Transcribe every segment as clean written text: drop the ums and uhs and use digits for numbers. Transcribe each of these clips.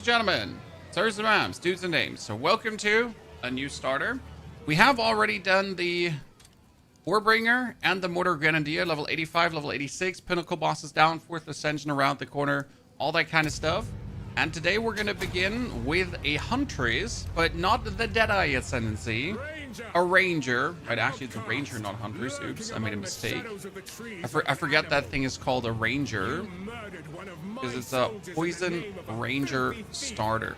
Gentlemen, sirs and ma'ams, dudes and dames, so welcome to a new starter. We have already done the Warbringer and the Mortar Grenadier, level 85, level 86, pinnacle bosses down, 4th Ascension around the corner, all that kind of stuff. And today we're going to begin with a Huntress, but not the Deadeye Ascendancy, a Ranger. Right, actually it's a Ranger, not Huntress. Oops, I made a mistake. I forget that thing is called a Ranger, because it's a Poison Ranger Starter.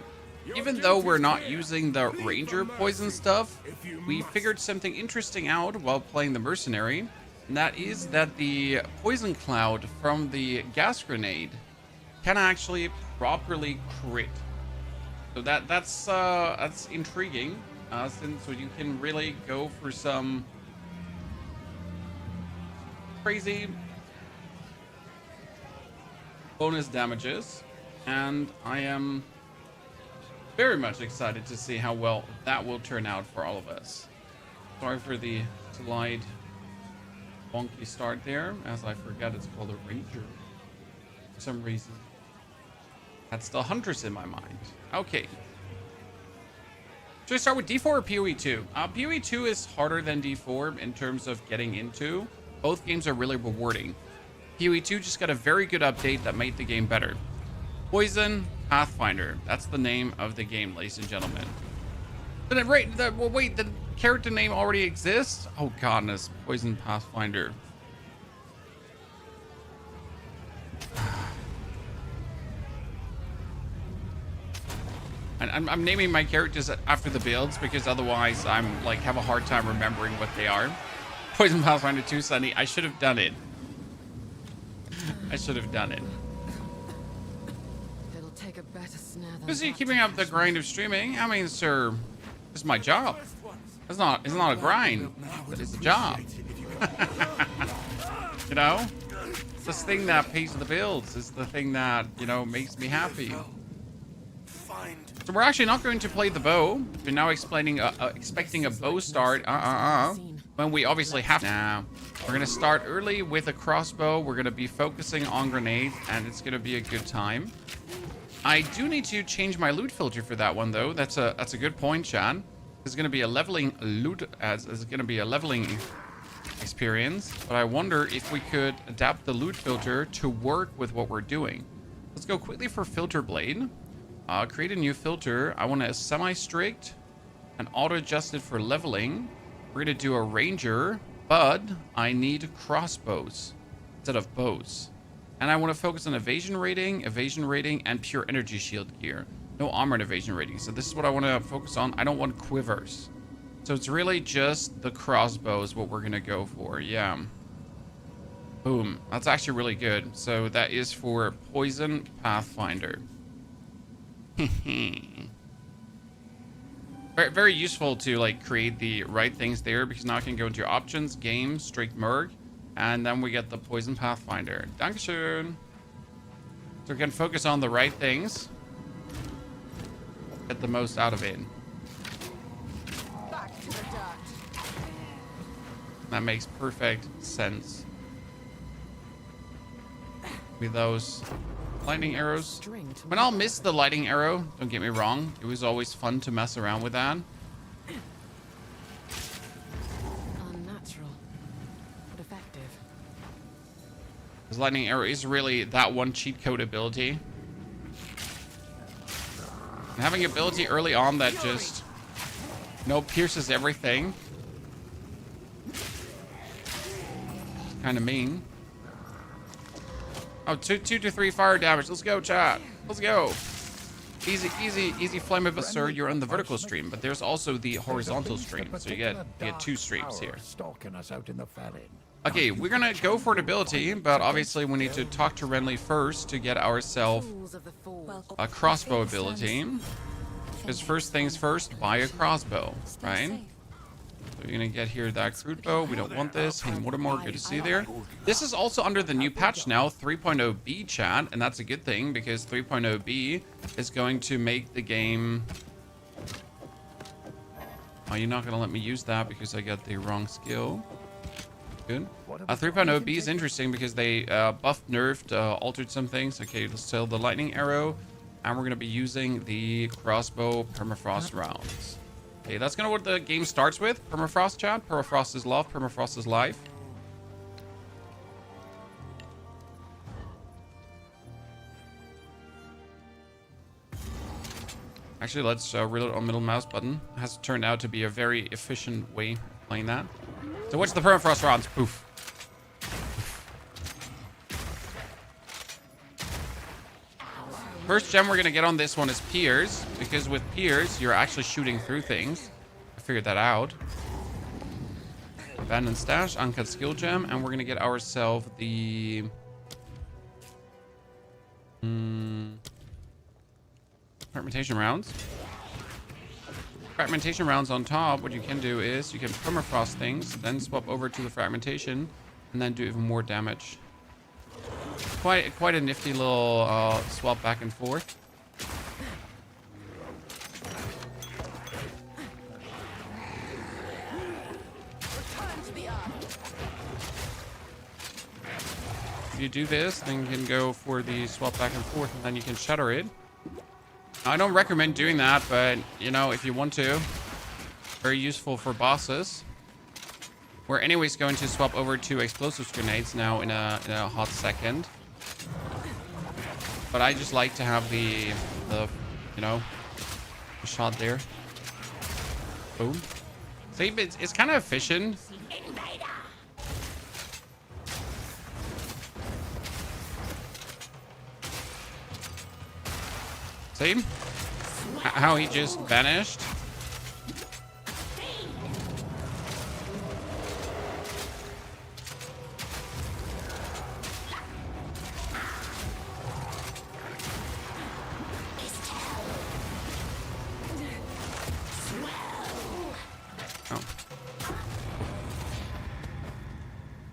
Even though we're not using the Ranger poison stuff, we figured something interesting out while playing the Mercenary, and that is that the Poison Cloud from the Gas Grenade can actually properly crit. So that's intriguing, since you can really go for some crazy bonus damages, and I am very much excited to see how well that will turn out for all of us. Sorry for the slight wonky start there, as I forget it's called a Ranger for some reason. That's still Huntress in my mind. Okay. Should I start with D4 or POE 2? POE 2 is harder than D4 in terms of getting into. Both games are really rewarding. POE 2 just got a very good update that made the game better. Poison Pathfinder. That's the name of the game, ladies and gentlemen. But wait, the character name already exists? Oh, goodness. Poison Pathfinder. And I'm naming my characters after the builds because otherwise I'm like have a hard time remembering what they are. Poison Pathfinder 2 Sunny. I should have done it. I should have done it. It'll take a better snare than Busy that keeping up the grind of streaming. I mean, sir, it's my job. It's not a grind. It's a job. You know? It's this thing that pays the bills. It's the thing that, you know, makes me happy. So we're actually not going to play the bow. We're now expecting a bow start. When we obviously have to. Now, we're gonna start early with a crossbow. We're gonna be focusing on grenades, and it's gonna be a good time. I do need to change my loot filter for that one, though. That's a good point, Chan. There's gonna be a leveling loot, as is gonna be a leveling experience. But I wonder if we could adapt the loot filter to work with what we're doing. Let's go quickly for filter blade. Create a new filter. I want a semi-strict and auto-adjusted for leveling. We're going to do a ranger, but I need crossbows instead of bows. And I want to focus on evasion rating, and pure energy shield gear. No armor and evasion rating. So this is what I want to focus on. I don't want quivers. So it's really just the crossbows what we're going to go for. Yeah. Boom. That's actually really good. So that is for Poison Pathfinder. very useful to like create the right things there, because now I can go into your options, game, strict merg, and then we get the Poison Pathfinder. Dankeschön. So we can focus on the right things, get the most out of it. back to the dirt. That makes perfect sense. With those lightning arrows. When I'll miss the lightning arrow, don't get me wrong, it was always fun to mess around with that. Unnatural, but effective. This lightning arrow is really that one cheat code ability. And having ability early on that just, you know, pierces everything. Kind of mean. Oh, 2 to 3 fire damage. Let's go, chat. Let's go. Easy flammable, sir. You're on the vertical stream, but there's also the horizontal stream, so you get 2 streams here. Okay, we're gonna go for an ability, but obviously we need to talk to Renly first to get ourselves a crossbow ability. Because first things first, buy a crossbow, right? So you're gonna get here that crude bow. We don't want this. Hey, Mortimer, good to see you there. This is also under the new patch now, 3.0b, chat, and that's a good thing because 3.0b is going to make the game. Oh, you're not gonna let me use that because I got the wrong skill. Good. 3.0b is interesting because they buffed, nerfed, altered some things. Okay, let's tell the lightning arrow. And we're going to be using the crossbow permafrost rounds. Okay, that's kind of what the game starts with. Permafrost, chat. Permafrost is love. Permafrost is life. Actually, let's reload on middle mouse button. It has turned out to be a very efficient way of playing that. So what's the permafrost rounds? Poof. First gem we're going to get on this one is Piers, because with Piers, you're actually shooting through things. I figured that out. Abandoned Stash, Uncut Skill Gem, and we're going to get ourselves the... fragmentation rounds. Fragmentation rounds on top, what you can do is you can permafrost things, then swap over to the fragmentation, and then do even more damage. Quite a nifty little swap back and forth. If you do this, then you can go for the swap back and forth, and then you can shatter it. I don't recommend doing that, but you know, if you want to, very useful for bosses. We're anyways going to swap over to explosives grenades now in a hot second. But I just like to have the you know, the shot there. Boom. See, it's kind of efficient. See how he just vanished.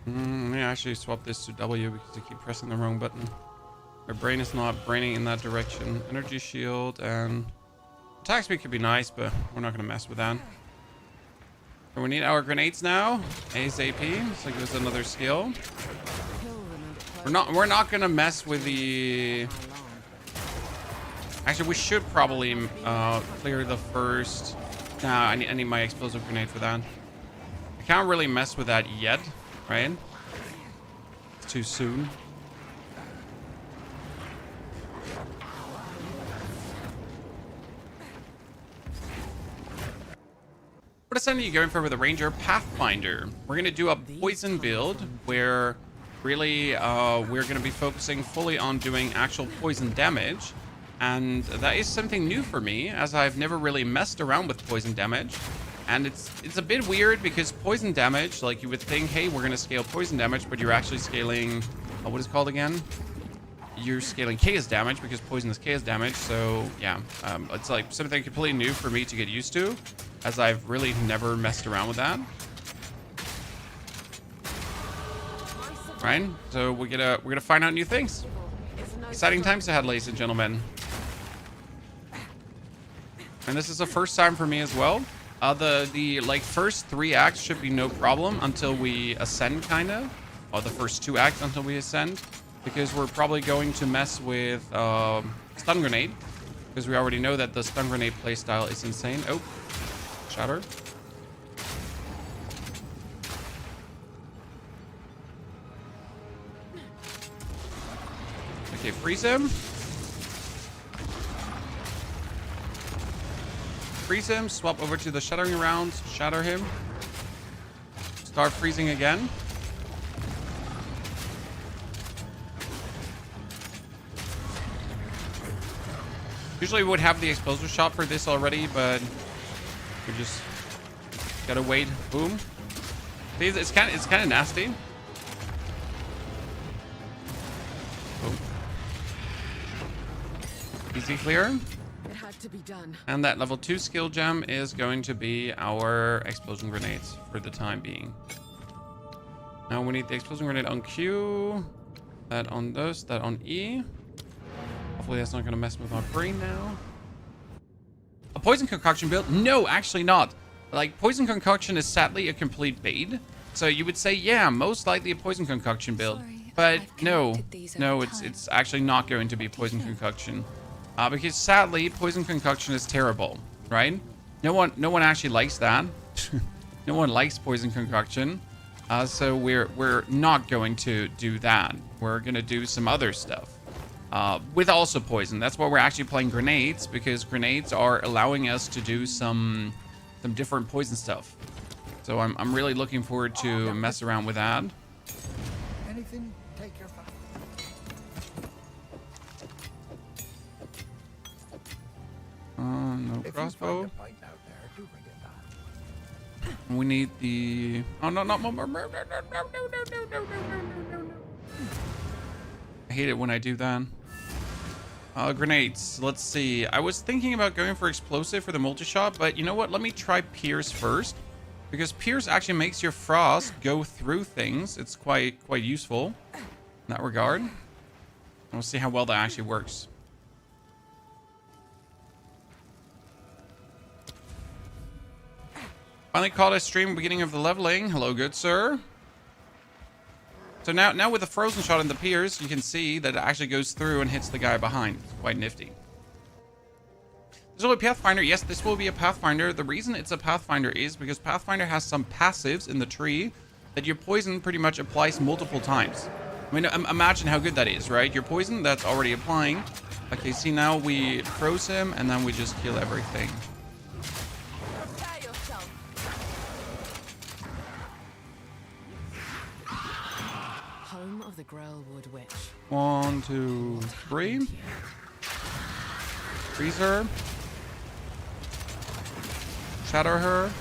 Let me actually swap this to W because I keep pressing the wrong button. My brain is not braining in that direction. Energy shield and attack speed could be nice, but we're not going to mess with that. So we need our grenades now. ASAP. So give us another skill. We're not going to mess with the... Actually, we should probably clear the first... Nah, I need my explosive grenade for that. I can't really mess with that yet, right? It's too soon. What ascendant are you going for with a Ranger? Pathfinder. We're going to do a poison build where really we're going to be focusing fully on doing actual poison damage. And that is something new for me, as I've never really messed around with poison damage. And it's a bit weird because poison damage, like you would think, hey, we're going to scale poison damage, but you're actually scaling, what is it called again? You're scaling chaos damage because poison is chaos damage. So yeah, it's like something completely new for me to get used to, as I've really never messed around with that. Right? So we're gonna find out new things. Exciting times ahead, ladies and gentlemen. And this is the first time for me as well. The like first 3 acts should be no problem until we ascend, kind of, or the first 2 acts until we ascend, because we're probably going to mess with stun grenade, because we already know that the stun grenade playstyle is insane. Oh, shatter. Okay, freeze him. Freeze him, swap over to the shattering rounds, shatter him. Start freezing again. Usually we would have the explosive shot for this already, but we just gotta wait. Boom. See, it's kind of nasty. Boom. Easy clear. It had to be done. And that level 2 skill gem is going to be our explosion grenades for the time being. Now we need the explosion grenade on Q, that on this, that on E. Hopefully that's not going to mess with my brain now. A poison concoction build? No, actually not. Like, poison concoction is sadly a complete bait. So you would say, yeah, most likely a poison concoction build. Sorry, but I've no, collected these no, over it's time. actually not going to be poison concoction. Because sadly, poison concoction is terrible, right? No one actually likes that. No one likes poison concoction. So we're not going to do that. We're gonna do some other stuff. With also poison. That's why we're actually playing grenades, because grenades are allowing us to do some different poison stuff. So I'm really looking forward to mess around with that. Anything, take your fun. No If crossbow. you find a fight out there, do bring it back. We need the... Oh, no, not more. I hate it when I do that. Grenades. Let's see. I was thinking about going for explosive for the multi-shot, but you know what? Let me try Pierce first. Because Pierce actually makes your frost go through things. It's quite useful in that regard. And we'll see how well that actually works. Finally caught a stream beginning of the leveling. Hello, good sir. So now with the frozen shot and the Pierce, you can see that it actually goes through and hits the guy behind. It's quite nifty. This will be a Pathfinder. Yes, this will be a Pathfinder. The reason it's a Pathfinder is because Pathfinder has some passives in the tree that your poison pretty much applies multiple times. I mean, imagine how good that is, right? Your poison, that's already applying. Okay, see, now we froze him, and then we just kill everything. Prepare yourself. Home of the Grailwood Witch. 1, 2, 3. Freeze her. Shatter her.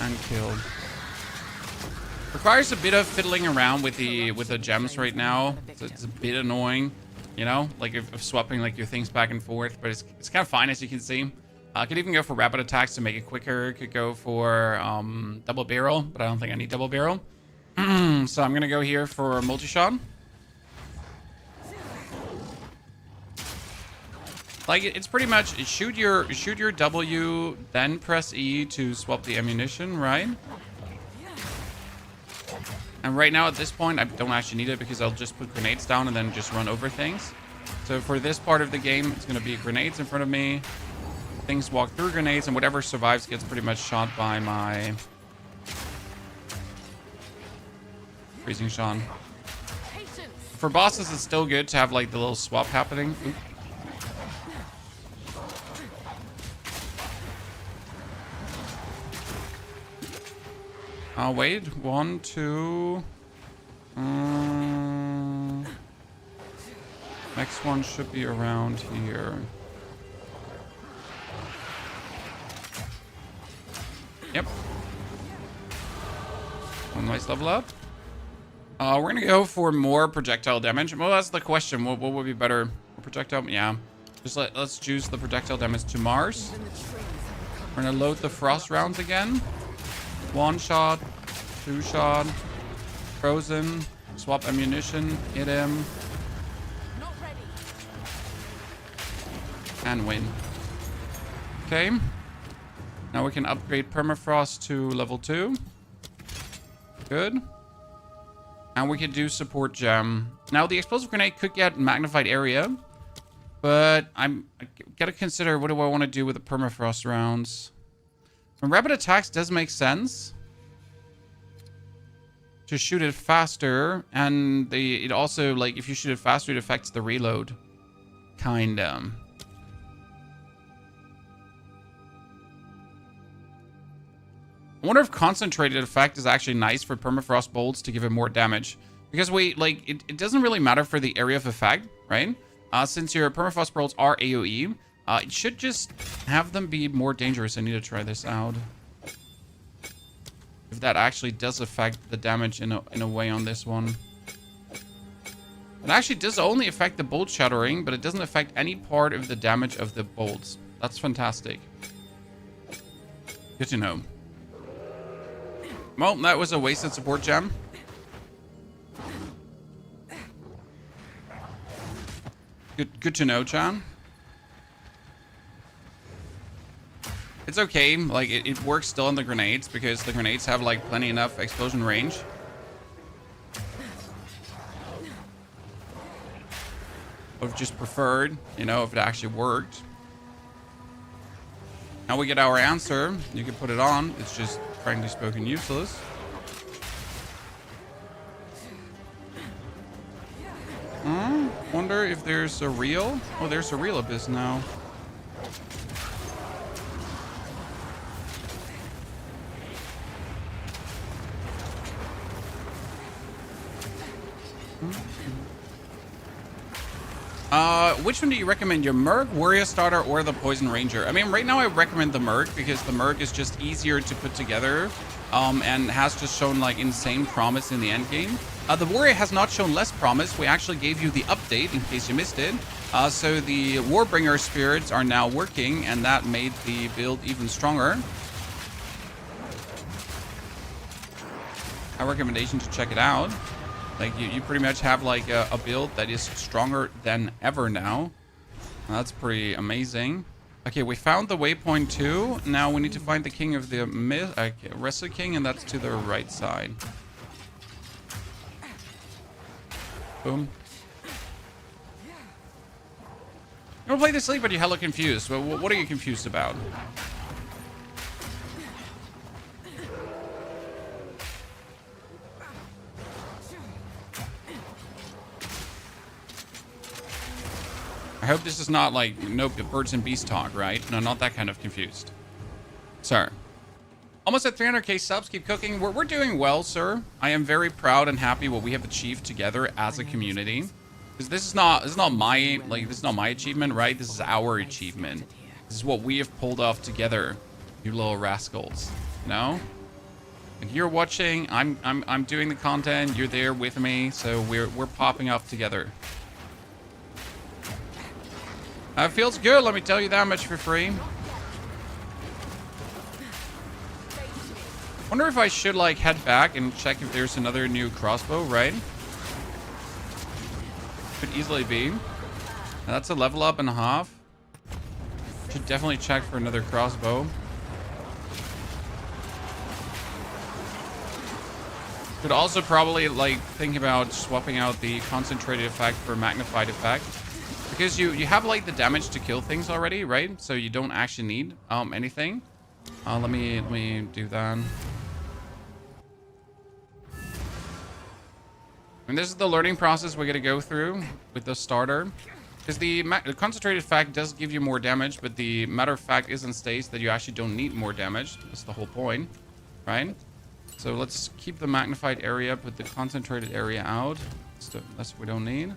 And kill. Requires a bit of fiddling around with the gems right now. So it's a bit annoying, you know, like if swapping like your things back and forth, but it's kind of fine, as you can see. I could even go for rapid attacks to make it quicker. Could go for double barrel, but I don't think I need double barrel. So I'm gonna go here for multi-shot. Like it's pretty much shoot your W, then press E to swap the ammunition, right? And right now at this point, I don't actually need it because I'll just put grenades down and then just run over things. So for this part of the game, it's gonna be grenades in front of me. Things walk through grenades, and whatever survives gets pretty much shot by my freezing shot. For bosses, it's still good to have like the little swap happening. Oop. Wait, 1, 2. Next one should be around here. Yep. One nice level up. We're gonna go for more projectile damage. Well, that's the question. What would be better? Projectile? Yeah. Just let's choose the projectile damage to Mars. We're gonna load the frost rounds again. 1 shot, 2 shot, frozen, swap ammunition, hit him, and win. Okay. Now we can upgrade permafrost to level 2. Good. And we can do support gem. Now the explosive grenade could get magnified area, but I gotta consider what do I want to do with the permafrost rounds. And rapid attacks does make sense to shoot it faster, and it also, like, if you shoot it faster, it affects the reload. Kinda. I wonder if concentrated effect is actually nice for permafrost bolts to give it more damage, because it doesn't really matter for the area of effect, right? Since your permafrost bolts are AoE, it should just have them be more dangerous. I need to try this out. If that actually does affect the damage in a way on this one. It actually does only affect the bolt shattering, but it doesn't affect any part of the damage of the bolts. That's fantastic. Good to know. Well, that was a wasted support gem. Good to know, Chan. It's okay, like, it works still on the grenades, because the grenades have, like, plenty enough explosion range. have just preferred, you know, if it actually worked. Now we get our answer. You can put it on. It's just frankly spoken useless. Wonder if there's a real. Oh, there's a real abyss now. Which one do you recommend? Your Merc, Warrior Starter, or the Poison Ranger? I mean, right now I recommend the Merc because the Merc is just easier to put together, and has just shown like insane promise in the end game. The Warrior has not shown less promise. We actually gave you the update in case you missed it. So the Warbringer spirits are now working, and that made the build even stronger. A recommendation to check it out. Like, you pretty much have, like, a build that is stronger than ever now. That's pretty amazing. Okay, we found the waypoint 2. Now we need to find the king of the Wrestle King, and that's to the right side. Boom. You don't play this league, but you're hella confused. Well, what are you confused about? I hope this is not like, nope, birds and beast talk, right? No, not that kind of confused. Sir. Almost at 300k subs, keep cooking. We're doing well, sir. I am very proud and happy what we have achieved together as a community. Because this is not my, like, this is not my achievement, right? This is our achievement. This is what we have pulled off together, you little rascals. You know? Like, you're watching, I'm doing the content, you're there with me, so we're popping up together. It feels good, let me tell you that much for free. Wonder if I should, like, head back and check if there's another new crossbow, right? Could easily be. Now, that's a level up and a half. Should definitely check for another crossbow. Could also probably, like, think about swapping out the concentrated effect for magnified effect. Because you have, like, the damage to kill things already, right? So you don't actually need anything. Let me do that. And this is the learning process we're gonna go through with the starter. Because the concentrated effect does give you more damage, but the matter of fact isn't states that you actually don't need more damage. That's the whole point, right? So let's keep the magnified area, put the concentrated area out. That's what we don't need.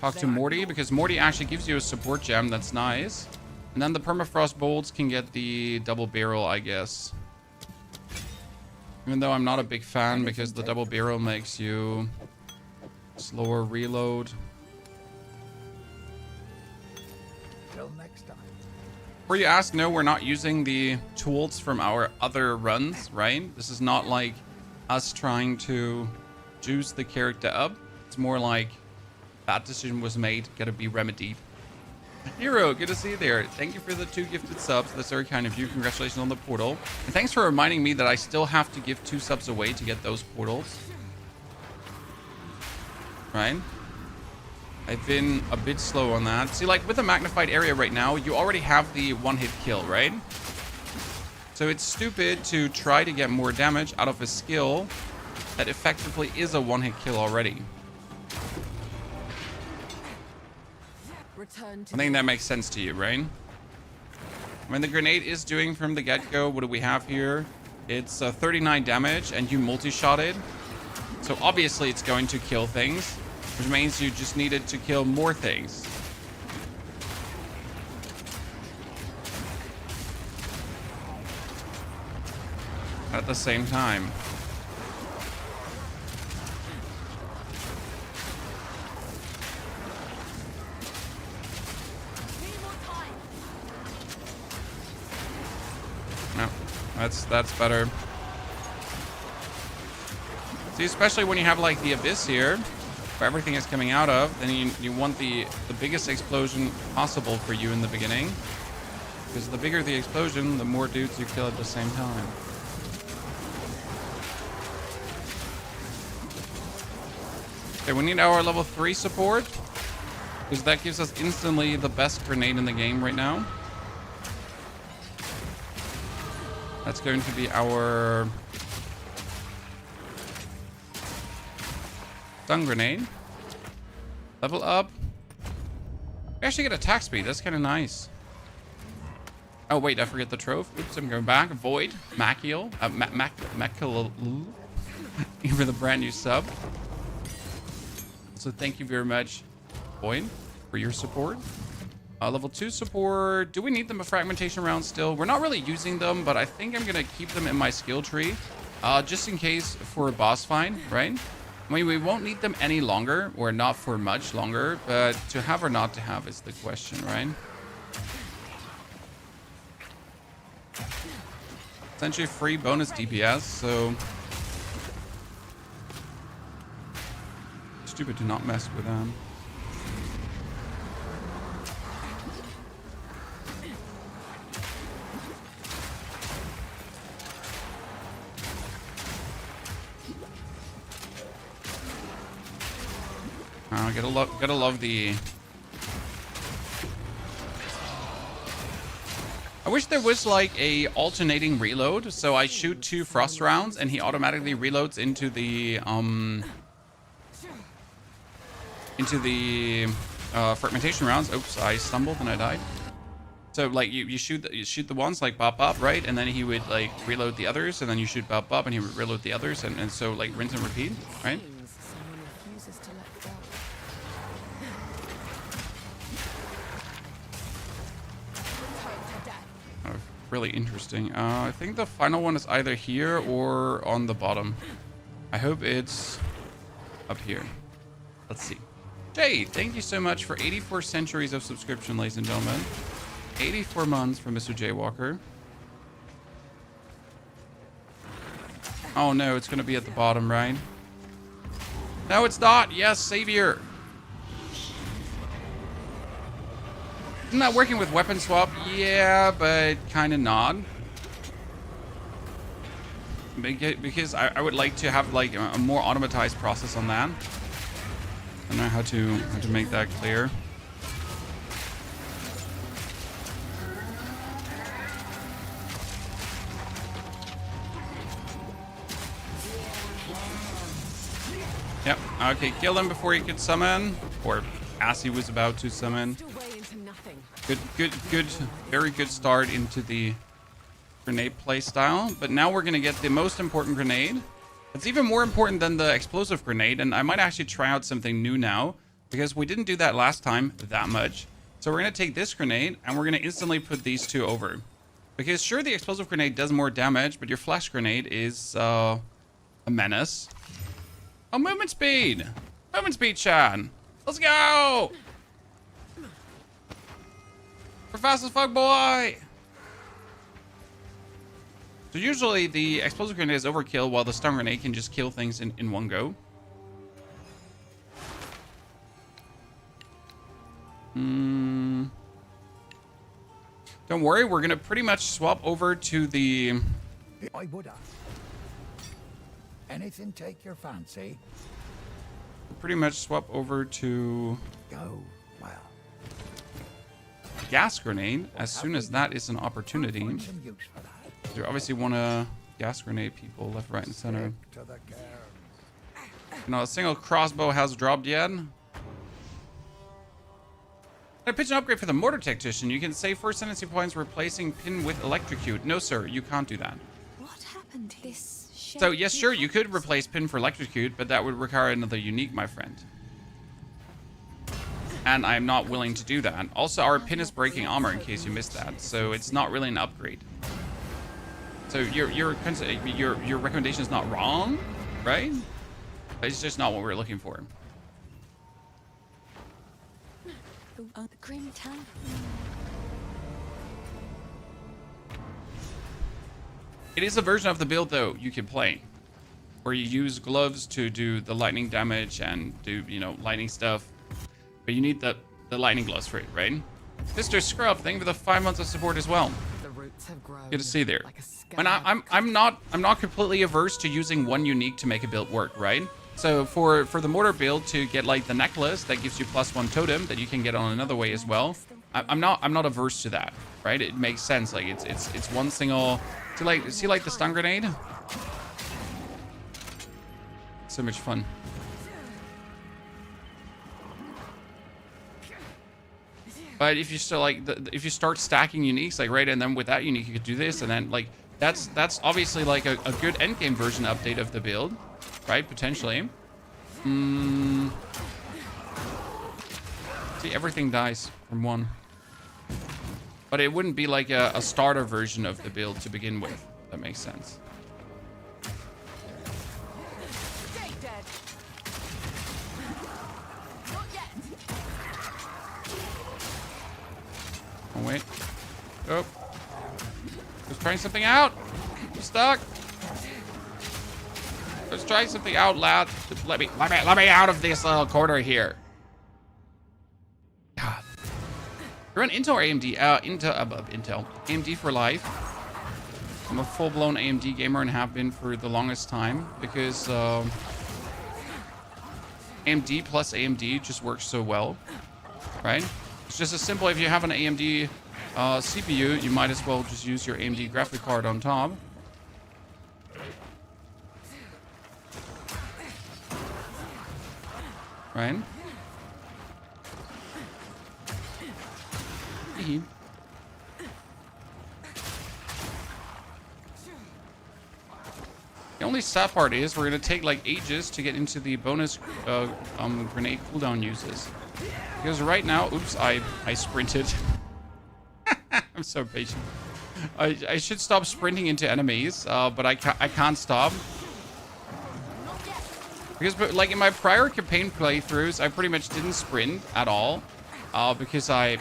Talk to Morty, because Morty actually gives you a support gem. That's nice. And then the permafrost bolts can get the double barrel, I guess. Even though I'm not a big fan, because the double barrel makes you slower reload. Till next time. Before you ask, no, we're not using the tools from our other runs, right? This is not like us trying to juice the character up. It's more like that decision was made, gotta be remedied. Hero, good to see you there. Thank you for the 2 gifted subs. That's very kind of you. Congratulations on the portal. And thanks for reminding me that I still have to give 2 subs away to get those portals. Right? I've been a bit slow on that. See, like, with the magnified area right now, you already have the 1-hit kill, right? So it's stupid to try to get more damage out of a skill that effectively is a 1-hit kill already. I think that makes sense to you, right? I mean, the grenade is doing from the get-go. What do we have here? It's 39 damage, and you multi-shot it. So obviously it's going to kill things, which means you just needed to kill more things. At the same time. No, that's better. See, especially when you have like the abyss here, where everything is coming out of, then you want the biggest explosion possible for you in the beginning. Because the bigger the explosion, the more dudes you kill at the same time. Okay, we need our level 3 support. Because that gives us instantly the best grenade in the game right now. That's going to be our stun grenade. Level up. We actually get attack speed. That's kind of nice. Oh, wait. I forget the trove. Oops, I'm going back. Void. Maciel. Maciel. For the brand new sub. So thank you very much, Void, for your support. Level 2 support. Do we need them a fragmentation round still? We're not really using them, but I think I'm going to keep them in my skill tree. Just in case for a boss fight, right? I mean, we won't need them any longer, or not for much longer, but to have or not to have is the question, right? Essentially free bonus DPS, so... Stupid to not mess with them. Gotta love the... I wish there was like a alternating reload, so I shoot 2 frost rounds and he automatically reloads into the fragmentation rounds. Oops, I stumbled and I died. So like you shoot the ones like bop bop, right, and then he would like reload the others, and then you shoot bop bop and he would reload the others, and so like rinse and repeat, right? Really interesting. I think the final one is either here or on the bottom. I hope it's up here. Let's see. Jay, thank you so much for 84 centuries of subscription, ladies and gentlemen. 84 months for Mr. Jaywalker. Oh no, it's gonna be at the bottom, right? No, it's not. Yes, Savior. Isn't that working with weapon swap? Yeah, but kind of not. Because I would like to have like a more automatized process on that. I don't know how to make that clear. Yep. Okay, kill him before he could summon, or as he was about to summon. Good, very good start into the grenade playstyle. But now we're gonna get the most important grenade. It's even more important than the explosive grenade, and I might actually try out something new now because we didn't do that last time that much. So we're gonna take this grenade and we're gonna instantly put these 2 over. Because sure, the explosive grenade does more damage, but your flash grenade is a menace. Oh, movement speed! Movement speed, Chad! Let's go! We're fast as fuck, boy! So usually the explosive grenade is overkill, while the stun grenade can just kill things in one go. Don't worry, we're gonna pretty much swap over to the... I would ask. Anything take your fancy? Pretty much swap over to... Go well. Gas grenade as soon as that is an opportunity. You obviously want to gas grenade people left, right, and center. No, a single crossbow has dropped yet. I pitch an upgrade for the mortar tactician. You can save 4 ascendancy points replacing pin with electrocute. No, sir, you can't do that. What happened here? So yes, sure, you could replace pin for electrocute, but that would require another unique, my friend. And I'm not willing to do that. Also, our pin is breaking armor, in case you missed that, so it's not really an upgrade. So your recommendation is not wrong, right? It's just not what we're looking for. The Grim Town. It is a version of the build, though, you can play, where you use gloves to do the lightning damage and do, you know, lightning stuff. But you need the lightning gloves for it, right? Mr. Scrub, thank you for the 5 months of support as well. The roots have grown. Good to see there. Like And I'm not completely averse to using one unique to make a build work, right? So for the mortar build to get like the necklace that gives you +1 totem that you can get on another way as well. I'm not averse to that, right? It makes sense. Like it's one single. See like the stun grenade. So much fun. But if you still like if you start stacking uniques, like right, and then with that unique you could do this, and then like that's obviously like a good endgame version update of the build, right? Potentially. See, everything dies from one. But it wouldn't be like a starter version of the build to begin with. That makes sense. Stay dead. Not yet. Oh, wait. Oh. Let's try something out. I'm stuck. Let's try something out, lad. Let me out of this little corner here. God. You run Intel or AMD? Intel. AMD for life. I'm a full-blown AMD gamer and have been for the longest time because AMD plus AMD just works so well, right? It's just as simple. If you have an AMD CPU, you might as well just use your AMD graphic card on top. Right? The only sad part is we're gonna take like ages to get into the bonus grenade cooldown uses. Because right now, oops, I sprinted. I'm so patient. I should stop sprinting into enemies, but I can't stop. Because like in my prior campaign playthroughs, I pretty much didn't sprint at all. Because I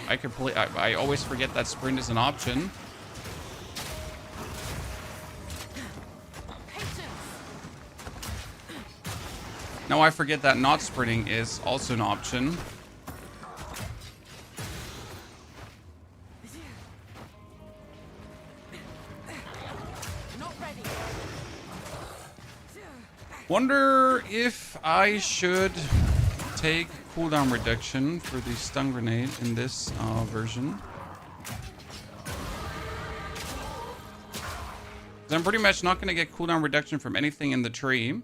always forget that sprint is an option. Now I forget that not sprinting is also an option. Wonder if I should take cooldown reduction for the stun grenade in this version. I'm pretty much not going to get cooldown reduction from anything in the tree,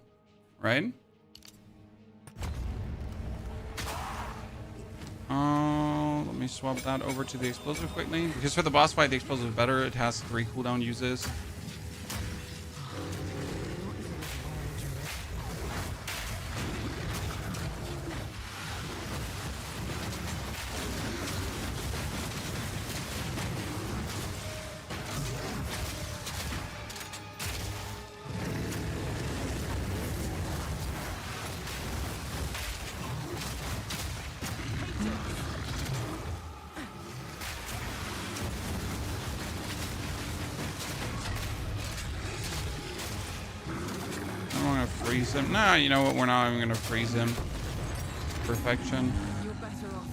right? Let me swap that over to the explosive quickly. Because for the boss fight, the explosive is better. It has 3 cooldown uses. Freeze him. Nah, you know what? We're not even gonna freeze him. Perfection.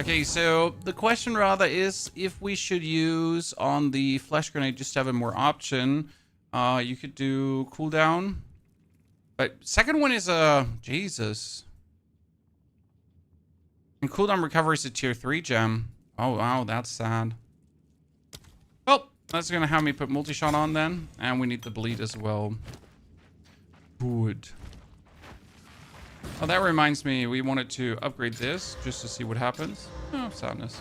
Okay, so the question rather is if we should use on the flash grenade just to have a more option. You could do cooldown, but second one is Jesus. And cooldown recovery is a tier 3 gem. Oh wow, that's sad. Well, that's gonna have me put multi-shot on then, and we need the bleed as well. Good. Oh, that reminds me, we wanted to upgrade this just to see what happens. Oh, sadness.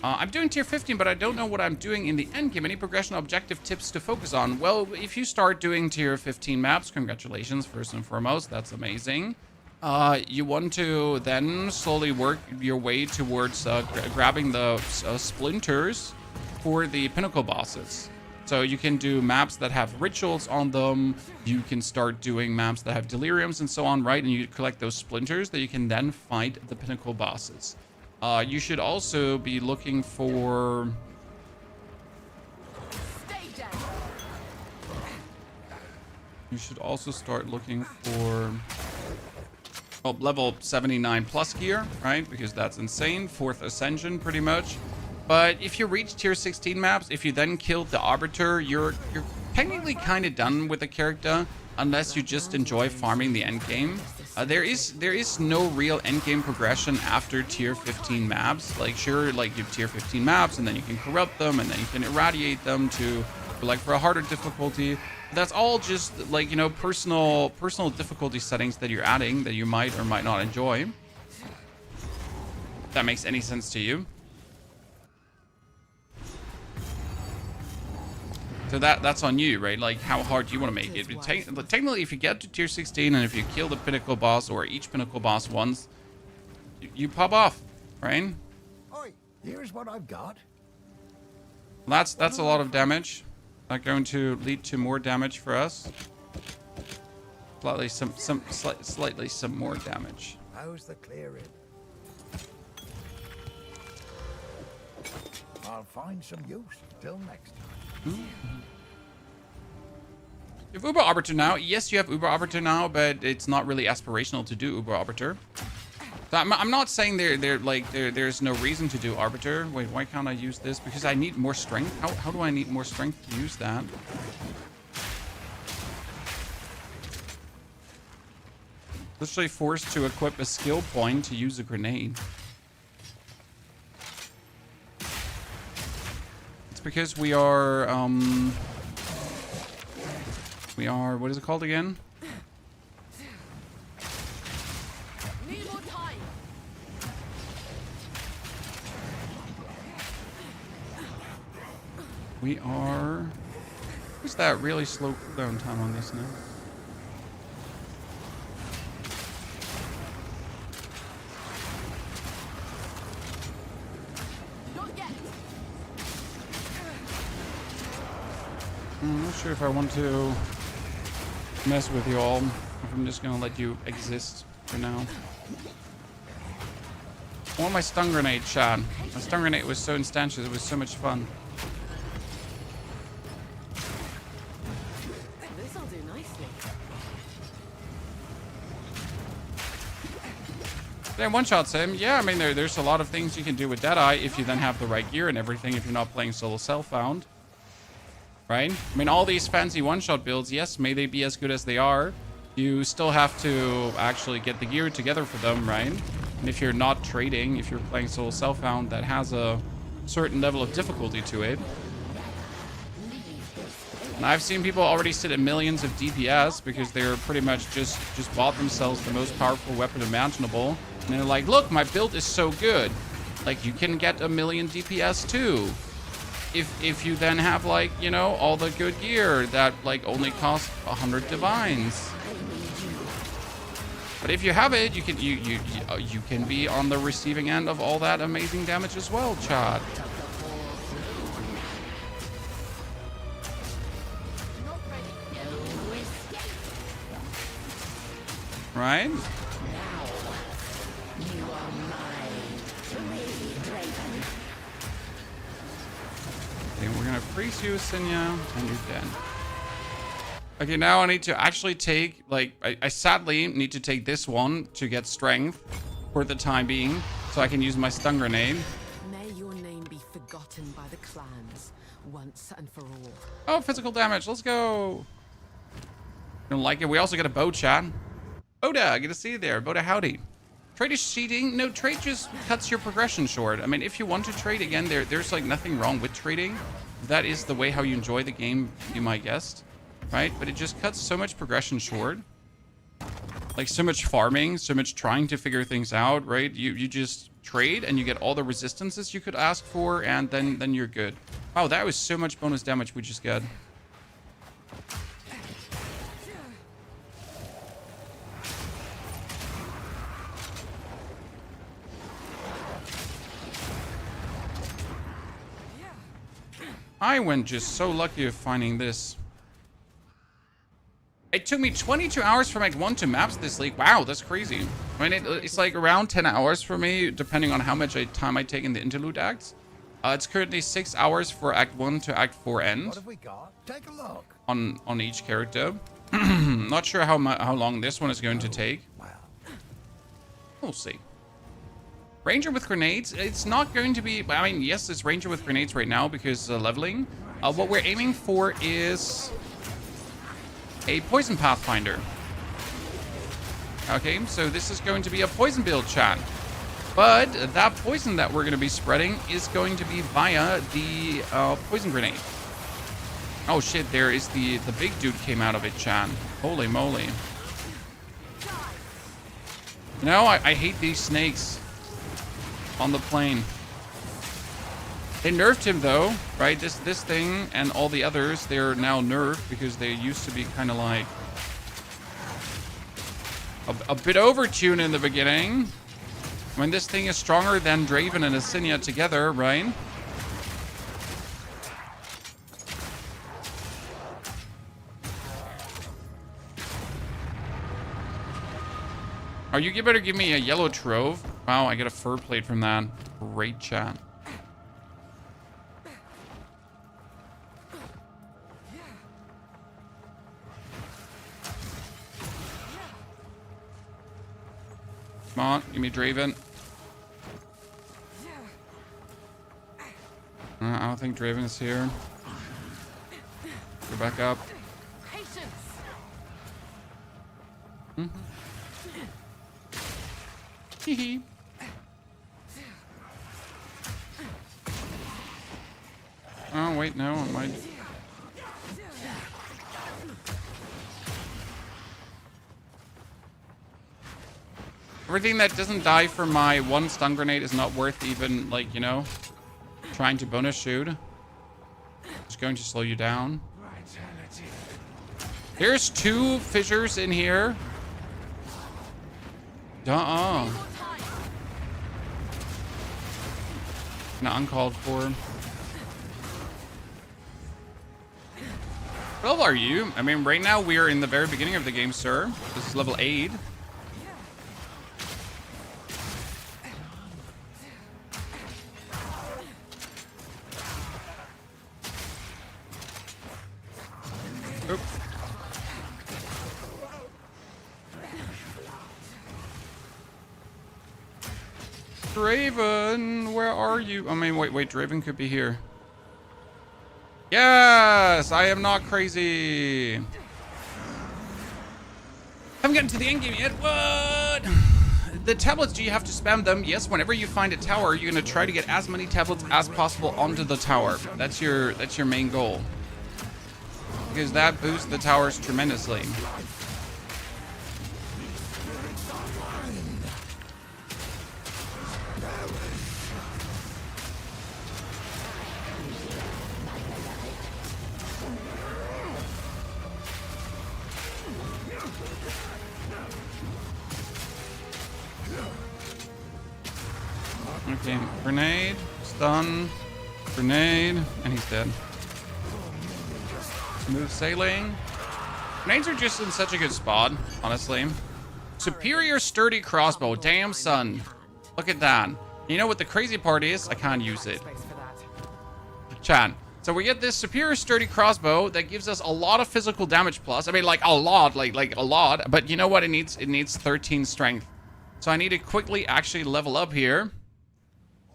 I'm doing tier 15, but I don't know what I'm doing in the endgame. Any progression objective tips to focus on? Well, if you start doing tier 15 maps, congratulations, first and foremost. That's amazing. You want to then slowly work your way towards grabbing the splinters for the pinnacle bosses. So you can do maps that have rituals on them. You can start doing maps that have deliriums and so on, right? And you collect those splinters that you can then fight the pinnacle bosses. You should also be looking for... You should also start looking for... well, level 79 plus gear, right? Because that's insane. 4th ascension, pretty much. But if you reach tier 16 maps, if you then kill the Arbiter, you're technically kind of done with the character, unless you just enjoy farming the end game. There is no real endgame progression after tier 15 maps. Like, sure, like you have tier 15 maps, and then you can corrupt them, and then you can irradiate them for a harder difficulty. That's all just like, you know, personal difficulty settings that you're adding that you might or might not enjoy. If that makes any sense to you. So that's on you, right? Like, how hard you want to make it. But technically, if you get to tier 16 and if you kill the pinnacle boss or each pinnacle boss once, you pop off, right? Oi, here's what I've got. That's a lot of damage. Not going to lead to more damage for us. Slightly some more damage. How's the clearing? I'll find some use. Till next time. You have Uber Arbiter now. Yes, you have Uber Arbiter now, but it's not really aspirational to do Uber Arbiter. So I'm not saying there's no reason to do Arbiter. Wait, why can't I use this? Because I need more strength. How do I need more strength to use that? Literally forced to equip a skill point to use a grenade. Because we are, what is it called again? Need more time. We are, what's that really slow cooldown time on this now? I'm not sure if I want to mess with you all, if I'm just gonna let you exist for now. I want my stun grenade, Chad. My stun grenade was so instantious, it was so much fun. This'll do nicely. Then one-shots him. Yeah, I mean, there's a lot of things you can do with Deadeye if you then have the right gear and everything, if you're not playing solo self-found. Right? I mean, all these fancy one-shot builds, yes, may they be as good as they are, you still have to actually get the gear together for them, right? And if you're not trading, if you're playing solo self-found, that has a certain level of difficulty to it. And I've seen people already sit at millions of DPS because they're pretty much just bought themselves the most powerful weapon imaginable. And they're like, look, my build is so good. Like, you can get a million DPS too. If you then have, like, you know, all the good gear that like only costs 100 divines. But if you have it, you can be on the receiving end of all that amazing damage as well, Chad. Right? Okay, we're gonna freeze you, Sinya, and you're dead. Okay, now I need to actually take, like, I sadly need to take this one to get strength for the time being, so I can use my stun grenade. May your name be forgotten by the clans once and for all. Oh, physical damage, let's go. Don't like it. We also get a bow, chat. Boda, good to see you there. Boda, howdy. Trade is cheating. No, trade just cuts your progression short. I mean, if you want to trade again, there's like nothing wrong with trading. That is the way how you enjoy the game, be my guest, right? But it just cuts so much progression short. Like so much farming, so much trying to figure things out, right? You just trade and you get all the resistances you could ask for, and then you're good. Wow, that was so much bonus damage we just got. I went just so lucky of finding this. It took me 22 hours from Act 1 to maps this league. Wow, that's crazy. I mean, it's like around 10 hours for me, depending on how much time I take in the interlude acts. It's currently 6 hours for Act 1 to Act 4 end. What have we got? Take a look. On each character. Not sure how long this one is going to take. Wow. We'll see. Ranger with grenades, it's not going to be, I mean, yes, it's Ranger with grenades right now because leveling. What we're aiming for is a Poison Pathfinder. Okay, so this is going to be a poison build, chat. But that poison that we're going to be spreading is going to be via the poison grenade. Oh shit, there is the big dude came out of it, chat. Holy moly. You know, I hate these snakes on the plane. They nerfed him though, right? This thing and all the others, they're now nerfed because they used to be kind of like a bit overtuned in the beginning. I mean, this thing is stronger than Draven and Ascension together, right? Oh, you better give me a yellow trove. Wow, I get a fur plate from that. Great chat. Come on, give me Draven. I don't think Draven's here. Go back up. Hee. Oh, wait, no, I might. Everything that doesn't die for my one stun grenade is not worth even, like, you know, trying to bonus shoot. It's going to slow you down. There's 2 fissures in here. Not uncalled for. What level are you? I mean, right now we are in the very beginning of the game, sir. This is level 8. Oop. Draven, where are you? I mean, wait, Draven could be here. Yes, I am not crazy. Haven't gotten to the endgame yet. What? The tablets, do you have to spam them? Yes, whenever you find a tower, you're gonna try to get as many tablets as possible onto the tower. That's your main goal. Because that boosts the towers tremendously. Okay, grenade, stun, grenade, and he's dead. Smooth sailing. Grenades are just in such a good spot, honestly. Superior sturdy crossbow. Damn, son. Look at that. You know what the crazy part is? I can't use it. Chat. So we get this superior sturdy crossbow that gives us a lot of physical damage plus. I mean, like a lot, like a lot. But you know what it needs? It needs 13 strength. So I need to quickly actually level up here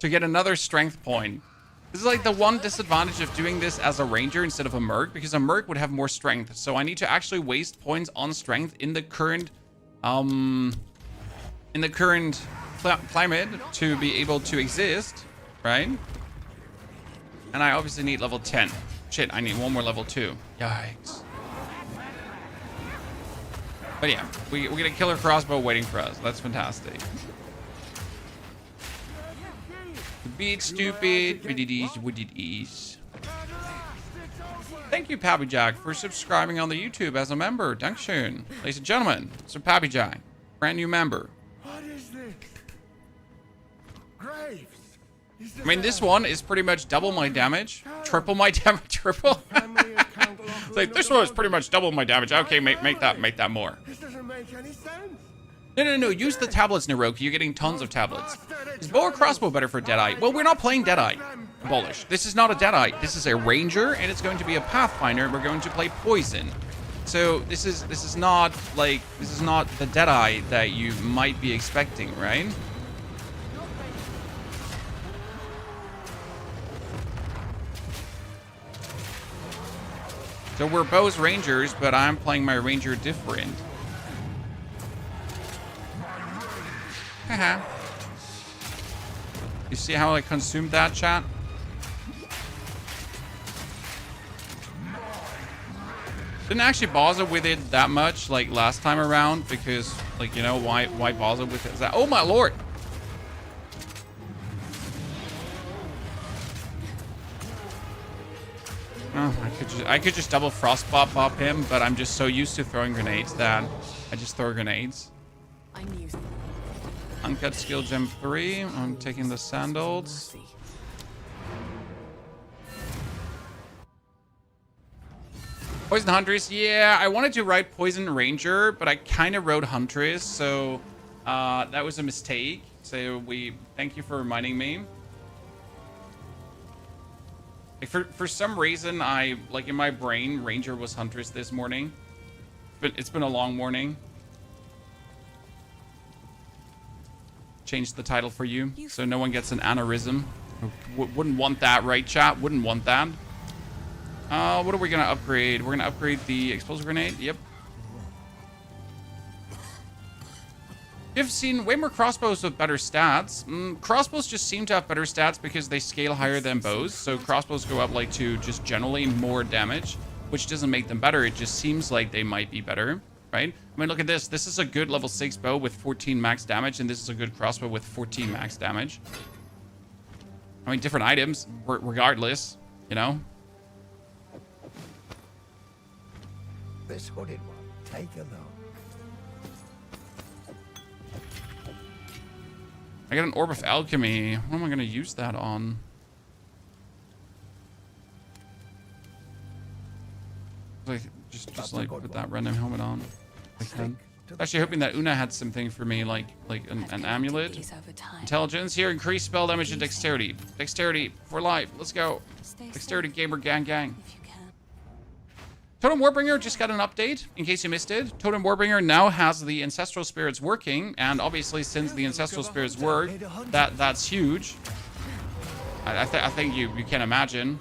to get another strength point. This is like the one disadvantage of doing this as a ranger instead of a merc, because a merc would have more strength. So I need to actually waste points on strength in the current climate to be able to exist, right? And I obviously need level 10. Shit, I need one more level 2. Yikes. But yeah, we get a killer crossbow waiting for us. That's fantastic. Beat stupid. What it is. Thank you, Pappy Jack, for subscribing on the YouTube as a member. Dankeschön. Ladies and gentlemen, Sir Pappy Jack, brand new member. What is this? Graves. I mean, this one is pretty much double my damage. Triple my damage. Triple. It's like, this one is pretty much double my damage. Okay, make that more. This doesn't make any sense. No. Use the tablets, Naroki. You're getting tons of tablets. Is bow or crossbow better for Deadeye? Well, we're not playing Deadeye. Abolish. This is not a Deadeye. This is a ranger, and it's going to be a Pathfinder. We're going to play poison. So this is not the Deadeye that you might be expecting, right? So we're both rangers, but I'm playing my ranger different. Haha. You see how I consumed that, chat? Didn't actually bother with it that much like last time around because, like, you know, why bother with it? Oh my lord! Oh, I could just double frostbomb pop him, but I'm just so used to throwing grenades that I just throw grenades. I knew. Uncut skill gem 3. I'm taking the sandals. Poison Huntress. Yeah, I wanted to ride Poison Ranger, but I kind of rode Huntress, so that was a mistake. So thank you for reminding me. Like for some reason, like in my brain, Ranger was Huntress this morning. But it's been a long morning. Changed the title for you, so no one gets an aneurysm. Wouldn't want that, right, chat? Wouldn't want that. What are we gonna upgrade? We're gonna upgrade the explosive grenade. Yep. You've seen way more crossbows with better stats. Crossbows just seem to have better stats because they scale higher than bows. So crossbows go up like to just generally more damage, which doesn't make them better. It just seems like they might be better, right? I mean, look at this. This is a good level 6 bow with 14 max damage, and this is a good crossbow with 14 max damage. I mean, different items, regardless, you know? This hooded one, take a look. I got an Orb of Alchemy. What am I going to use that on? Like, just like put that random helmet on. I can. Actually hoping that Una had something for me, like an amulet. Intelligence here, increase spell damage and dexterity. Dexterity for life. Let's go. Dexterity gamer gang. Totem Warbringer just got an update, in case you missed it. Totem Warbringer now has the Ancestral Spirits working, and obviously since the Ancestral Spirits work, that's huge. I think you can imagine.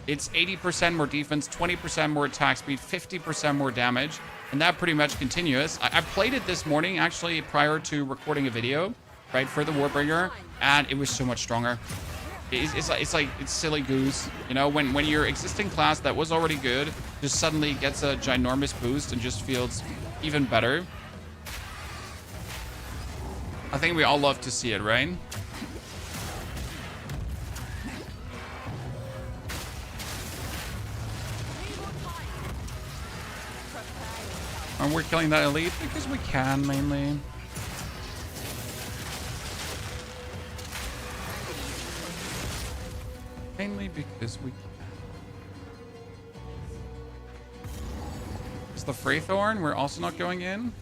It's 80% more defense, 20% more attack speed, 50% more damage, and that pretty much continuous. I played it this morning, actually, prior to recording a video, right, for the Warbringer, and it was so much stronger. It's silly goose, you know, when your existing class that was already good just suddenly gets a ginormous boost and just feels even better. I think we all love to see it, right? And we're killing that elite because we can, mainly. Mainly because we can. It's the Freythorn. We're also not going in.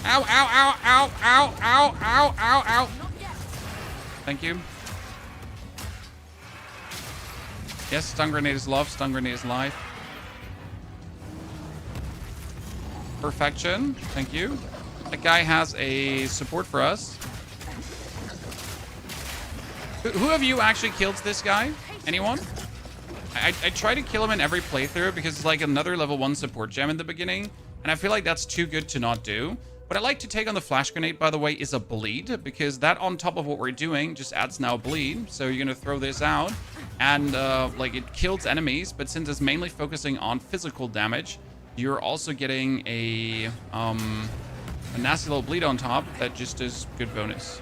Ow, ow, ow, ow, ow, ow, ow, ow, ow. Thank you. Yes, stun grenade is love, stun grenade is life. Perfection. Thank you. That guy has a support for us. Who of you actually killed this guy? Anyone? I try to kill him in every playthrough because it's like another level 1 support gem in the beginning. And I feel like that's too good to not do. What I like to take on the flash grenade, by the way, is a bleed. Because that on top of what we're doing just adds now bleed. So you're going to throw this out. And like it kills enemies. But since it's mainly focusing on physical damage, you're also getting a nasty little bleed on top that just is good bonus.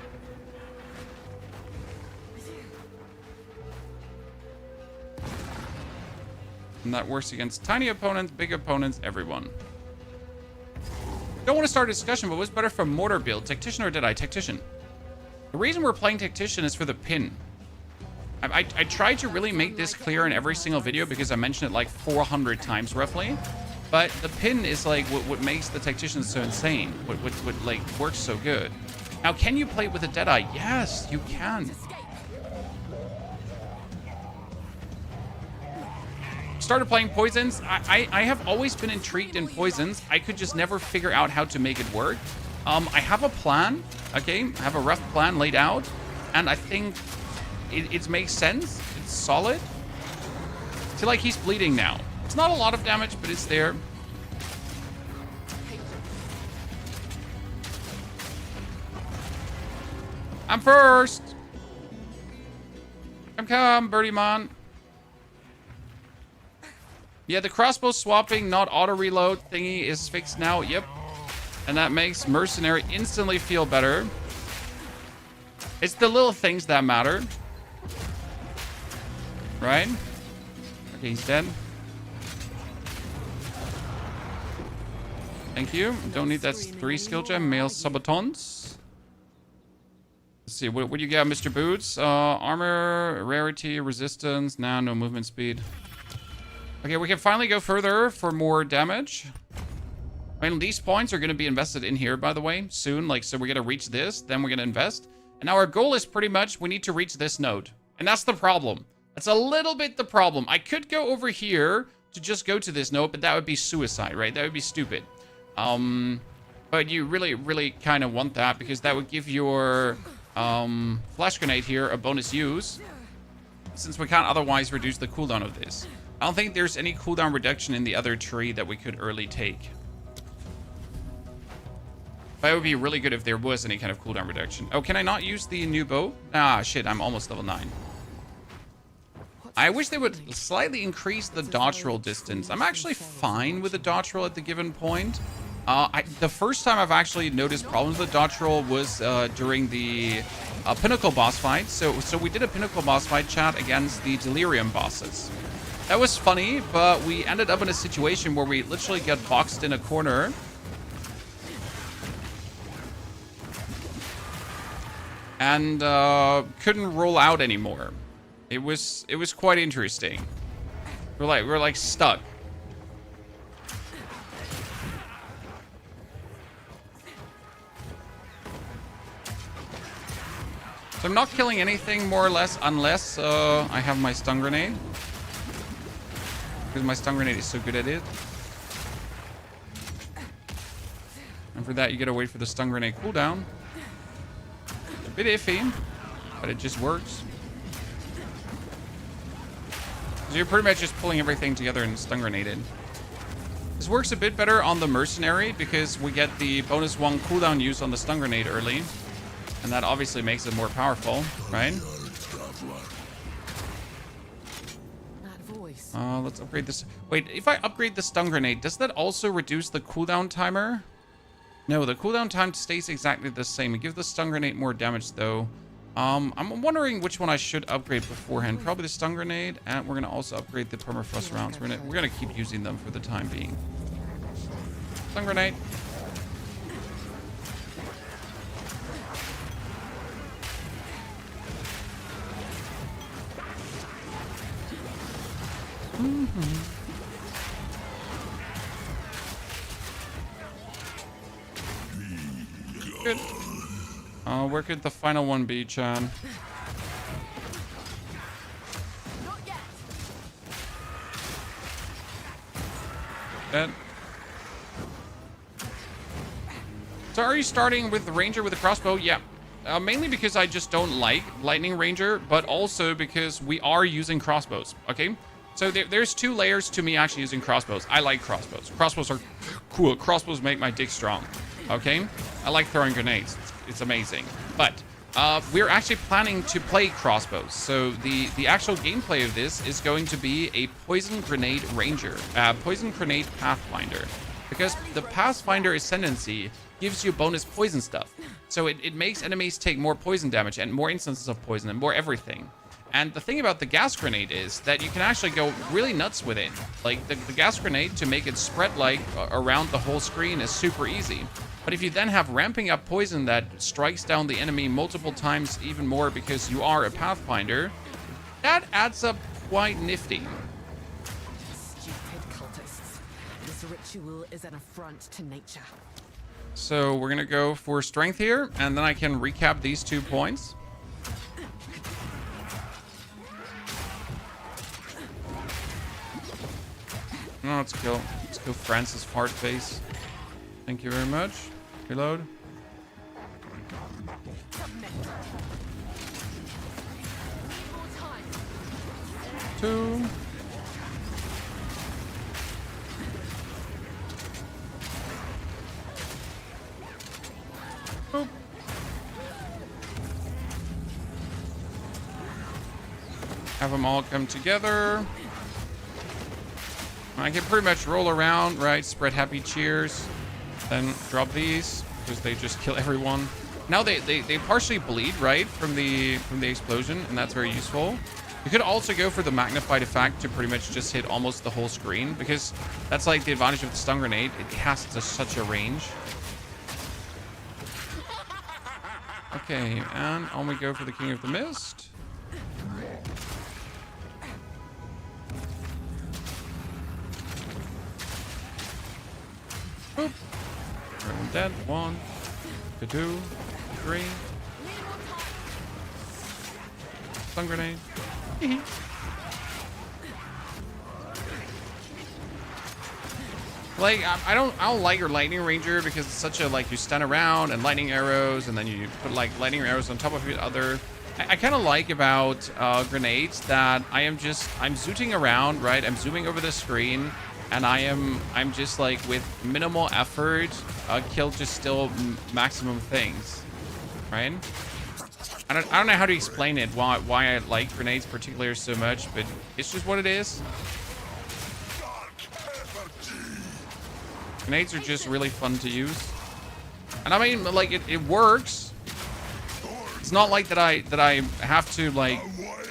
And that works against tiny opponents, big opponents, everyone. Don't want to start a discussion, but what's better for mortar build, Tactician or Deadeye? Tactician. The reason we're playing Tactician is for the pin. I tried to really make this clear in every single video because I mentioned it like 400 times roughly. But the pin is like what makes the Tactician so insane. What like works so good. Now, can you play with a Deadeye? Yes, you can. Started playing poisons. I have always been intrigued in poisons. I could just never figure out how to make it work. I have a plan, okay? I have a rough plan laid out, and I think it makes sense. It's solid. I feel like he's bleeding now. It's not a lot of damage, but it's there. I'm first. Come, Birdie Man. Yeah, the crossbow swapping, not auto reload thingy is fixed now. Yep. And that makes Mercenary instantly feel better. It's the little things that matter. Right? Okay, he's dead. Thank you. Don't need that 3 skill gem. Male Subatons. Let's see. What do you get, Mr. Boots? Armor, rarity, resistance. Nah, no movement speed. Okay, we can finally go further for more damage. I mean, these points are going to be invested in here, by the way, soon. Like, so we're going to reach this, then we're going to invest. And now our goal is pretty much we need to reach this node. And that's the problem. That's a little bit the problem. I could go over here to just go to this node, but that would be suicide, right? That would be stupid. But you really, really kind of want that because that would give your flash grenade here a bonus use, since we can't otherwise reduce the cooldown of this. I don't think there's any cooldown reduction in the other tree that we could early take. But it would be really good if there was any kind of cooldown reduction. Oh, can I not use the new bow? Ah, shit, I'm almost level 9. I wish they would slightly increase the dodge roll distance. I'm actually fine with the dodge roll at the given point. The first time I've actually noticed problems with the dodge roll was during the Pinnacle boss fight. So we did a Pinnacle boss fight, chat, against the Delirium bosses. That was funny, but we ended up in a situation where we literally got boxed in a corner. And couldn't roll out anymore. It was quite interesting. We're like stuck. So I'm not killing anything more or less unless I have my stun grenade. Because my stun grenade is so good at it. And for that you gotta wait for the stun grenade cooldown. A bit iffy, but it just works. So you're pretty much just pulling everything together and stun grenaded. This works a bit better on the Mercenary because we get the bonus 1 cooldown use on the stun grenade early. And that obviously makes it more powerful, right? Let's upgrade this. Wait, if I upgrade the stun grenade, does that also reduce the cooldown timer? No, the cooldown time stays exactly the same. It gives the stun grenade more damage though. I'm wondering which one I should upgrade beforehand. Probably the stun grenade, and we're gonna also upgrade the permafrost rounds. We're gonna keep using them for the time being. Stun grenade. Good. Where could the final one be, Chan? Dead. So are you starting with the Ranger with a crossbow? Yeah. Mainly because I just don't like Lightning Ranger, but also because we are using crossbows, okay? So there's 2 layers to me actually using crossbows. I like crossbows. Crossbows are cool. Crossbows make my dick strong, okay? I like throwing grenades. It's amazing. But we're actually planning to play crossbows. So the actual gameplay of this is going to be a Poison Grenade Ranger, Poison Grenade Pathfinder. Because the Pathfinder Ascendancy gives you bonus poison stuff. So it makes enemies take more poison damage and more instances of poison and more everything. And the thing about the gas grenade is that you can actually go really nuts with it. Like the gas grenade, to make it spread like around the whole screen, is super easy. But if you then have ramping up poison that strikes down the enemy multiple times even more because you are a Pathfinder, that adds up quite nifty. Stupid cultists. This ritual is an affront to nature. So we're gonna go for strength here, and then I can recap these 2 points. No, let's go Francis Fartface. Thank you very much. Reload. Two. Boop. Have them all come together. I can pretty much roll around, right? Spread happy cheers. Then drop these because they just kill everyone. Now they partially bleed, right? From the explosion, and that's very useful. You could also go for the magnified effect to pretty much just hit almost the whole screen, because that's like the advantage of the stun grenade. It has such a range. Okay, and on we go for the King of the Mist. Boop. Everyone dead. 1, 2, 3. Stun grenade. Like, I don't like your lightning ranger because it's such a, like, you stun around and lightning arrows, and then you put like lightning arrows on top of each other. I kind of like about grenades that I'm zooting around, right? I'm zooming over the screen, and I'm just like with minimal effort, kill just still maximum things, right? I don't know how to explain it, why I like grenades particularly so much, but it's just what it is. Grenades are just really fun to use. And I mean, like, it works. It's not like that I have to, like,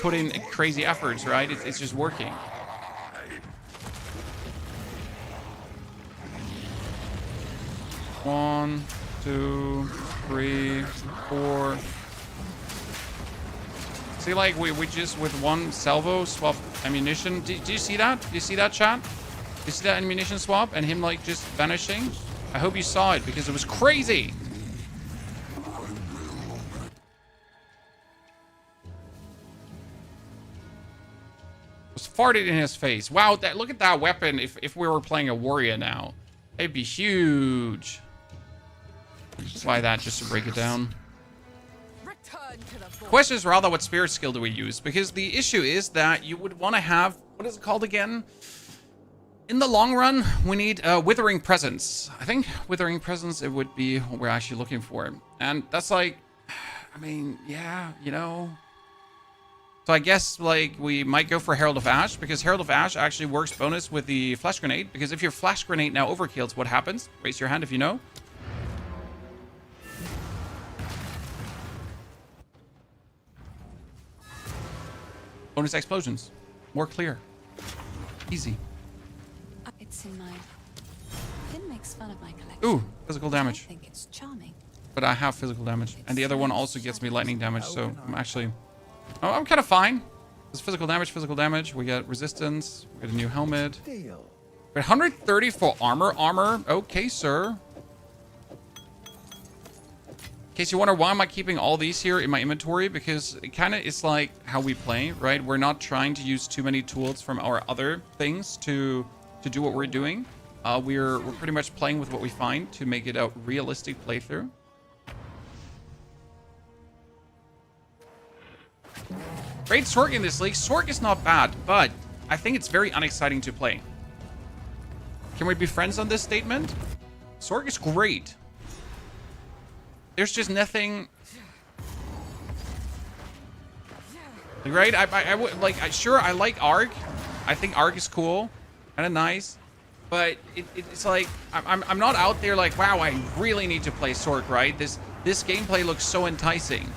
put in crazy efforts, right? It's just working. One, 2, 3, 4. See, like, we just with one salvo swap ammunition. Do you see that? Do you see that, chat? Do you see that ammunition swap and him, like, just vanishing? I hope you saw it because it was crazy. Was farted in his face. Wow, look at that weapon. If we were playing a warrior now, it'd be huge. Why that, just to break it down. Question is rather, what spirit skill do we use? Because the issue is that you would want to have, what is it called again? In the long run, we need Withering Presence. I think Withering Presence, it would be what we're actually looking for. And that's like, I mean, yeah, you know. So I guess, like, we might go for Herald of Ash, because Herald of Ash actually works bonus with the Flash Grenade. Because if your Flash Grenade now overkills, what happens? Raise your hand if you know. Bonus explosions. More clear. Easy. It's in my... Finn makes fun of my collection. Ooh, physical damage. I think it's charming. But I have physical damage. And the other one also gets me lightning damage, so I'm actually... Oh, I'm kind of fine. There's physical damage. We get resistance. We get a new helmet. We 130 for armor. Okay, sir. In case you wonder why am I keeping all these here in my inventory, because it kind of is like how we play, right? We're not trying to use too many tools from our other things to do what we're doing. We're pretty much playing with what we find to make it a realistic playthrough. Great Sork in this league. Sork is not bad, but I think it's very unexciting to play. Can we be friends on this statement? Sork is great. There's just nothing. Right? I would like. Sure, I like Arc. I think Arc is cool, kind of nice, but it's like I'm not out there like, wow, I really need to play Sork. Right? This gameplay looks so enticing.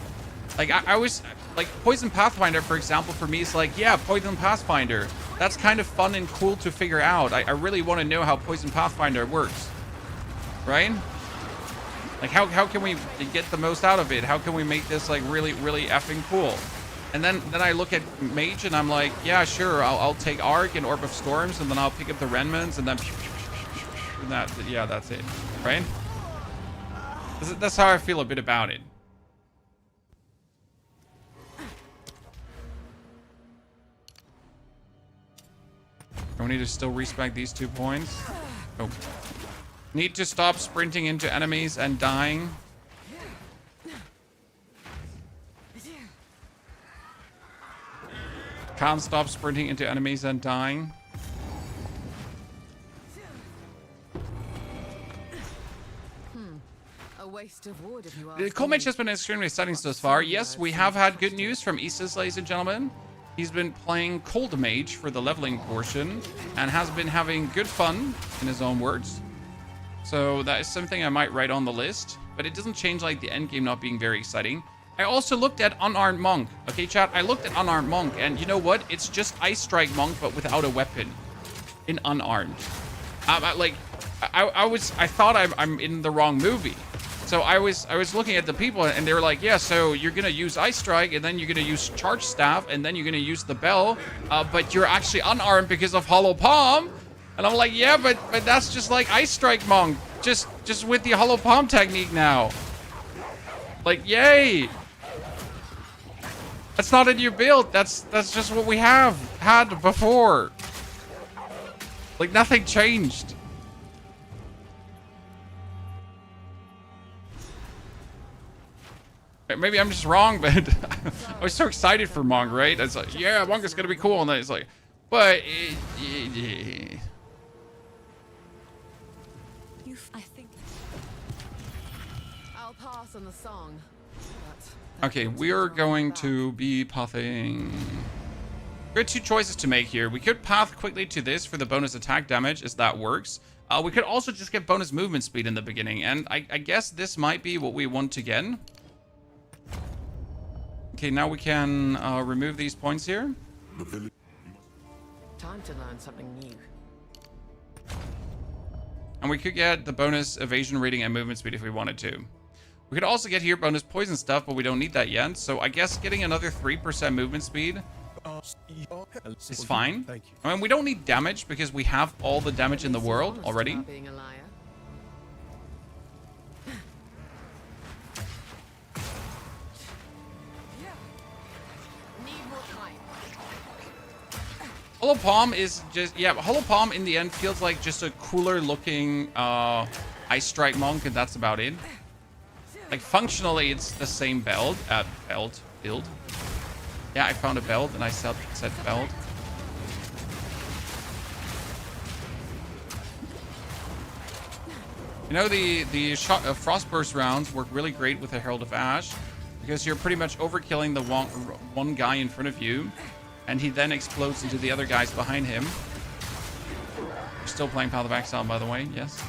Like I was like Poison Pathfinder, for example. For me, it's like, yeah, Poison Pathfinder. That's kind of fun and cool to figure out. I really want to know how Poison Pathfinder works. Right? Like, how can we get the most out of it? How can we make this, like, really, really effing cool? And then I look at Mage, and I'm like, yeah, sure, I'll take Arc and Orb of Storms, and then I'll pick up the Renmans, and then... And that, yeah, that's it, right? That's how I feel a bit about it. Do we need to still respec these 2 points? Oh. Need to stop sprinting into enemies and dying. Can't stop sprinting into enemies and dying. A waste of wood if you ask Cold me. Mage has been extremely exciting so far. Yes, we have had good news from Isis, ladies and gentlemen. He's been playing Cold Mage for the leveling portion and has been having good fun, in his own words. So that is something I might write on the list, but it doesn't change like the endgame not being very exciting. I also looked at Unarmed Monk. Okay, chat, I looked at Unarmed Monk, and you know what? It's just Ice Strike Monk, but without a weapon. In Unarmed. I thought I'm in the wrong movie. So I was looking at the people, and they were like, yeah, so you're gonna use Ice Strike, and then you're gonna use Charge Staff, and then you're gonna use the Bell, but you're actually unarmed because of Hollow Palm. And I'm like, yeah, but that's just like Ice Strike Monk, just with the Hollow Palm technique now. Like, yay! That's not a new build. That's just what we have had before. Like, nothing changed. Maybe I'm just wrong, but I was so excited for Monk, right? It's like, yeah, Monk is gonna be cool, and then it's like, but I think. I'll pass on the song. okay, we are going to be pathing. We have two choices to make here. We could path quickly to this for the bonus attack damage, as that works. We could also just get bonus movement speed in the beginning, and I guess this might be what we want to get. Okay, now we can remove these points here. Time to learn something new. And we could get the bonus evasion rating and movement speed if we wanted to. We could also get here bonus poison stuff, but we don't need that yet. So I guess getting another 3% movement speed is fine. Thank you. I mean, we don't need damage because we have all the damage in the world already. About being a liar. Need more time. Hollow Palm is just, yeah, Hollow Palm in the end feels like just a cooler looking Ice Strike Monk, and that's about it. Like, functionally, it's the same build. Build. Yeah, I found a belt, and I said belt. You know, the Frostburst rounds work really great with the Herald of Ash, because you're pretty much overkilling the one guy in front of you, and he then explodes into the other guys behind him. You're still playing Path of Exile, by the way, yes.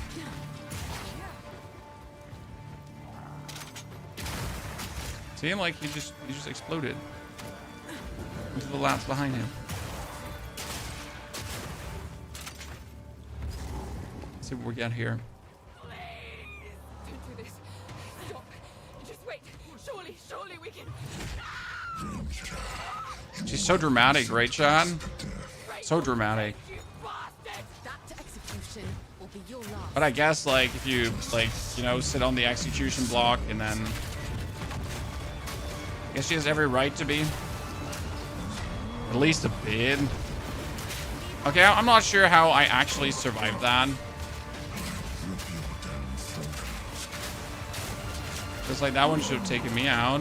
See him? Like, he just exploded into the lads behind him. Let's see what we get here. Don't do this. Stop. Just wait. Surely we can. She's so dramatic, right, Sean? So dramatic. You bastard! That to execution will be your last. But I guess, like, if you, like, you know, sit on the execution block and then... I guess she has every right to be. At least a bit. Okay, I'm not sure how I actually survived that. Just like that one should have taken me out.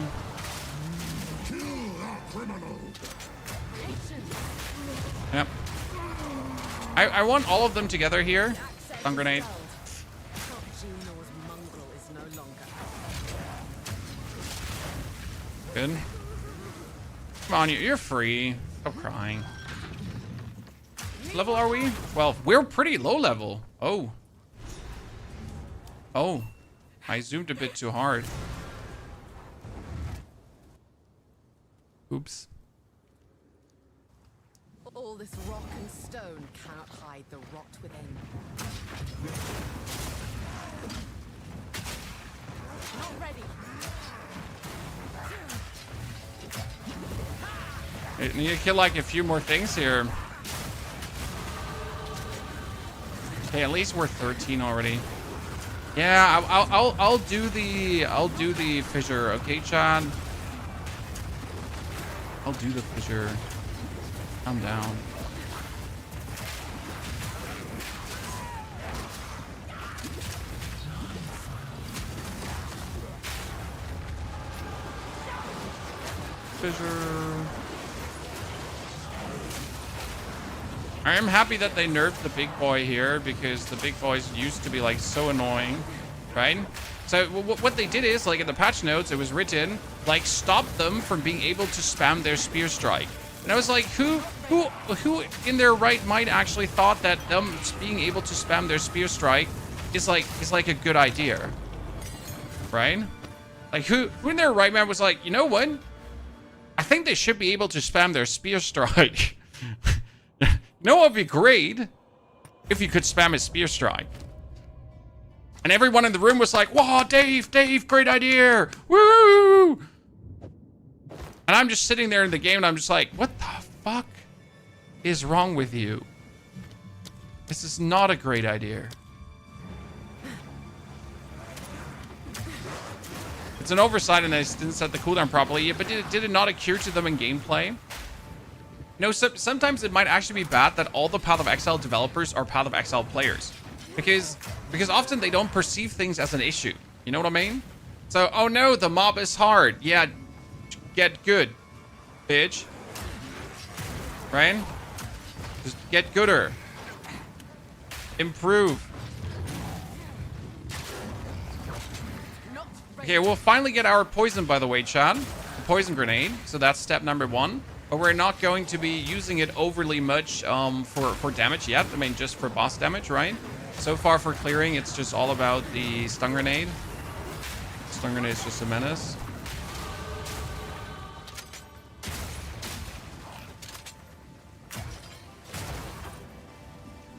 Yep. I want all of them together here. Stun grenade. Juno's mongrel is no longer. Good. Come on, you're free. Stop crying. What level are we? 12. We're pretty low level. Oh. Oh. I zoomed a bit too hard. Oops. All this rock and stone cannot hide the rot within. Not ready. I need to kill like a few more things here. Okay, at least we're 13 already. Yeah, I'll do the fissure. Okay, Chad. I'll do the fissure. Calm down. Fissure. I am happy that they nerfed the big boy here, because the big boys used to be like so annoying, right? So what they did is, like, in the patch notes, it was written, like, stop them from being able to spam their spear strike. And I was like, who in their right mind actually thought that them being able to spam their spear strike is like a good idea, right? Like who in their right mind was like, you know what? I think they should be able to spam their spear strike. You know what would be great if you could spam his spear strike. And everyone in the room was like, "Wow, Dave, great idea! Woo!" And I'm just sitting there in the game, and I'm just like, "What the fuck is wrong with you? This is not a great idea." It's an oversight, and I didn't set the cooldown properly. But did it not occur to them in gameplay? No, sometimes it might actually be bad that all the Path of Exile developers are Path of Exile players. Because often they don't perceive things as an issue. You know what I mean? So, oh no, the mob is hard. Yeah, get good, bitch. Right? Just get gooder. Improve. Okay, we'll finally get our poison, by the way, Chad. The poison grenade. So that's step number 1. But we're not going to be using it overly much for damage yet. I mean, just for boss damage, right? So far for clearing, it's just all about the stun grenade. Stun grenade is just a menace.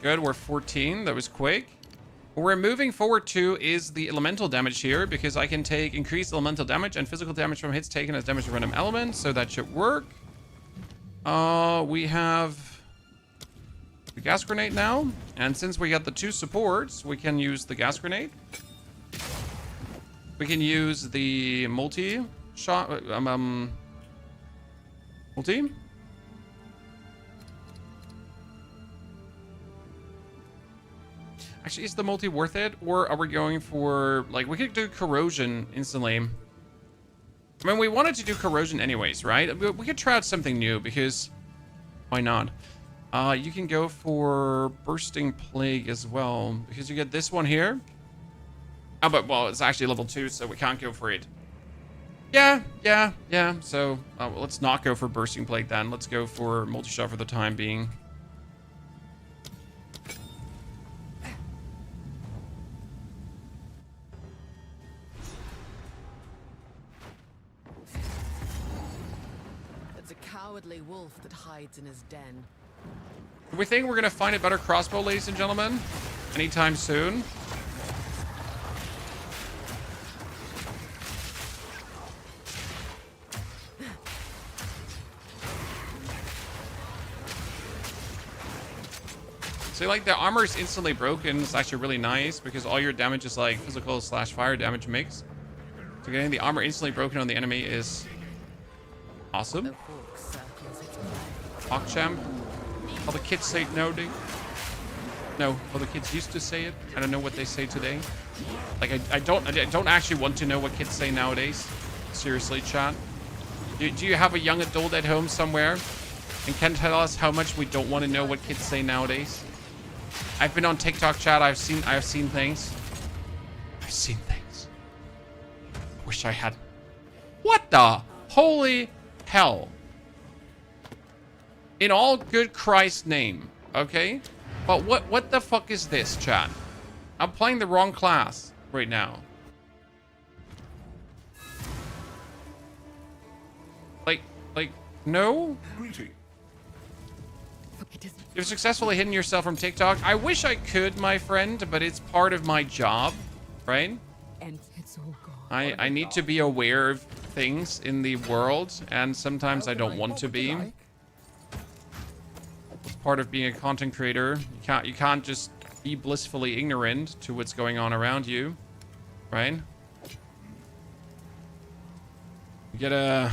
Good, we're 14. That was quick. What we're moving forward to is the elemental damage here, because I can take increased elemental damage and physical damage from hits taken as damage to random elements, so that should work. We have the gas grenade now, and since we got the 2 supports, we can use the gas grenade. We can use the multi-shot, multi. Actually, is the multi worth it, or are we going for, like, we could do corrosion instantly. I mean, we wanted to do corrosion anyways, right? We could try out something new, because why not? You can go for bursting plague as well, because you get this one here. Oh, but, well, it's actually level 2, so we can't go for it. Yeah. So, well, let's not go for bursting plague then. Let's go for multi-shot for the time being. Cowardly wolf that hides in his den. Do we think we're gonna find a better crossbow, ladies and gentlemen, anytime soon? So, like, the armor is instantly broken. It's actually really nice because all your damage is like physical / fire damage mix. So getting the armor instantly broken on the enemy is awesome. PogChamp. All the kids say it nowadays. No, all the kids used to say it. I don't know what they say today. Like, I don't actually want to know what kids say nowadays. Seriously, chat. Do you have a young adult at home somewhere and can tell us how much we don't want to know what kids say nowadays? I've been on TikTok, chat. I've seen things. I've seen things. I wish I had. What the holy hell? In all good Christ's name, okay? But what the fuck is this, chat? I'm playing the wrong class right now. Like, no? You've successfully hidden yourself from TikTok. I wish I could, my friend, but it's part of my job, right? And it's all gone. I need to be aware of things in the world, and sometimes I don't want to be. It's part of being a content creator. You can't just be blissfully ignorant to what's going on around you, right? You gotta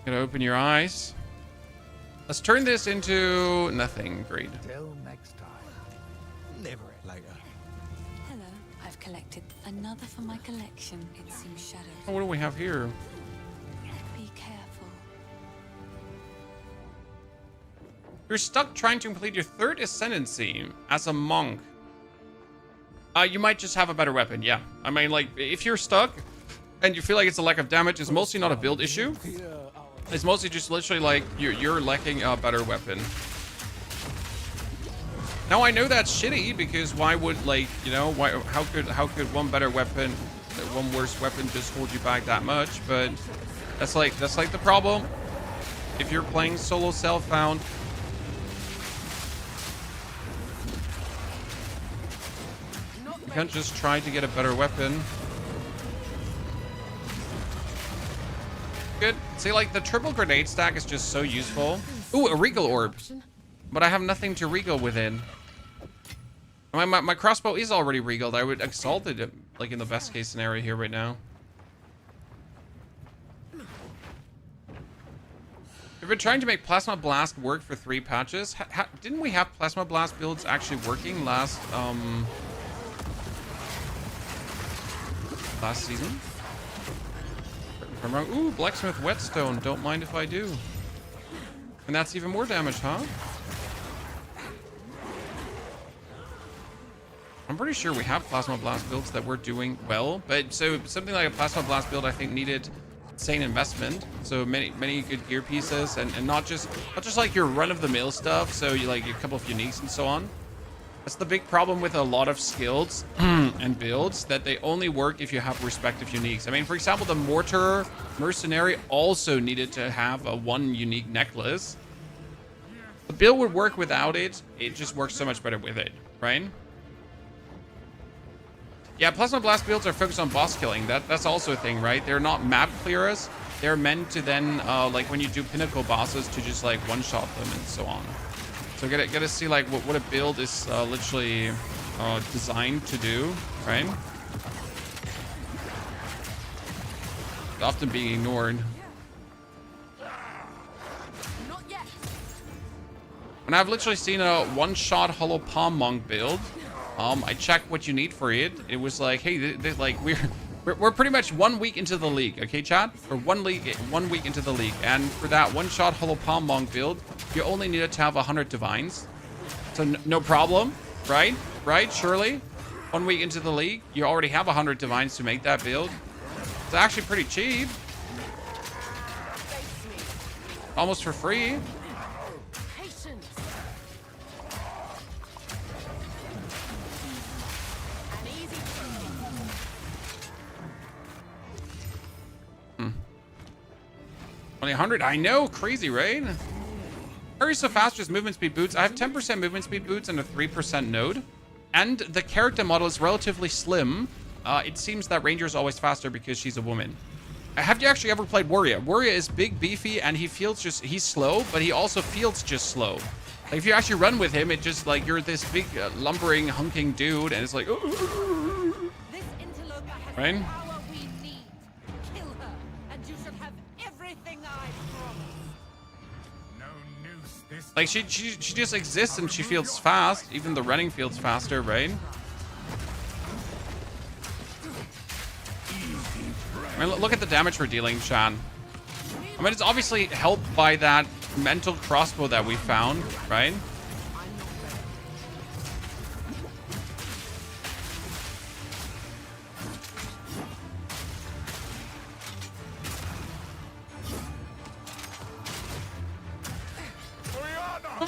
open your eyes. Let's turn this into nothing. Great. Till next time. Never later. Hello, I've collected another for my collection. It seems shadows. Oh, what do we have here? Be careful. You're stuck trying to complete your 3rd ascendancy as a monk. You might just have a better weapon, yeah. I mean, like, if you're stuck and you feel like it's a lack of damage, it's mostly not a build issue. It's mostly just literally like you're lacking a better weapon. Now I know that's shitty because why would, like, you know, why? How could one better weapon, one worse weapon just hold you back that much? But that's like the problem. If you're playing solo self-found, you can't just try to get a better weapon. Good. See, like, the triple grenade stack is just so useful. Ooh, a regal orb. But I have nothing to regal within. My crossbow is already regaled. I would exalt it, like, in the best case scenario here right now. We've been trying to make Plasma Blast work for 3 patches. Didn't we have Plasma Blast builds actually working last season? If I'm wrong. Ooh, Blacksmith Whetstone. Don't mind if I do. And that's even more damage, huh? I'm pretty sure we have Plasma Blast builds that were doing well, but so something like a Plasma Blast build I think needed insane investment. So many good gear pieces and not just like your run-of-the-mill stuff, so you like a couple of uniques and so on. That's the big problem with a lot of skills and builds, that they only work if you have respective uniques. I mean, for example, the Mortar Mercenary also needed to have a 1 unique necklace. The build would work without it. It just works so much better with it, right? Yeah, Plasma Blast builds are focused on boss killing. That's also a thing, right? They're not map clearers. They're meant to then, like when you do pinnacle bosses, to just like one-shot them and so on. So gotta see like what a build is literally designed to do, right? It's often being ignored. Not yet. And I've literally seen a one-shot Hollow Palm Monk build. I checked what you need for it. It was like, hey, like we're pretty much 1 week into the league, okay, chat? Or 1 week into the league, and for that one-shot Hollow Palm Monk build, you only needed to have 100 divines, so no problem, right? Right? Surely, 1 week into the league, you already have 100 divines to make that build. It's actually pretty cheap, almost for free. Only 100. I know, crazy, right? Hurry so fast, just movement speed boots. I have 10% movement speed boots and a 3% node. And the character model is relatively slim. It seems that Ranger is always faster because she's a woman. Have you actually ever played Warrior? Warrior is big, beefy, and he's slow, but he also feels just slow. Like, if you actually run with him, it just like you're this big, lumbering, hunking dude, and it's like, ooh. This interloper has right? the power we need. Kill her, and you should have everything I promised. No noose this Like, she just exists and she feels fast. Even the running feels faster, right? I mean, look at the damage we're dealing, Shan. I mean, it's obviously helped by that mental crossbow that we found, right?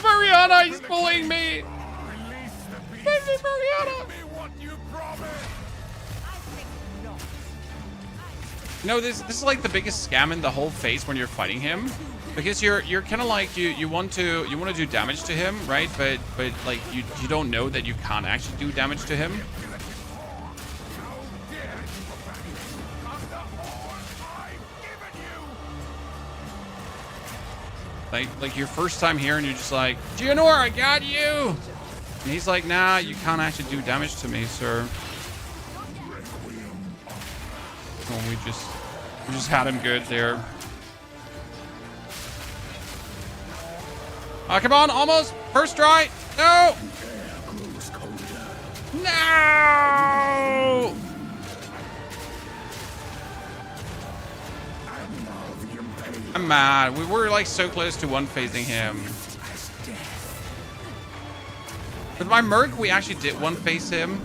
Mariana, he's bullying me! Baby Mariana! No, this is like the biggest scam in the whole phase when you're fighting him, because you're kind of like you want to do damage to him, right? But like you don't know that you can't actually do damage to him. Like your first time here and you're just like, Gianor, I got you! And he's like, nah, you can't actually do damage to me, sir. Oh, we just had him good there. Oh, come on, almost. First try. No! No! I'm mad. We were like so close to one-phasing him. With my Merc, we actually did one-phase him.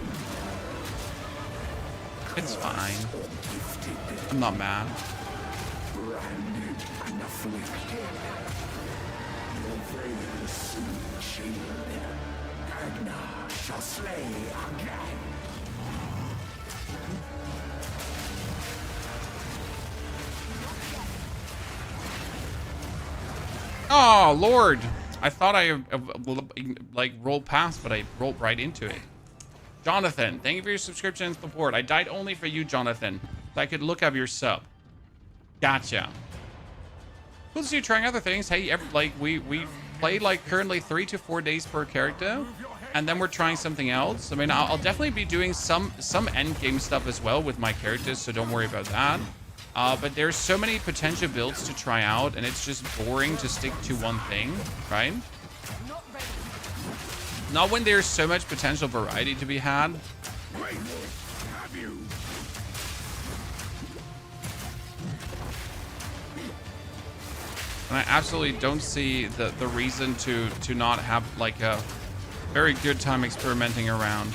It's fine. I'm not mad. Shall slay again. Oh, Lord. I thought I like rolled past, but I rolled right into it. Jonathan, thank you for your subscription and support. I died only for you, Jonathan, so I could look up your sub. Gotcha. Cool to see you trying other things. Hey, like we play like currently 3 to 4 days per character, and then we're trying something else. I mean, I'll definitely be doing some endgame stuff as well with my characters, so don't worry about that. But there's so many potential builds to try out, and it's just boring to stick to one thing, right? Not when there's so much potential variety to be had. And I absolutely don't see the reason to not have like a very good time experimenting around.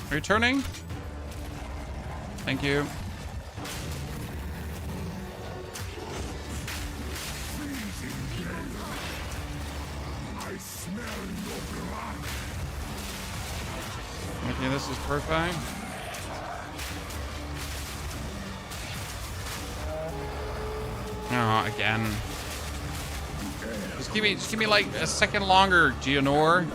Are you turning? Thank you. Okay, this is perfect. Oh, again. Just give me like a second longer, Geonor.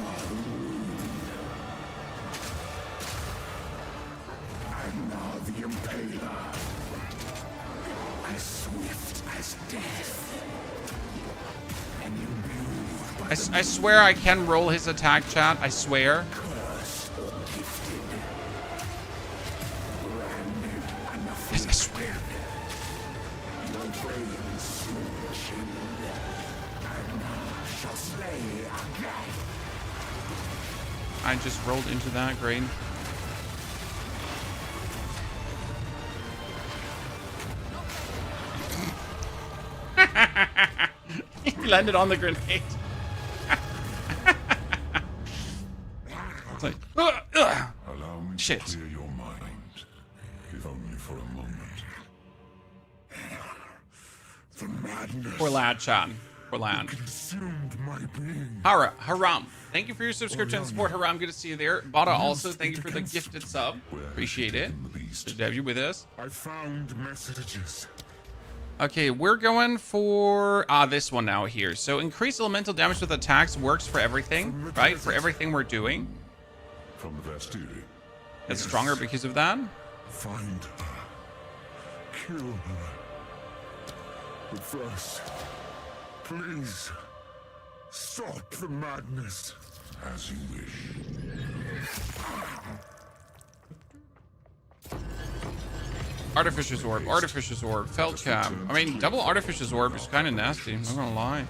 I swear I can roll his attack, chat. I swear. Yes, I swear. I just rolled into that. Great. He landed on the grenade. It's like, Allow me shit. to clear your mind, if only for a moment. The madness Poor lad, chat. Poor lad. consumed my being. Haram. Thank you for your subscription and support, Haram. Good to see you there. Bada also, thank you for the gifted sub. Appreciate it. Good to have you with us. I found messages. Okay, we're going for this one now here. So increased elemental damage with attacks works for everything, right? For everything we're doing. From the Bastille. It's stronger because of that. Find her. Kill her. But first, please, stop the madness. As you wish. Artificer's Orb, Artificer's Orb, Felt Cap. I mean, double Artificer's Orb is kind of nasty, I'm not gonna lie.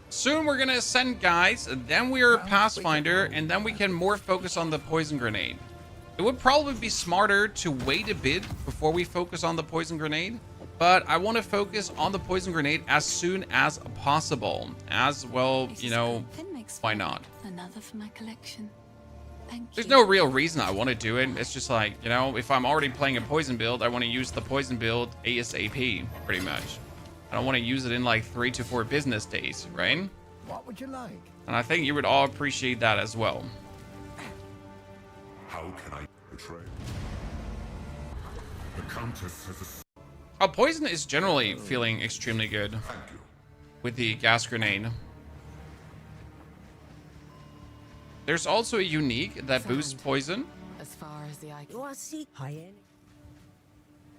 Soon we're gonna ascend, guys, then we're Pathfinder, and then we can more focus on the Poison Grenade. It would probably be smarter to wait a bit before we focus on the Poison Grenade, but I want to focus on the Poison Grenade as soon as possible. As well, you know, why not? Another for my collection. Thank There's you. no real reason I want to do it. It's just like, you know, if I'm already playing a poison build, I want to use the poison build ASAP, pretty much. I don't want to use it in like 3 to 4 business days, right? What would you like? And I think you would all appreciate that as well. How can I betray? The Countess has a... Poison is generally feeling extremely good Thank you. with the gas grenade. There's also a unique that boosts poison. As far as the eye can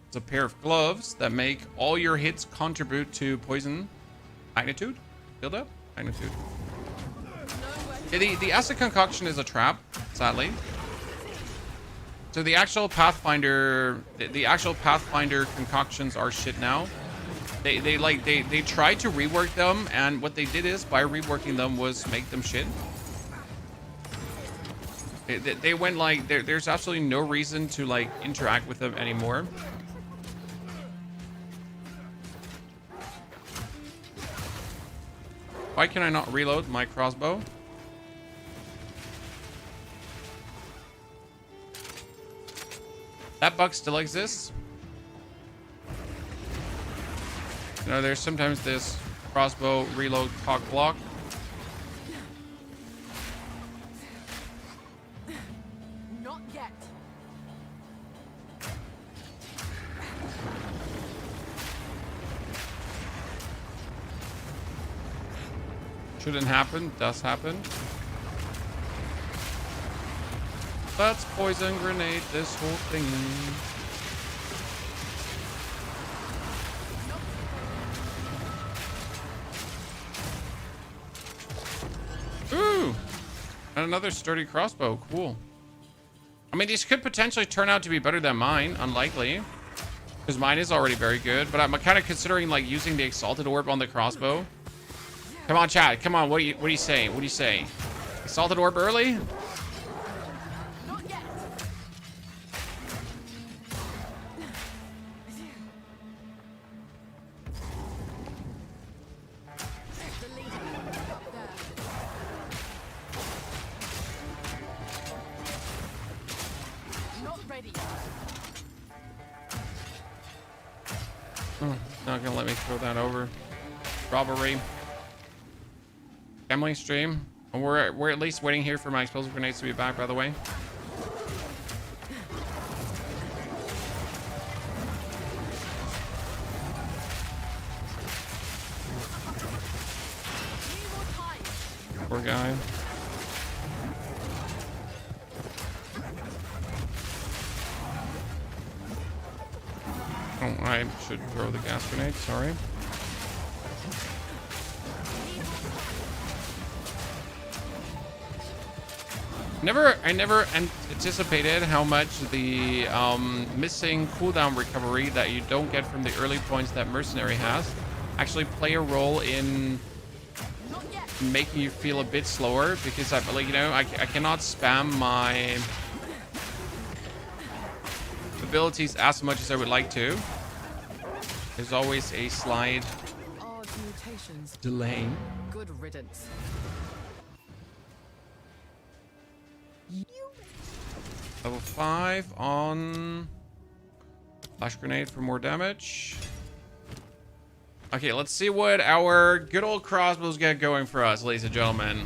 It's a pair of gloves that make all your hits contribute to poison magnitude. Build up? Magnitude. Yeah, the acid concoction is a trap, sadly. So the actual Pathfinder, the actual Pathfinder concoctions are shit now. They tried to rework them, and what they did is by reworking them was make them shit. They went like there's absolutely no reason to like interact with them anymore. Why can I not reload my crossbow? That bug still exists. You know, there's sometimes this crossbow reload cock block. Not yet. Shouldn't happen, does happen. Let's poison grenade this whole thing. Ooh! And another sturdy crossbow. Cool. I mean, these could potentially turn out to be better than mine. Unlikely. Because mine is already very good. But I'm kind of considering, like, using the Exalted Orb on the crossbow. Come on, chat. Come on. What do you say? What do you say? Exalted Orb early? Not yet. The leader up there. Not ready. Oh, not gonna let me throw that over. Robbery. Gambling stream. And we're at least waiting here for my explosive grenades to be back, by the way. Poor guy. Oh, I should throw the gas grenade, sorry. I never anticipated how much the missing cooldown recovery that you don't get from the early points that Mercenary has actually play a role in making you feel a bit slower, because I cannot spam my abilities as much as I would like to. There's always a slight Odd mutations. delay. Good riddance. Level 5 on flash grenade for more damage. Okay, let's see what our good old crossbows get going for us, ladies and gentlemen.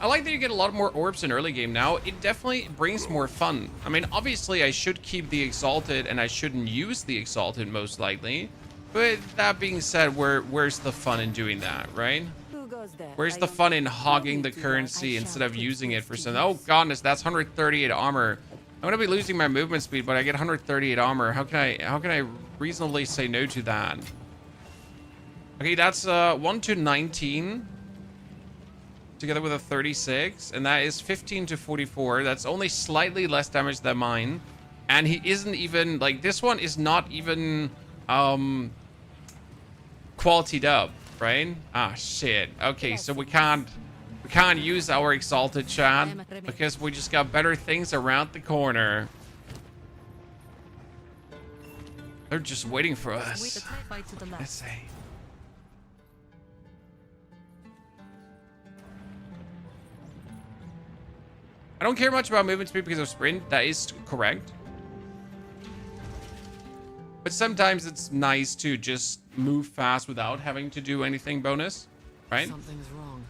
I like that you get a lot more orbs in early game now. It definitely brings more fun. I mean, obviously I should keep the Exalted and I shouldn't use the Exalted most likely. But that being said, where's the fun in doing that, right? Where's the fun in hogging the currency instead of using it for something? Oh goodness, that's 138 armor. I'm gonna be losing my movement speed, but I get 138 armor. How can I reasonably say no to that? Okay, that's 1 to 19 together with a 36, and that is 15 to 44. That's only slightly less damage than mine, and he isn't even like, this one is not even quality dub, right? Ah shit. Okay, so we can't use our Exalted, chat, because we just got better things around the corner. They're just waiting for us. Let's see. I don't care much about movement speed because of sprint. That is correct. But sometimes it's nice to just move fast without having to do anything bonus, right? Something's wrong.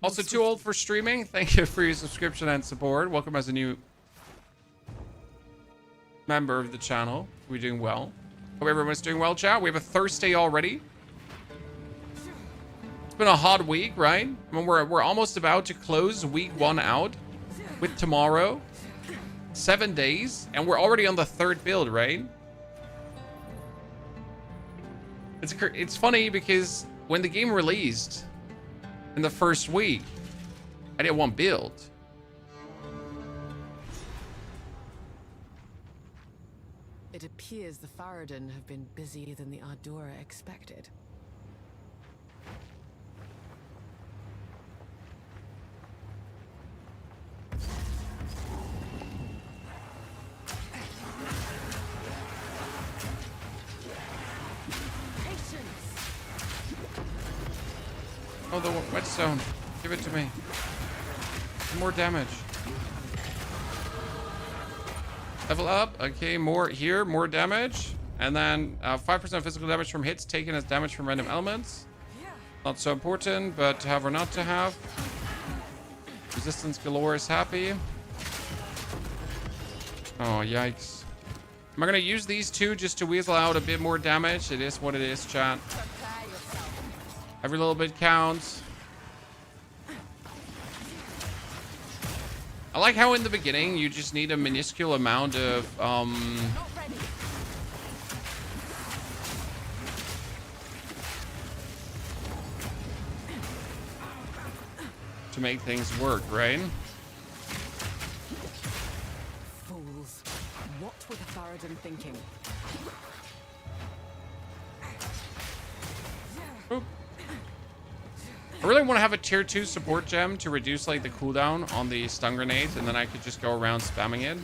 Also, too old for streaming. Thank you for your subscription and support. Welcome as a new member of the channel. We're doing well. Hope everyone's doing well, chat. We have a Thursday already. It's been a hot week, right? I mean, we're almost about to close week 1 out with tomorrow. 7 days, and we're already on the 3rd build, right? It's funny because when the game released in the first week, I did 1 build. It appears the Faradin have been busier than the Ardora expected. Oh, the whetstone. Give it to me. More damage. Level up. Okay, more here, more damage. And then 5% physical damage from hits taken as damage from random elements. Not so important, but to have or not to have. Resistance galore is happy. Oh, yikes. Am I going to use these two just to weasel out a bit more damage? It is what it is, chat. Every little bit counts. I like how in the beginning you just need a minuscule amount of to make things work, right? Fools. What were the Faradin thinking? Oop. I really want to have a tier 2 support gem to reduce like the cooldown on the stun grenades, and then I could just go around spamming it.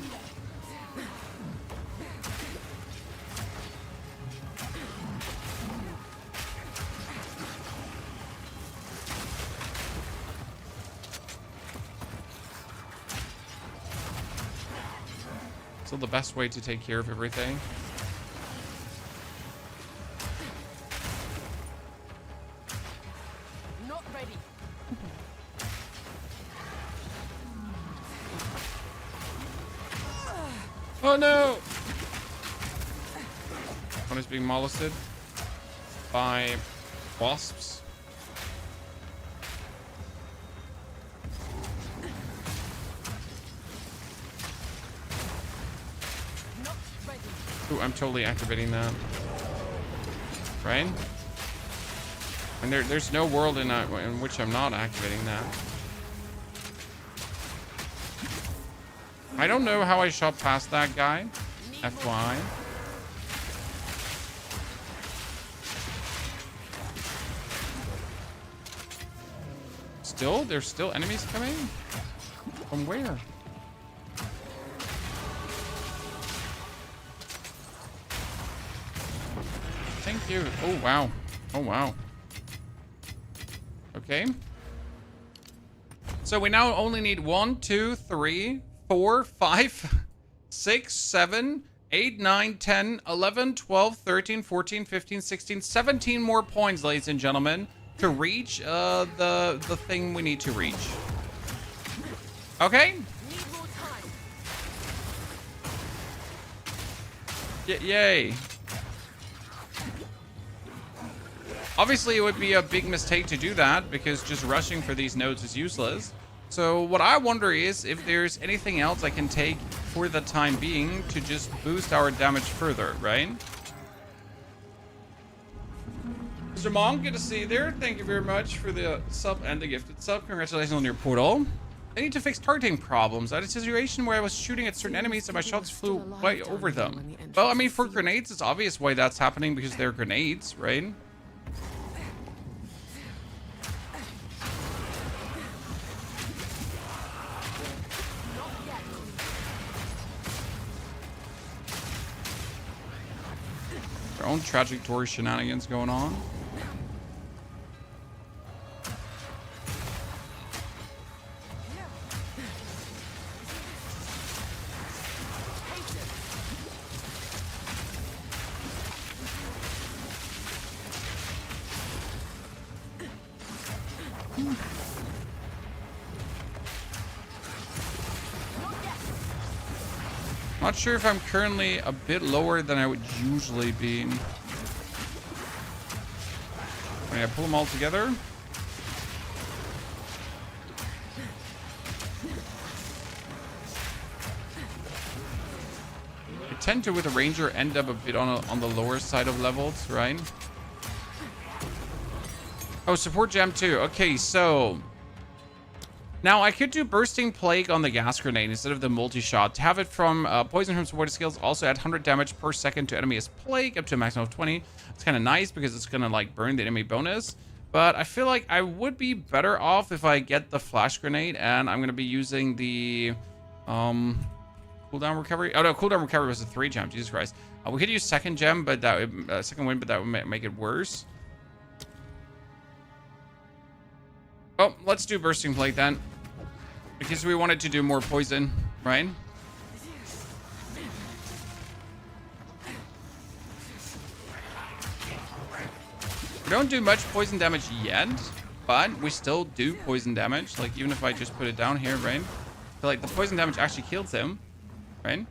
So the best way to take care of everything. Not ready. Oh no! One is being molested by wasps. Ooh, I'm totally activating that. Right? And there's no world in which I'm not activating that. I don't know how I shot past that guy. FYI. Still? There's still enemies coming? From where? Thank you. Oh, wow. Oh, wow. Okay. So we now only need 1, 2, 3, 4, 5, 6, 7, 8, 9, 10, 11, 12, 13, 14, 15, 16, 17 more points, ladies and gentlemen, to reach the thing we need to reach. Okay? Yay. Obviously, it would be a big mistake to do that because just rushing for these nodes is useless. So what I wonder is if there's anything else I can take for the time being to just boost our damage further, right? Mr. Monk, good to see you there. Thank you very much for the sub and the gifted sub. Congratulations on your portal. I need to fix targeting problems. I had a situation where I was shooting at certain enemies and my shots flew way over them. Well, I mean, for grenades, it's obvious why that's happening because they're grenades, right? Their own trajectory shenanigans going on. Not sure if I'm currently a bit lower than I would usually be. When I pull them all together. I tend to, with a ranger, end up a bit on the lower side of levels, right? Oh, support gem too. Okay, so now I could do bursting plague on the gas grenade instead of the multi-shot. To have it from poison from supported skills, also add 100 damage per second to enemy as plague up to a maximum of 20. It's kind of nice because it's gonna like burn the enemy bonus. But I feel like I would be better off if I get the flash grenade, and I'm gonna be using the cooldown recovery. Oh no, cooldown recovery was a 3 gem. Jesus Christ. We could use second gem, but that would, second wind, but that would make it worse. Oh, let's do bursting plague then, because we wanted to do more poison, right? We don't do much poison damage yet, but we still do poison damage. Like, even if I just put it down here, right? So, like, the poison damage actually kills him, right?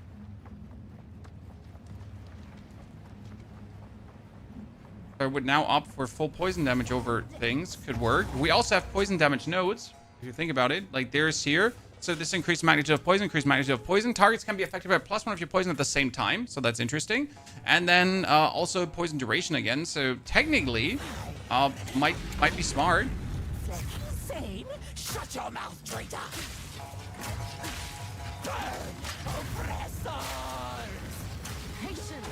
So I would now opt for full poison damage over things. Could work. We also have poison damage nodes, if you think about it. Like, there's here. So this increased magnitude of poison, increased magnitude of poison. Targets can be affected by +1 of your poison at the same time. So that's interesting. And then also poison duration again. So technically, might be smart. Insane? Shut your mouth, traitor! Burn, oppressors! Patience.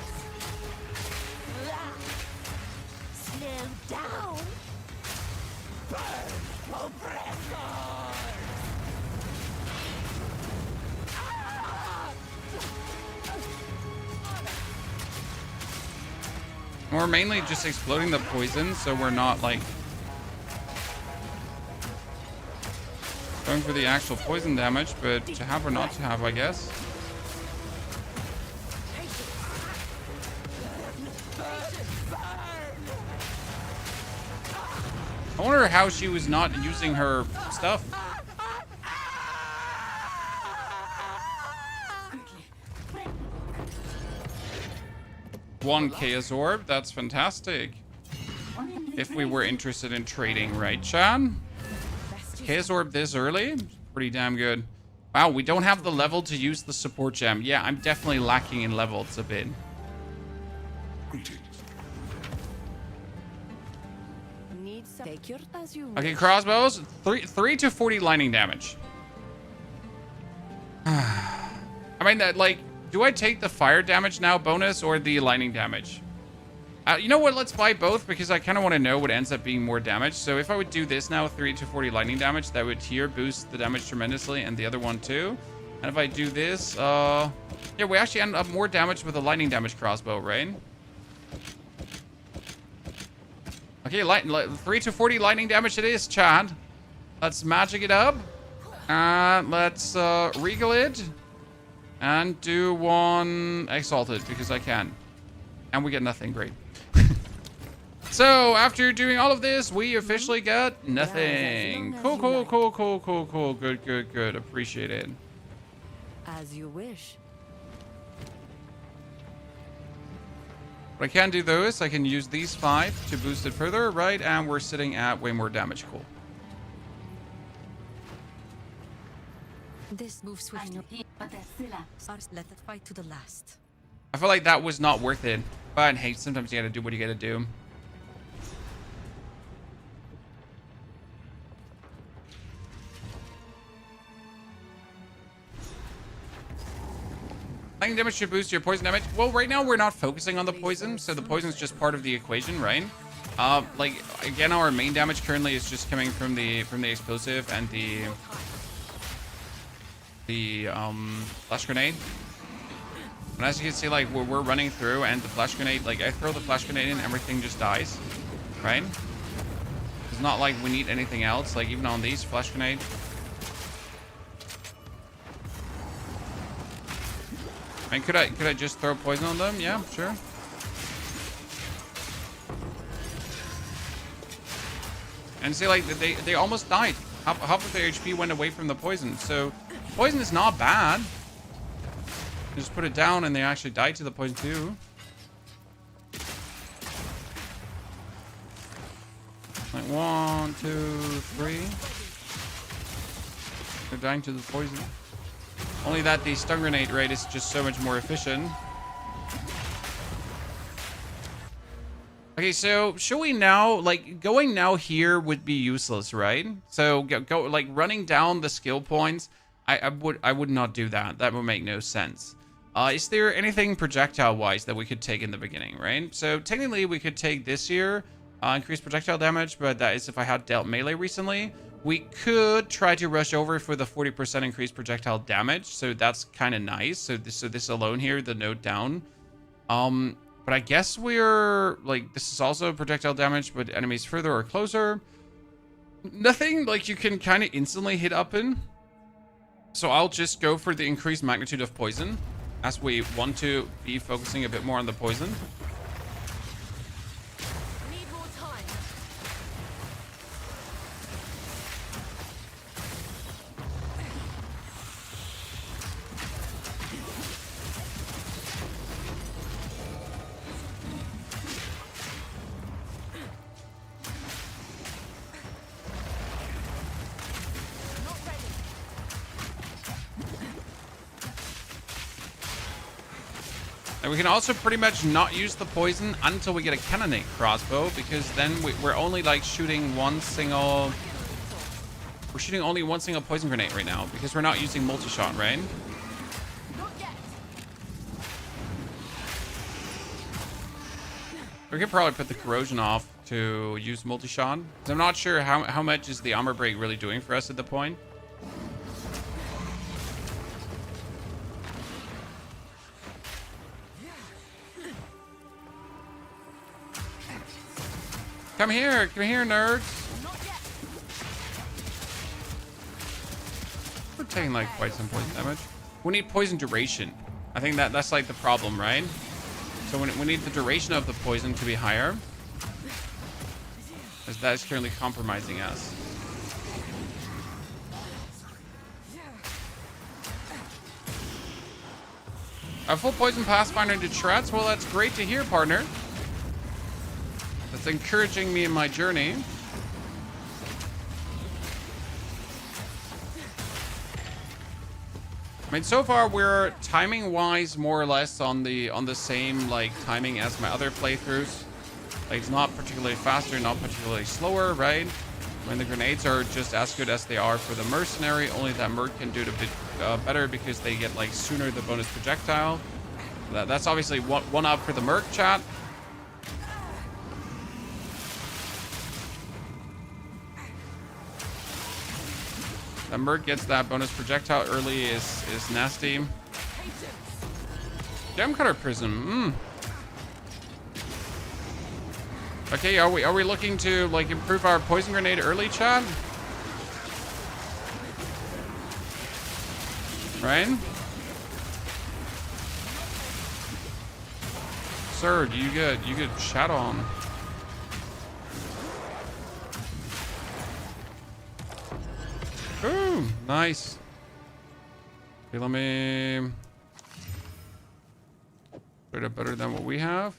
Slow down! Burn, oppressors! We're mainly just exploding the poison, so we're not like going for the actual poison damage, but to have or not to have, I guess. I wonder how she was not using her stuff. One Chaos Orb, that's fantastic. If we were interested in trading, right, Chad? Chaos Orb this early? Pretty damn good. Wow, we don't have the level to use the support gem. Yeah, I'm definitely lacking in levels a bit. Okay, crossbows. 3 to 40 lightning damage. I mean, that, like, do I take the fire damage now bonus or the lightning damage? You know what? Let's buy both because I kind of want to know what ends up being more damage. So if I would do this now, 3 to 40 lightning damage, that would here boost the damage tremendously, and the other one too. And if I do this, yeah, we actually end up more damage with a lightning damage crossbow, right? Okay, 3 to 40 lightning damage it is, Chad. Let's magic it up. Let's regal it. And do one exalted because I can. And we get nothing. Great. So after doing all of this, we officially got nothing. Cool, cool, cool, cool, cool, cool. Good, good, good. Appreciate it. As you wish. But I can do those. I can use these 5 to boost it further, right? And we're sitting at way more damage. Cool. This moves swiftly, but let the fight to the last. I feel like that was not worth it. But hey, sometimes you gotta do what you gotta do. Lightning damage should boost your poison damage. Well, right now we're not focusing on the poison, so the poison's just part of the equation, right? Like again, our main damage currently is just coming from the explosive and the flash grenade. And as you can see, like we're running through, and the flash grenade, like I throw the flash grenade in, everything just dies, right? It's not like we need anything else. Like even on these flash grenade. I mean, could I just throw poison on them? Yeah, sure. And see, like they almost died. Half of their HP went away from the poison. So poison is not bad. Just put it down and they actually died to the poison too. Like 1, 2, 3. They're dying to the poison. Only that the stun grenade rate is just so much more efficient. Okay, so should we now, like, going now here would be useless, right? So go like running down the skill points. I would not do that. That would make no sense. Is there anything projectile-wise that we could take in the beginning, right? So technically we could take this here, increase projectile damage, but that is if I had dealt melee recently. We could try to rush over for the 40% increased projectile damage, so that's kind of nice. So this alone here, the node down. But I guess we're like, this is also projectile damage, but enemies further or closer. Nothing like you can kind of instantly hit up in. So I'll just go for the increased magnitude of poison, as we want to be focusing a bit more on the poison. Need more time. And we can also pretty much not use the poison until we get a cannonade crossbow, because then we're only like shooting one single... We're shooting only one single poison grenade right now, because we're not using multi-shot, right? We could probably put the corrosion off to use multi-shot. I'm not sure how much is the armor break really doing for us at the point. Come here, nerds. We're taking like quite some poison damage. We need poison duration. I think that's like the problem, right? So we need the duration of the poison to be higher, as that is currently compromising us. A full poison Pathfinder into shreds. Well, that's great to hear, partner. That's encouraging me in my journey. I mean, so far we're timing-wise more or less on the same like timing as my other playthroughs. Like, it's not particularly faster, not particularly slower, right? When the grenades are just as good as they are for the mercenary, only that merc can do it a bit better because they get like sooner the bonus projectile. That's obviously one up for the merc, chat. The merc gets that bonus projectile early is nasty. Gem cutter prism. Okay, are we looking to like improve our poison grenade early, Chad? Right? Sir, you get shot on. Ooh, nice. Okay, let me... better than what we have.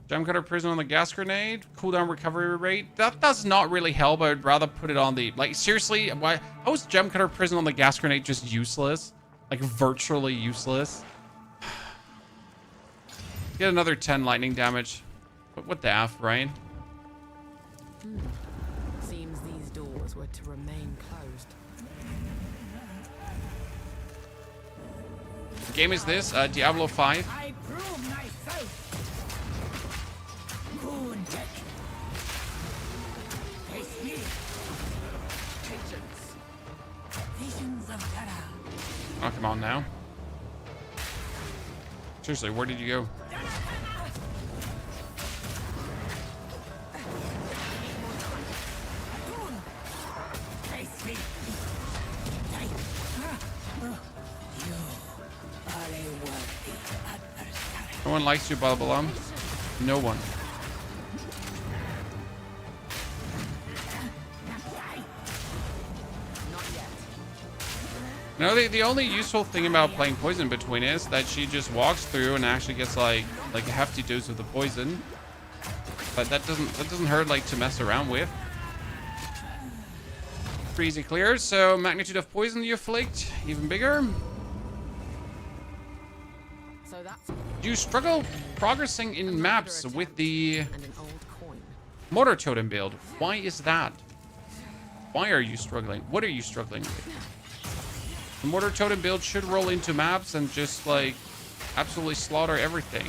Gem cutter prison on the gas grenade. Cooldown recovery rate. That does not really help. I would rather put it on the... Like, seriously, why? How is gem cutter prison on the gas grenade just useless? Like, virtually useless. Get another 10 lightning damage. But what the F, right? Seems these doors were to remain closed. What game is this? Diablo 5. I prove myself. Good deck. Face me. Patience. Visions of terror. Oh, come on now. Seriously, where did you go? Face me. You are a worthy adversary. No one likes you, Balabalam. No one. No, the only useful thing about playing poison between is that she just walks through and actually gets like a hefty dose of the poison. But that doesn't hurt like to mess around with. Pretty easy clear. So magnitude of poison you afflict even bigger. So that's Do you struggle progressing in maps with the and an old coin. mortar totem build? Why is that? Why are you struggling? What are you struggling with? The mortar totem build should roll into maps and just like absolutely slaughter everything.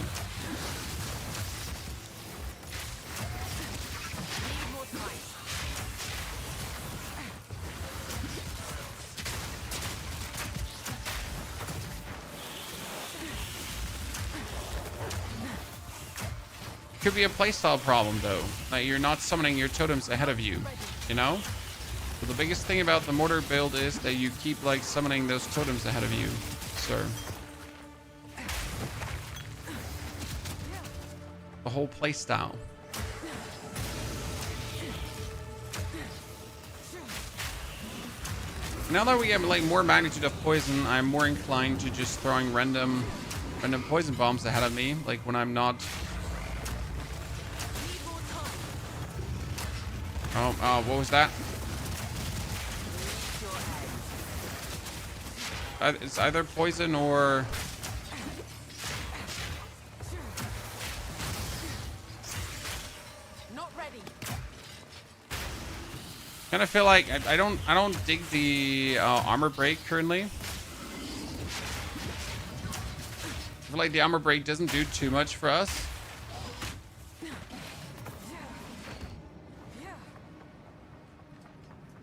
Could be a playstyle problem though, that you're not summoning your totems ahead of you, you know? So the biggest thing about the mortar build is that you keep like summoning those totems ahead of you, sir. The whole playstyle. Now that we have like more magnitude of poison, I'm more inclined to just throwing random poison bombs ahead of me, like when I'm not... Oh, what was that? It's either poison or... Kind of feel like I don't dig the armor break currently. I feel like the armor break doesn't do too much for us.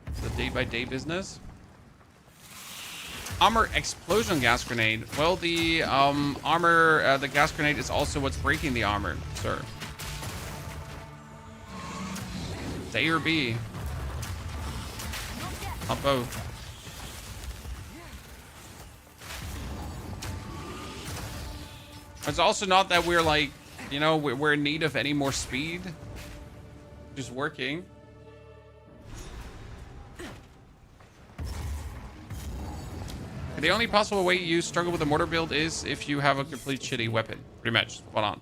It's the day-by-day business. Armor explosion gas grenade. Well, the armor, the gas grenade is also what's breaking the armor, sir. It's A or B. Not both. It's also not that we're like, you know, we're in need of any more speed. Just working. The only possible way you struggle with a mortar build is if you have a complete shitty weapon. Pretty much. Spot on.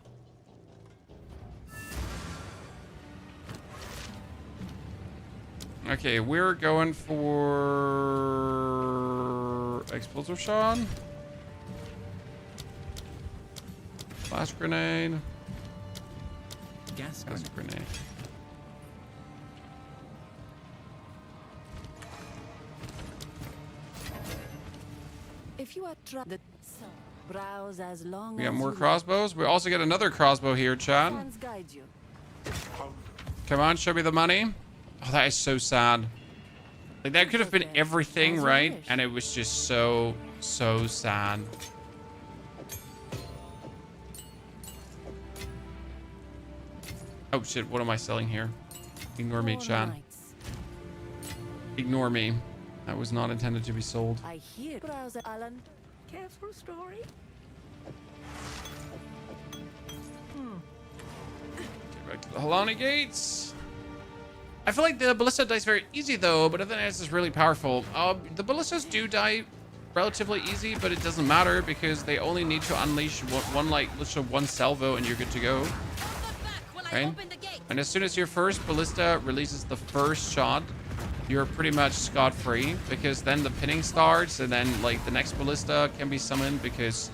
Okay, we're going for explosive shot. Flash grenade. Gas grenade. If you are the browse as long We got as more you crossbows. We also get another crossbow here, Chad. like. Guide you. Come on, show me the money. Oh, that is so sad. Like, that could have been everything, right? And it was just so sad. Oh, shit. What am I selling here? Ignore me, Chad. Ignore me. That was not intended to be sold. I hear browser Alan. Care for a story? Get back to the Halani gates. I feel like the ballista dies very easy though, but other than that, it's really powerful. The ballistas do die relatively easy, but it doesn't matter because they only need to unleash literally one salvo and you're good to go. Right? And as soon as your first ballista releases the first shot, you're pretty much scot-free because then the pinning starts and then like the next ballista can be summoned because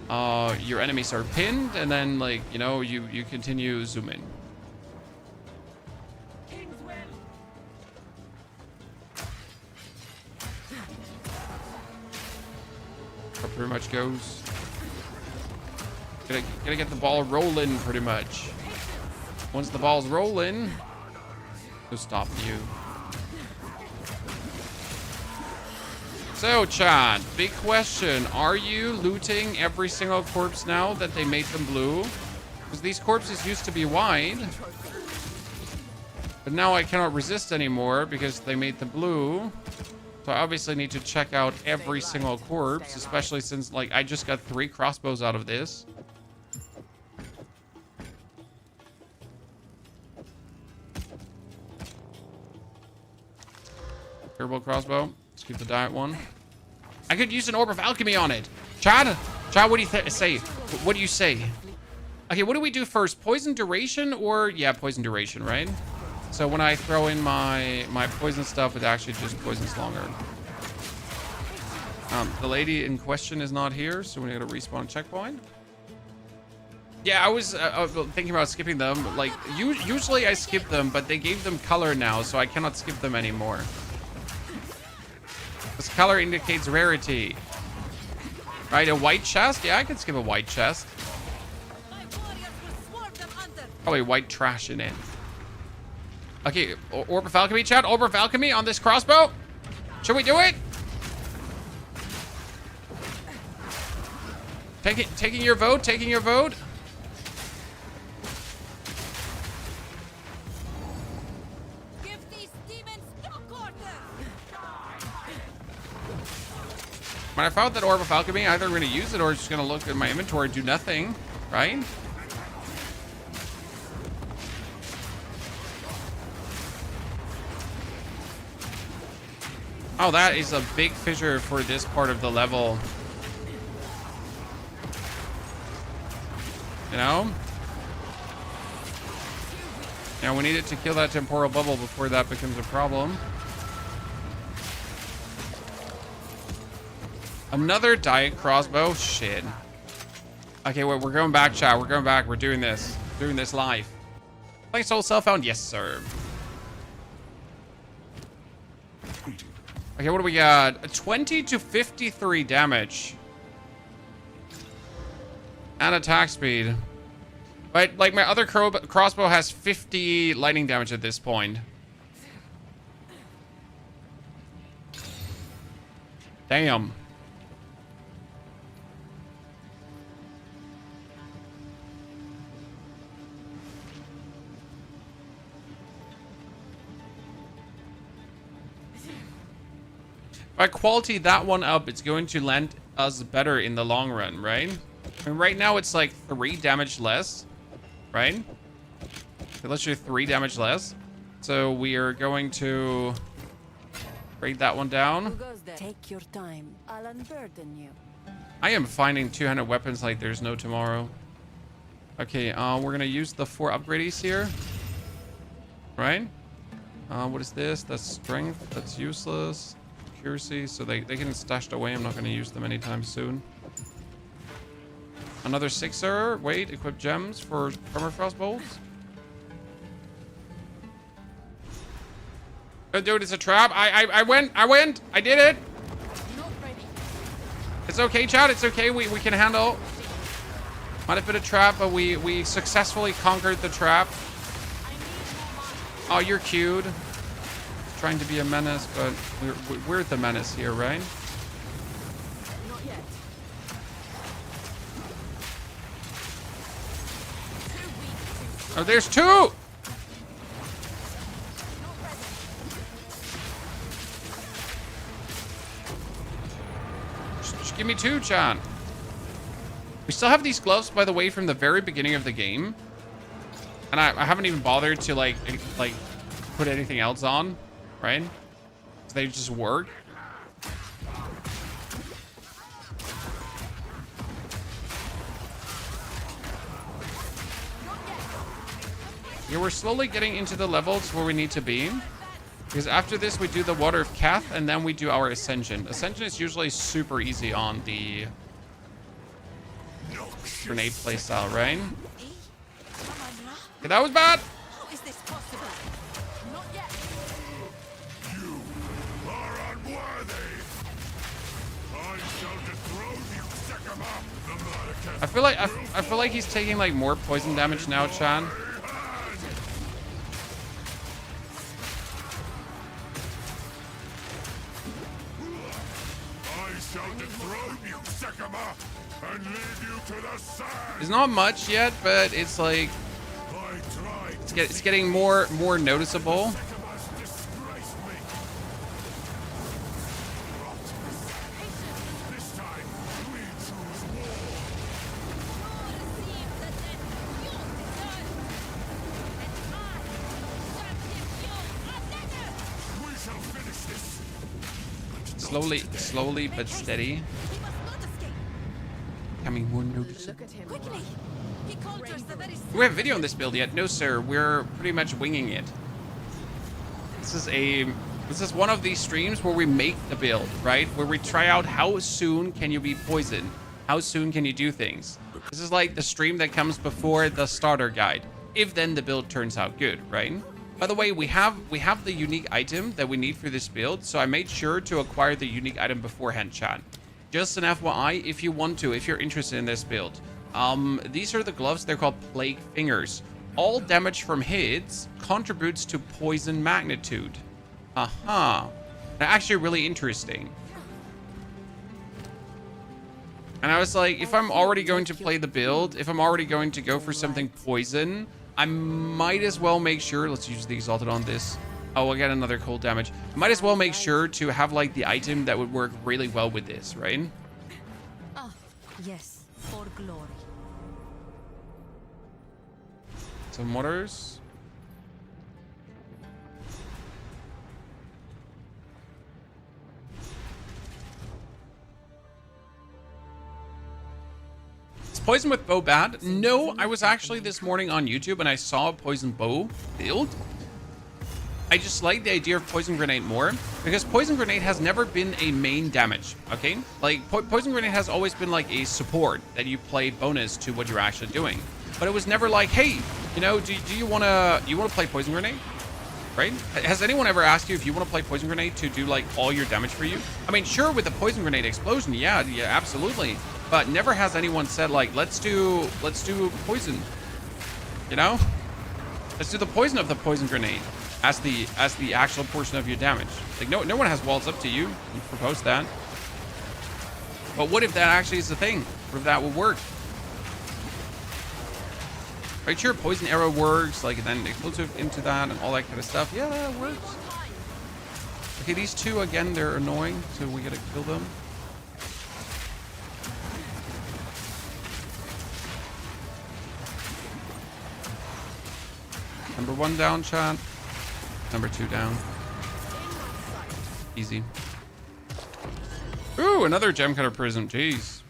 your enemies are pinned and then like, you know, you continue zooming. That pretty much goes. Gotta get the ball rolling pretty much. Once the ball's rolling, it'll stop you. So, Chad, big question. Are you looting every single corpse now that they made them blue? Because these corpses used to be white. But now I cannot resist anymore because they made them blue. So I obviously need to check out every single corpse, especially since, like, I just got 3 crossbows out of this. Turbo crossbow. Let's keep the diet one. I could use an orb of alchemy on it. Chad, what do you say? What do you say? Okay, what do we do first? Poison duration or yeah, poison duration, right? So when I throw in my poison stuff, it actually just poisons longer. The lady in question is not here, so we're gonna respawn checkpoint. Yeah, I was thinking about skipping them. Like, usually I skip them, but they gave them color now, so I cannot skip them anymore. This color indicates rarity. Right, a white chest? Yeah, I can skip a white chest. Probably white trash in it. Okay, Orb of Alchemy, chat. Orb of Alchemy on this crossbow. Should we do it? Taking your vote, taking your vote. Give these demons no quarter. When I found that Orb of Alchemy, either I'm going to use it or just going to look at my inventory and do nothing, right? Oh, that is a big fissure for this part of the level. You know? Now we need it to kill that temporal bubble before that becomes a problem. Another diet crossbow? Shit. Okay, wait, we're going back, chat. We're going back. We're doing this. Doing this live. Thanks, Soul Self Found. Yes, sir. Okay, what do we got? 20 to 53 damage. And attack speed. But, like, my other crossbow has 50 lightning damage at this point. Damn. By quality that one up, it's going to land us better in the long run, right? I mean, right now it's like 3 damage less, right? So let's do 3 damage less. So we are going to break that one down. Take your time. I'll unburden you. I am finding 200 weapons like there's no tomorrow. Okay, we're gonna use the 4 upgrades here, right? What is this? That's strength. That's useless. Accuracy, so they can stashed away. I'm not going to use them anytime soon. Another 6er. Wait, equip gems for permafrost bolts. Oh, dude, it's a trap. I went. I did it. It's okay, chat. It's okay. We can handle. Might have been a trap, but we successfully conquered the trap. Oh, you're cute. Trying to be a menace, but we're the menace here, right? Not yet. Oh, there's 2. Just give me 2, Chan. We still have these gloves, by the way, from the very beginning of the game, and I haven't even bothered to like put anything else on. Right? They just work. Yeah, we're slowly getting into the levels where we need to be. Because after this, we do the Water of Kath, and then we do our Ascension. Ascension is usually super easy on the grenade playstyle, right? Okay, that was bad. How is this possible? Not yet. I feel like he's taking like more poison damage now, Chan. It's not much yet, but it's like it's getting more noticeable. Slowly but steady. Becoming more noticeable. Look at him. Quickly. He called us the very Do we have video on this build yet? No, sir. We're pretty much winging it. This is one of these streams where we make the build, right? Where we try out how soon can you be poisoned? How soon can you do things? This is like the stream that comes before the starter guide. If then the build turns out good, right? By the way, we have the unique item that we need for this build, so I made sure to acquire the unique item beforehand, chat. Just an FYI, if you want to, if you're interested in this build. These are the gloves. They're called Plague Fingers. All damage from hits contributes to poison magnitude. Aha. They're actually really interesting. And I was like, if I'm already going to play the build, if I'm already going to go for something poison, I might as well make sure, let's use the Exalted on this. Oh, I got another cold damage. Might as well make sure to have like the item that would work really well with this, right? Ah, yes, for glory. Some waters. Is poison with bow bad? No, I was actually this morning on YouTube and I saw a poison bow build. I just like the idea of poison grenade more because poison grenade has never been a main damage. Okay, like poison grenade has always been like a support that you play bonus to what you're actually doing, but it was never like, hey, you know, do you wanna play poison grenade? right? Has anyone ever asked you if you want to play Poison Grenade to do like all your damage for you? I mean, sure, with the Poison Grenade explosion, yeah, absolutely. But never has anyone said like, let's do poison. You know? Let's do the poison of the Poison Grenade as the actual portion of your damage. Like no one has walls up to you and proposed that. But what if that actually is the thing? What if that would work? Right, sure, poison arrow works, like, and then explosive into that and all that kind of stuff. Yeah, that works. Okay, these two, again, they're annoying, so we gotta kill them. Number 1 down, chat. Number 2 down. Easy. Ooh, another gem cutter prism, jeez.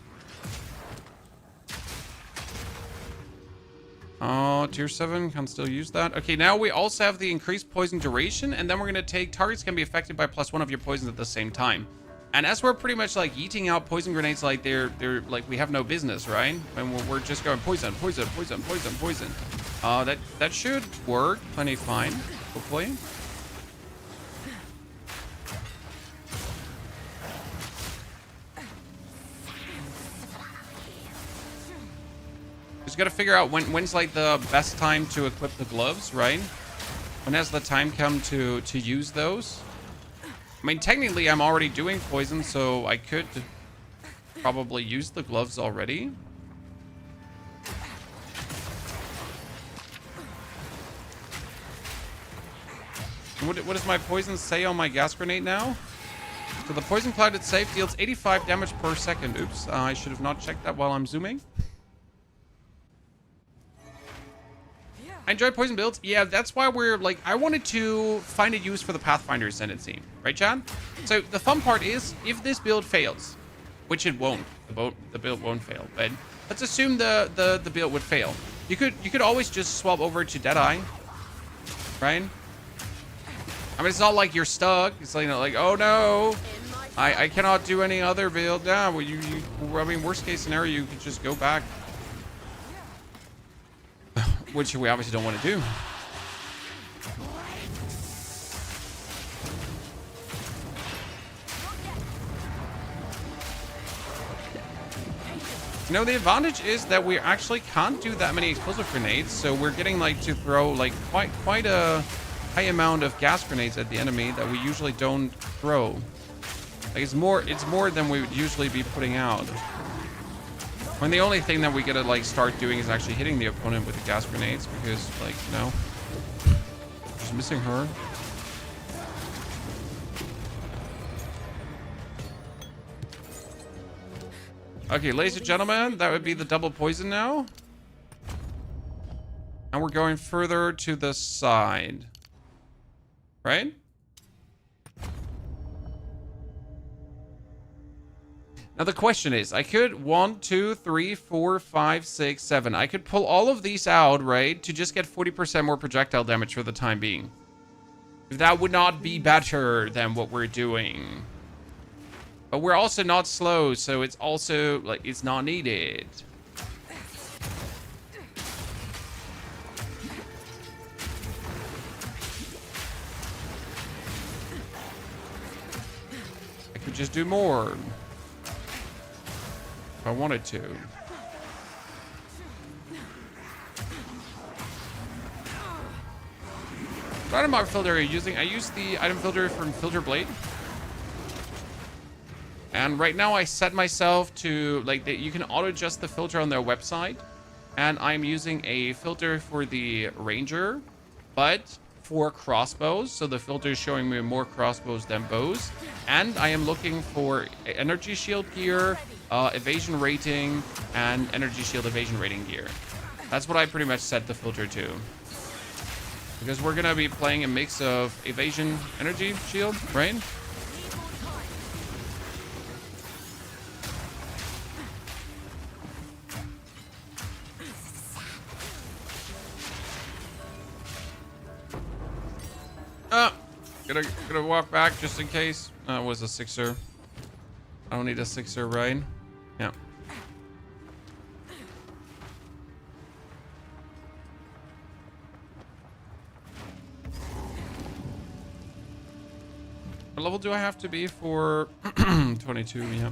Oh, tier 7 can still use that. Okay, now we also have the increased poison duration, and then we're gonna take targets can be affected by +1 of your poisons at the same time. And as we're pretty much like yeeting out poison grenades like they're like we have no business, right? And we're just going poison, poison, poison, poison, poison. That should work plenty fine, hopefully. Just gotta figure out when's like the best time to equip the gloves, right? When has the time come to use those? I mean, technically I'm already doing poison, so I could probably use the gloves already. What does my poison say on my gas grenade now? So the poison cloud itself deals 85 damage per second. Oops, I should have not checked that while I'm zooming. I enjoy poison builds. Yeah, that's why we're like, I wanted to find a use for the Pathfinder Ascendancy. Right, Chad? So the fun part is, if this build fails, which it won't, the build won't fail, but let's assume the build would fail. You could always just swap over to Deadeye, right? I mean, it's not like you're stuck. It's like, you know, like, oh no, I cannot do any other build. Yeah, well, I mean, worst case scenario, you could just go back. Which we obviously don't want to do. You know, the advantage is that we actually can't do that many explosive grenades, so we're getting like to throw like quite a high amount of gas grenades at the enemy that we usually don't throw. Like it's more than we would usually be putting out. When the only thing that we gotta like start doing is actually hitting the opponent with the gas grenades, because like, you know, just missing her. Okay, ladies and gentlemen, that would be the double poison now. And we're going further to the side. Right? Now the question is, I could 1, 2, 3, 4, 5, 6, 7. I could pull all of these out, right, to just get 40% more projectile damage for the time being. That would not be better than what we're doing. But we're also not slow, so it's also like it's not needed. I could just do more. If I wanted to. What item filter are you using? I use the item filter from Filter Blade. And right now I set myself to, like, you can auto adjust the filter on their website. And I'm using a filter for the Ranger, but for crossbows. So the filter is showing me more crossbows than bows. And I am looking for energy shield gear, evasion rating, and energy shield evasion rating gear. That's what I pretty much set the filter to. Because we're gonna be playing a mix of evasion energy shield, right? Gonna walk back just in case. It was a 6er. I don't need a 6er, right? Yeah. level do I have to be for 22? Yeah.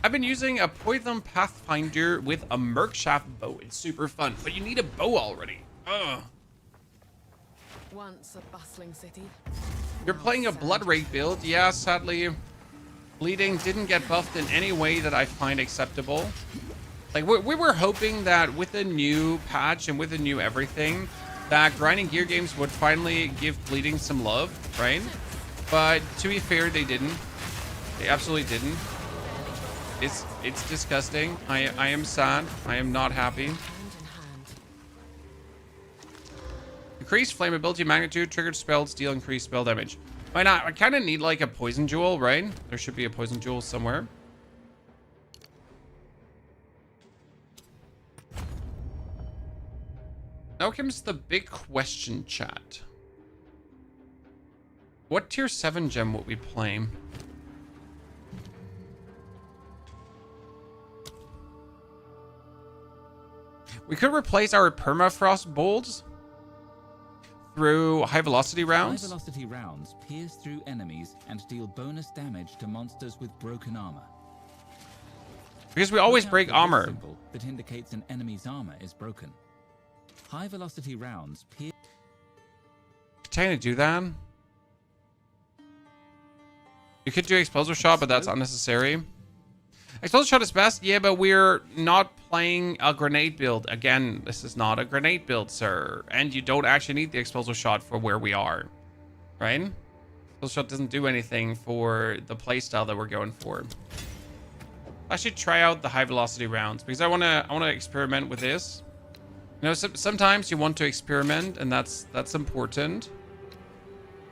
I've been using a Poison Pathfinder with a Merkshaft bow. It's super fun, but you need a bow already. Ugh. Once a bustling city. You're playing a Blood Rage build. Yeah, sadly, bleeding didn't get buffed in any way that I find acceptable. Like, we were hoping that with a new patch and with a new everything, that grinding gear games would finally give bleeding some love, right? But to be fair, they didn't. They absolutely didn't. It's disgusting. I am sad. I am not happy. Hand in hand. Increased flammability magnitude, triggered spells, deal increased spell damage. Why not? I kind of need like a poison jewel, right? There should be a poison jewel somewhere. Now comes the big question, chat. What tier 7 gem would we play? We could replace our permafrost bolts through high velocity rounds. High velocity rounds pierce through enemies and deal bonus damage to monsters with broken armor. Because we always Look out break for this armor. symbol that indicates an enemy's armor is broken. High velocity rounds pierce. Can I do that? You could do explosive shot, but that's unnecessary. Explosive shot is best, yeah, but we're not playing a grenade build. Again, this is not a grenade build, sir. And you don't actually need the explosive shot for where we are, right? Explosive shot doesn't do anything for the playstyle that we're going for. I should try out the high velocity rounds because I wanna experiment with this. You know, sometimes you want to experiment, and that's important.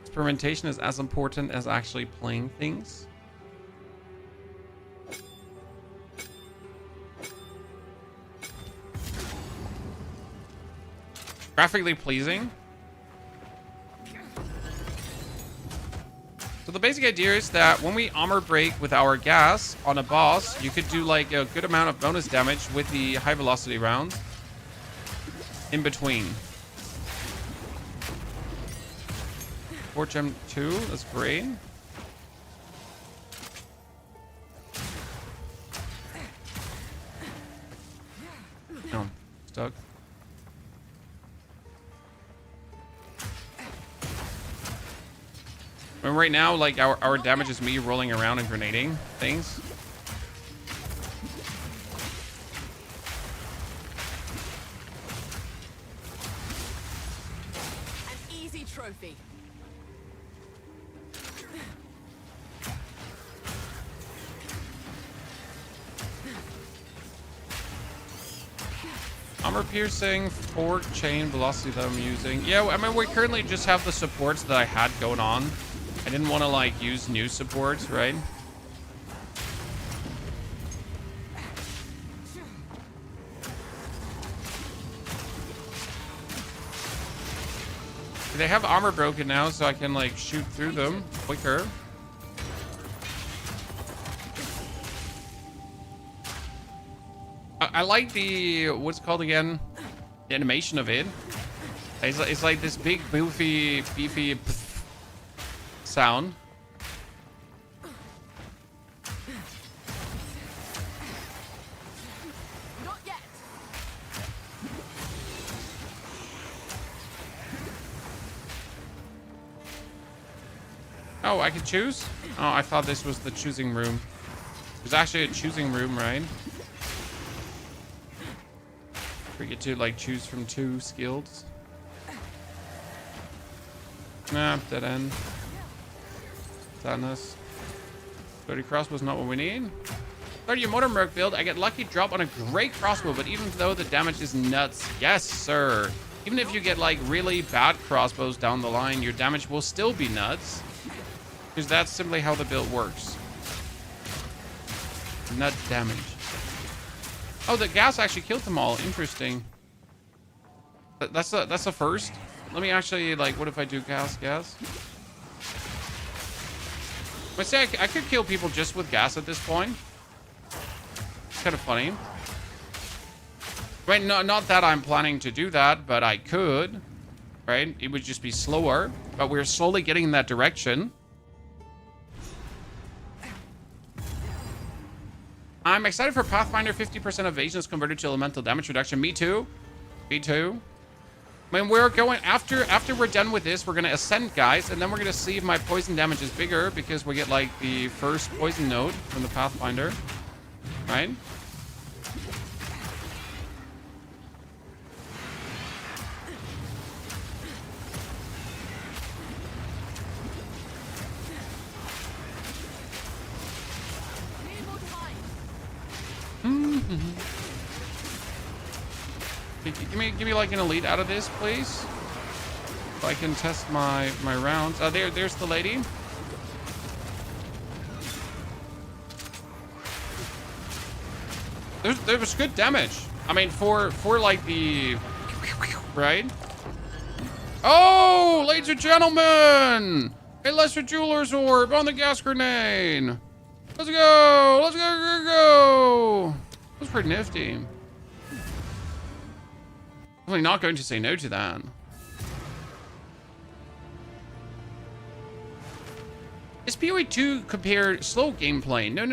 Experimentation is as important as actually playing things. Graphically pleasing. So the basic idea is that when we armor break with our gas on a boss, you could do like a good amount of bonus damage with the high velocity rounds in between. 4 gem 2, that's great. No, stuck. And right now, like our damage is me rolling around and grenading things. An easy trophy. Armor piercing, fork, chain, velocity that I'm using. Yeah, I mean, we currently just have the supports that I had going on. I didn't want to like use new supports, right? They have armor broken now, so I can like shoot through them quicker. I like the, what's it called again? The animation of it. It's like this big, beefy sound. Not yet. Oh, I can choose? Oh, I thought this was the choosing room. There's actually a choosing room, right? We get to like choose from 2 skills. Nah, dead end. Sadness. 30 crossbow's not what we need. 30 modern merc build. I get lucky drop on a great crossbow, but even though the damage is nuts, yes, sir. Even if you get like really bad crossbows down the line, your damage will still be nuts. Because that's simply how the build works. Nut damage. Oh, the gas actually killed them all. Interesting. That's a first. Let me actually, like, what if I do gas? But say I could kill people just with gas at this point. It's kind of funny. Right, not that I'm planning to do that, but I could. Right? It would just be slower. But we're slowly getting in that direction. I'm excited for Pathfinder. 50% evasion is converted to elemental damage reduction. Me too. Me too. I mean, we're going after we're done with this, we're gonna ascend, guys, and then we're gonna see if my poison damage is bigger because we get like the first poison node from the Pathfinder, right? Give me like an elite out of this, please. So I can test my rounds. There's the lady. There was good damage. I mean, for like the right. Oh, ladies and gentlemen, a lesser jeweler's orb on the gas grenade. Let's go. Let's go. That's pretty nifty. Definitely not going to say no to that. Is POE 2 compared slow gameplay? No.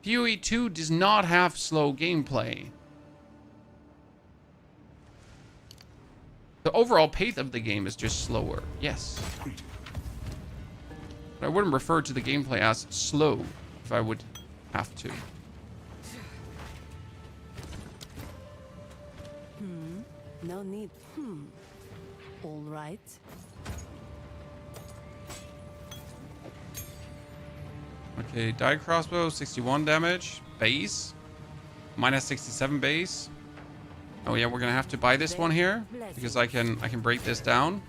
POE 2 does not have slow gameplay. The overall pace of the game is just slower. Yes. But I wouldn't refer to the gameplay as slow if I would have to. No need. All right. Okay, die crossbow, 61 damage. Base. Minus 67 base. Oh yeah, we're gonna have to buy this one here because I can break this down.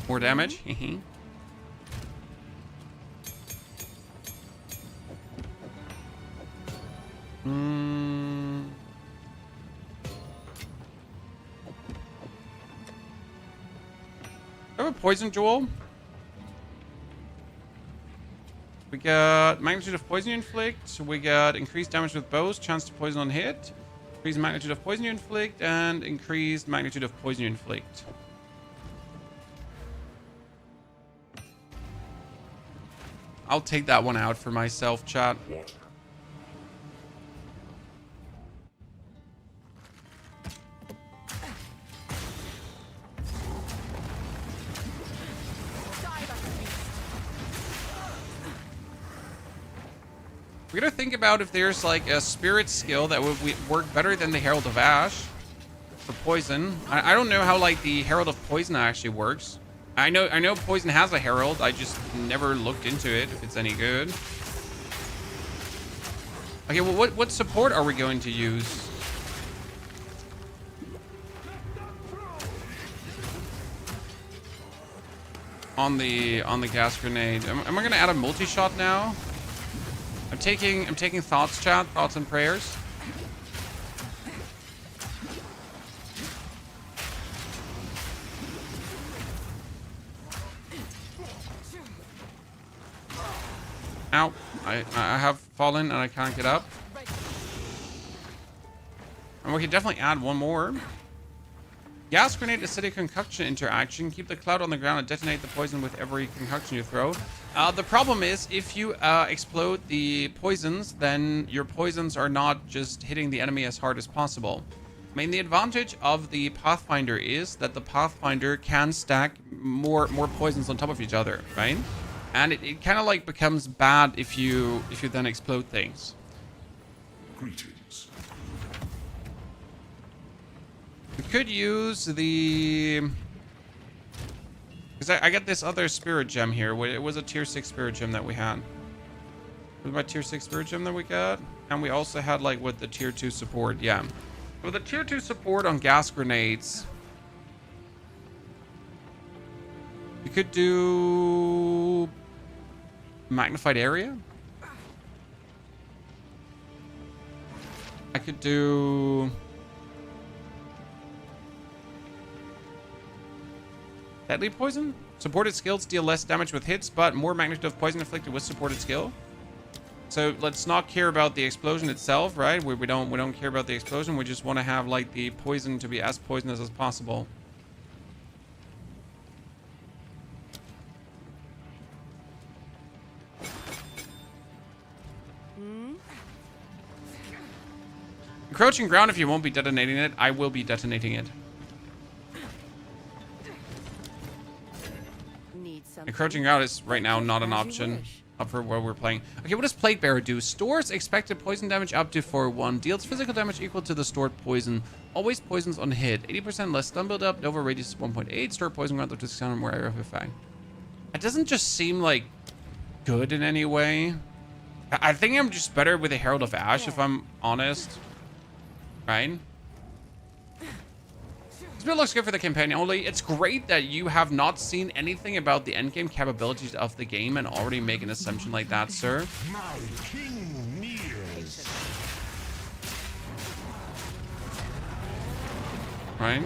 More damage. I have a poison jewel. We got magnitude of poison you inflict. We got increased damage with bows, chance to poison on hit, increased magnitude of poison you inflict, and increased magnitude of poison you inflict. I'll take that one out for myself, chat. What? We're gonna think about if there's like a spirit skill that would work better than the Herald of Ash for poison. I don't know how like the Herald of Poison actually works. I know poison has a herald. I just never looked into it if it's any good. Okay, well what support are we going to use? On the gas grenade. Am I gonna add a multi-shot now? I'm taking thoughts, chat, thoughts and prayers. Ow. I have fallen and I can't get up. And we can definitely add one more. Gas grenade acidic concoction interaction. Keep the cloud on the ground and detonate the poison with every concoction you throw. The problem is if you explode the poisons, then your poisons are not just hitting the enemy as hard as possible. I mean, the advantage of the Pathfinder is that the Pathfinder can stack more poisons on top of each other, right? And it kind of like becomes bad if you then explode things. Greetings. We could use the... Because I got this other spirit gem here. It was a tier 6 spirit gem that we had. What was my tier 6 spirit gem that we got? And we also had like with the tier 2 support. Yeah. With the tier 2 support on gas grenades, you could do magnified area. I could do deadly poison. Supported skills deal less damage with hits, but more magnitude of poison inflicted with supported skill. So let's not care about the explosion itself, right? We don't care about the explosion. We just want to have like the poison to be as poisonous as possible. Encroaching ground, if you won't be detonating it, I will be detonating it. Need something? Encroaching ground is right now not an As you option wish. up for where we're playing. Okay, what does Plague Bearer do? Stores expected poison damage up to 4/1. Deals physical damage equal to the stored poison. Always poisons on hit. 80% less stun build up. Nova radius 1.8. Store poison ground up to 600 more area of effect. It doesn't just seem like good in any way. I think I'm just better with the Herald of Ash, if I'm honest. Right? This build looks good for the campaign only. It's great that you have not seen anything about the endgame capabilities of the game and already make an assumption like that, sir. My king nears. Right?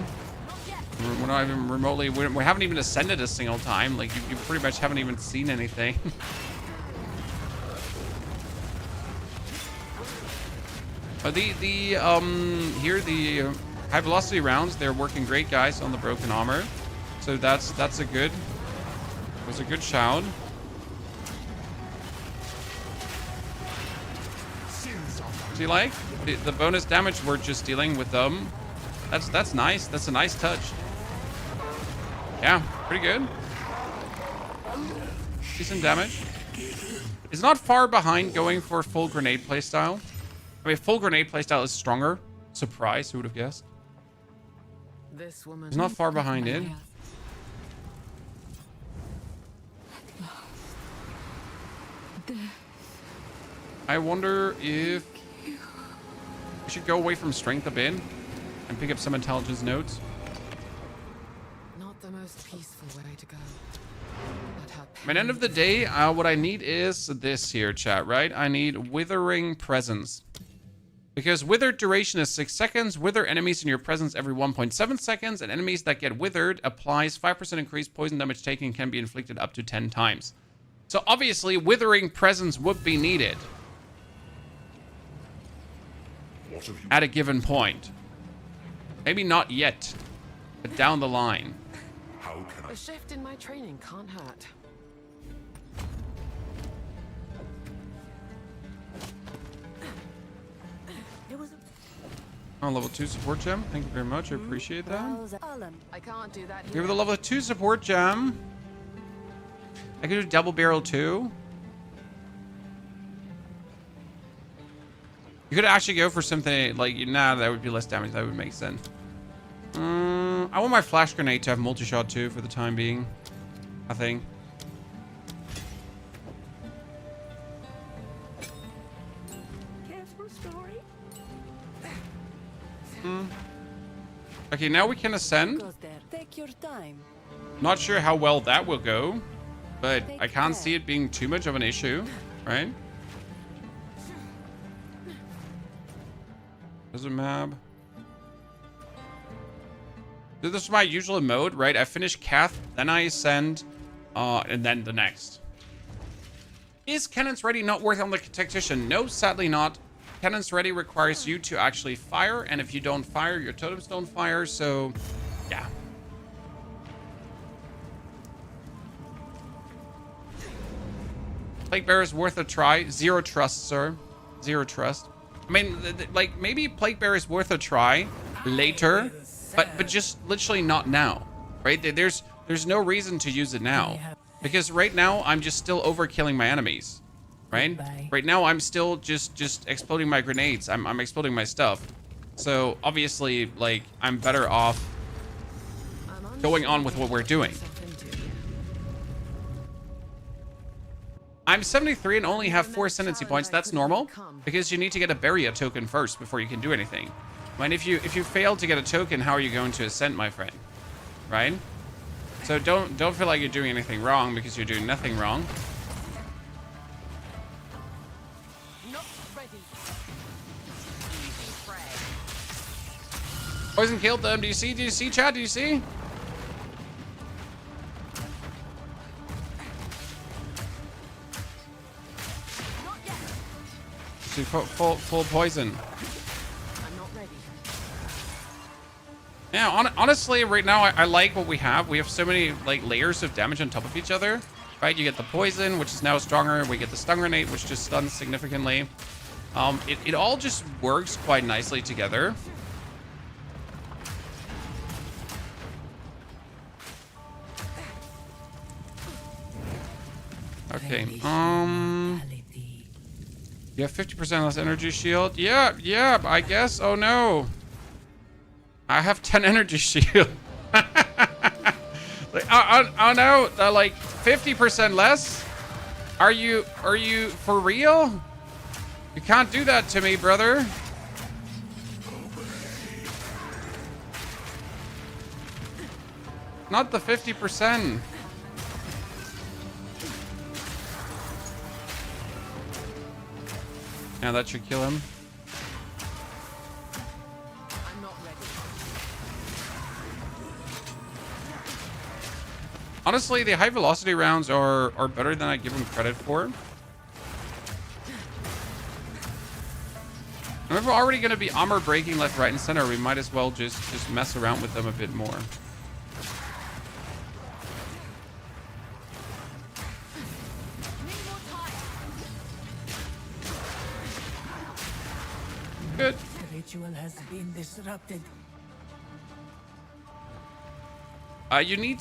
We're not even remotely... We haven't even ascended a single time. Like, you pretty much haven't even seen anything. But the high velocity rounds, they're working great, guys, on the broken armor. So that's a good... was a good shout. See, like, the bonus damage we're just dealing with them. That's nice. That's a nice touch. Yeah, pretty good. Decent damage. It's not far behind going for full grenade playstyle. I mean, full grenade playstyle is stronger. Surprise, who would have guessed? This woman. It's not far behind it. I wonder if we should go away from strength a bit and pick up some intelligence notes. Not the most peaceful way to go. But how At the end of the day, what I need is this here, chat, right? I need Withering Presence. Because withered duration is 6 seconds. Wither enemies in your presence every 1.7 seconds. And enemies that get withered applies 5% increased poison damage taken can be inflicted up to 10 times. So obviously, Withering Presence would be needed at a given point. Maybe not yet, but down the line. How can I? A shift in my training can't hurt. Oh, level 2 support gem. Thank you very much. I appreciate that. I can't do that Give here. her the level 2 support gem. I could do double barrel too. You could actually go for something like, nah, that would be less damage. That would make sense. I want my flash grenade to have multi-shot too for the time being, I think. Careful, story. Okay, now we can ascend. Goes there. Take your time. Not sure how well that will go, but I can't see it being too much of an issue, right? There's a map. So this is my usual mode, right? I finish Cath, then I ascend, and then the next. Is Cannons Ready not worth on the tactician? No, sadly not. Cannons Ready requires you to actually fire, and if you don't fire, your totems don't fire, so yeah. Plague Bearer is worth a try. 0 trust, sir. 0 trust. I mean, like, maybe Plague Bearer is worth a try later, but just literally not now, right? There's no reason to use it now, because right now I'm just still overkilling my enemies, right? Right now I'm still just exploding my grenades. I'm exploding my stuff. So obviously, like, I'm better off going on with what we're doing. I'm 73 and only have 4 ascendancy points. That's normal, because you need to get a barrier token first before you can do anything. I mean, if you fail to get a token, how are you going to ascend, my friend? Right? So don't feel like you're doing anything wrong, because you're doing nothing wrong. Not ready. Easy prey. Poison killed them. Do you see? Do you see, chat? Do you see? See, full poison. I'm not ready. Yeah, honestly, right now I like what we have. We have so many like layers of damage on top of each other, right? You get the poison, which is now stronger. We get the stun grenade, which just stuns significantly. It all just works quite nicely together. Okay, you have 50% less energy shield. Yeah, I guess. Oh no. I have 10 energy shield. Like, oh no, like 50% less? Are you for real? You can't do that to me, brother. Not the 50%. Yeah, that should kill him. I'm not ready. Honestly, the high velocity rounds are better than I give them credit for. And if we're already going to be armor breaking left, right, and center, we might as well just mess around with them a bit more. Good. The ritual has been disrupted. You need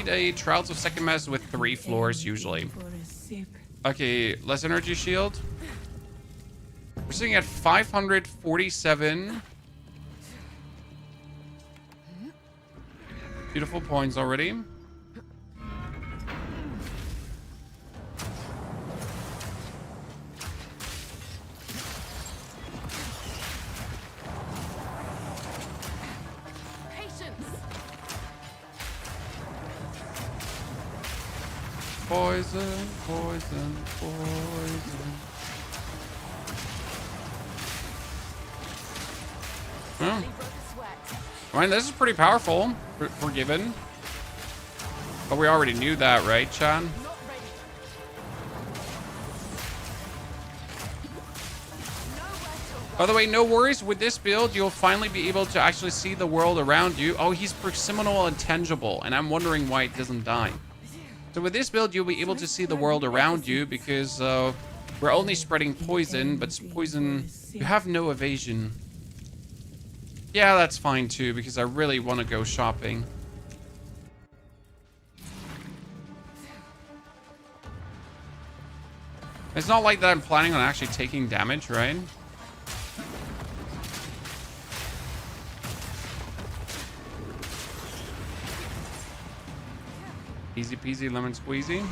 a Trials of Second Mass with 3 floors usually. For a sip. Okay, less energy shield. We're sitting at 547. Beautiful points already. Poison, poison, poison. I mean, this is pretty powerful, Forgiven. But we already knew that, right, Chan? By the way, no worries. With this build, you'll finally be able to actually see the world around you. Oh, he's Persimonal and Tangible, and I'm wondering why it doesn't die. So with this build, you'll be able to see the world around you because we're only spreading poison, but poison, you have no evasion. Yeah, that's fine too, because I really want to go shopping. It's not like that I'm planning on actually taking damage, right? Easy peasy lemon squeezy.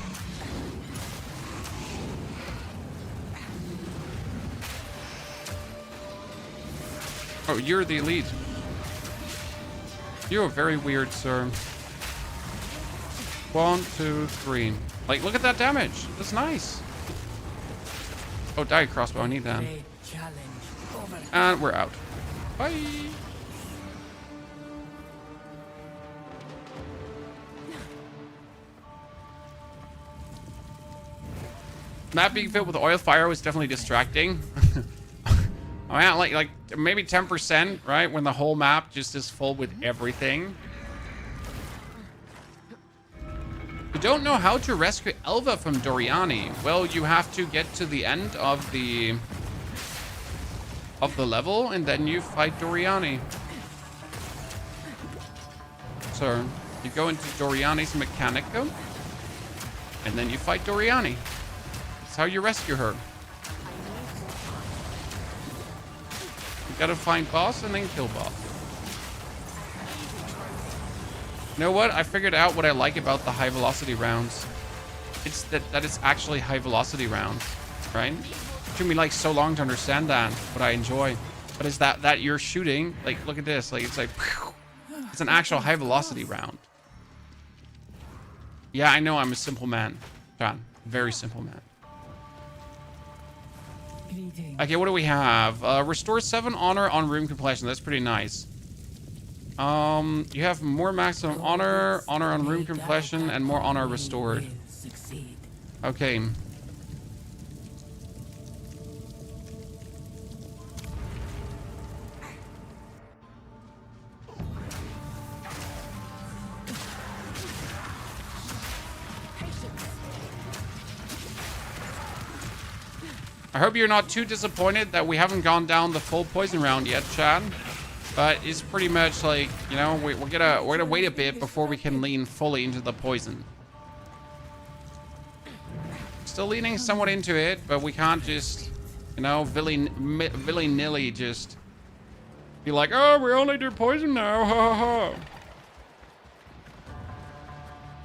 Oh, you're the elite. You're very weird, sir. 1, 2, 3. Like, look at that damage. That's nice. Oh, die, crossbow. I need that. And we're out. Bye. Map being filled with oil fire was definitely distracting. I mean, like maybe 10%, right? When the whole map just is full with everything. You don't know how to rescue Elva from Doriani. Well, you have to get to the end of the level, and then you fight Doriani. So you go into Doriani's Mechanica, and then you fight Doriani. That's how you rescue her. You gotta find boss and then kill boss. You know what? I figured out what I like about the high velocity rounds. It's that it's actually high velocity rounds, right? It took me like so long to understand that, what I enjoy. But is that you're shooting, like, look at this, like, it's like, it's an actual high velocity round. Yeah, I know I'm a simple man, John. Very simple man. Okay, what do we have? Restore 7 honor on room completion. That's pretty nice. You have more maximum honor, honor on room completion, and more honor restored. Okay. I hope you're not too disappointed that we haven't gone down the full poison round yet, Chad. But it's pretty much like, you know, we're gonna wait a bit before we can lean fully into the poison. Still leaning somewhat into it, but we can't just, you know, willy-nilly just be like, oh, we only do poison now, ha ha ha.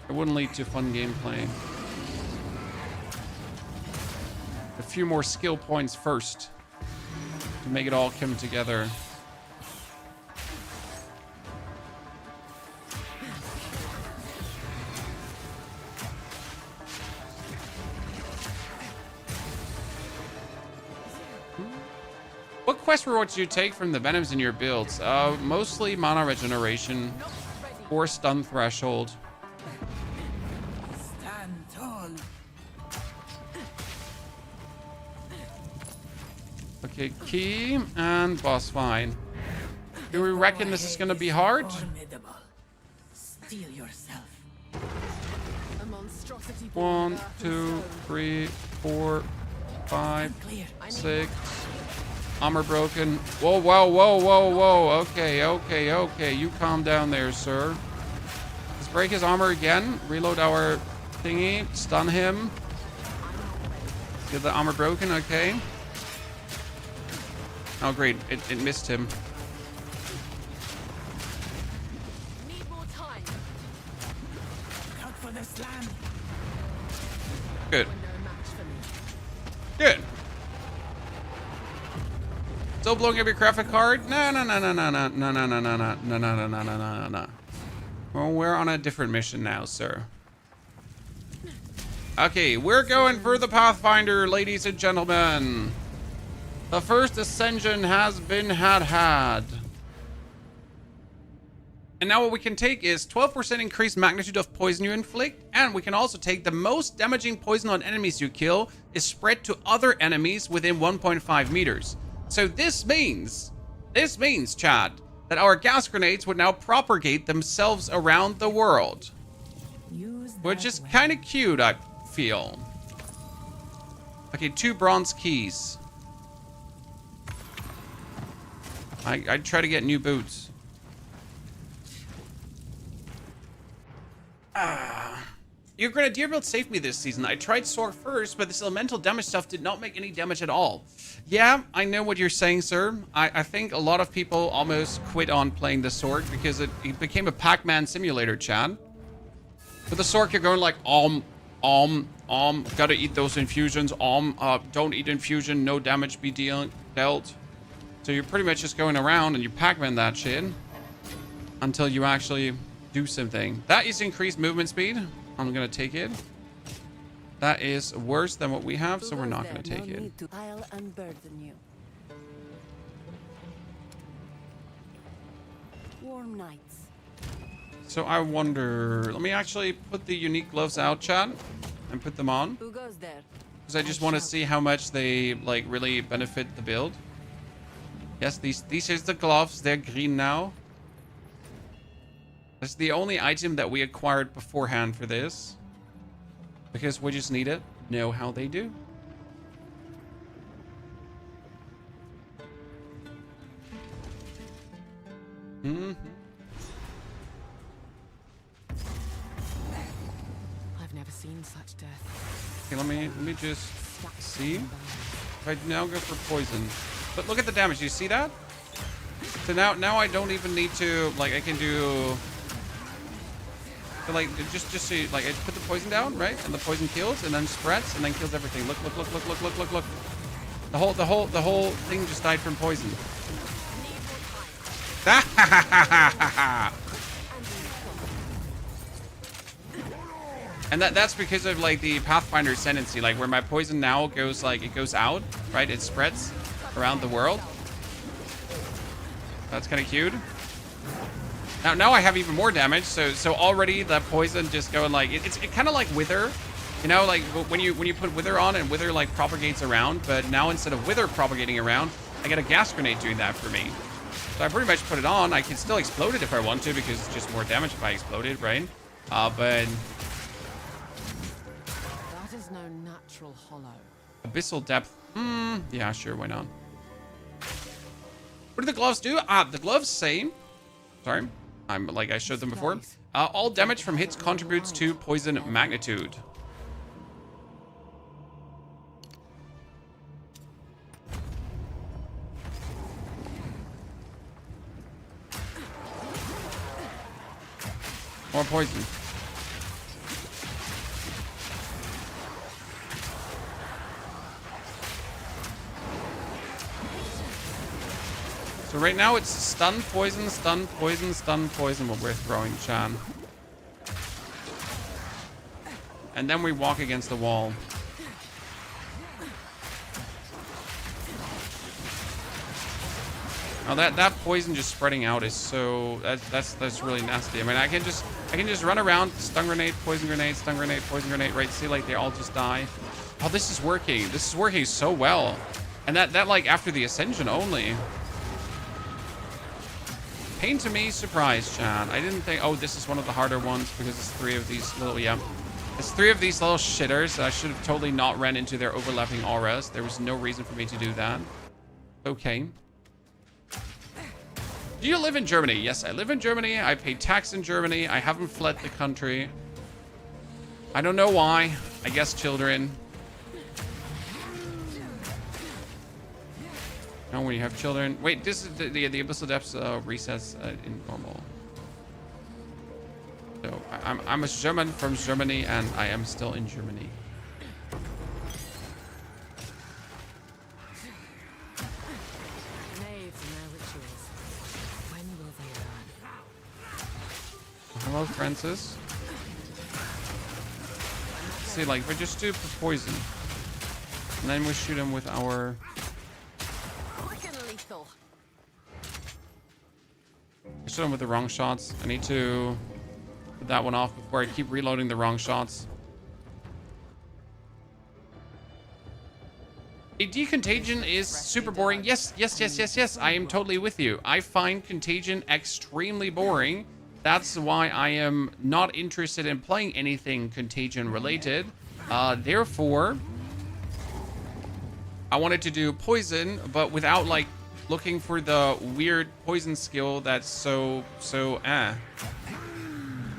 It wouldn't lead to fun gameplay. A few more skill points first to make it all come together. What quest rewards do you take from the venoms in your builds? Mostly mana regeneration or stun threshold. Stand tall. Okay, key and boss fine. Do we reckon this is gonna be hard? Formidable. Steel yourself. A monstrosity 1, 2, 3, 4, 5, 6. Armor broken. Whoa, whoa, whoa, whoa, whoa. Okay, okay, okay. You calm down there, sir. Let's break his armor again. Reload our thingy. Stun him. Get the armor broken. Okay. Oh, great. It missed him. Need more time. Out for the slam. Good. No match for me. Good. Still blowing up your graphic card? No, no, no, no, no, no, no, no, no, no, no, no, no, no, no, no, no, no. Well, we're on a different mission now, sir. Okay, we're going for the Pathfinder, ladies and gentlemen. The first ascension has been had. And now what we can take is 12% increased magnitude of poison you inflict, and we can also take the most damaging poison on enemies you kill is spread to other enemies within 1.5 meters. So this means, Chad, that our gas grenades would now propagate themselves around the world. Which is kind of cute, I feel. Okay, 2 bronze keys. I'd try to get new boots. Your grenadier build saved me this season. I tried sword first, but this elemental damage stuff did not make any damage at all. Yeah, I know what you're saying, sir. I think a lot of people almost quit on playing the sword because it became a Pac-Man simulator, Chad. With the sword, you're going like, gotta eat those infusions, don't eat infusion, no damage be dealt. So you're pretty much just going around and you Pac-Man that shit until you actually do something. That is increased movement speed. I'm gonna take it. That is worse than what we have, so we're not gonna take it. I'll unburden you. Warm nights. So I wonder, let me actually put the unique gloves out, chat, and put them on. Who goes there? Because I just want to see how much they like really benefit the build. Yes, these is the gloves. They're green now. That's the only item that we acquired beforehand for this. Because we just need it. Know how they do. I've never seen such death. Okay, let me just see. If I now go for poison. But look at the damage. You see that? So now I don't even need to, like, I can do... So like just so you, like I put the poison down, right? And the poison kills and then spreads and then kills everything. Look. The whole thing just died from poison. And that's because of like the Pathfinder Ascendancy, like where my poison now goes like it goes out, right? It spreads around the world. That's kind of cute. Now I have even more damage, so already the poison just going like it's kind of like Wither, you know, like when you put Wither on and Wither like propagates around, but now instead of Wither propagating around, I get a gas grenade doing that for me. So I pretty much put it on. I can still explode it if I want to because it's just more damage if I explode it, right? But That is no natural hollow. Abyssal Depth Yeah, sure, why not? What do the gloves do? The gloves say... Sorry, I'm like I showed them before. All damage from hits contributes to poison magnitude. More poison. So right now it's stun, poison, stun, poison, stun, poison what we're throwing, Chan. And then we walk against the wall. Now that poison just spreading out is so that's really nasty. I mean I can just run around, stun grenade, poison grenade, stun grenade, poison grenade, right? See, like they all just die. Oh, this is working. This is working so well. And that like after the ascension only. Pain to me, surprise, Chan. I didn't think, oh, this is one of the harder ones because it's 3 of these little, yeah. It's 3 of these little shitters. I should have totally not ran into their overlapping auras. There was no reason for me to do that. Okay. Do you live in Germany? Yes, I live in Germany. I pay tax in Germany. I haven't fled the country. I don't know why. I guess children. No, when you have children. Wait, this is the Abyssal Depths resets in normal. So I'm a German from Germany, and I am still in Germany. Hello, Francis. Let's see, like, we just do poison, and then we shoot him with our. I shoot him with the wrong shots. I need to put that one off before I keep reloading the wrong shots. A decontagion is super boring. Yes. I am totally with you. I find contagion extremely boring. That's why I am not interested in playing anything contagion related. Therefore, I wanted to do poison, but without like looking for the weird poison skill that's so I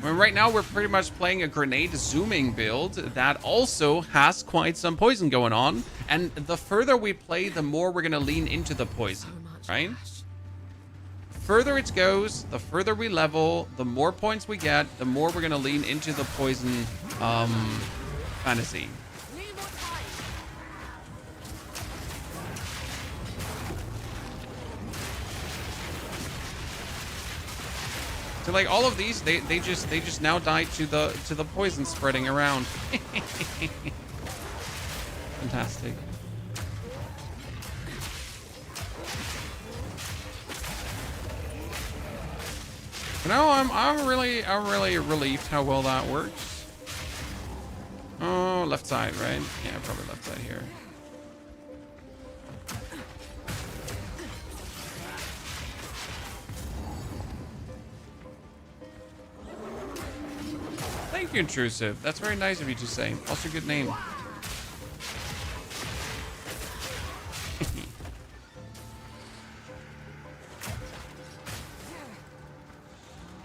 mean, right now we're pretty much playing a grenade zooming build that also has quite some poison going on, and the further we play, the more we're gonna lean into the poison, right? The further it goes, the further we level, the more points we get, the more we're gonna lean into the poison fantasy. So like all of these, they just now die to the poison spreading around. Fantastic. No, I'm really relieved how well that works. Oh, left side, right? Yeah, probably left side here. Thank you, Intrusive. That's very nice of you to say. Also, good name.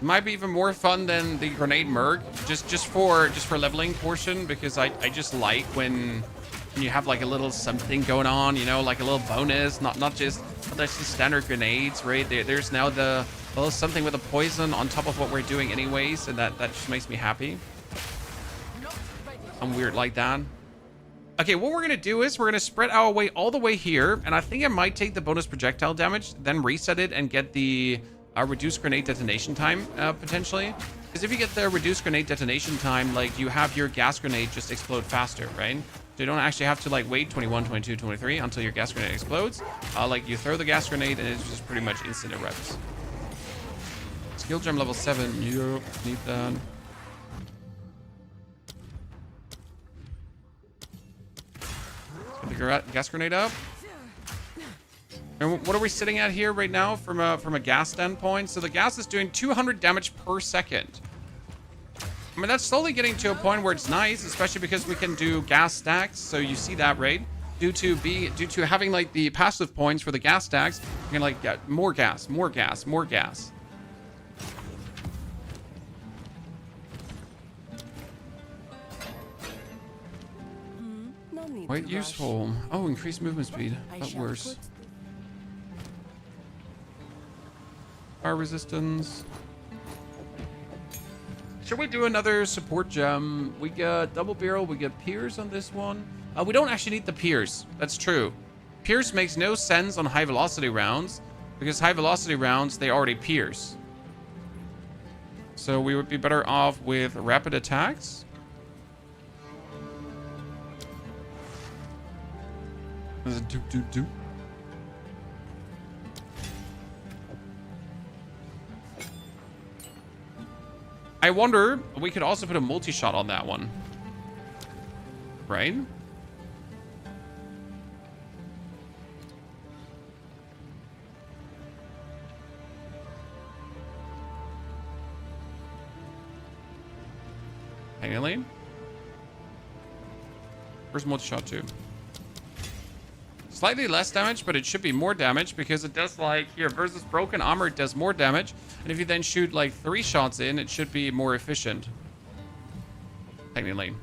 It might be even more fun than the grenade merc, just for leveling portion, because I just like when you have like a little something going on, you know, like a little bonus, not just standard grenades, right? There's now the little something with a poison on top of what we're doing anyways, and that just makes me happy. I'm weird like that. Okay, what we're gonna do is we're gonna spread our way all the way here, and I think I might take the bonus projectile damage, then reset it and get the reduced grenade detonation time potentially, because if you get the reduced grenade detonation time, like you have your gas grenade just explode faster, right? So you don't actually have to like wait 21, 22, 23 until your gas grenade explodes. Like you throw the gas grenade and it's just pretty much instant erupts. Skill gem level 7. Yup, need that. Get the gas grenade up. And what are we sitting at here right now from a gas standpoint? So the gas is doing 200 damage per second. I mean, that's slowly getting to a point where it's nice, especially because we can do gas stacks. So you see that, right? due to having like the passive points for the gas stacks, you're gonna like get more gas, more gas, more gas. No need Quite to useful. Oh, increased movement speed. But worse. Fire resistance. Should we do another support gem? We got double barrel. We get Pierce on this one. We don't actually need the Pierce. That's true. Pierce makes no sense on high velocity rounds because high velocity rounds, they already pierce. So we would be better off with rapid attacks. There's a do. I wonder, we could also put a multi-shot on that one. Right? Hang on, lane. Where's multi-shot to? Slightly less damage, but it should be more damage because it does like here versus broken armor, it does more damage. And if you then shoot like 3 shots in, it should be more efficient. Technically.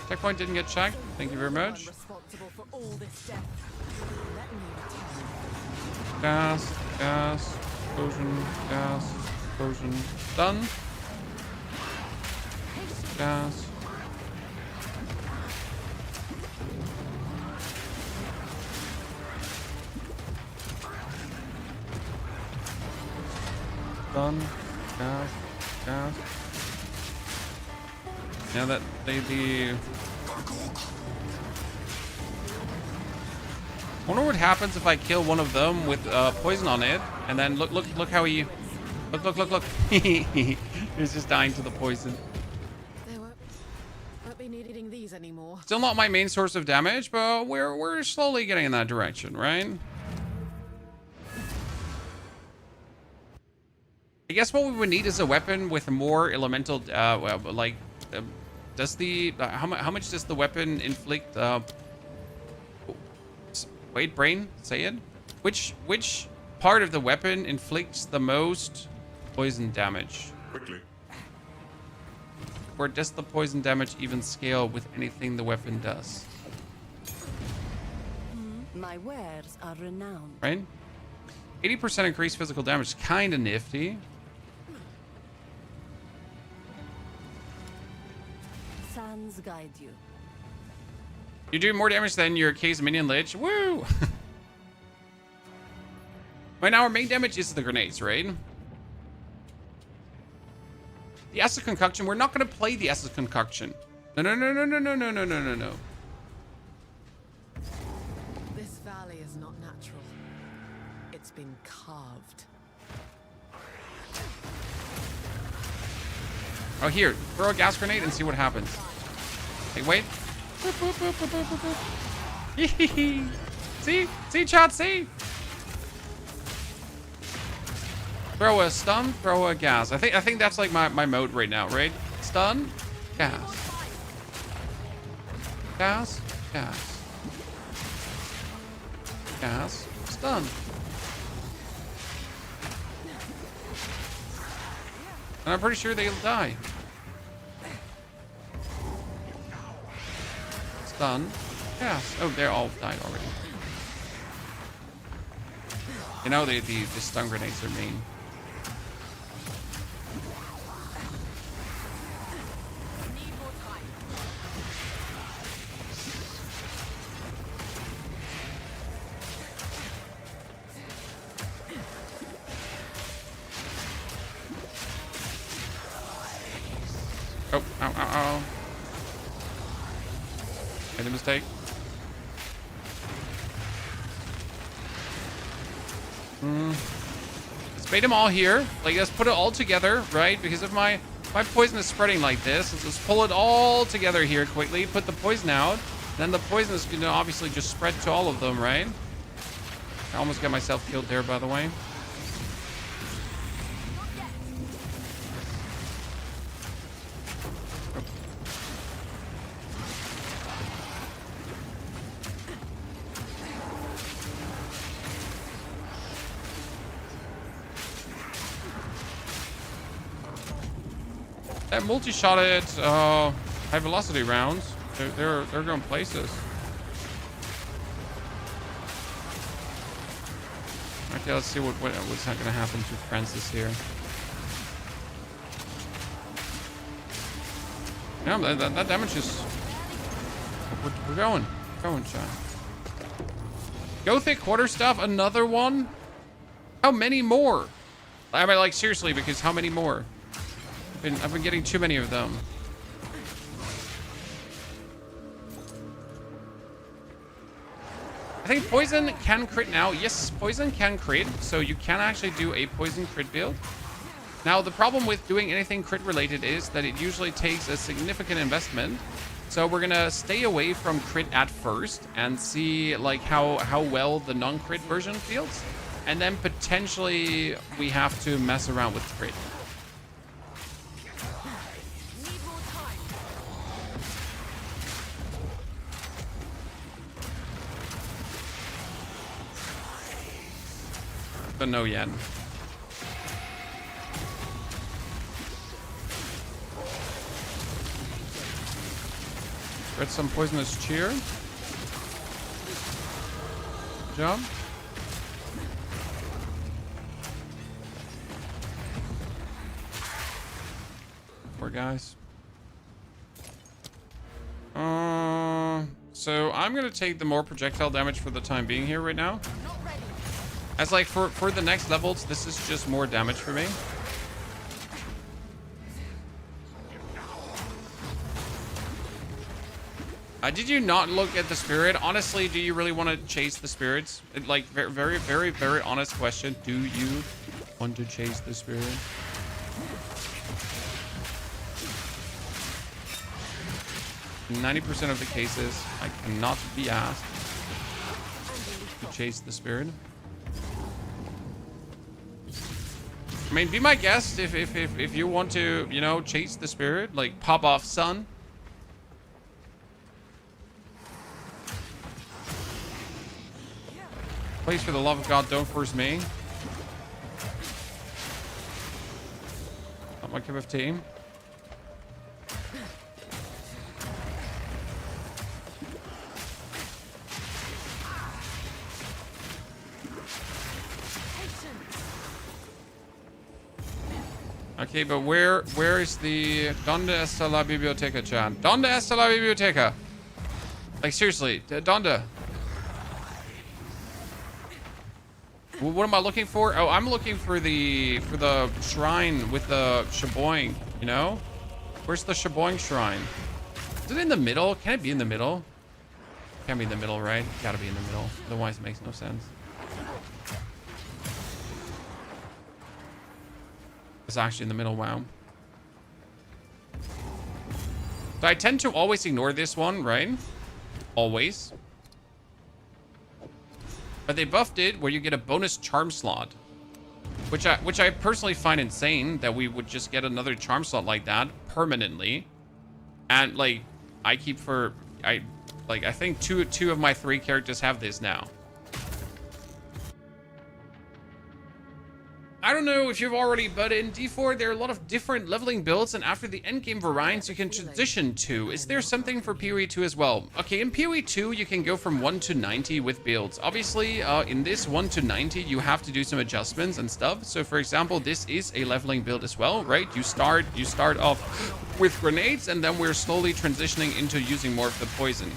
Checkpoint didn't get checked. Thank you very much. Gas, gas, explosion, gas, explosion. Done. Gas. Done. Gas. Gas. Now that the wonder what happens if I kill one of them with poison on it, and then look how he look. He's just dying to the poison. Be needing these anymore. Still not my main source of damage, but we're slowly getting in that direction, right? I guess what we would need is a weapon with more elemental, does the how much does the weapon inflict? Wait, brain, say it. Which part of the weapon inflicts the most poison damage? Quickly. Or does the poison damage even scale with anything the weapon does? My wares are renowned. Right? 80% increased physical damage, kind of nifty. Sands guide you. You do more damage than your case minion lich. Woo! Right now, our main damage is the grenades, right? The acid concoction. We're not going to play the acid concoction. No. This valley is not natural. It's been carved. Oh, here. Throw a gas grenade and see what happens. Hey, wait. See, chat, see? Throw a stun, throw a gas. I think that's like my mode right now, right? Stun, gas. Gas, gas. Gas, stun. And I'm pretty sure they'll die. Stun, gas. Oh, they're all died already. You know, the stun grenades are mean. Oh, ow. Made a mistake. Let's bait them all here. Like, let's put it all together, right? Because if my poison is spreading like this, let's pull it all together here quickly. Put the poison out. Then the poison is going to obviously just spread to all of them, right? I almost got myself killed there, by the way. That multi-shotted high velocity rounds, they're going places. Okay, let's see what's not gonna happen to Francis here. Yeah, that damage is. We're going, Sean. Gothic quarterstaff, another one. How many more? I mean, like seriously, because how many more? I've been getting too many of them. I think poison can crit now. Yes, poison can crit, so you can actually do a poison crit build. Now, the problem with doing anything crit related is that it usually takes a significant investment. So we're gonna stay away from crit at first and see like how well the non-crit version feels. And then potentially we have to mess around with crit. But no yen. Spread some poisonous cheer. Jump. Poor guys. So I'm gonna take the more projectile damage for the time being here right now. As like for the next levels, this is just more damage for me. Did you not look at the spirit? Honestly, do you really want to chase the spirits? Like, very honest question. Do you want to chase the spirit? In 90% of the cases, I cannot be asked to chase the spirit. I mean, be my guest if you want to, you know, chase the spirit, like pop off sun. Please, for the love of God, don't force me. Not my cup of tea. Okay, but where is the Donde está la biblioteca, Chan? Donde está la biblioteca? Like seriously, Donde? What am I looking for? Oh, I'm looking for the shrine with the shaboing, you know? Where's the shaboing shrine? Is it in the middle? Can it be in the middle? Can't be in the middle, right? Gotta be in the middle. Otherwise it makes no sense. It's actually in the middle, wow. So I tend to always ignore this one, right? Always. But they buffed it where you get a bonus charm slot. Which I personally find insane that we would just get another charm slot like that permanently. And like I think two of my 3 characters have this now. I don't know if you've already, but in D4 there are a lot of different leveling builds, and after the endgame variants you can transition to. Is there something for POE 2 as well? Okay, in POE 2 you can go from 1 to 90 with builds. Obviously, in this 1 to 90 you have to do some adjustments and stuff. So for example, this is a leveling build as well, right? You start off with grenades, and then we're slowly transitioning into using more of the poison.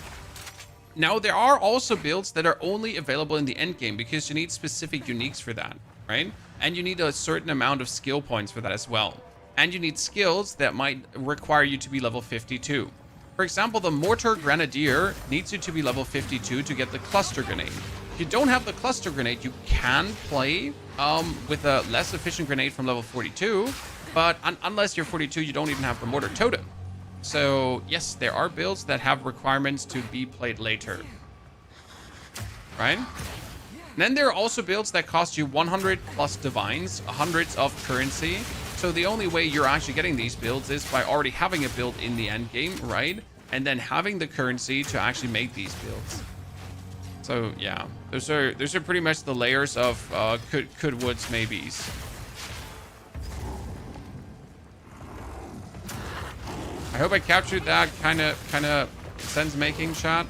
Now there are also builds that are only available in the endgame because you need specific uniques for that, right? And you need a certain amount of skill points for that as well. And you need skills that might require you to be level 52. For example, the Mortar Grenadier needs you to be level 52 to get the Cluster Grenade. If you don't have the Cluster Grenade, you can play with a less efficient grenade from level 42. But unless you're 42, you don't even have the Mortar Totem. So yes, there are builds that have requirements to be played later. Right? And then there are also builds that cost you 100 plus divines, hundreds of currency. So the only way you're actually getting these builds is by already having a build in the end game, right? And then having the currency to actually make these builds. So yeah, those are pretty much the layers of could woods maybes. I hope I captured that kind of sense-making shot.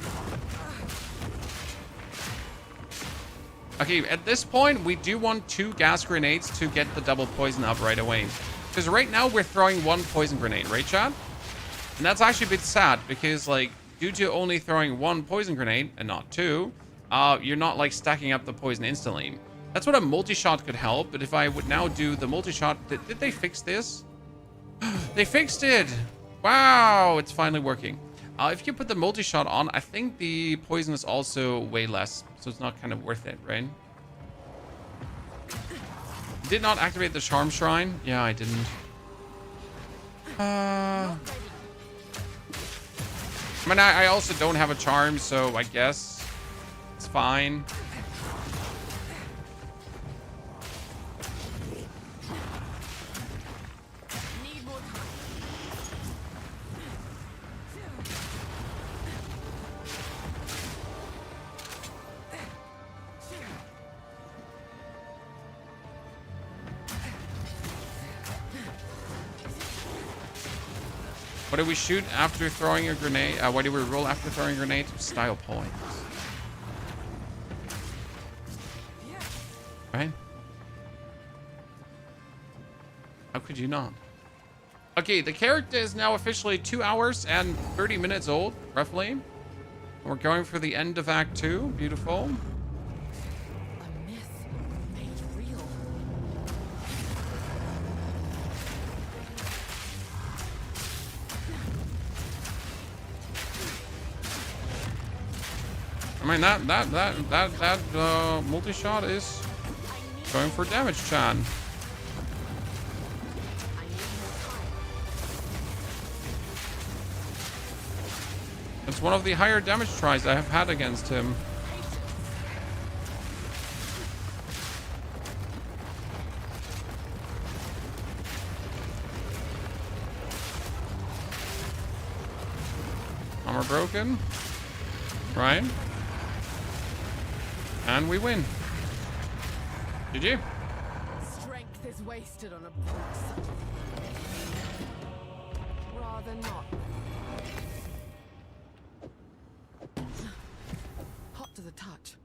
Okay, at this point, we do want 2 gas grenades to get the double poison up right away. Because right now, we're throwing 1 poison grenade, right, chat? And that's actually a bit sad, because, like, due to only throwing 1 poison grenade, and not 2, you're not, like, stacking up the poison instantly. That's what a multi-shot could help, but if I would now do the multi-shot... Did they fix this? They fixed it! Wow, it's finally working. If you put the multi-shot on, I think the poison is also way less. So it's not kind of worth it, right? Did not activate the Charm Shrine. Yeah, I didn't. I mean, I also don't have a charm, so I guess it's fine. What do we shoot after throwing a grenade? What do we roll after throwing a grenade? Style points. Right? How could you not? Okay, the character is now officially 2 hours and 30 minutes old, roughly. We're going for the end of Act 2. Beautiful. A myth made real. I mean, that multi-shot is going for damage, Chan. It's one of the higher damage tries I have had against him. Armor broken. Right. And we win. GG. Strength is wasted on a brute. Rather not. Hot to the touch.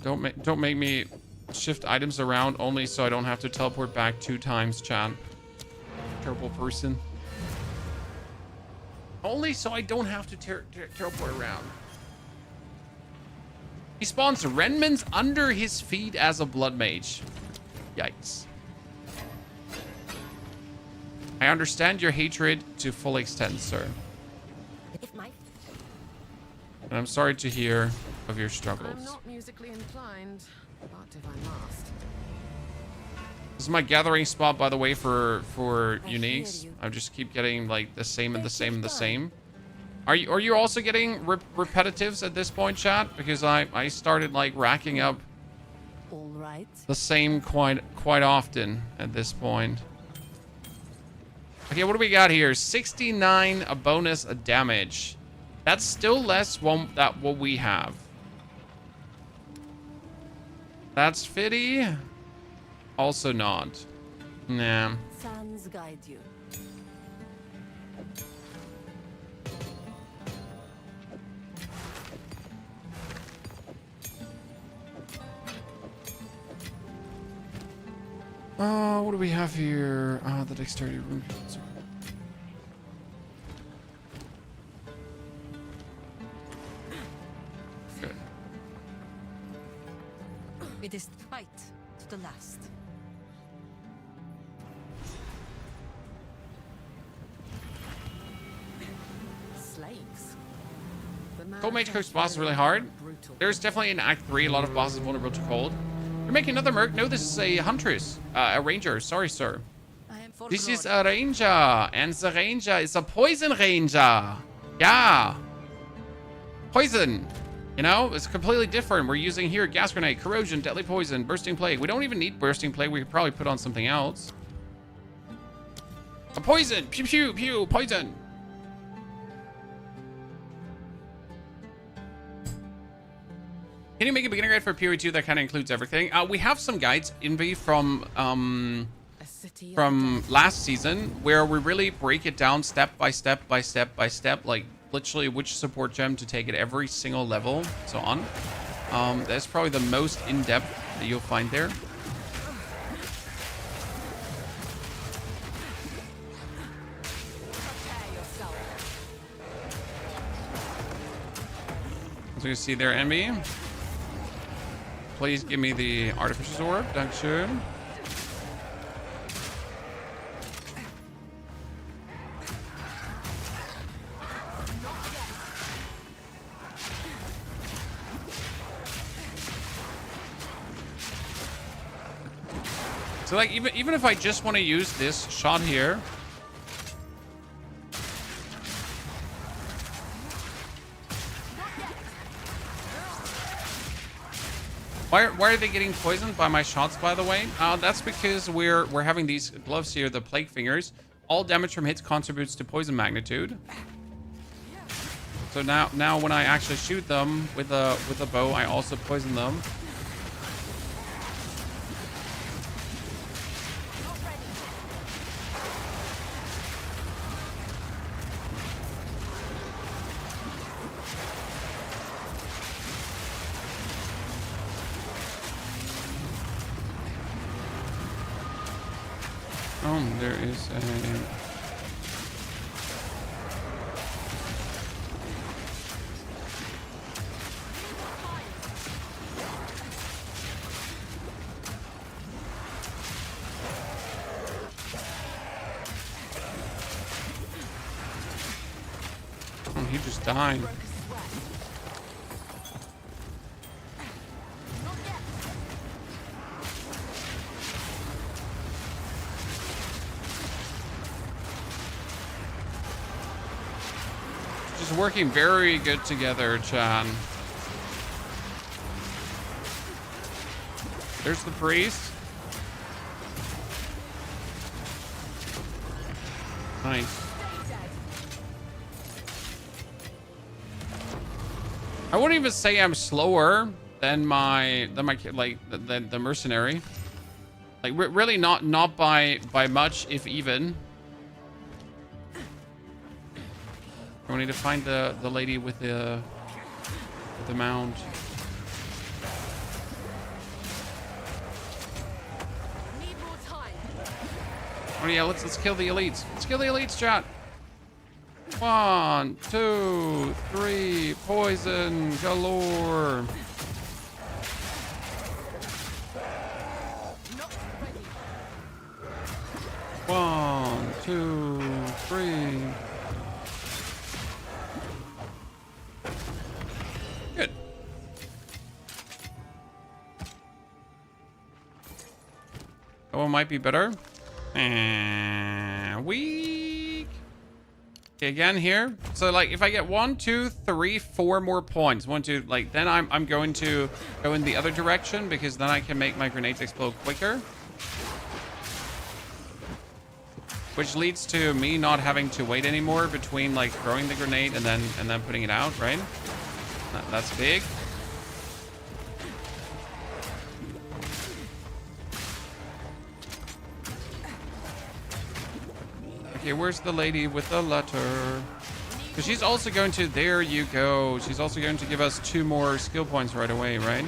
Don't make me shift items around only so I don't have to teleport back 2 times, chat. Terrible person. Only so I don't have to teleport around. He spawns Renmans under his feet as a blood mage. Yikes. I understand your hatred to full extent, sir. And I'm sorry to hear of your struggles. I'm not musically inclined, but if I must. This is my gathering spot, by the way, for uniques. I just keep getting like the same and the same and the same. Are you also getting repetitives at this point, chat? Because I started like racking up All right. the same quite often at this point. Okay, what do we got here? 69 a bonus a damage. That's still less than what we have. That's fitty. Also not. Nah. Sands guide you. What do we have here? The dexterity room. Good. It is fight to the last. Slaves. Cold Mage Coast boss is really hard. There's definitely in Act 3 a lot of bosses vulnerable to cold. You're making another merc? No, this is a Huntress. A Ranger. Sorry, sir. This is a Ranger. And the Ranger is a Poison Ranger. Yeah. Poison. You know, it's completely different. We're using here Gas Grenade, Corrosion, Deadly Poison, Bursting Plague. We don't even need Bursting Plague. We could probably put on something else. A Poison. Pew, pew, pew. Poison. Can you make a beginner guide for POE 2 that kind of includes everything? We have some guides in V from A city of from last season where we really break it down step by step by step by step, like literally which support gem to take at every single level, so on. That's probably the most in-depth that you'll find there. As you can see there, enemy. Please give me the artificial orb. Dankeschön. So like even if I just want to use this shot here, why are they getting poisoned by my shots, by the way? That's because we're having these gloves here, the plague fingers. All damage from hits contributes to poison magnitude. So now when I actually shoot them with a bow, I also poison them. Oh, there is a... Oh, he just died. Just working very good together, Chan. There's the priest. Nice. I wouldn't even say I'm slower than my the mercenary. Like really not by much, if even. We need to find the lady with the mound. Need more time. Oh yeah, let's kill the elites. Let's kill the elites, chat. 1, 2, 3, poison galore. One, 2, 3. Good. That one might be better. And weak. Okay, again here. So like if I get 1, 2, 3, 4 more points, 1, 2, like then I'm going to go in the other direction because then I can make my grenades explode quicker. Which leads to me not having to wait anymore between like throwing the grenade and then putting it out, right? That's big. Okay, where's the lady with the letter? Because she's also going to... There you go. She's also going to give us 2 more skill points right away, right?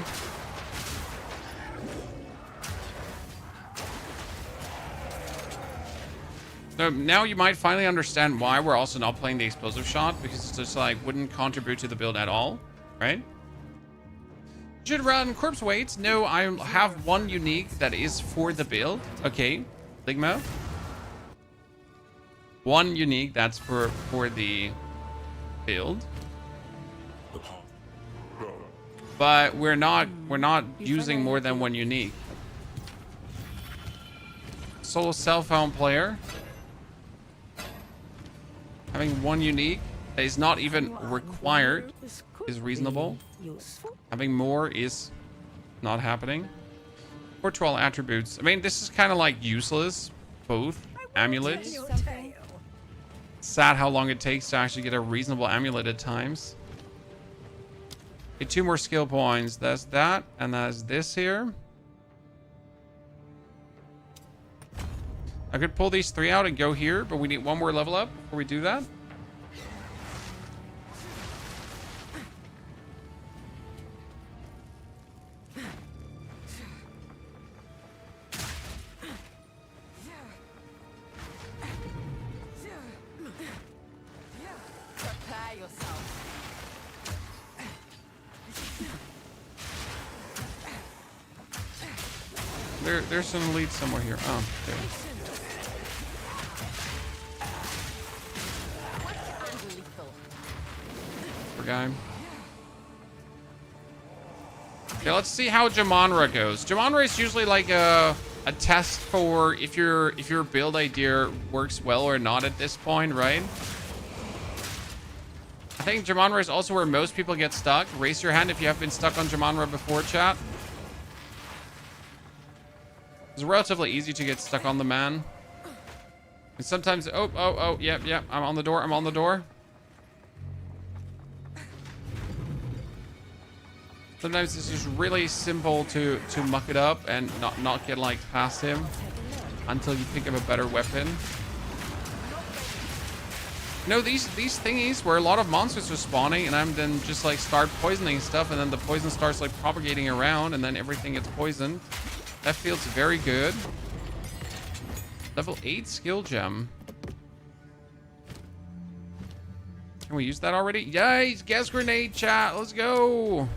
So now you might finally understand why we're also not playing the explosive shot, because it's just like wouldn't contribute to the build at all, right? Should run corpse weights. No, I have 1 unique that is for the build. Okay, Ligma. 1 unique that's for the build. But we're not using more than 1 unique. Solo cell phone player. Having 1 unique that is not even required is reasonable. Having more is not happening. Portrayal attributes. I mean, this is kind of like useless. Both amulets. Sad how long it takes to actually get a reasonable amulet at times. Okay, 2 more skill points. That's that, and that's this here. I could pull these 3 out and go here, but we need 1 more level up before we do that. Prepare yourself. There's some lead somewhere here. Oh, okay. Poor guy. Okay, let's see how Jamonra goes. Jamonra is usually like a test for if your build idea works well or not at this point, right? I think Jamonra is also where most people get stuck. Raise your hand if you have been stuck on Jamonra before, chat. It's relatively easy to get stuck on the man. And sometimes, oh, yep, I'm on the door. Sometimes it's just really simple to muck it up and not get like past him until you pick up a better weapon. You know, these thingies where a lot of monsters are spawning and I'm then just like start poisoning stuff and then the poison starts like propagating around and then everything gets poisoned. That feels very good. Level 8 skill gem. Can we use that already? Yay! Gas grenade, chat. Let's go.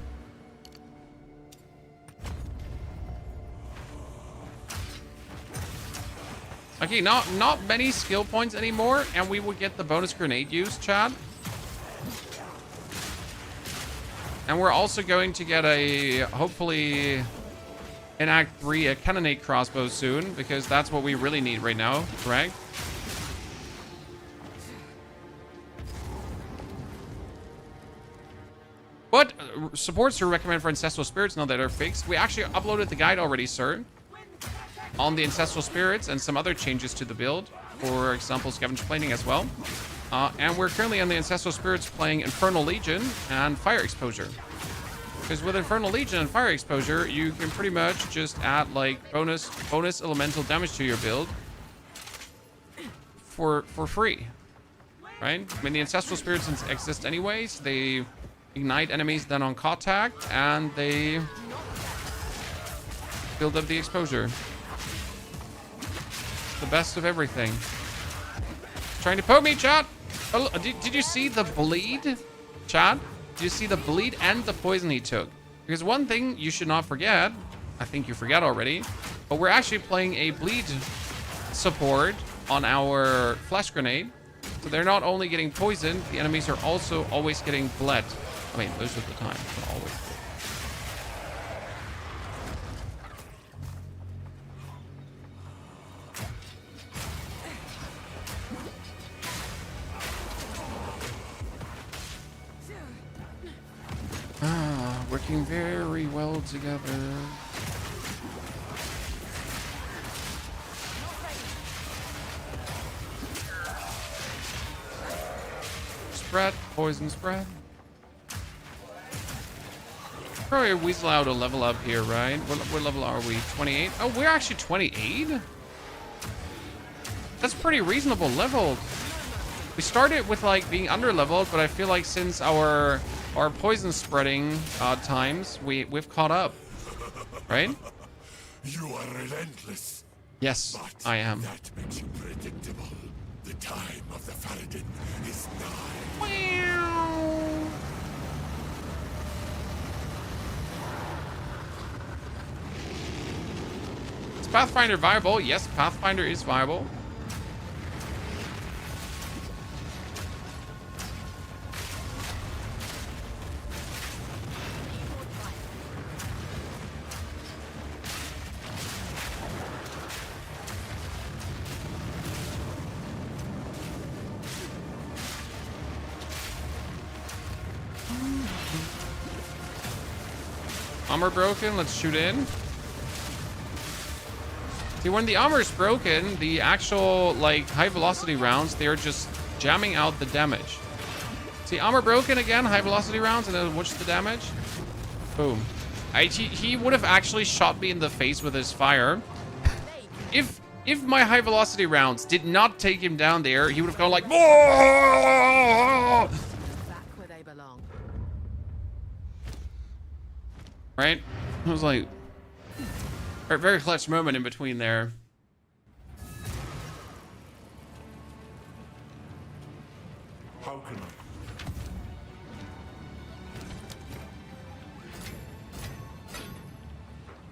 Okay, not many skill points anymore, and we will get the bonus grenade use, chat. And we're also going to get a, hopefully, in Act 3, a cannonade crossbow soon, because that's what we really need right now, correct? What supports you recommend for Ancestral Spirits now that are fixed? We actually uploaded the guide already, sir, on the Ancestral Spirits and some other changes to the build. For example, Scavenger Plating as well. And we're currently on the Ancestral Spirits playing Infernal Legion and Fire Exposure. Because with Infernal Legion and Fire Exposure, you can pretty much just add like bonus elemental damage to your build for free, right? I mean, the Ancestral Spirits exist anyways. They ignite enemies then on contact, and they build up the exposure. The best of everything. Trying to poke me, chat. Oh, did you see the bleed, chat? Did you see the bleed and the poison he took? Because one thing you should not forget, I think you forget already, but we're actually playing a bleed support on our flash grenade. So they're not only getting poisoned, the enemies are also always getting bled. I mean, most of the time, but always. Working very well together. Spread, poison spread. Probably weasel out a level up here, right? What level are we? 28? Oh, we're actually 28? That's pretty reasonable leveled. We started with like being under leveled, but I feel like since our poison spreading times, we've caught up, right? You are relentless. Yes, But I am. that makes you predictable. The time of the Faradin is nigh. Is Pathfinder viable? Yes, Pathfinder is viable. Armor broken, let's shoot in. See, when the armor is broken, the actual like high velocity rounds, they're just jamming out the damage. See, armor broken again, high velocity rounds, and then watch the damage. Boom. He would have actually shot me in the face with his fire. If my high velocity rounds did not take him down there, he would have gone like, "Whoa!" Back where they belong. Right? It was like a very clutch moment in between there. How can I?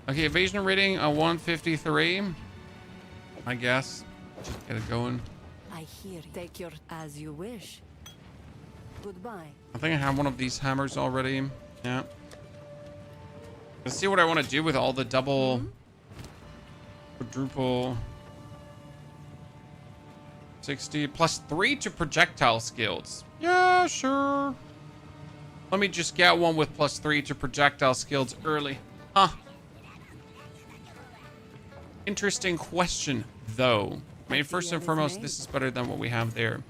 Okay, evasion rating 153. I guess. Just get it going. I hear you. Take your as you wish. Goodbye. I think I have one of these hammers already. Yeah. Let's see what I want to do with all the double, quadruple, 60 plus 3 to projectile skills. Yeah, sure. Let me just get one with plus 3 to projectile skills early. Huh. Interesting question, though. I mean, first and foremost, this is better than what we have there.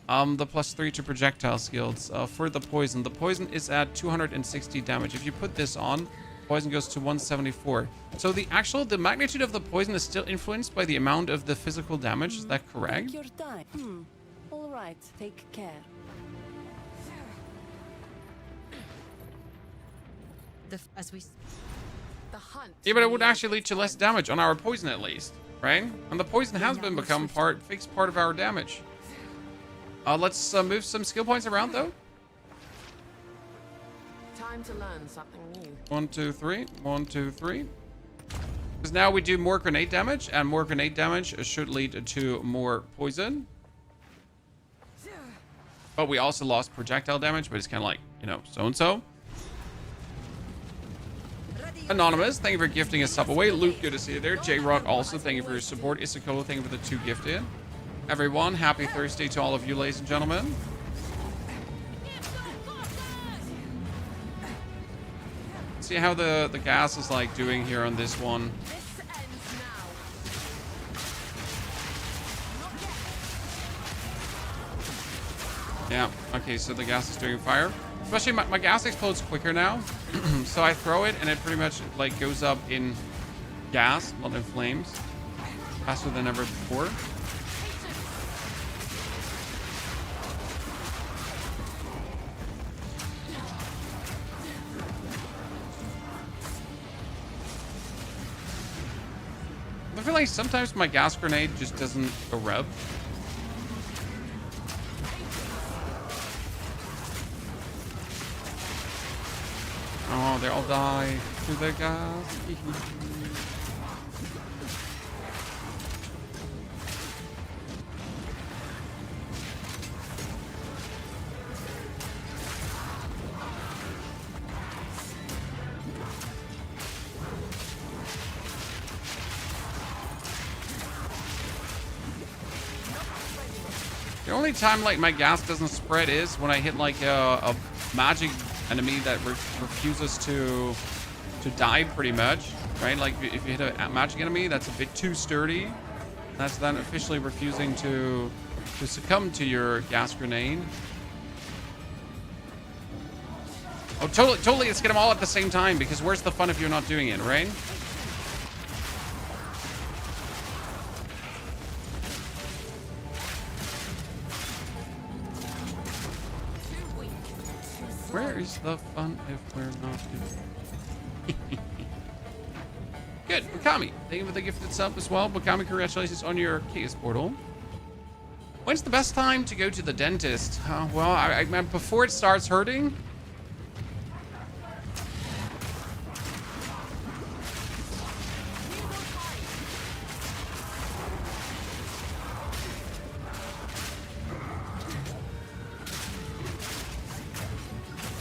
The plus 3 to projectile skills for the poison. The poison is at 260 damage. If you put this on, poison goes to 174. So the magnitude of the poison is still influenced by the amount of the physical damage. Is that correct? Take your time. All right. Take care. As we. The hunt. Yeah, but it would actually lead to less damage on our poison at least, right? And the poison has become fixed part of our damage. Let's move some skill points around though. Time to learn something new. 1, 2, 3. 1, 2, 3. Because now we do more grenade damage, and more grenade damage should lead to more poison. But we also lost projectile damage, but it's kind of like, you know, so-and-so. Anonymous, thank you for gifting a sub away. Luke, good to see you there. J-Rock also, thank you for your support. Isakolo, thank you for the 2 gifted. Everyone, happy Thursday to all of you, ladies and gentlemen. See how the gas is like doing here on this one. Yeah, okay, so the gas is doing fire. Especially my gas explodes quicker now. So I throw it and it pretty much like goes up in gas, not in flames. Faster than ever before. I feel like sometimes my gas grenade just doesn't erupt. Oh, they all die to the gas. The only time like my gas doesn't spread is when I hit like a magic enemy that refuses to die pretty much, right? Like if you hit a magic enemy that's a bit too sturdy, that's then officially refusing to succumb to your gas grenade. Oh, totally, let's get them all at the same time, because where's the fun if you're not doing it, right? Where is the fun if we're not doing it? Good, Bakami. Thank you for the gifted sub as well. Bakami, congratulations on your Chaos Portal. When's the best time to go to the dentist? Well, I before it starts hurting.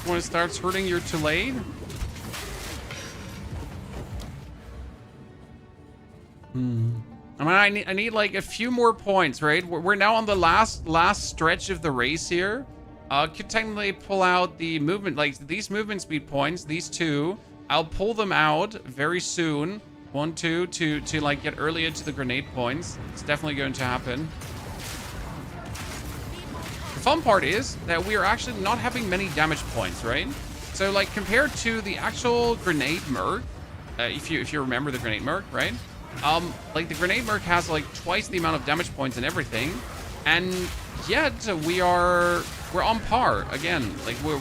When it starts hurting, you're too late. I mean, I need like a few more points, right? We're now on the last stretch of the race here. Could technically pull out the movement, like these movement speed points, these 2. I'll pull them out very soon. 1, 2 to like get early into the grenade points. It's definitely going to happen. fun part is that we are actually not having many damage points, right? So like compared to the actual grenade merc, if you remember the grenade merc, right? Like the grenade merc has like twice the amount of damage points and everything, and yet we're on par again. Like we're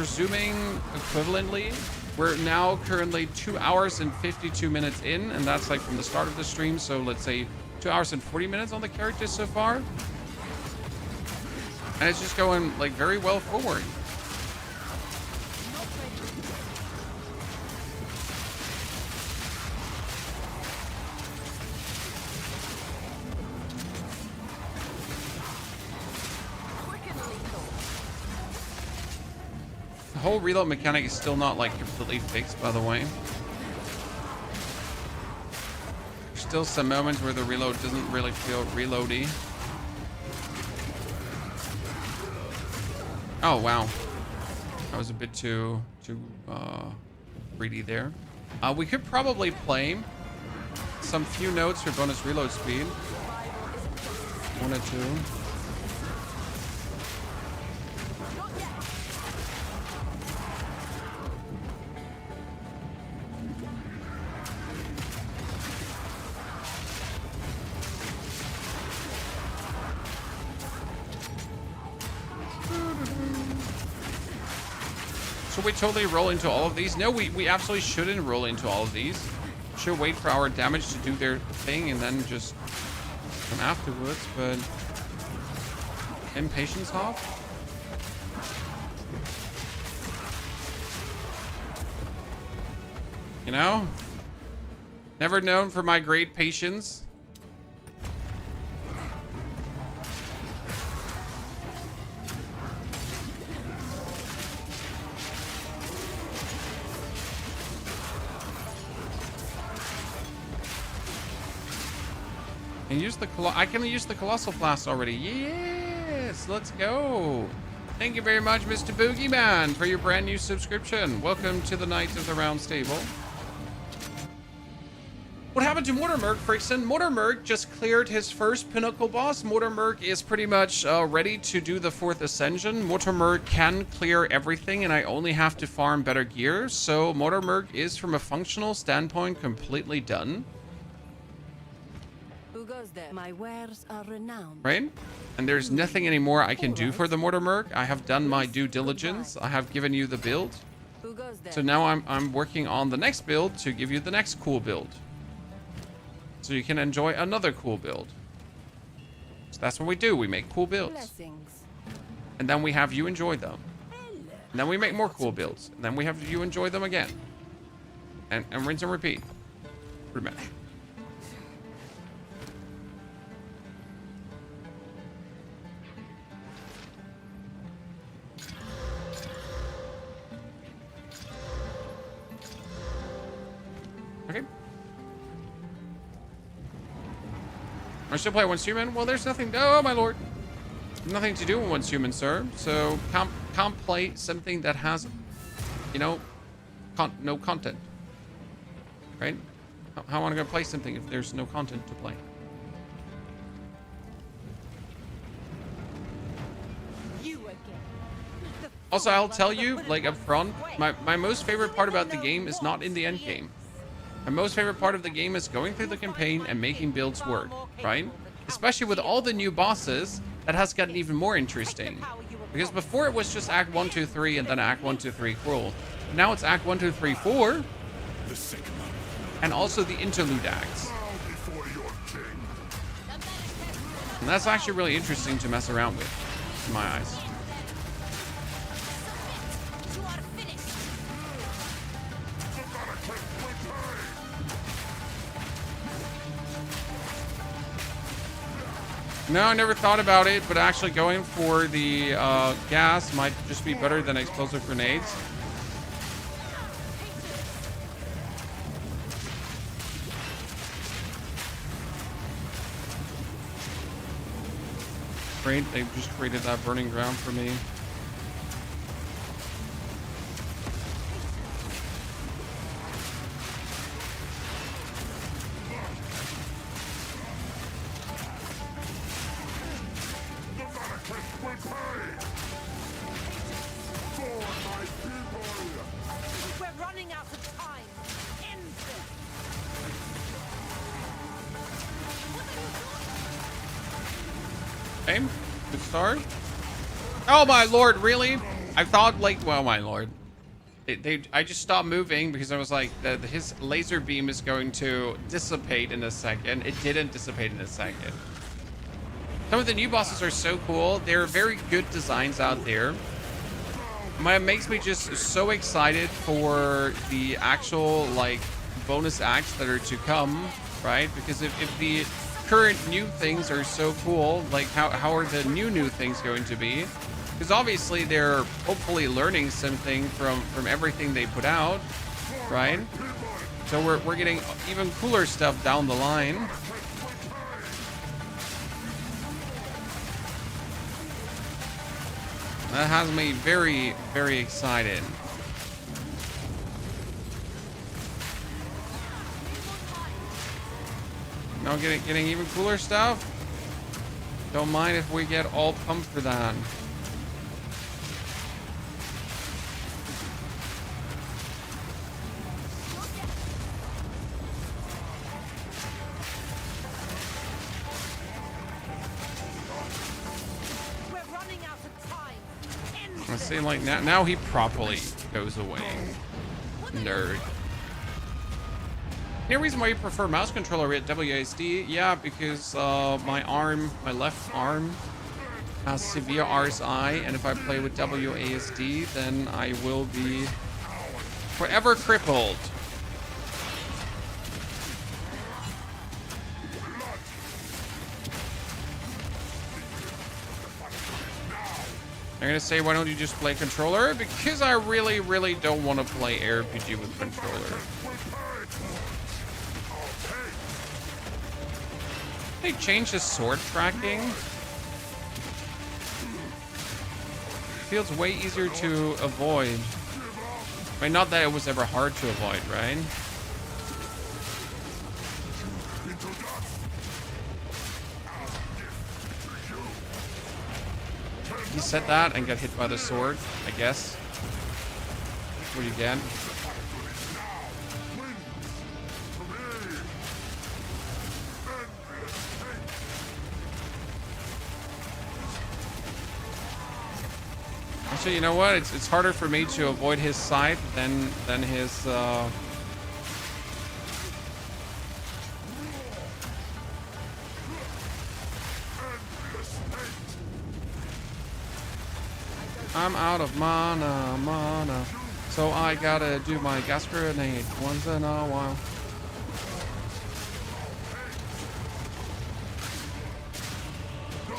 zooming equivalently. We're now currently 2 hours and 52 minutes in, and that's like from the start of the stream. So let's say 2 hours and 40 minutes on the characters so far, and it's just going like very well forward. The whole reload mechanic is still not like completely fixed, by the way. There's still some moments where the reload doesn't really feel reloady. Oh wow, that was a bit too greedy there. We could probably play some few notes for bonus reload speed. 1 or 2. Should we totally roll into all of these? No, we absolutely shouldn't roll into all of these. Should wait for our damage to do their thing and then just come afterwards, but impatience off. You know? Never known for my great patience. I can use the Colossal Flask already. Yes, let's go. Thank you very much, Mr. Boogeyman, for your brand new subscription. Welcome to the Knights of the Round Stable. What happened to Mortimer, Frickson? Mortimer just cleared his first Pinnacle boss. Mortimer is pretty much ready to do the 4th Ascension. Mortimer can clear everything, and I only have to farm better gear. So Mortimer is, from a functional standpoint, completely done. My wares are renowned. Right? And there's nothing anymore I can do for the Mortimer. I have done my due diligence. I have given you the build. So now I'm working on the next build to give you the next cool build. So you can enjoy another cool build. So that's what we do. We make cool builds. And then we have you enjoy them. And then we make more cool builds. And then we have you enjoy them again. And rinse and repeat. Pretty much. Okay. I still play once human. Well, there's nothing. Oh, my lord. Nothing to do with once human, sir. So can't play something that has, you know, no content. Right? How am I going to play something if there's no content to play? Also, I'll tell you, like up front, my most favorite part about the game is not in the end game. My most favorite part of the game is going through the campaign and making builds work, right? Especially with all the new bosses, that has gotten even more interesting. Because before it was just Act 1, 2, 3, and then Act 1, 2, 3, cruel. Now it's Act 1, 2, 3, 4, and also the interlude acts. And that's actually really interesting to mess around with, in my eyes. No, I never thought about it, but actually going for the gas might just be better than explosive grenades. Great, they've just created that burning ground for me. We're running out of time. End this. Okay, good start. Oh my lord, really? I thought like, well, my lord. I just stopped moving because I was like, his laser beam is going to dissipate in a second. It didn't dissipate in a second. Some of the new bosses are so cool. They're very good designs out there. It makes me just so excited for the actual like bonus acts that are to come, right? Because if the current new things are so cool, like how are the new things going to be? Because obviously they're hopefully learning something from everything they put out, right? So we're getting even cooler stuff down the line. That has me very, very excited. Now getting even cooler stuff. Don't mind if we get all pumped for that. Let's see, like now he properly goes away. Nerd. Any reason why you prefer mouse controller at WASD? Yeah, because my left arm has severe RSI, and if I play with WASD, then I will be forever crippled. They're gonna say, why don't you just play controller? Because I really, really don't want to play RPG with controller. They changed the sword tracking. Feels way easier to avoid. I mean, not that it was ever hard to avoid, right? He said that and got hit by the sword, I guess. What do you get? Actually, you know what? It's harder for me to avoid his scythe than his I'm out of mana, so I gotta do my gas grenade once in a while.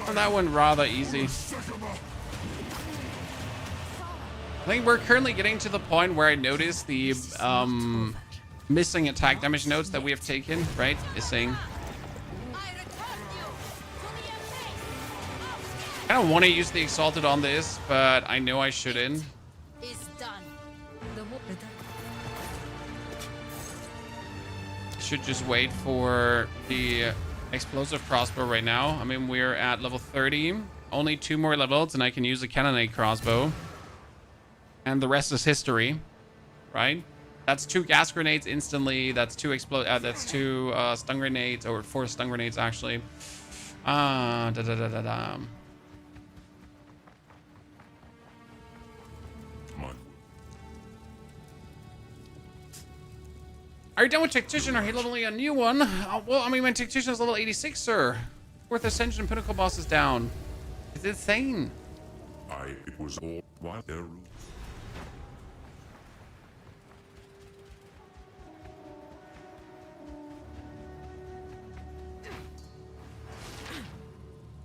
And that went rather easy. I think we're currently getting to the point where I notice the missing attack damage notes that we have taken, right? Missing. I don't want to use the Exalted on this, but I know I shouldn't. Should just wait for the explosive crossbow right now. I mean, we're at level 30. Only 2 more levels, and I can use a cannonade crossbow. And the rest is history, right? That's 2 gas grenades instantly. That's 2 stun grenades, or 4 stun grenades actually. Are you done with Tactician? Are you leveling a new one? Well, I mean, my Tactician is level 86, sir. 4th Ascension Pinnacle boss is down. It's insane. It was all while there.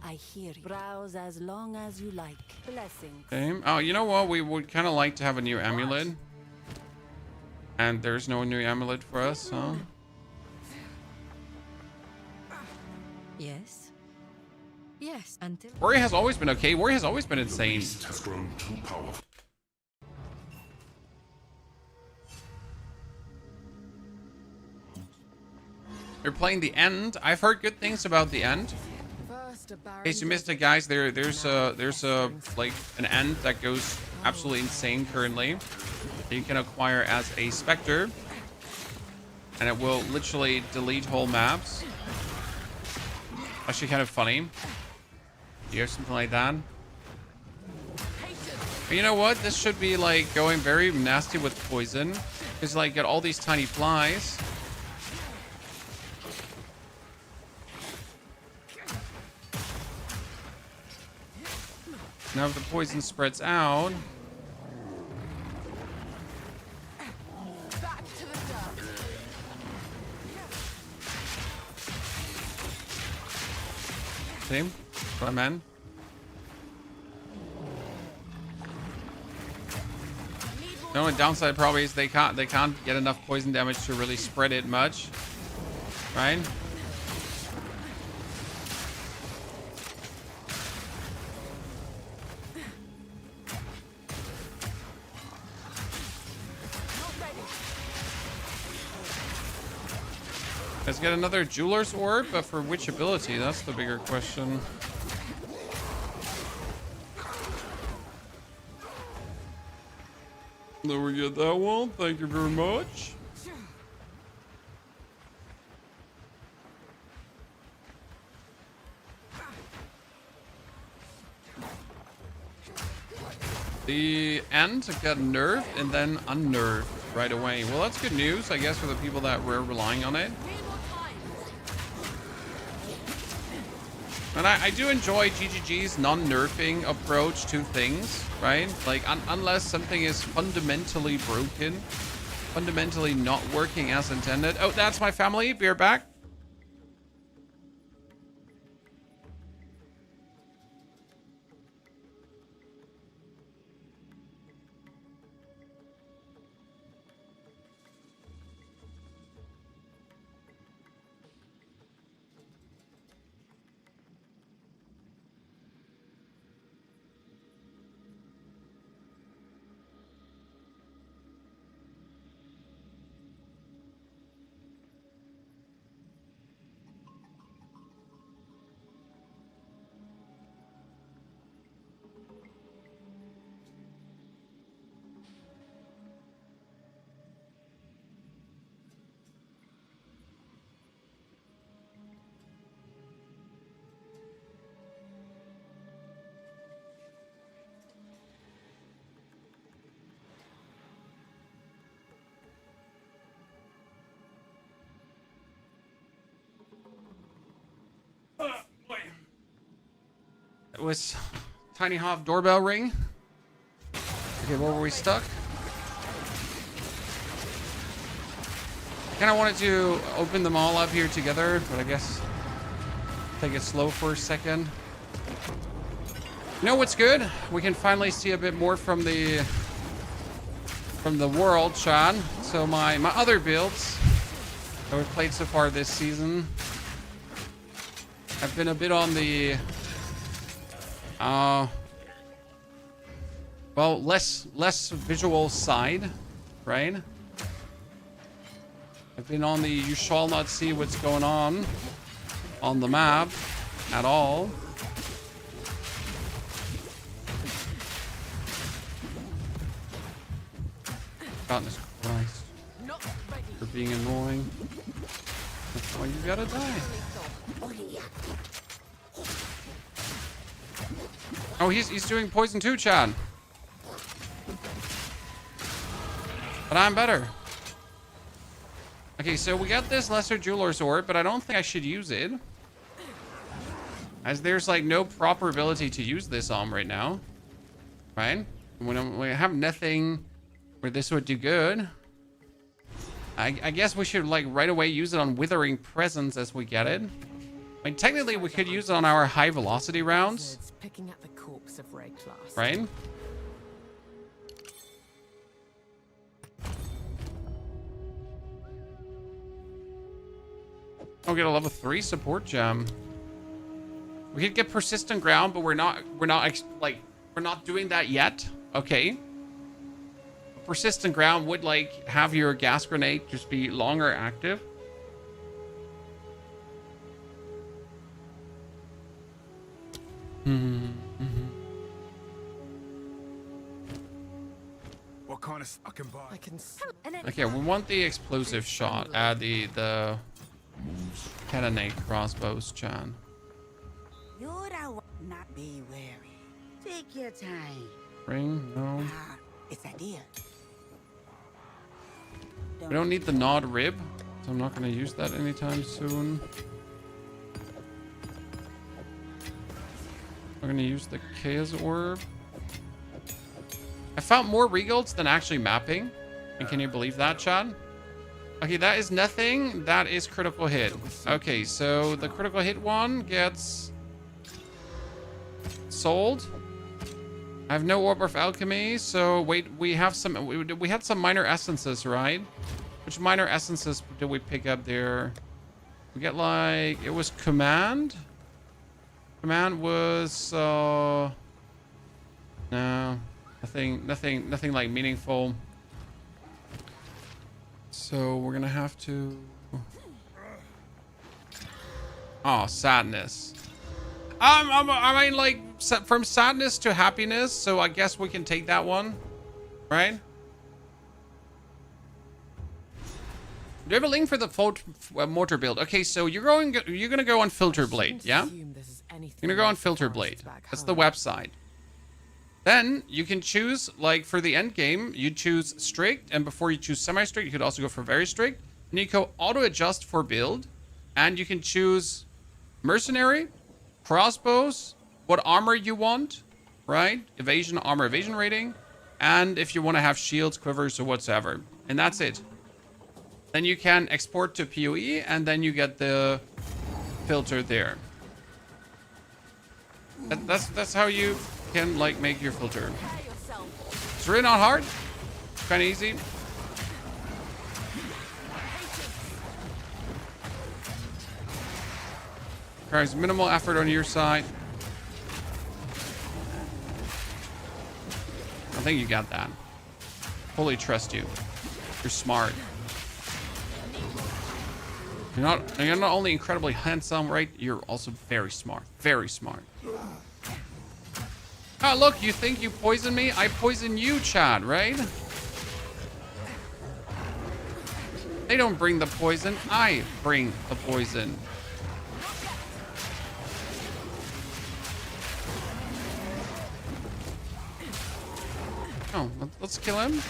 I hear you. Browse as long as you like. Blessings. Okay. Oh, you know what? We would kind of like to have a new amulet. And there's no new amulet for us, huh? Yes. Yes, until Warrior has always been okay. Warrior has always been insane. The beast has grown too powerful. You're playing the end. I've heard good things about the end. Master Baron. In case you missed it, guys, there's a like an end that goes absolutely insane currently. You can acquire as a Spectre, and it will literally delete whole maps. Actually, kind of funny. You have something like that. But you know what? This should be like going very nasty with poison, because like get all these tiny flies. Now if the poison spreads out. See? That's what I meant. The only downside probably is they can't get enough poison damage to really spread it much. Right? Let's get another Jeweler's Orb, but for which ability? That's the bigger question. There we get that one. Thank you very much. The end got nerfed and then unnerved right away. Well, that's good news, I guess, for the people that were relying on it. And I do enjoy GGG's non-nerfing approach to things, right? Like, unless something is fundamentally broken, fundamentally not working as intended. Oh, that's my family. Be right back. It was Tiny Hop doorbell ring. Okay, where were we stuck? I kind of wanted to open them all up here together, but I guess take it slow for a second. You know what's good? We can finally see a bit more from the world, Sean. So my other builds that we've played so far this season have been a bit on the well, less visual side, right? I've been on the you shall not see what's going on the map at all. Goodness Christ. For being annoying. That's why you gotta die. Oh, he's doing poison too, Chad. But I'm better. Okay, so we got this Lesser Jeweler's Orb, but I don't think I should use it, as there's like no proper ability to use this on right now. Right? We have nothing where this would do good. I guess we should like right away use it on Withering Presence as we get it. I mean, technically we could use it on our high velocity rounds. Picking at the corpse of Ray class. Right? I'll get a level 3 support gem. We could get persistent ground, but we're not doing that yet. Okay. Persistent ground would like have your gas grenade just be longer active. I can buy. I can. Okay, we want the explosive shot. The cannonade crossbows, Chan. You're not be wary. Take your time. Ring? No. It's idea. We don't need the Nod Rib, so I'm not going to use that anytime soon. I'm going to use the Chaos Orb. I found more regals than actually mapping. And can you believe that, Chad? Okay, that is nothing. That is critical hit. Okay, so the critical hit one gets sold. I have no Orb of Alchemy, so wait, we have some. We had some minor essences, right? Which minor essences did we pick up there? We get like, it was Command. Command was no, nothing like meaningful. So we're gonna have to. Oh, sadness. I mean, like from sadness to happiness. So I guess we can take that one, right? Do you have a link for the mortar build? Okay, so you're gonna go on Filter Blade, yeah? You're gonna go on Filter Blade. That's the website. Then you can choose, like for the end game, you choose strict, and before you choose semi-strict, you could also go for very strict. And you go auto adjust for build, and you can choose mercenary, crossbows, what armor you want, right? Evasion, armor, evasion rating, and if you want to have shields, quivers, or whatsoever. And that's it. Then you can export to POE, and then you get the filter there. That's how you can like make your filter. It's really not hard. Kind of easy. Requires minimal effort on your side. I think you got that. Fully trust you. You're smart. You're not only incredibly handsome, right? You're also very smart. Very smart. Oh, look, you think you poison me? I poison you, Chad, right? They don't bring the poison. I bring the poison. Oh, let's kill him.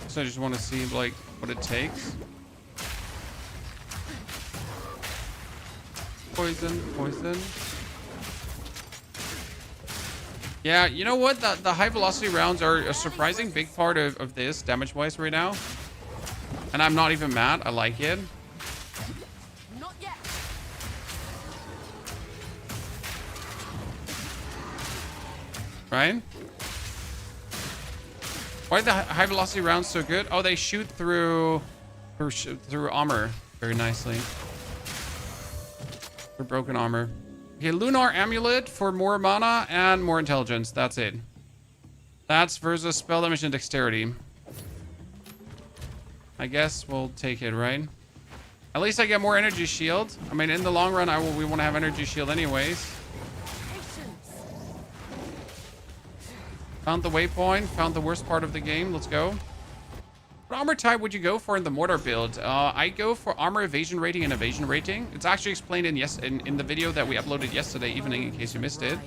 So I just want to see, like, what it takes. Poison, poison. Yeah, you know what? The high velocity rounds are a surprising big part of this damage-wise right now. And I'm not even mad. I like it. Not yet. Right? Why are the high velocity rounds so good? Oh, they shoot through armor very nicely. For broken armor. Okay, Lunar Amulet for more mana and more intelligence. That's it. That's versus spell damage and dexterity. I guess we'll take it, right? At least I get more energy shield. I mean, in the long run, we want to have energy shield anyways. Found the waypoint. Found the worst part of the game. Let's go. What armor type would you go for in the mortar build? I go for armor evasion rating and evasion rating. It's actually explained in the video that we uploaded yesterday evening, in case you missed it.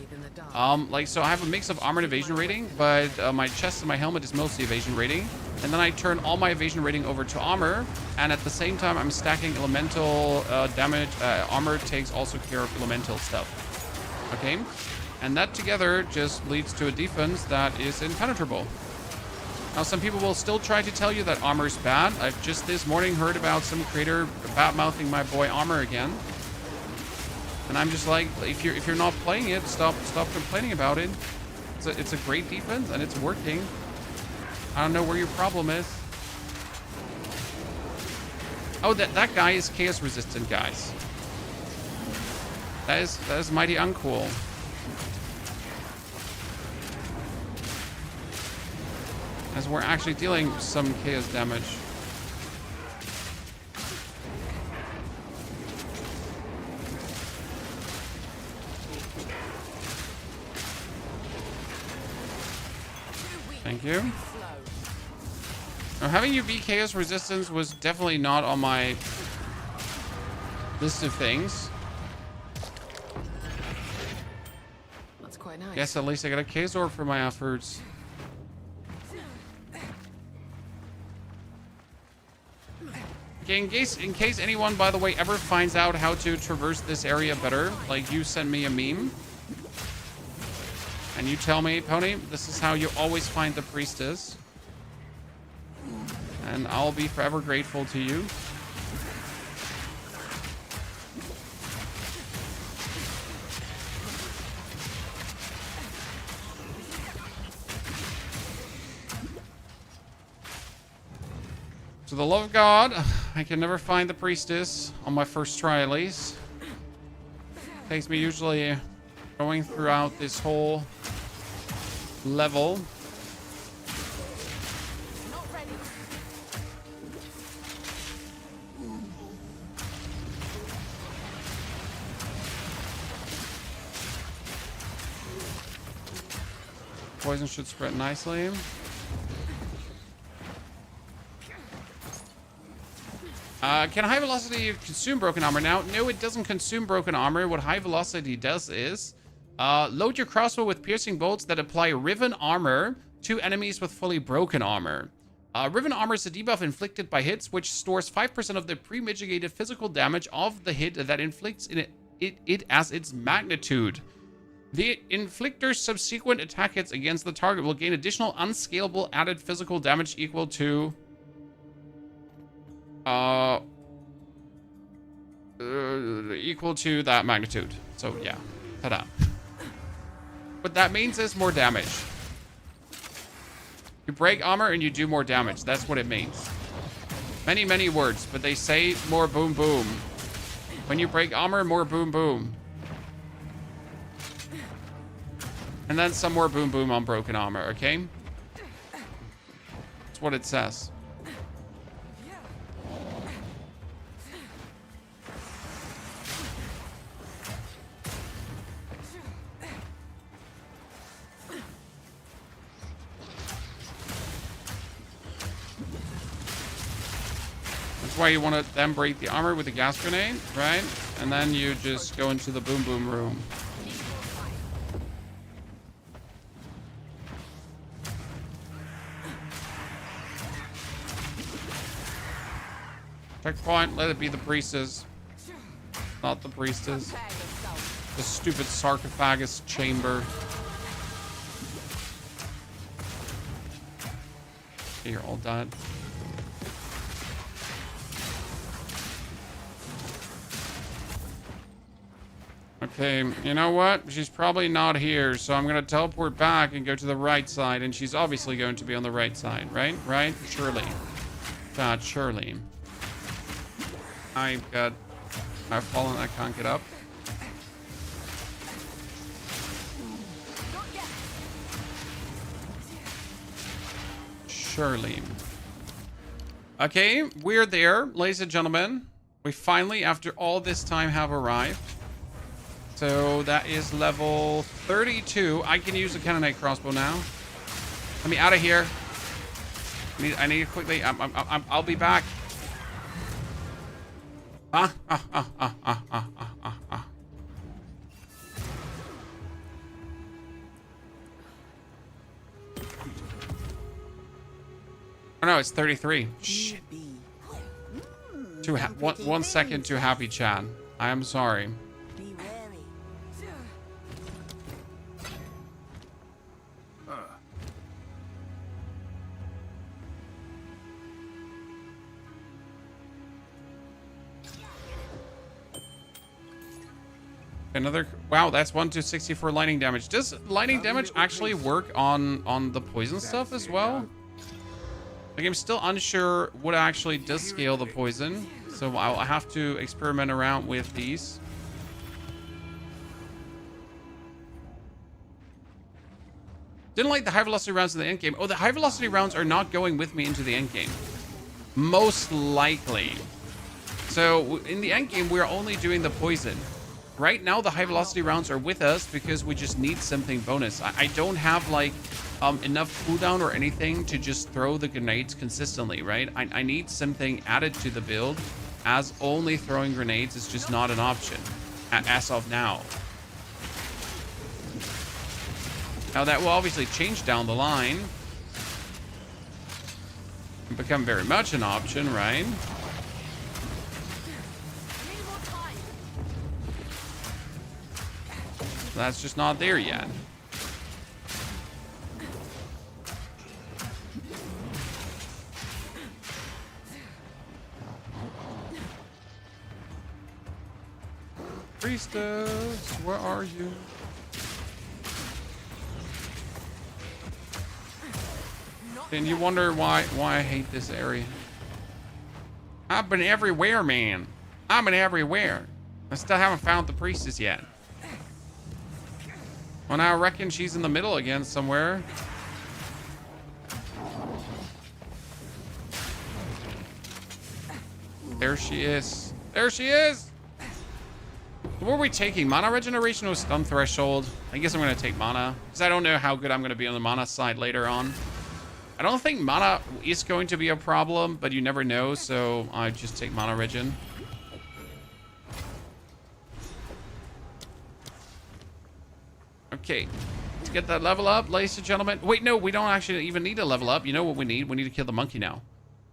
So I have a mix of armor and evasion rating, but my chest and my helmet is mostly evasion rating. And then I turn all my evasion rating over to armor, and at the same time I'm stacking elemental damage. Armor takes also care of elemental stuff. Okay, and that together just leads to a defense that is impenetrable. Now, some people will still try to tell you that armor is bad. I've just this morning heard about some creator bad-mouthing my boy armor again. And I'm just like, if you're not playing it, stop complaining about it. It's a great defense and it's working. I don't know where your problem is. Oh, that guy is chaos resistant, guys. That is mighty uncool. As we're actually dealing some chaos damage. Thank you. Now, having UV chaos resistance was definitely not on my list of things. That's quite nice. Yes, at least I got a chaos orb for my efforts. Okay, in case anyone, by the way, ever finds out how to traverse this area better, like you send me a meme and you tell me, Pony, this is how you always find the priestess, and I'll be forever grateful to you. For the love of God, I can never find the priestess on my first try, at least. Takes me usually going throughout this whole level. Not ready. Poison should spread nicely. Can high velocity consume broken armor? Now, no, it doesn't consume broken armor. What high velocity does is load your crossbow with piercing bolts that apply riven armor to enemies with fully broken armor. Riven armor is a debuff inflicted by hits, which stores 5% of the pre-mitigated physical damage of the hit that inflicts it as its magnitude. The inflictor's subsequent attack hits against the target will gain additional unscalable added physical damage equal to equal to that magnitude. So yeah, ta-da. What that means is more damage. You break armor and you do more damage. That's what it means. Many words, but they say more boom boom. When you break armor, more boom boom. And then some more boom boom on broken armor, okay? That's what it says. That's why you want to then break the armor with a gas grenade, right? And then you just go into the boom boom room. Checkpoint, let it be the priestess. Not the priestess. The stupid sarcophagus chamber. Okay, you're all dead. Okay, you know what? She's probably not here, so I'm gonna teleport back and go to the right side, and she's obviously going to be on the right side, right? Right? Surely. God, surely. I've fallen, I can't get up. Surely. Okay, we're there, ladies and gentlemen. We finally, after all this time, have arrived. So that is level 32. I can use a cannonade crossbow now. Let me out of here. I need to quickly. I'll be back. Oh no, it's 33. Shit. 1 second too happy, Chad. I am sorry. Another, wow, that's 1 to 64 lightning damage. Does lightning damage actually work on the poison stuff as well? Like, I'm still unsure what actually does scale the poison, so I'll have to experiment around with these. Didn't like the high velocity rounds in the end game. Oh, the high velocity rounds are not going with me into the end game. Most likely. So in the end game, we're only doing the poison. right now the high velocity rounds are with us because we just need something bonus. I don't have like enough cooldown or anything to just throw the grenades consistently, right? I need something added to the build, as only throwing grenades is just not an option as of now. Now that will obviously change down the line and become very much an option, right? That's just not there yet. Priestess, where are you? And you wonder why I hate this area. I've been everywhere, man. I've been everywhere. I still haven't found the priestess yet. Well, now I reckon she's in the middle again somewhere. There she is. There she is. What are we taking? Mana regeneration or stun threshold? I guess I'm going to take mana, because I don't know how good I'm going to be on the mana side later on. I don't think mana is going to be a problem, but you never know, so I just take mana regen. Okay, let's get that level up, ladies and gentlemen. Wait, no, we don't actually even need a level up. You know what we need? We need to kill the monkey now.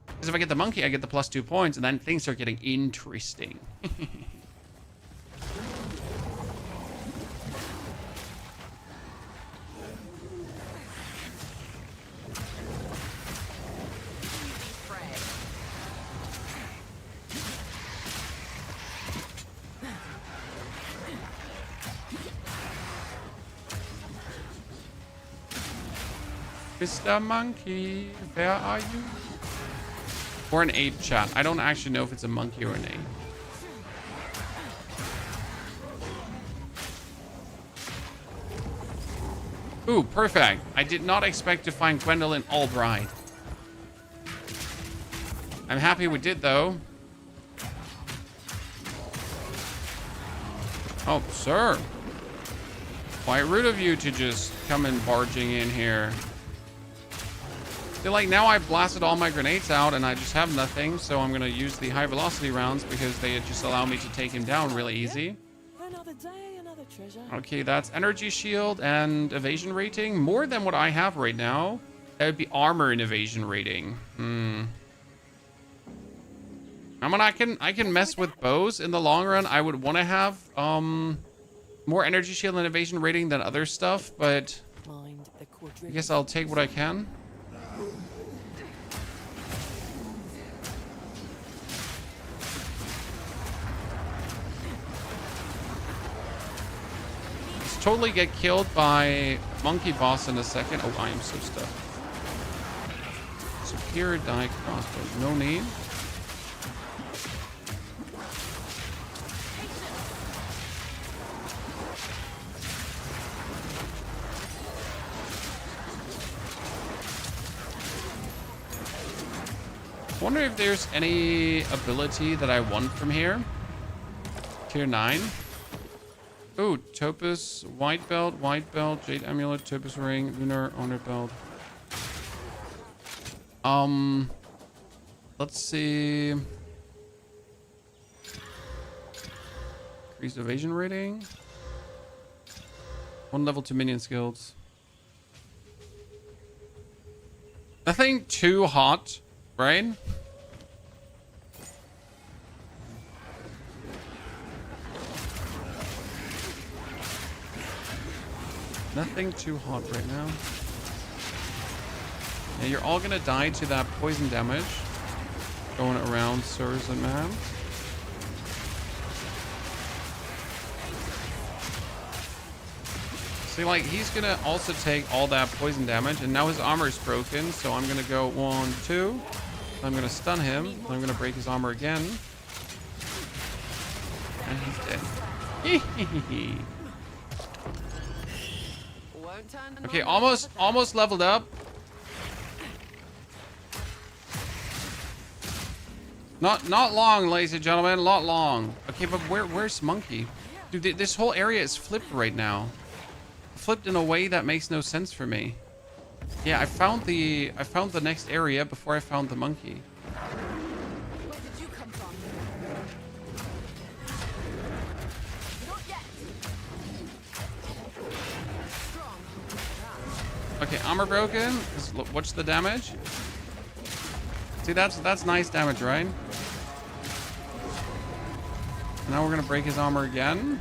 Because if I get the monkey, I get the +2 points, and then things are getting interesting. Mr. Monkey, where are you? Or an ape, chat. I don't actually know if it's a monkey or an ape. Ooh, perfect. I did not expect to find Gwendolyn Albright. I'm happy we did, though. Oh, sir. Quite rude of you to just come in barging in here. Feel like now I've blasted all my grenades out and I just have nothing, so I'm gonna use the high velocity rounds because they just allow me to take him down really easy. Another day, another treasure. Okay, that's energy shield and evasion rating. More than what I have right now. That would be armor and evasion rating. I mean, I can mess with bows in the long run. I would want to have more energy shield and evasion rating than other stuff, but I guess I'll take what I can. Totally get killed by monkey boss in a second. Oh, I am so stuck. Superior die crossbow. No need. I wonder if there's any ability that I want from here. Tier 9. Ooh, Topaz, White Belt, Jade Amulet, Topaz Ring, Lunar Honor Belt. Let's see. Increased evasion rating. 1 level 2 minion skills. Nothing too hot, right? Nothing too hot right now. Yeah, you're all gonna die to that poison damage going around, sirs and man. See, like, he's gonna also take all that poison damage, and now his armor is broken, so I'm gonna go 1, 2. I'm gonna stun him. I'm gonna break his armor again. And he's dead. Okay, almost leveled up. Not long, ladies and gentlemen, not long. Okay, but where's Monkey? Dude, this whole area is flipped right now. Flipped in a way that makes no sense for me. Yeah, I found the next area before I found the monkey. Where did you come from? Not yet. Strong. Okay, armor broken. What's the damage? See, that's nice damage, right? Now we're gonna break his armor again.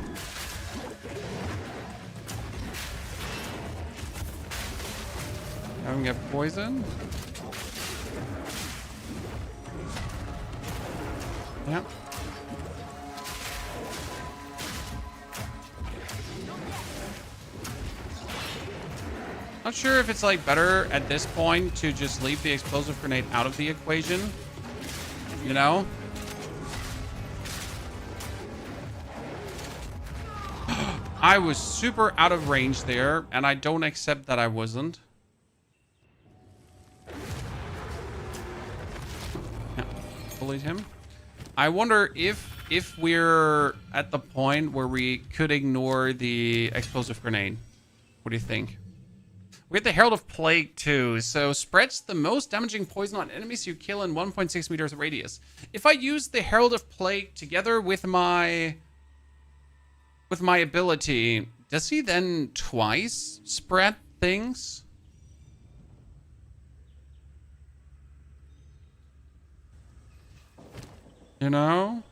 Now we can get poison. Yep. Not sure if it's like better at this point to just leave the explosive grenade out of the equation. You know? I was super out of range there, and I don't accept that I wasn't. Yeah, bullied him. I wonder if we're at the point where we could ignore the explosive grenade. What do you think? We get the Herald of Plague too, so spreads the most damaging poison on enemies you kill in 1.6 meters radius. If I use the Herald of Plague together with my ability, does he then twice spread things? You know?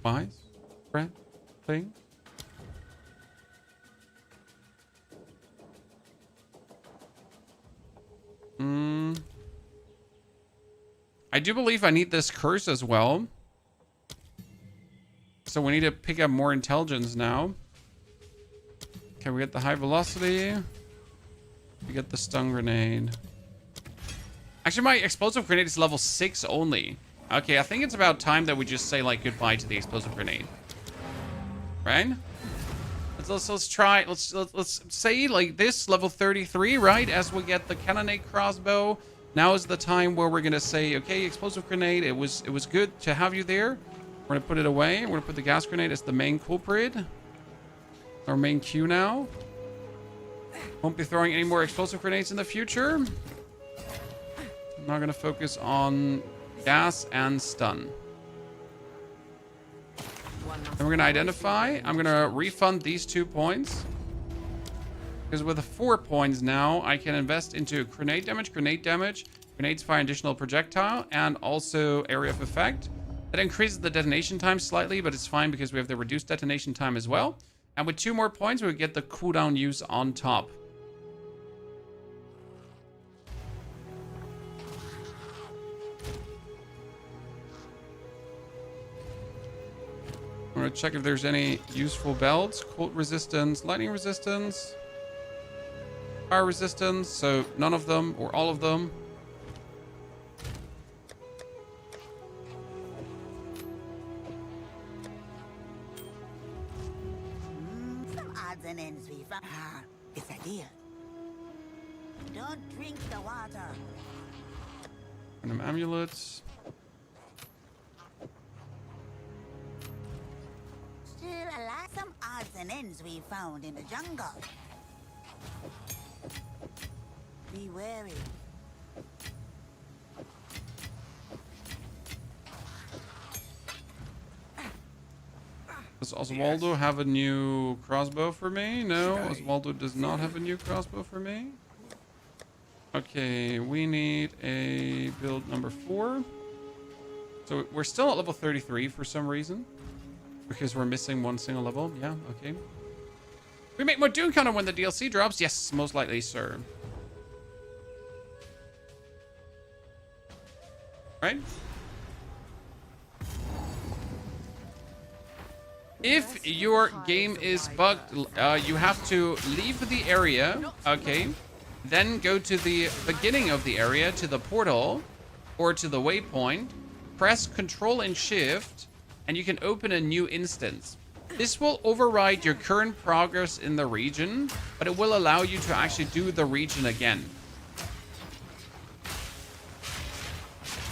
Twice spread things? I do believe I need this curse as well. So we need to pick up more intelligence now. Okay, we get the high velocity. We get the stun grenade. Actually, my explosive grenade is level 6 only. Okay, I think it's about time that we just say like goodbye to the explosive grenade. Right? Let's try. Let's say like this level 33, right? As we get the cannonade crossbow. Now is the time where we're gonna say, okay, explosive grenade, it was good to have you there. We're gonna put it away. We're gonna put the gas grenade as the main culprit. Our main queue now. Won't be throwing any more explosive grenades in the future. I'm not gonna focus on gas and stun. Then we're gonna identify. I'm gonna refund these 2 points. Because with the 4 points now, I can invest into grenade damage. Grenades fire additional projectile, and also area of effect. That increases the detonation time slightly, but it's fine because we have the reduced detonation time as well. And with 2 more points, we get the cooldown use on top. I'm gonna check if there's any useful belts. Cold resistance, lightning resistance. Fire resistance, so none of them or all of them. Some odds and ends we found. Ah, it's a deal. Don't drink the water. Random amulets. Still alive. Some odds and ends we found in the jungle. Be wary. Does Oswaldo have a new crossbow for me? No, Oswaldo does not have a new crossbow for me. Okay, we need a build number 4. So we're still at level 33 for some reason. Because we're missing 1 single level. Yeah, okay. We make more Doom Counter when the DLC drops? Yes, most likely, sir. Right? If your game is bugged, you have to leave the area, okay? Then go to the beginning of the area, to the portal, or to the waypoint. Press Control and Shift, and you can open a new instance. This will override your current progress in the region, but it will allow you to actually do the region again.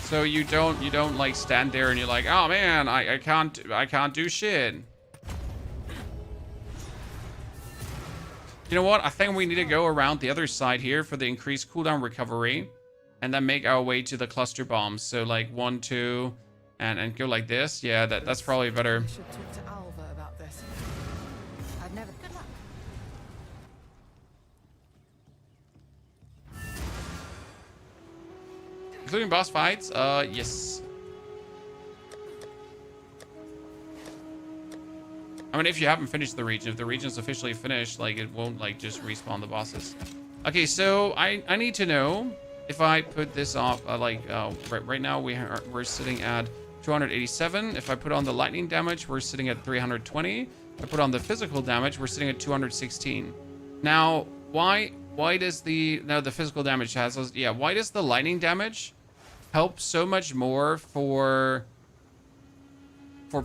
So you don't like stand there and you're like, oh man, I can't do shit. You know what? I think we need to go around the other side here for the increased cooldown recovery, and then make our way to the cluster bombs. So like 1, 2, and go like this. Yeah, that's probably better. I should talk to Alva about this. I've never. Good luck. Including boss fights? Yes. I mean, if you haven't finished the region, if the region's officially finished, like, it won't, like, just respawn the bosses. Okay, so I need to know if I put this off, right now we're sitting at 287. If I put on the lightning damage, we're sitting at 320. If I put on the physical damage, we're sitting at 216. Now, why does the physical damage has us? Yeah, why does the lightning damage help so much more for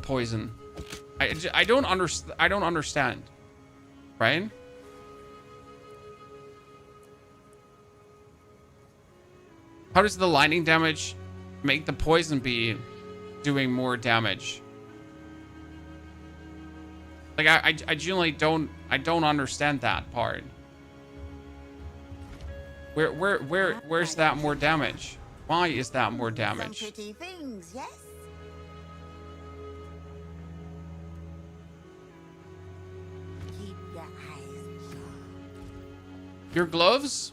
poison? I don't understand, right? How does the lightning damage make the poison be doing more damage? Like I genuinely don't understand that part. Where's that more damage? Why is that more damage? Some pretty things, yes? Keep your eyes sharp. Your gloves?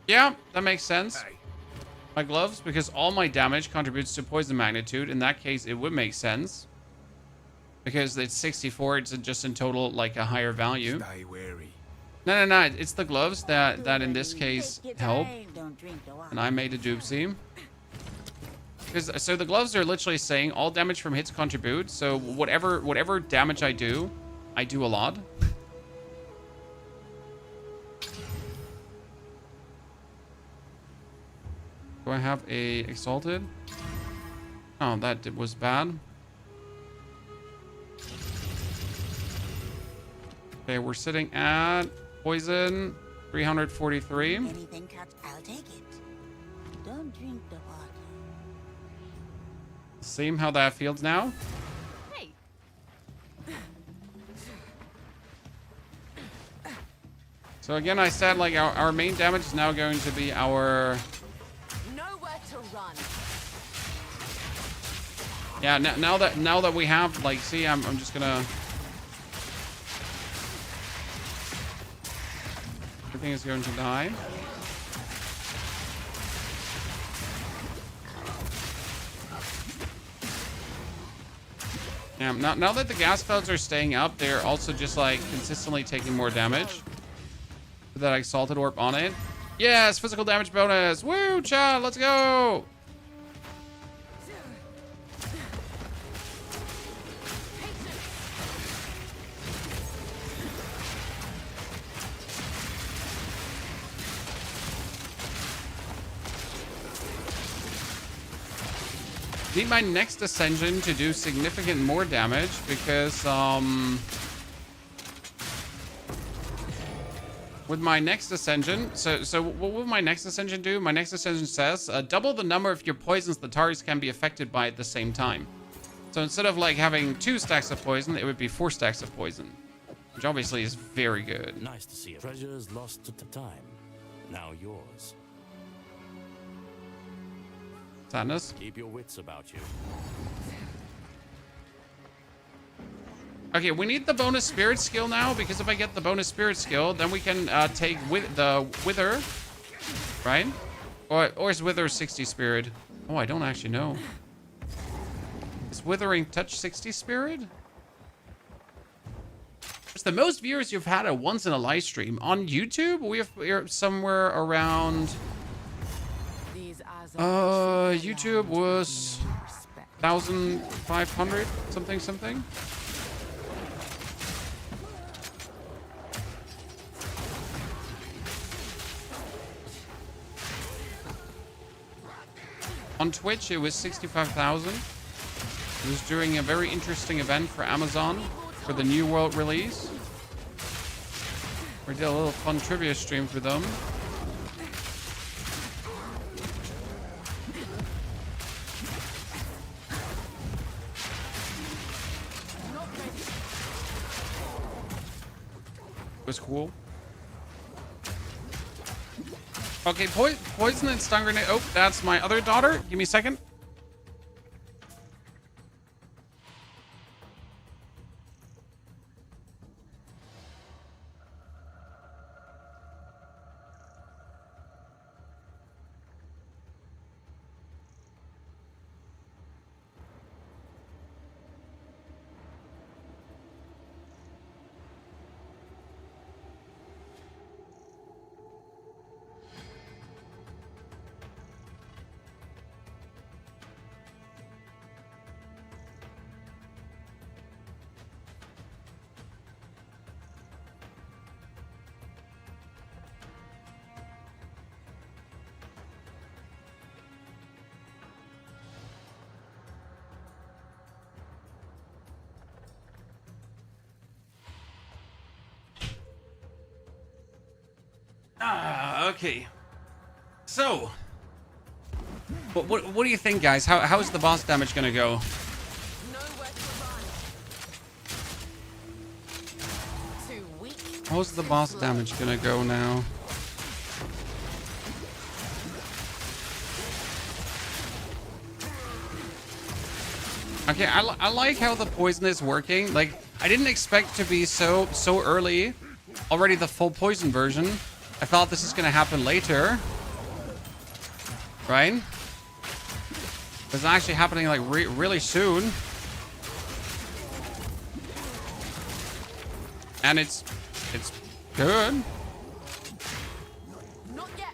Yeah, that makes sense. My gloves, because all my damage contributes to poison magnitude. In that case, it would make sense. Because it's 64, it's just in total like a higher value. Stay wary. No. It's the gloves that in this case help. And I made a doopsie. So the gloves are literally saying all damage from hits contribute. So whatever damage I do a lot. Do I have a exalted? Oh, that was bad. Okay, we're sitting at poison 343. Anything cut, I'll take it. Don't drink the water. See how that feels now? Hey. So again, I said like our main damage is now going to be our. Nowhere to run. Yeah, now that we have like, see, I'm just gonna. Everything is going to die. Yeah, now that the gas clouds are staying up, they're also just like consistently taking more damage. With that exalted orb on it. Yes, physical damage bonus. Woo, child, let's go. Need my next ascension to do significant more damage because with my next ascension, so what will my next ascension do? My next ascension says double the number of your poisons the targets can be affected by at the same time. So instead of like having 2 stacks of poison, it would be 4 stacks of poison, which obviously is very good. Nice to see it. Treasures lost to time. Now yours. Sadness. Keep your wits about you. Okay, we need the bonus spirit skill now, because if I get the bonus spirit skill, then we can take the wither, right? Or is wither 60 spirit? Oh, I don't actually know. Is withering touch 60 spirit? It's the most viewers you've had at once in a live stream on YouTube. We're somewhere around. YouTube was 1,500 something. On Twitch, it was 65,000. who's doing a very interesting event for Amazon for the New World release. We did a little fun trivia stream for them. It was cool. Okay, poison and stun grenade. Oh, that's my other daughter. Give me a second. Okay. So, what do you think, guys? How's the boss damage gonna go? How's the boss damage gonna go now? Okay, I like how the poison is working. Like, I didn't expect to be so early. Already the full poison version. I thought this is gonna happen later. Right? It's actually happening like really soon. And it's good. Not yet.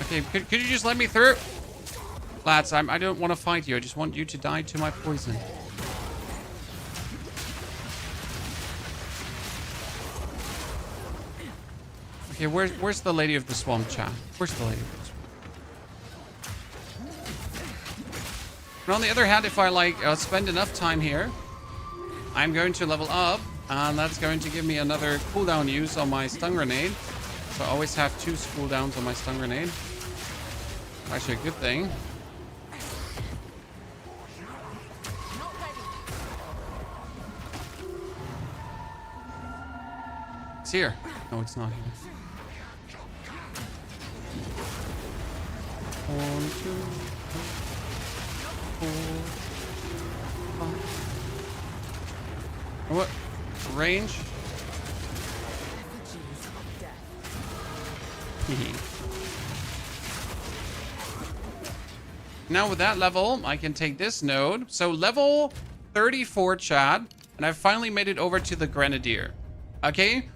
Okay, could you just let me through? Lads, I don't want to fight you. I just want you to die to my poison. Okay, where's the Lady of the Swamp, chat? Where's the Lady of the Swamp? And on the other hand, if I like spend enough time here, I'm going to level up, and that's going to give me another cooldown use on my stun grenade. So I always have 2 cooldowns on my stun grenade. Actually, a good thing. It's here. No, it's not here. 1, 2, 4, 5. What? Range? Now with that level, I can take this node. So level 34, Chad. And I've finally made it over to the Grenadier. Okay?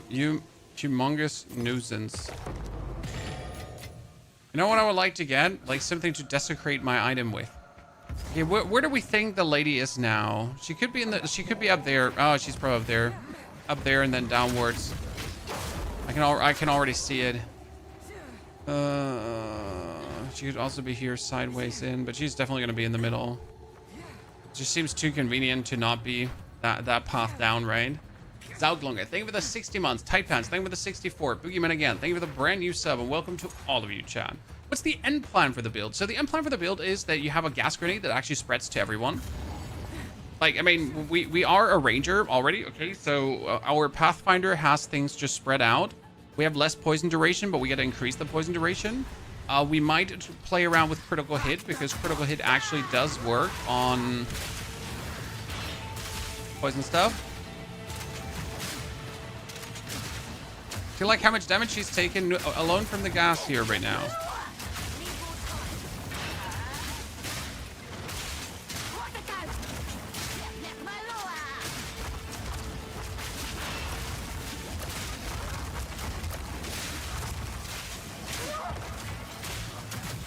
You humongous nuisance. You know what I would like to get? Like something to desecrate my item with. Okay, where do we think the lady is now? She could be in the. She could be up there. Oh, she's probably up there, and then downwards. I can already see it. She could also be here sideways in, but she's definitely gonna be in the middle. It just seems too convenient to not be that path down, right? Zoutlonger, thank you for the 60 months. Tight Pants, thank you for the 64. Boogeyman again, thank you for the brand new sub, and welcome to all of you, chat. What's the end plan for the build? So the end plan for the build is that you have a gas grenade that actually spreads to everyone. Like, I mean, we are a ranger already, okay? So our Pathfinder has things just spread out. We have less poison duration, but we got to increase the poison duration. We might play around with critical hit, because critical hit actually does work on poison stuff. feel like how much damage she's taken alone from the gas here right now.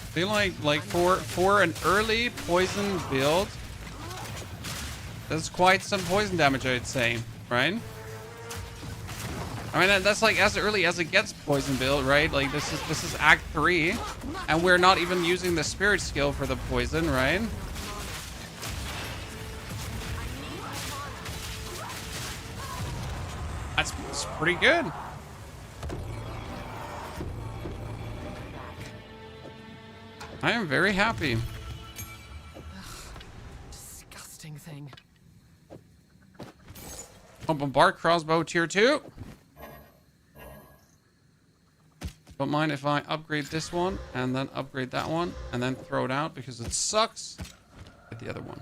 I feel like for an early poison build, that's quite some poison damage, I'd say, right? I mean, that's like as early as it gets poison build, right? Like this is Act 3, and we're not even using the spirit skill for the poison, right? That's pretty good. I am very happy. Disgusting thing. Oh, bombard crossbow tier 2. Don't mind if I upgrade this one and then upgrade that one and then throw it out because it sucks. Get the other one.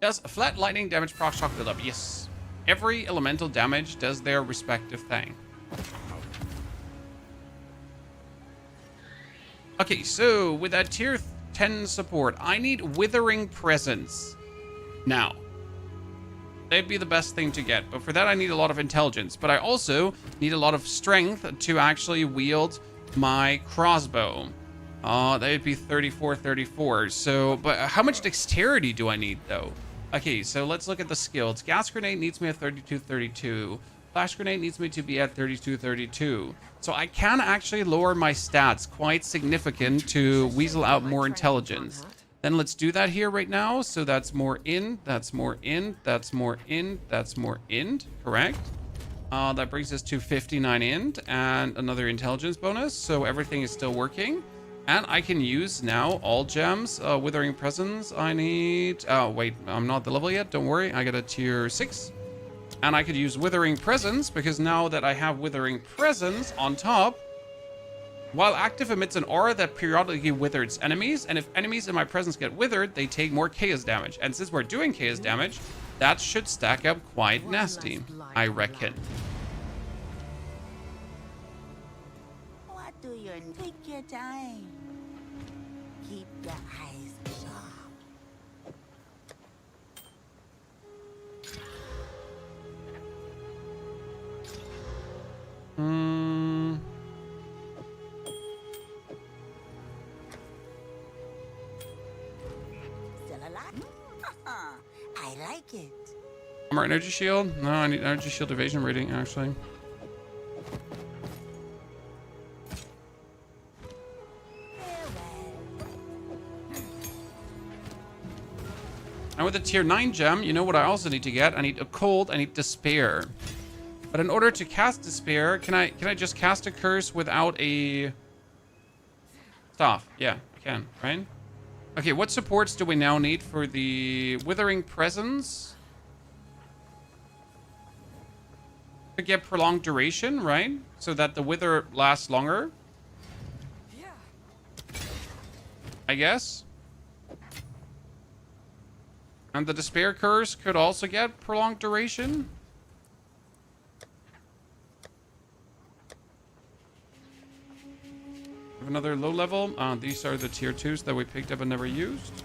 Does flat lightning damage proc shock build up? Yes. Every elemental damage does their respective thing. Okay, so with that tier 10 support, I need Withering Presence. Now, that'd be the best thing to get, but for that I need a lot of intelligence, but I also need a lot of strength to actually wield my crossbow. That'd be 34. So, but how much dexterity do I need though? Okay, so let's look at the skills. Gas grenade needs me at 32. Flash grenade needs me to be at 32. So I can actually lower my stats quite significant to weasel out more intelligence. Then let's do that here right now. So that's more in, that's more in, that's more in, that's more in, correct? That brings us to 59 int and another intelligence bonus. So everything is still working. And I can use now all gems. Withering Presence, I need... Oh, wait, I'm not the level yet. Don't worry, I got a tier 6. And I could use Withering Presence because now that I have Withering Presence on top, while active emits an aura that periodically withers enemies, and if enemies in my presence get withered, they take more chaos damage. And since we're doing chaos damage, that should stack up quite nasty, I reckon. What do you take your time? Keep your eyes sharp. Still alive? I like it. Armor energy shield? No, I need energy shield evasion rating, actually. And with a tier 9 gem, you know what I also need to get? I need Occult, I need Despair. But in order to cast Despair, can I just cast a curse without a staff? Yeah, I can, right? Okay, what supports do we now need for the Withering Presence? To get prolonged duration, right? So that the wither lasts longer. I guess. And the Despair Curse could also get prolonged duration. Have another low level. These are the tier 2s that we picked up and never used.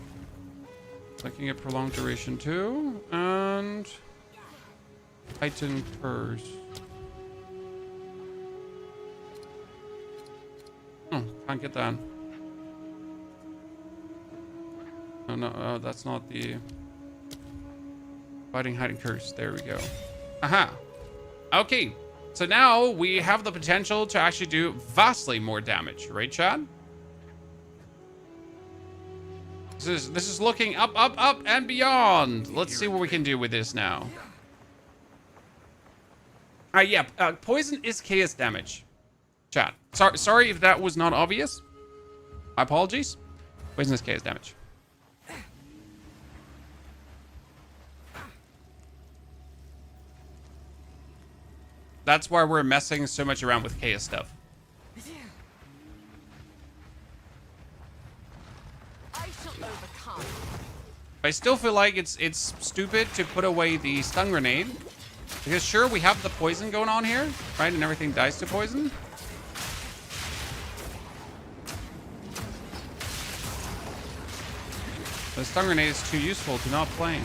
Looking at prolonged duration too. And Titan Curse. Oh, can't get that. Oh no, that's not the Fighting Hiding Curse. There we go. Aha. Okay. So now we have the potential to actually do vastly more damage, right, Chad? This is looking up, and beyond. Let's see what we can do with this now. Yeah, poison is chaos damage. Chat. Sorry if that was not obvious. My apologies. Poison is chaos damage. That's why we're messing so much around with chaos stuff. I shall overcome. I still feel like it's stupid to put away the stun grenade. Because sure, we have the poison going on here, right? And everything dies to poison. The stun grenade is too useful to not play.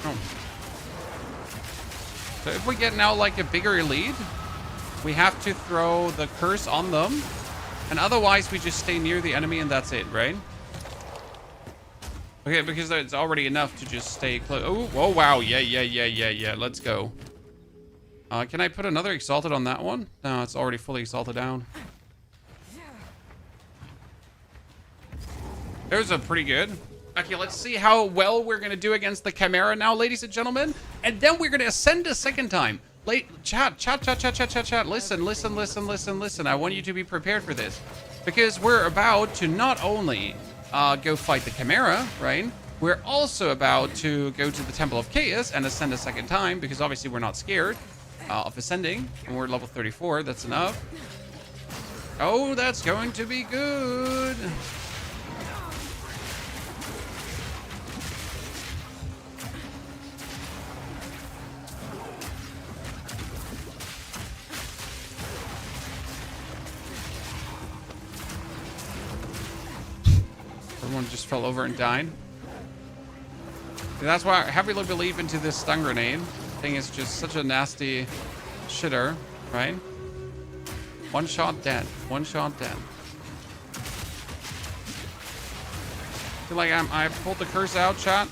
Oh. So if we get now like a bigger lead, we have to throw the curse on them. And otherwise we just stay near the enemy and that's it, right? Okay, because it's already enough to just stay close. Oh, wow. Yeah. Let's go. Can I put another exalted on that one? No, it's already fully exalted down. Those are pretty good. Okay, let's see how well we're going to do against the Chimera now, ladies and gentlemen. And then we're going to ascend a second time. Chat. Listen. I want you to be prepared for this. Because we're about to not only go fight the Chimera, right? We're also about to go to the Temple of Chaos and ascend a second time. Because obviously we're not scared of ascending. And we're level 34. That's enough. Oh, that's going to be good. Everyone just fell over and died. That's why I heavily believe into this stun grenade. Thing is just such a nasty shitter, right? One shot dead. One shot dead. Feel like I pulled the curse out, chat.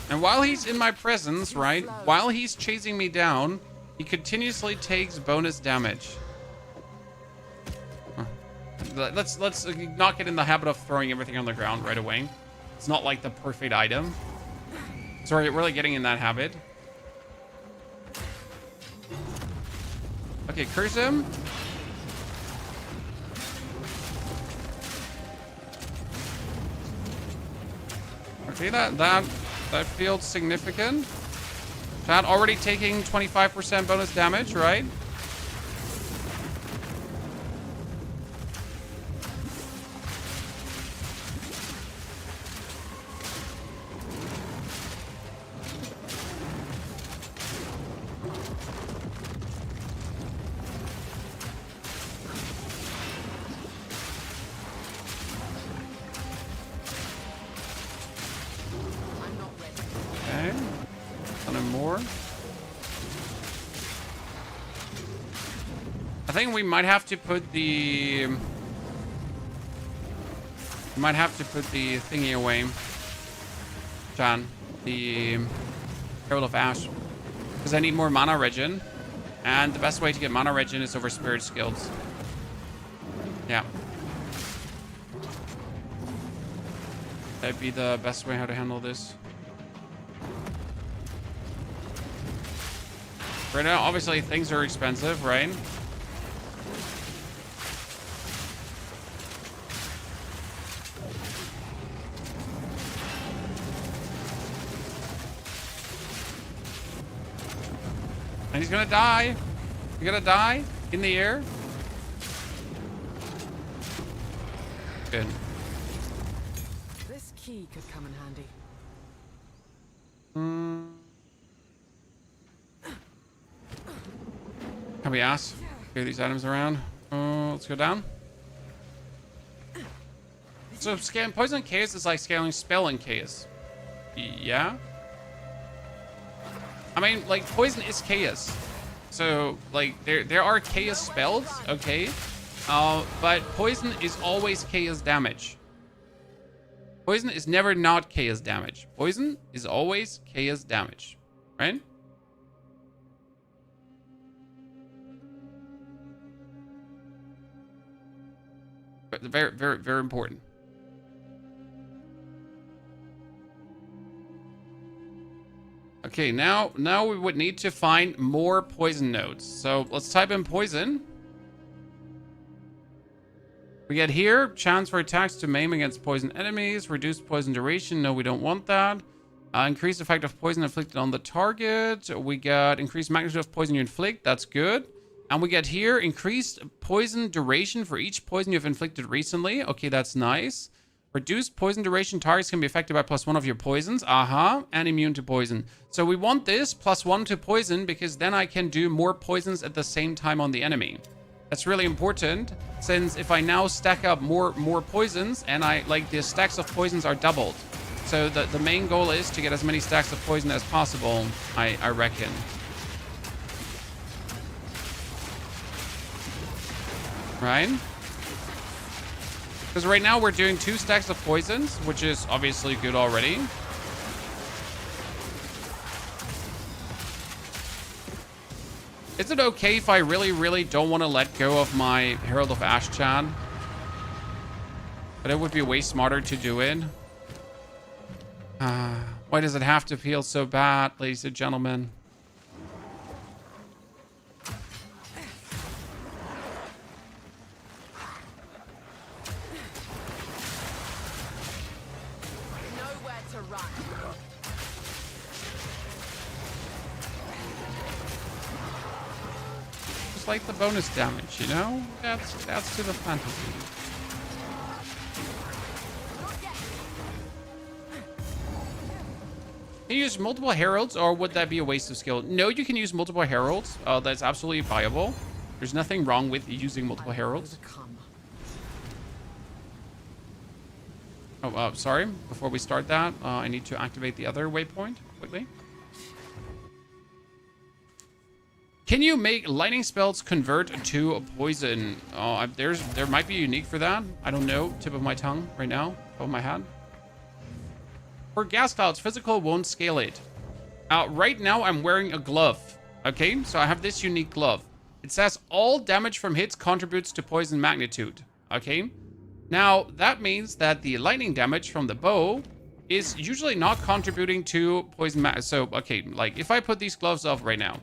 And while he's in my presence, right, while he's chasing me down, he continuously takes bonus damage. Let's not get in the habit of throwing everything on the ground right away. It's not like the perfect item. So we're really getting in that habit. Okay, curse him. Okay, that feels significant. Chat already taking 25% bonus damage, right? I think we might have to put the... thingy away. John. The Herald of Ash. Because I need more mana regen. And the best way to get mana regen is over spirit skills. Yeah. That'd be the best way how to handle this. Right now, obviously, things are expensive, right? And he's gonna die. He's gonna die in the air. Good. This key could come in handy. Can we ask? Clear these items around. Let's go down. So scaling poison and chaos is like scaling spell and chaos. Yeah. I mean, like, poison is chaos. So, like, there are chaos spells, okay? But poison is always chaos damage. Poison is never not chaos damage. Poison is always chaos damage, right? But very, very, very important. Okay, now we would need to find more poison nodes. So let's type in poison. We get here, chance for attacks to maim against poison enemies, reduced poison duration. No, we don't want that. Increased effect of poison inflicted on the target. We got increased magnitude of poison you inflict. That's good. And we get here, increased poison duration for each poison you've inflicted recently. Okay, that's nice. Reduced poison duration. Targets can be affected by +1 of your poisons. And immune to poison. So we want this +1 to poison because then I can do more poisons at the same time on the enemy. That's really important, since if I now stack up more poisons and the stacks of poisons are doubled. So the main goal is to get as many stacks of poison as possible, I reckon. Right? Because right now we're doing 2 stacks of poisons, which is obviously good already. Is it okay if I really don't want to let go of my Herald of Ash, Chad? But it would be way smarter to do it. Why does it have to feel so bad, ladies and gentlemen? Nowhere to run. Just like the bonus damage, you know? That's to the fantasy. Can you use multiple heralds, or would that be a waste of skill? No, you can use multiple heralds. That's absolutely viable. There's nothing wrong with using multiple heralds. Oh, sorry. Before we start that, I need to activate the other waypoint quickly. Can you make lightning spells convert to a poison? There might be a unique for that. I don't know. Tip of my tongue right now. Top of my head. For gas clouds, physical won't scale it. Right now, I'm wearing a glove. Okay, so I have this unique glove. It says all damage from hits contributes to poison magnitude. Okay, now that means that the lightning damage from the bow is usually not contributing to poison So, okay, like if I put these gloves off right now,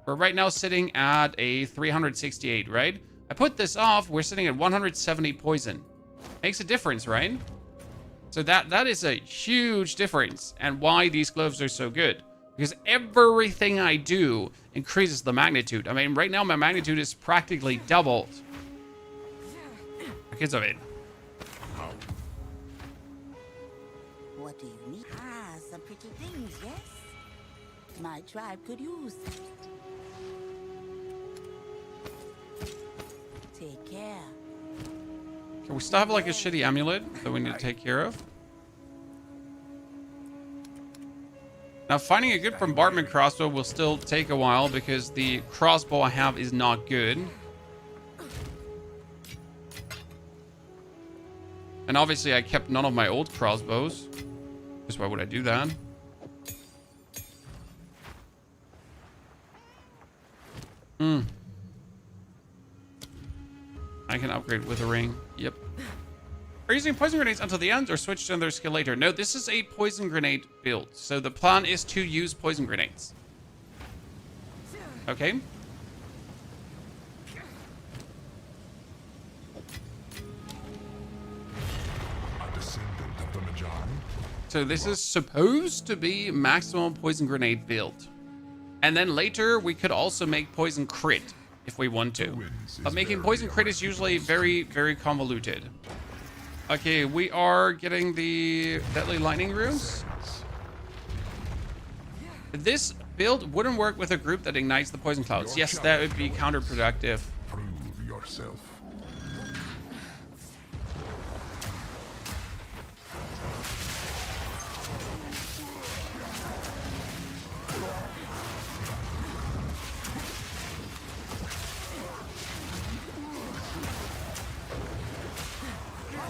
we're right now sitting at a 368, right? I put this off, we're sitting at 170 poison. Makes a difference, right? So that is a huge difference, and why these gloves are so good. Because everything I do increases the magnitude. I mean, right now my magnitude is practically doubled. Because of it. What do you need? Some pretty things, yes? My tribe could use. Take care. Okay, we still have like a shitty amulet that we need to take care of. Now, finding a good bombardment crossbow will still take a while because the crossbow I have is not good. And obviously I kept none of my old crossbows. Just why would I do that? I can upgrade with a ring. Yep. Are you using poison grenades until the end or switch to another skill later? No, this is a poison grenade build. So the plan is to use poison grenades. Okay. A descendant of the Magi. So this is supposed to be maximum poison grenade build. And then later we could also make poison crit if we want to. But making poison crit is usually very, very convoluted. Okay, we are getting the deadly lightning runes. This build wouldn't work with a group that ignites the poison clouds. Yes, that would be counterproductive. Prove yourself.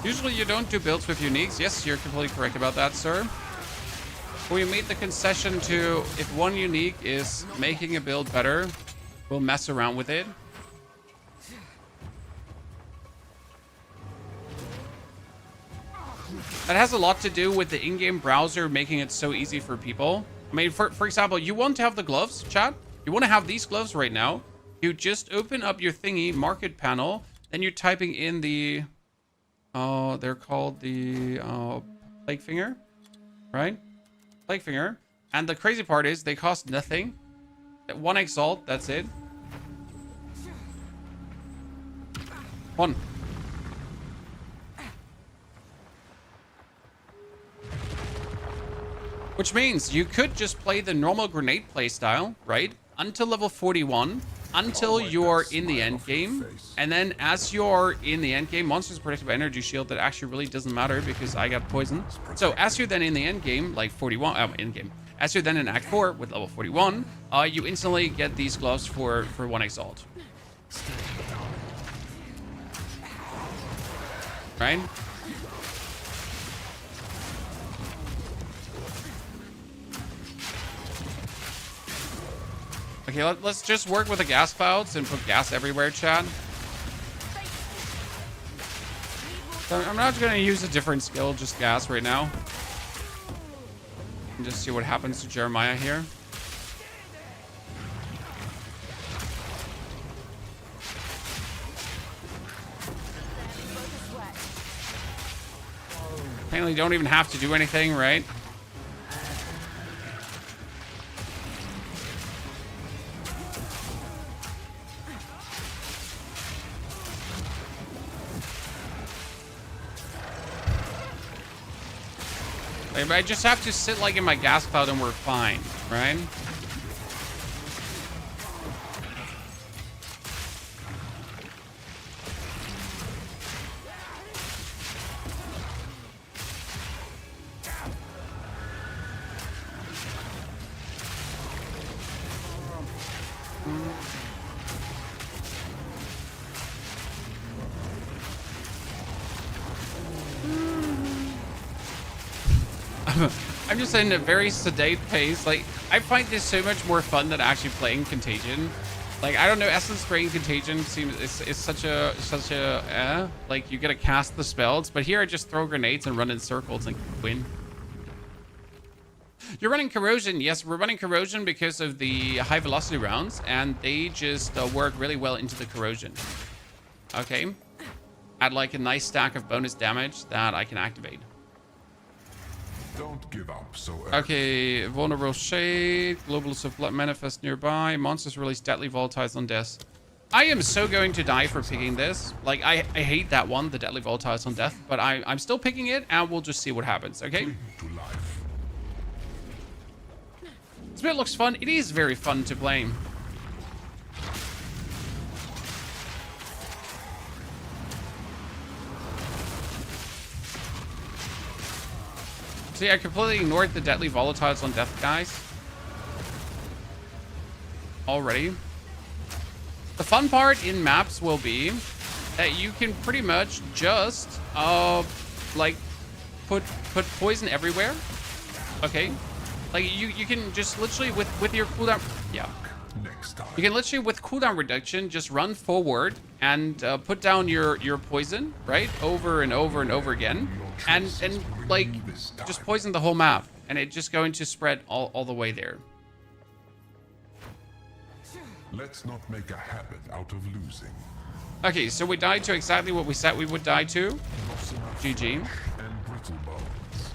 Usually you don't do builds with uniques. Yes, you're completely correct about that, sir. We made the concession to, if one unique is making a build better, we'll mess around with it. That has a lot to do with the in-game browser making it so easy for people. I mean, for example, you want to have the gloves, chat? You want to have these gloves right now. You just open up your thingy, market panel, then you're typing in the They're called the Plague Finger, right? Plague Finger. And the crazy part is they cost nothing. 1 exalt, that's it. 1. Which means you could just play the normal grenade playstyle, right? Until level 41, until you're in the end game. And then as you're in the end game, monsters protected by energy shield. That actually really doesn't matter because I got poison. So as you're then in the end game, like 41, end game. As you're then in Act 4 with level 41, you instantly get these gloves for 1 exalt. Right? Okay, let's just work with the gas clouds and put gas everywhere, Chad. So I'm not going to use a different skill, just gas right now. And just see what happens to Jeremiah here. Apparently don't even have to do anything, right? I just have to sit like in my gas cloud and we're fine, right? I'm just in a very sedate pace. Like, I find this so much more fun than actually playing Contagion. Like, I don't know, Essence Drain Contagion seems is such a like you gotta cast the spells, but here I just throw grenades and run in circles and win. You're running Corrosion. Yes, we're running Corrosion because of the high velocity rounds, and they just work really well into the Corrosion. Okay. Add like a nice stack of bonus damage that I can activate. Don't give up so early. Okay, Vulnerable Shade, Globalist of Blood manifest nearby, monsters release deadly volatiles on death. I am so going to die for picking this. Like, I hate that one, the deadly volatiles on death, but I'm still picking it, and we'll just see what happens, okay? To life. This bit looks fun. It is very fun to play. See, I completely ignored the deadly volatiles on death, guys. Already. The fun part in maps will be that you can pretty much just, like, put poison everywhere. Okay? Like, you can just literally, with your cooldown... Yeah. Next time. You can literally, with cooldown reduction, just run forward and put down your poison, right? Over and over and over again. And like, just poison the whole map. And it's just going to spread all the way there. Let's not make a habit out of losing. Okay, so we died to exactly what we said we would die to. GG. And brittle bones.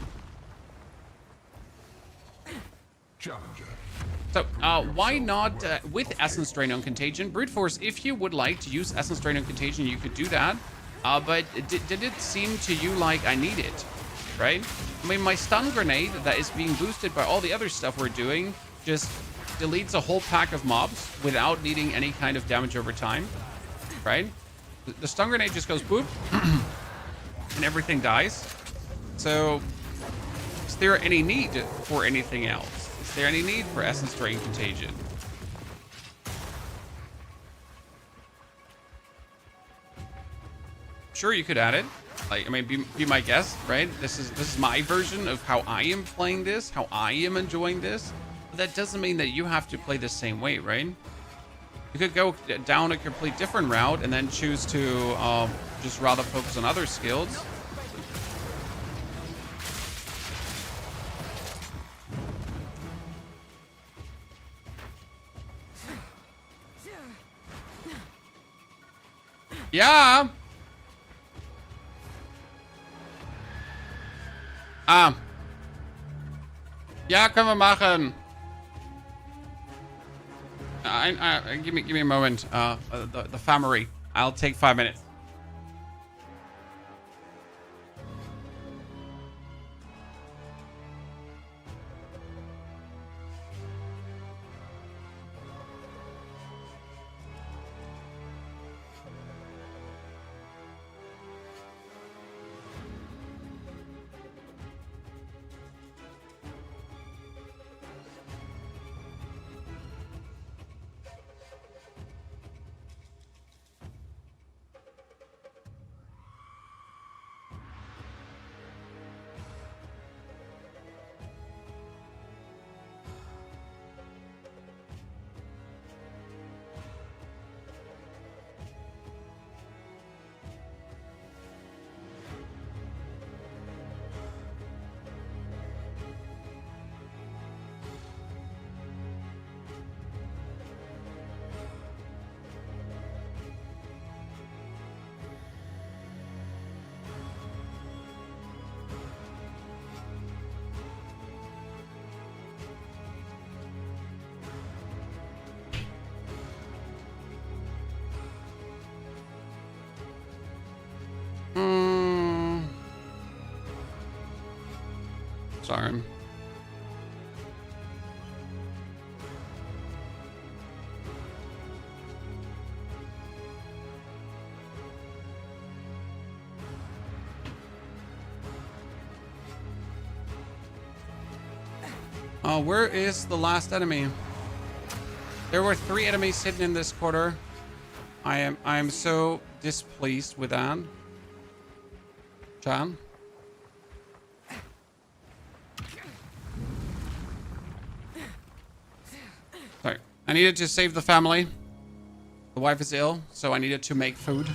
Challenger. So, why not, with Essence Drain on Contagion? Brute Force, if you would like to use Essence Drain on Contagion, you could do that. But did it seem to you like I need it, right? I mean, my Stun Grenade that is being boosted by all the other stuff we're doing just deletes a whole pack of mobs without needing any kind of damage over time, right? The Stun Grenade just goes boop, and everything dies. So, is there any need for anything else? Is there any need for Essence Drain Contagion? Sure, you could add it. Like, I mean, be my guest, right? This is my version of how I am playing this, how I am enjoying this. But that doesn't mean that you have to play the same way, right? You could go down a complete different route and then choose to just rather focus on other skills. Yeah. Ja, können wir machen. Give me a moment. The family. I'll take 5 minutes. Sorry. Oh, where is the last enemy? There were 3 enemies sitting in this quarter. I am so displeased with that. John? Sorry. I needed to save the family. The wife is ill, so I needed to make food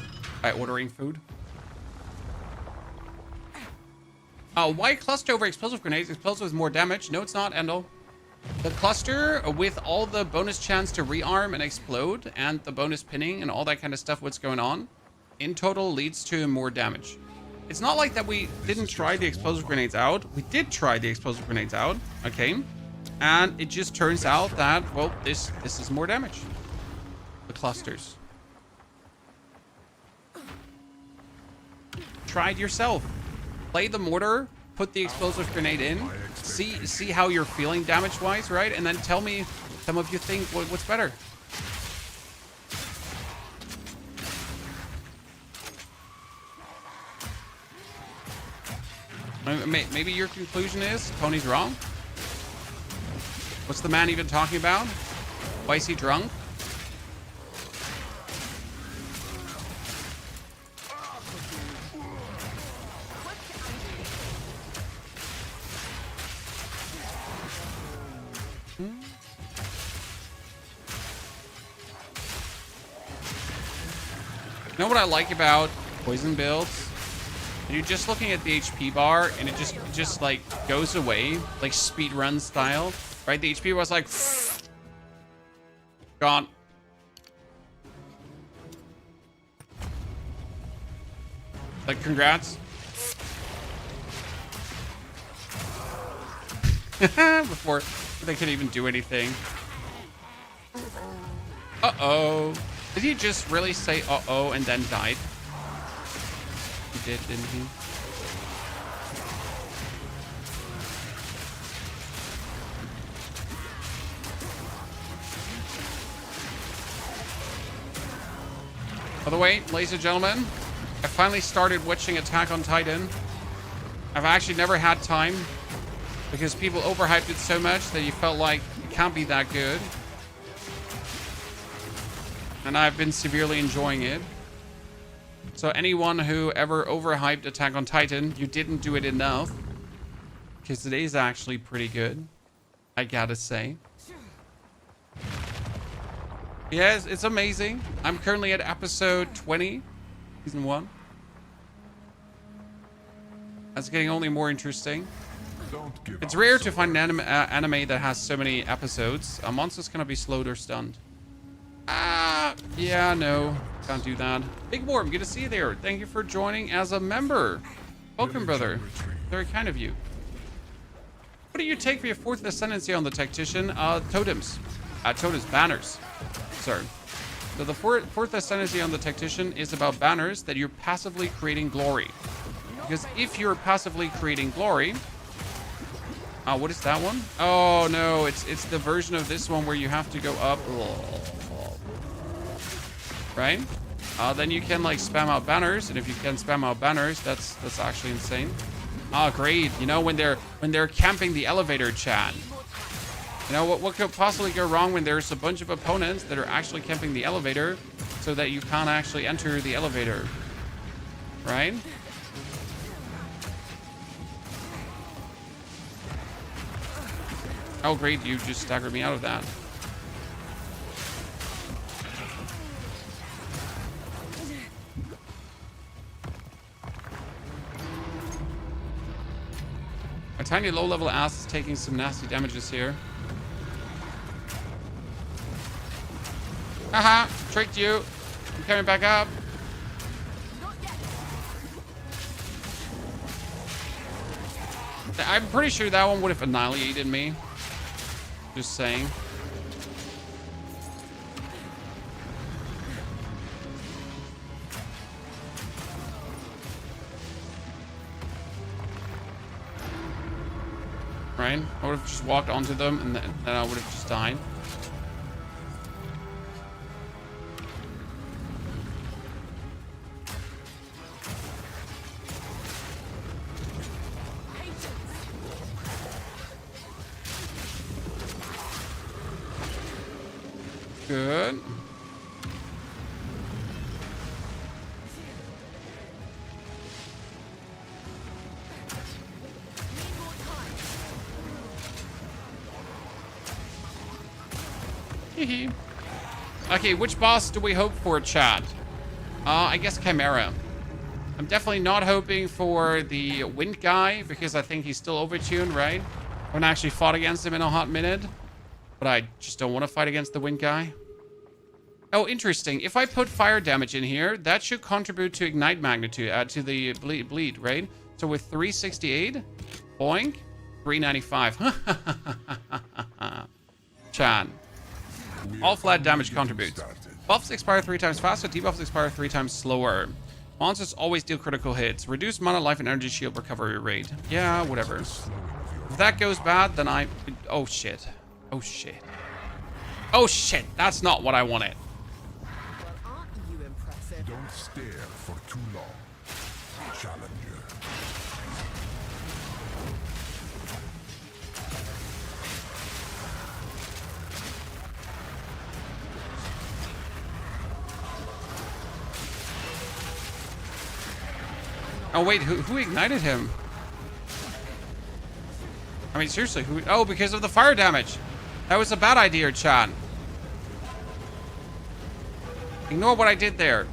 by ordering food. Why cluster over explosive grenades? Explosive with more damage. No, it's not, Endel. The cluster with all the bonus chance to rearm and explode and the bonus pinning and all that kind of stuff, what's going on, in total leads to more damage. It's not like that we didn't try the explosive grenades out. We did try the explosive grenades out, okay? And it just turns out that, well, this is more damage. The clusters. Try it yourself. Play the mortar, put the explosive grenade in, see how you're feeling damage-wise, right? And then tell me some of you think what's better. Maybe your conclusion is Tony's wrong. What's the man even talking about? Why is he drunk? You know what I like about poison builds? You're just looking at the HP bar and it just like goes away, like speedrun style, right? The HP was like gone. Like, congrats. Before they could even do anything. Uh-oh. Did he just really say uh-oh and then died? He did, didn't he? By the way, ladies and gentlemen, I finally started watching Attack on Titan. I've actually never had time because people overhyped it so much that you felt like it can't be that good. And I've been severely enjoying it. So anyone who ever overhyped Attack on Titan, you didn't do it enough. Because it is actually pretty good, I gotta say. Yes, it's amazing. I'm currently at episode 20, season 1. That's getting only more interesting. It's rare to find an anime that has so many episodes. A monster's gonna be slowed or stunned. Yeah, no. Can't do that. Big Worm, good to see you there. Thank you for joining as a member. Welcome, brother. Very kind of you. What do you take for your 4th Ascendancy on the Tactician? Totems. Totems, banners. Sorry. So the 4th Ascendancy on the Tactician is about banners that you're passively creating glory. Because if you're passively creating glory... what is that one? Oh, no, it's the version of this one where you have to go up. Right? Then you can, like, spam out banners. And if you can spam out banners, that's actually insane. Great. You know, when they're camping the elevator, chat. You know, what could possibly go wrong when there's a bunch of opponents that are actually camping the elevator so that you can't actually enter the elevator? Right? Oh, great. You just staggered me out of that. My tiny low-level ass is taking some nasty damages here. Haha, tricked you. I'm coming back up. I'm pretty sure that one would have annihilated me. Just saying. Right? I would have just walked onto them and then I would have just died. Good. Okay, which boss do we hope for, chat? I guess Chimera. I'm definitely not hoping for the Wind guy because I think he's still overtuned, right? I haven't actually fought against him in a hot minute, but I just don't want to fight against the Wind guy. Oh, interesting. If I put fire damage in here, that should contribute to ignite magnitude, to the bleed, right? So with 368, boink, 395. Chan. All flat damage contributes. Buffs expire 3 times faster, debuffs expire 3 times slower. Monsters always deal critical hits. Reduce mana, life, and energy shield recovery rate. Yeah, whatever. If that goes bad, then I... Oh, shit. Oh, shit. Oh, shit. That's not what I wanted. Don't stare for too long. Challenger. Oh, wait, who ignited him? I mean, seriously, who? Oh, because of the fire damage. That was a bad idea, chat. Ignore what I did there.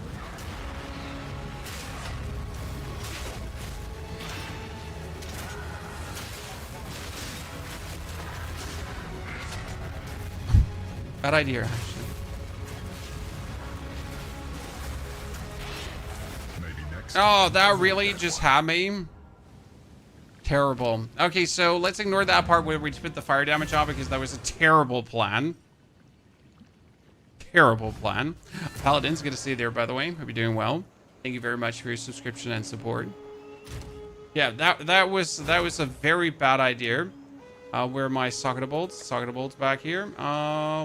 Bad idea, actually. Oh, that really just had me? Terrible. Okay, so let's ignore that part where we put the fire damage on because that was a terrible plan. Terrible plan. Paladin's good to see you there, by the way. Hope you're doing well. Thank you very much for your subscription and support. Yeah, that was a very bad idea. Where are my socket bolts? Socket bolts back here.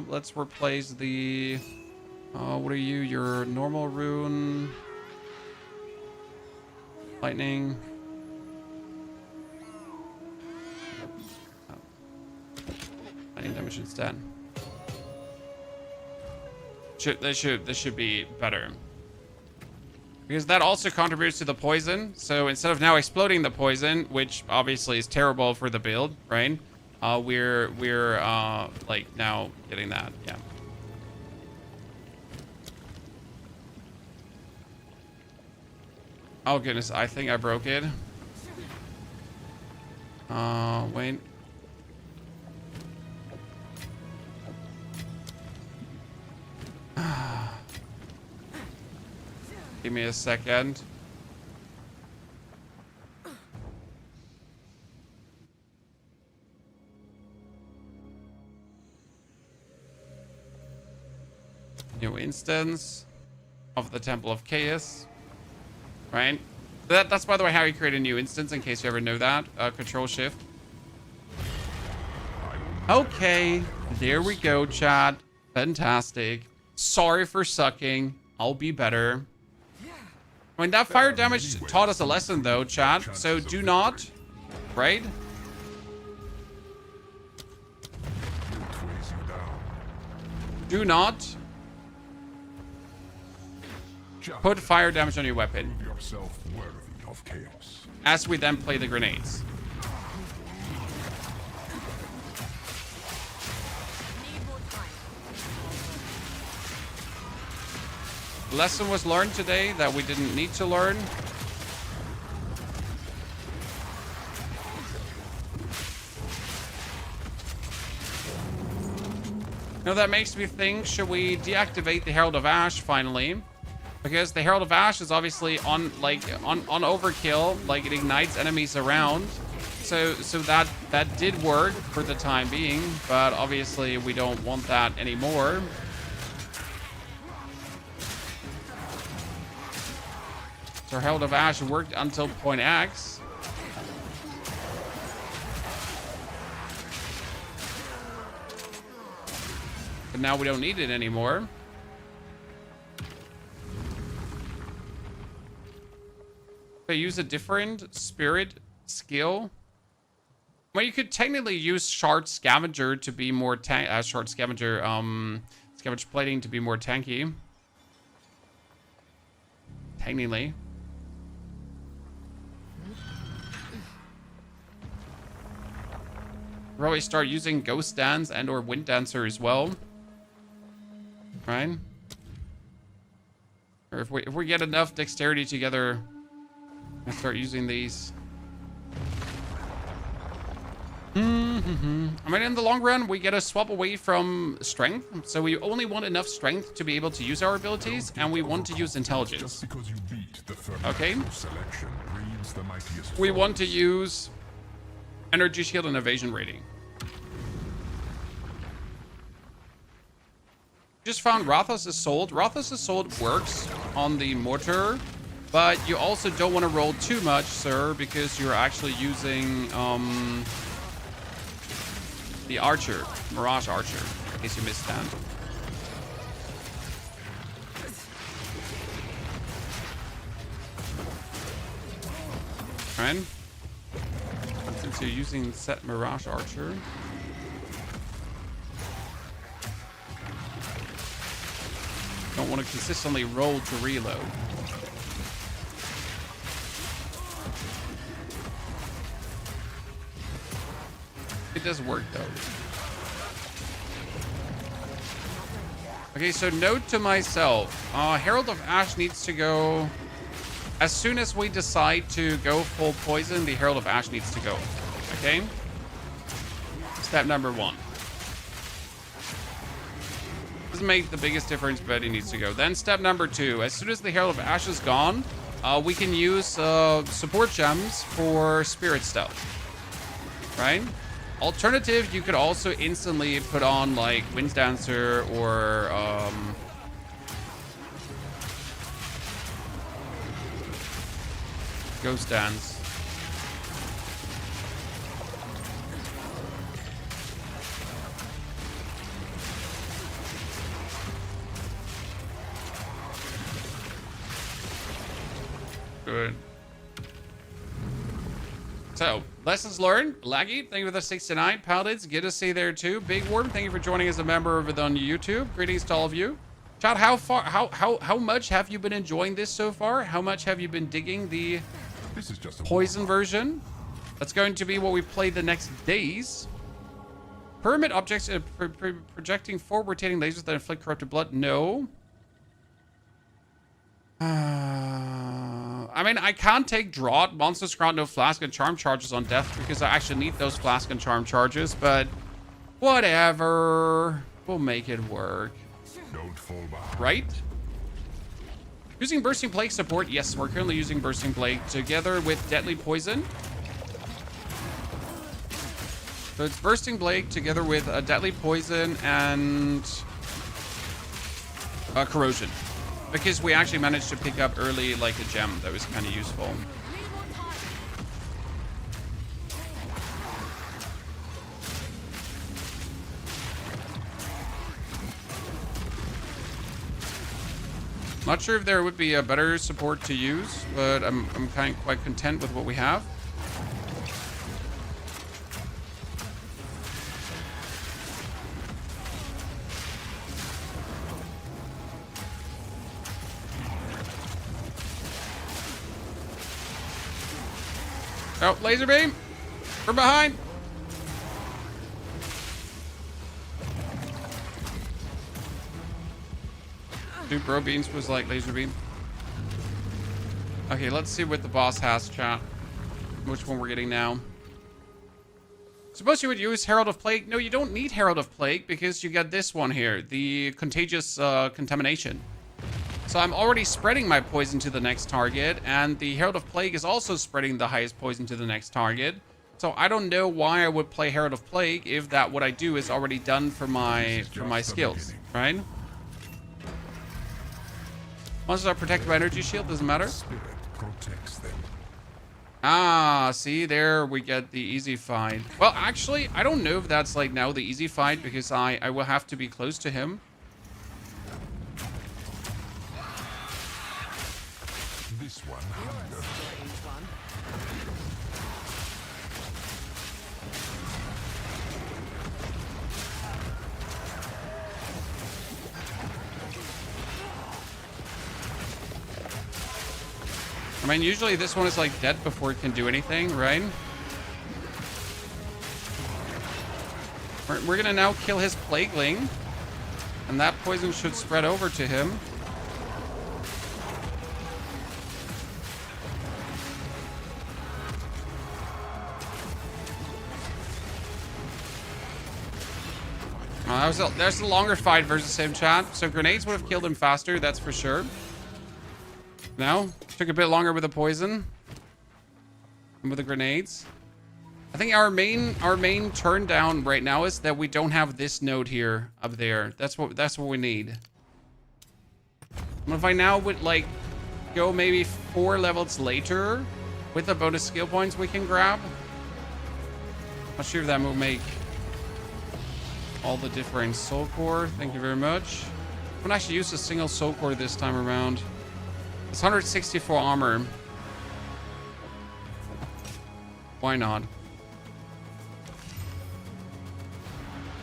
Let's replace the... what are you? Your normal rune... Lightning. Lightning damage instead. This should be better. Because that also contributes to the poison. So instead of now exploding the poison, which obviously is terrible for the build, right? We're like now getting that. Yeah. Oh goodness, I think I broke it. Wait. Give me a second. New instance of the Temple of Chaos. Right? That's, by the way, how you create a new instance, in case you ever know that. Control Shift. Okay. There we go, chat. Fantastic. Sorry for sucking. I'll be better. I mean, that fire damage taught us a lesson, though, chat. So do not, right? Do not put fire damage on your weapon. Yourself worthy of chaos. As we then play the grenades. Lesson was learned today that we didn't need to learn. Now that makes me think, should we deactivate the Herald of Ash finally? Because the Herald of Ash is obviously on overkill, like it ignites enemies around. So that did work for the time being, but obviously we don't want that anymore. So Herald of Ash worked until point X. But now we don't need it anymore. If I use a different spirit skill. Well, you could technically use Shard Scavenger to be more Shard Scavenger, Scavenge Plating to be more tanky. Technically. Probably start using Ghost Dance and or Wind Dancer as well. Right? Or if we get enough dexterity together, and start using these. I mean, in the long run, we get a swap away from strength. So we only want enough strength to be able to use our abilities, and we want to use intelligence. Okay? We want to use energy shield and evasion rating. Just found Rathos Assault. Rathos Assault works on the mortar, but you also don't want to roll too much, sir, because you're actually using the Archer, Mirage Archer, in case you missed that. Right? Since you're using set Mirage Archer. Don't want to consistently roll to reload. It does work though. Okay, so note to myself, Herald of Ash needs to go. As soon as we decide to go full poison, the Herald of Ash needs to go. Okay? Step number 1. Doesn't make the biggest difference, but it needs to go. Then step number 2. As soon as the Herald of Ash is gone, we can use support gems for spirit stealth. Right? Alternative, you could also instantly put on like Wind Dancer or Ghost Dance. Good. So, lessons learned. Laggy, thank you for the 69. Paladins, good to see there too. Big Worm, thank you for joining as a member of it on YouTube. Greetings to all of you. Chat, how much have you been enjoying this so far? How much have you been digging the poison version? That's going to be what we play the next days. Pyramid objects projecting forward rotating lasers that inflict corrupted blood. No. I mean, I can't take Draught, Monster's Ground, no Flask, and Charm charges on death because I actually need those Flask and Charm charges, but whatever. We'll make it work. Don't fall back. Right? Using Bursting Plague support. Yes, we're currently using Bursting Plague together with Deadly Poison. So it's Bursting Plague together with a Deadly Poison and corrosion. Because we actually managed to pick up early like a gem that was kind of useful. Not sure if there would be a better support to use, but I'm kind of quite content with what we have. Oh, laser beam from behind. Dude, bro beans was like laser beam. Okay, let's see what the boss has, chat. Which one we're getting now. Suppose you would use Herald of Plague. No, you don't need Herald of Plague because you got this one here, the contagious contamination. So I'm already spreading my poison to the next target, and the Herald of Plague is also spreading the highest poison to the next target. So I don't know why I would play Herald of Plague if that what I do is already done for my skills, right? Monsters are protected by energy shield, doesn't matter. Spirit protects them. Ah, see, there we get the easy fight. Well, actually, I don't know if that's like now the easy fight because I will have to be close to him. This one hunger. I mean, usually this one is like dead before it can do anything, right? We're gonna now kill his Plagueling, and that poison should spread over to him. There's a longer fight versus him, chat. So grenades would have killed him faster, that's for sure. Now, took a bit longer with the poison and with the grenades. I think our main turn down right now is that we don't have this node here up there. That's what we need. If I now would like go maybe 4 levels later with the bonus skill points we can grab. Not sure if that will make all the difference. Soul core, thank you very much. I'm gonna actually use a single soul core this time around. It's 164 armor. Why not?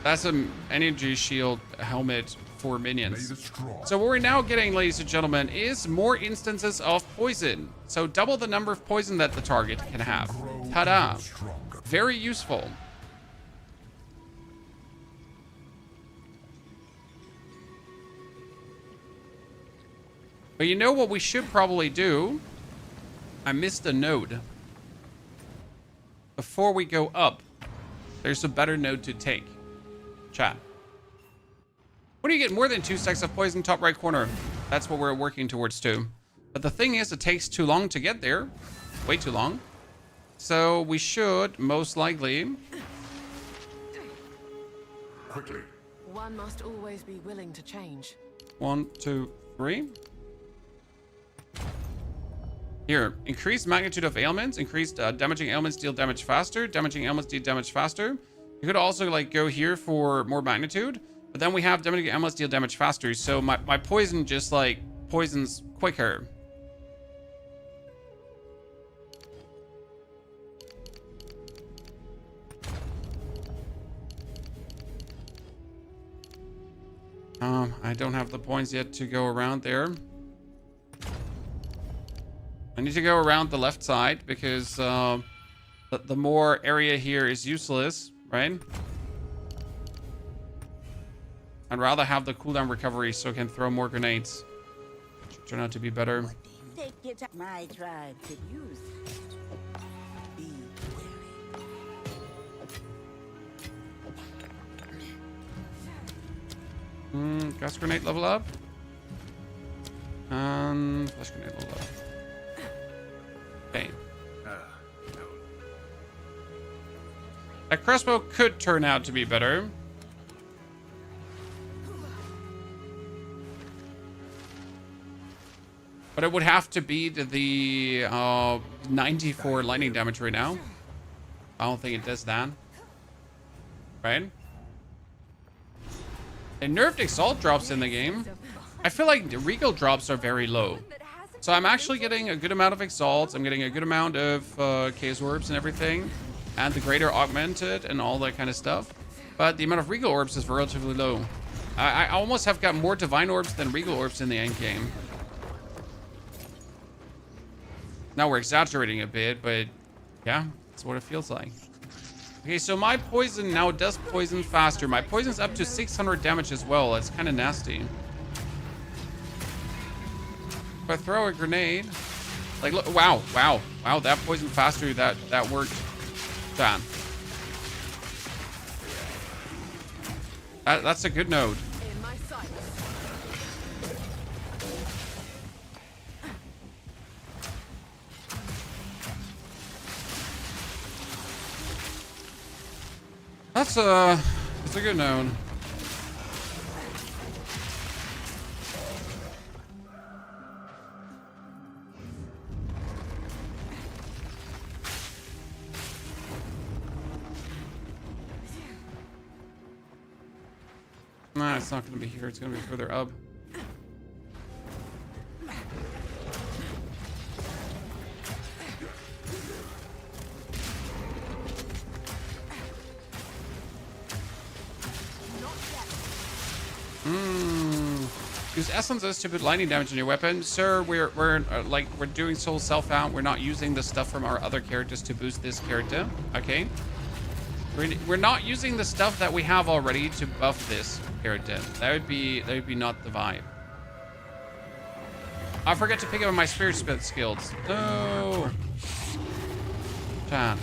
That's an energy shield helmet for minions. So what we're now getting, ladies and gentlemen, is more instances of poison. So double the number of poison that the target can have. Ta-da! Very useful. But you know what we should probably do? I missed a node. Before we go up, there's a better node to take. Chat. When do you get more than 2 stacks of poison, top right corner? That's what we're working towards too. But the thing is, it takes too long to get there. Way too long. So we should most likely... Quickly. One must always be willing to change. 1, 2, 3. Here, increased magnitude of ailments. Increased damaging ailments deal damage faster. Damaging ailments deal damage faster. You could also like go here for more magnitude. But then we have damaging ailments deal damage faster. So my poison just like poisons quicker. I don't have the points yet to go around there. I need to go around the left side because the more area here is useless, right? I'd rather have the cooldown recovery so I can throw more grenades. Should turn out to be better. Take your time. My tribe could use. Be wary. Gas grenade level up. Flash grenade level up. Okay. That crossbow could turn out to be better. But it would have to beat the 94 lightning damage right now. I don't think it does that. Right? They nerfed Exalt drops in the game. I feel like the Regal drops are very low. So I'm actually getting a good amount of Exalts. I'm getting a good amount of Chaos Orbs and everything. And the Greater Augmented and all that kind of stuff. But the amount of Regal Orbs is relatively low. I almost have got more Divine Orbs than Regal Orbs in the end game. Now we're exaggerating a bit, but yeah, that's what it feels like. Okay, so my poison now does poison faster. My poison's up to 600 damage as well. That's kind of nasty. If I throw a grenade, like, look, wow, that poison faster. That worked. Damn. That's a good node. In my sight. That's a good node. Nah, it's not going to be here. It's going to be further up. Use essences to put lightning damage in your weapon. Sir, we're doing soul self-out. We're not using the stuff from our other characters to boost this character. Okay? We're not using the stuff that we have already to buff this character. That would be not the vibe. I forgot to pick up my spirit spit skills. No. Chan.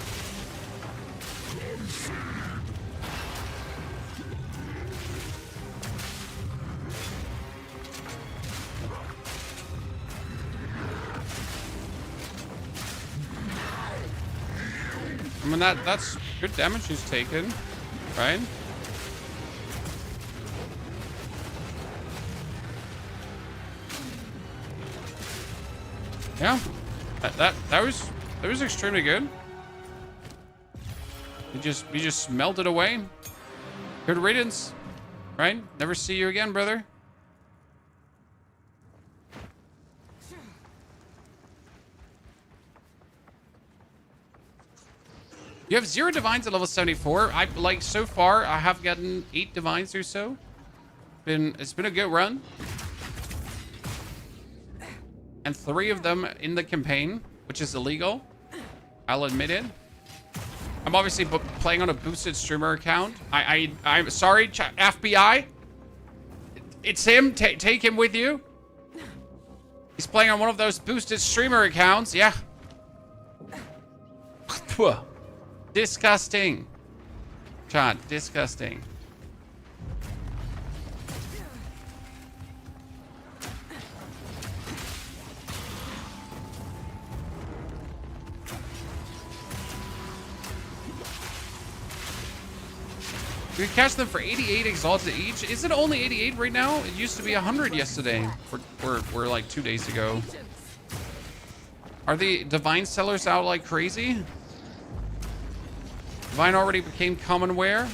I mean, that's good damage he's taken, right? Yeah, that was extremely good. You just melted away. Good riddance, right? Never see you again, brother. You have 0 divines at level 74. So far I have gotten 8 divines or so. It's been a good run. And 3 of them in the campaign, which is illegal. I'll admit it. I'm obviously playing on a boosted streamer account. I'm sorry, FBI. It's him. Take him with you. He's playing on one of those boosted streamer accounts. Yeah. Disgusting. Chat, disgusting. We catch them for 88 exalted each. Is it only 88 right now? It used to be 100 yesterday. Or like 2 days ago. Are the divine sellers out like crazy? Divine already became common wear.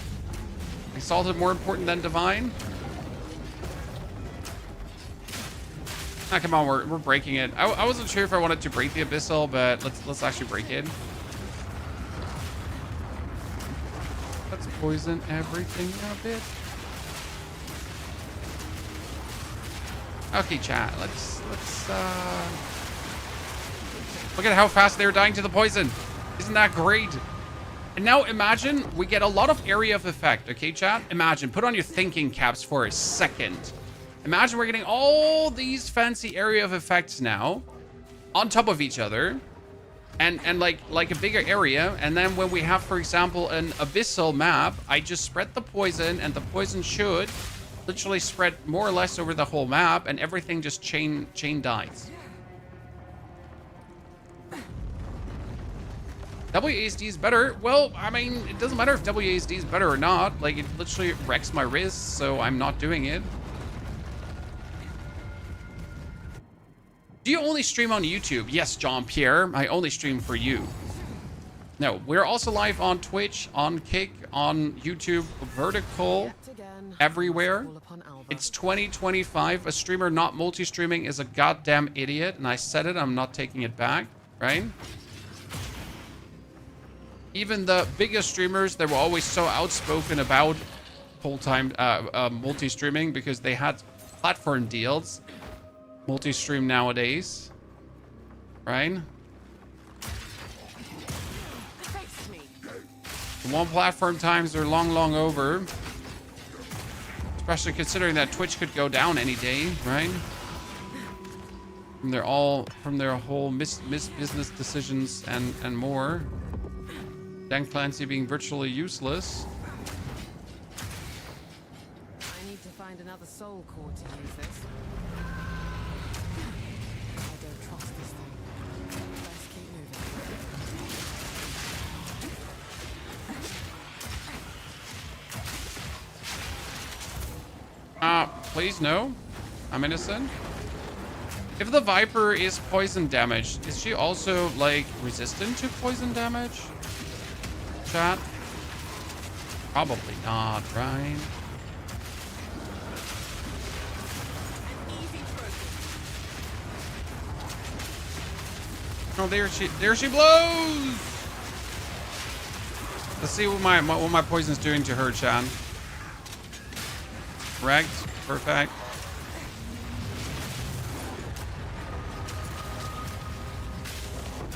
Exalted more important than divine. Ah, come on, we're breaking it. I wasn't sure if I wanted to break the abyssal, but let's actually break it. Let's poison everything a bit. Okay, chat. Let's look at how fast they're dying to the poison. Isn't that great? And now imagine we get a lot of area of effect, okay, chat? Imagine, put on your thinking caps for a second. Imagine we're getting all these fancy area of effects now on top of each other and like a bigger area. And then when we have, for example, an abyssal map, I just spread the poison and the poison should literally spread more or less over the whole map and everything just chain dies. WASD is better. Well, I mean, it doesn't matter if WASD is better or not. Like, it literally wrecks my wrists, so I'm not doing it. Do you only stream on YouTube? Yes, Jean-Pierre, I only stream for you. No, we're also live on Twitch, on Kick, on YouTube, Vertical, everywhere. It's 2025. A streamer not multi-streaming is a goddamn idiot. And I said it, I'm not taking it back, right? Even the biggest streamers, they were always so outspoken about full-time multi-streaming because they had platform deals. Multi-stream nowadays, right? The one platform times are long over. Especially considering that Twitch could go down any day, right? From their whole business decisions and more. Dan Clancy being virtually useless. I need to find another soul core to use this. I don't trust this thing. Let's keep moving. Please no. I'm innocent. If the Viper is poison damage, is she also like resistant to poison damage? Chat? Probably not, right? Oh, there she blows. Let's see what my poison's doing to her, Chan. Correct. Perfect.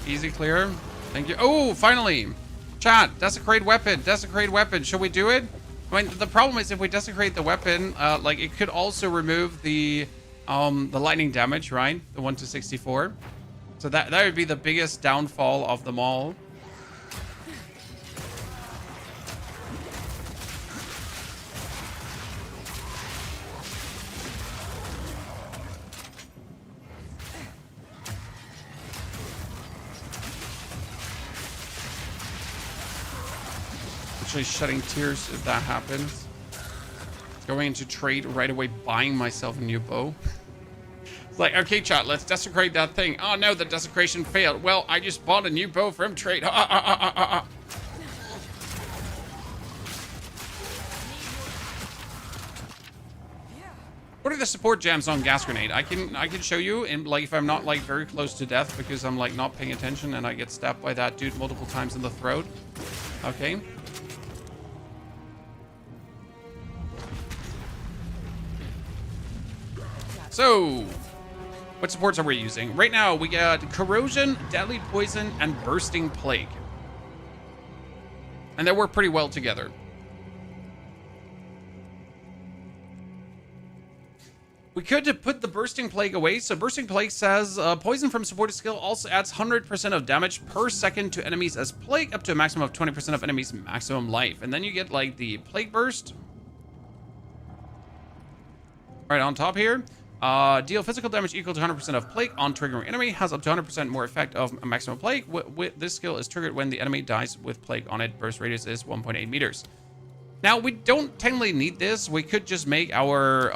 Easy clear. Thank you. Oh, finally. Chat, desecrate weapon. Desecrate weapon. Should we do it? I mean, the problem is if we desecrate the weapon, like it could also remove the lightning damage, right? The 1 to 64. So that would be the biggest downfall of them all. Actually shedding tears if that happens. Going into trade right away, buying myself a new bow. It's like, okay, chat, let's desecrate that thing. Oh no, the desecration failed. Well, I just bought a new bow from trade. What are the support jams on gas grenade? I can show you, and like if I'm not like very close to death because I'm like not paying attention and I get stabbed by that dude multiple times in the throat. Okay. So, what supports are we using? Right now, we got Corrosion, Deadly Poison, and Bursting Plague. And they work pretty well together. We could put the Bursting Plague away. So Bursting Plague says, poison from supported skill also adds 100% of damage per second to enemies as plague, up to a maximum of 20% of enemies' maximum life. And then you get like the Plague Burst. Right on top here. Deal physical damage equal to 100% of plague on triggering enemy. Has up to 100% more effect of maximum plague. This skill is triggered when the enemy dies with plague on it. Burst radius is 1.8 meters. Now, we don't technically need this. We could just make our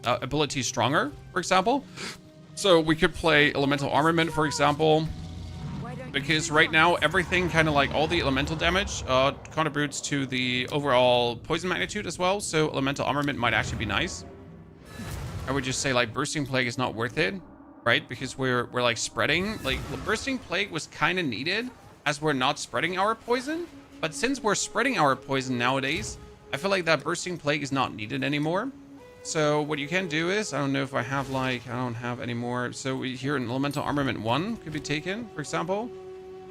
abilities stronger, for example. So we could play Elemental Armament, for example. Because right now, everything kind of like all the elemental damage contributes to the overall poison magnitude as well. So Elemental Armament might actually be nice. I would just say like Bursting Plague is not worth it, right? Because we're like spreading. Like Bursting Plague was kind of needed as we're not spreading our poison. But since we're spreading our poison nowadays, I feel like that Bursting Plague is not needed anymore. So what you can do is, I don't know if I have like, I don't have any more. So here in Elemental Armament 1 could be taken, for example,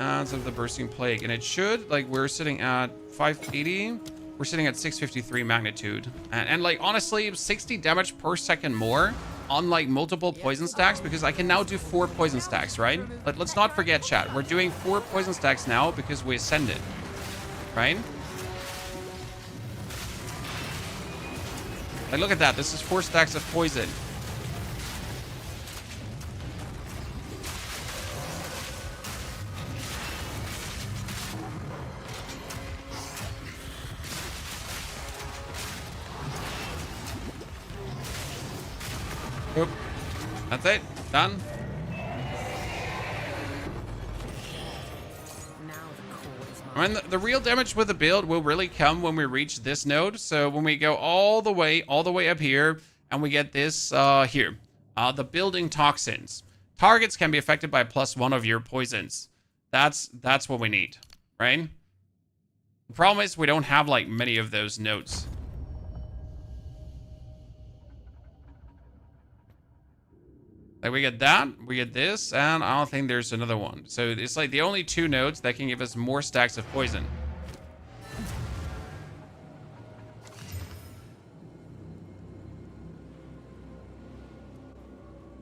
instead of the Bursting Plague. And it should, like we're sitting at 580. We're sitting at 653 magnitude. And like, honestly, 60 damage per second more on like multiple poison stacks, because I can now do 4 poison stacks, right? But let's not forget, chat. We're doing 4 poison stacks now because we ascended, right? Like, look at that. This is 4 stacks of poison. Oop. That's it. Done. I mean, the real damage with the build will really come when we reach this node. So when we go all the way up here, and we get this here, the building toxins. Targets can be affected by +1 of your poisons. That's what we need, right? The problem is we don't have like many of those nodes. Like we get that, we get this, and I don't think there's another one. So it's like the only 2 nodes that can give us more stacks of poison.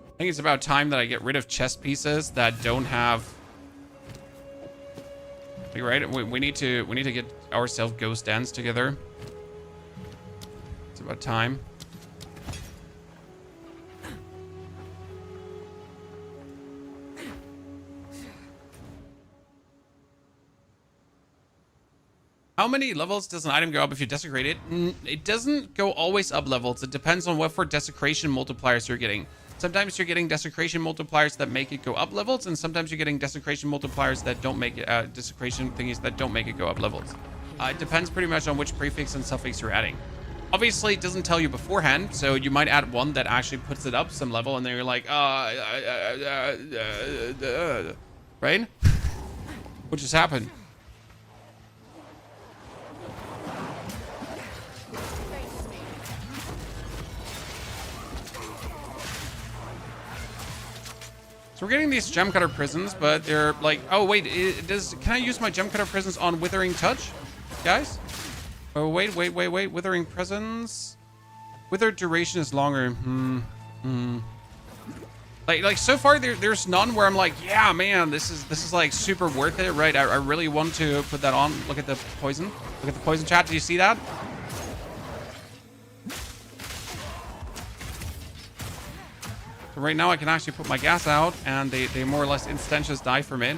I think it's about time that I get rid of chest pieces that don't have. You're right. We need to get ourselves ghost dance together. It's about time. How many levels does an item go up if you desecrate it? It doesn't go always up levels. It depends on what for desecration multipliers you're getting. Sometimes you're getting desecration multipliers that make it go up levels, and sometimes you're getting desecration multipliers that don't make it, desecration thingies that don't make it go up levels. It depends pretty much on which prefix and suffix you're adding. Obviously, it doesn't tell you beforehand, so you might add one that actually puts it up some level, and then you're like, right? What just happened? So we're getting these gem cutter prisons, but they're like, oh wait, can I use my gem cutter prisons on withering touch, guys? Oh wait, withering prisons. Wither duration is longer. Like so far there's none where I'm like, yeah man, this is like super worth it, right? I really want to put that on. Look at the poison. Look at the poison chat. Do you see that? So right now I can actually put my gas out, and they more or less instantaneously die from it.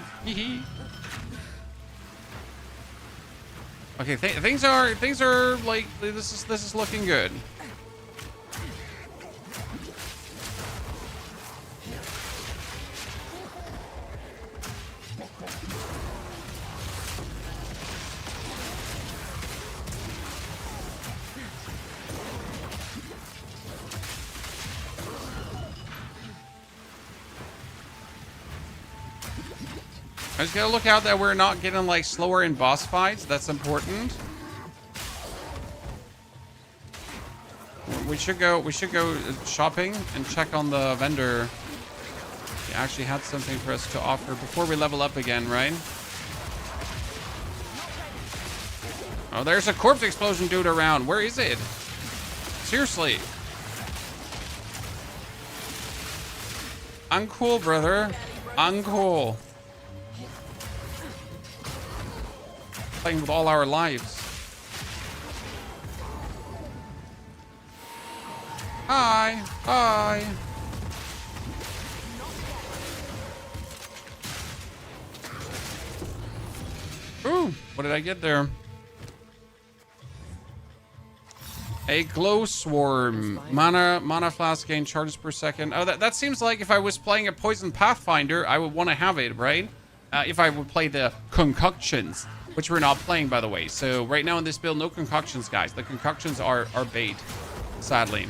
Okay, things are like this is looking good. I just gotta look out that we're not getting like slower in boss fights. That's important. We should go shopping and check on the vendor. He actually had something for us to offer before we level up again, right? Oh, there's a corpse explosion dude around. Where is it? Seriously. Uncool, brother. Uncool. Playing with all our lives. Hi. Hi. Ooh, what did I get there? A glow swarm. Mana flask gain charges per second. Oh, that seems like if I was playing a poison Pathfinder, I would want to have it, right? If I would play the concoctions, which we're not playing, by the way. So right now in this build, no concoctions, guys. The concoctions are bait, sadly.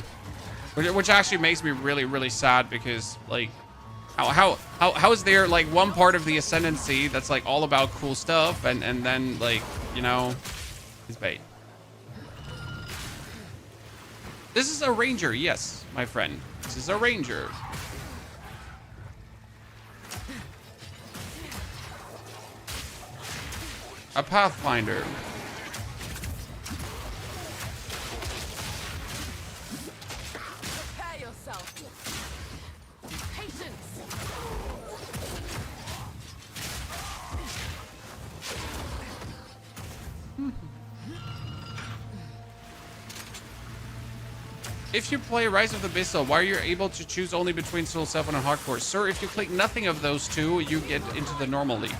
Which actually makes me really, really sad, because like, how is there like one part of the Ascendancy that's like all about cool stuff, and then like, you know, it's bait. This is a ranger, yes, my friend. This is a ranger. A Pathfinder. Prepare yourself. Patience. If you play Rise of the Abyssal, why are you able to choose only between Soul Self and Hardcore? Sir, if you click nothing of those two, you get into the normal league.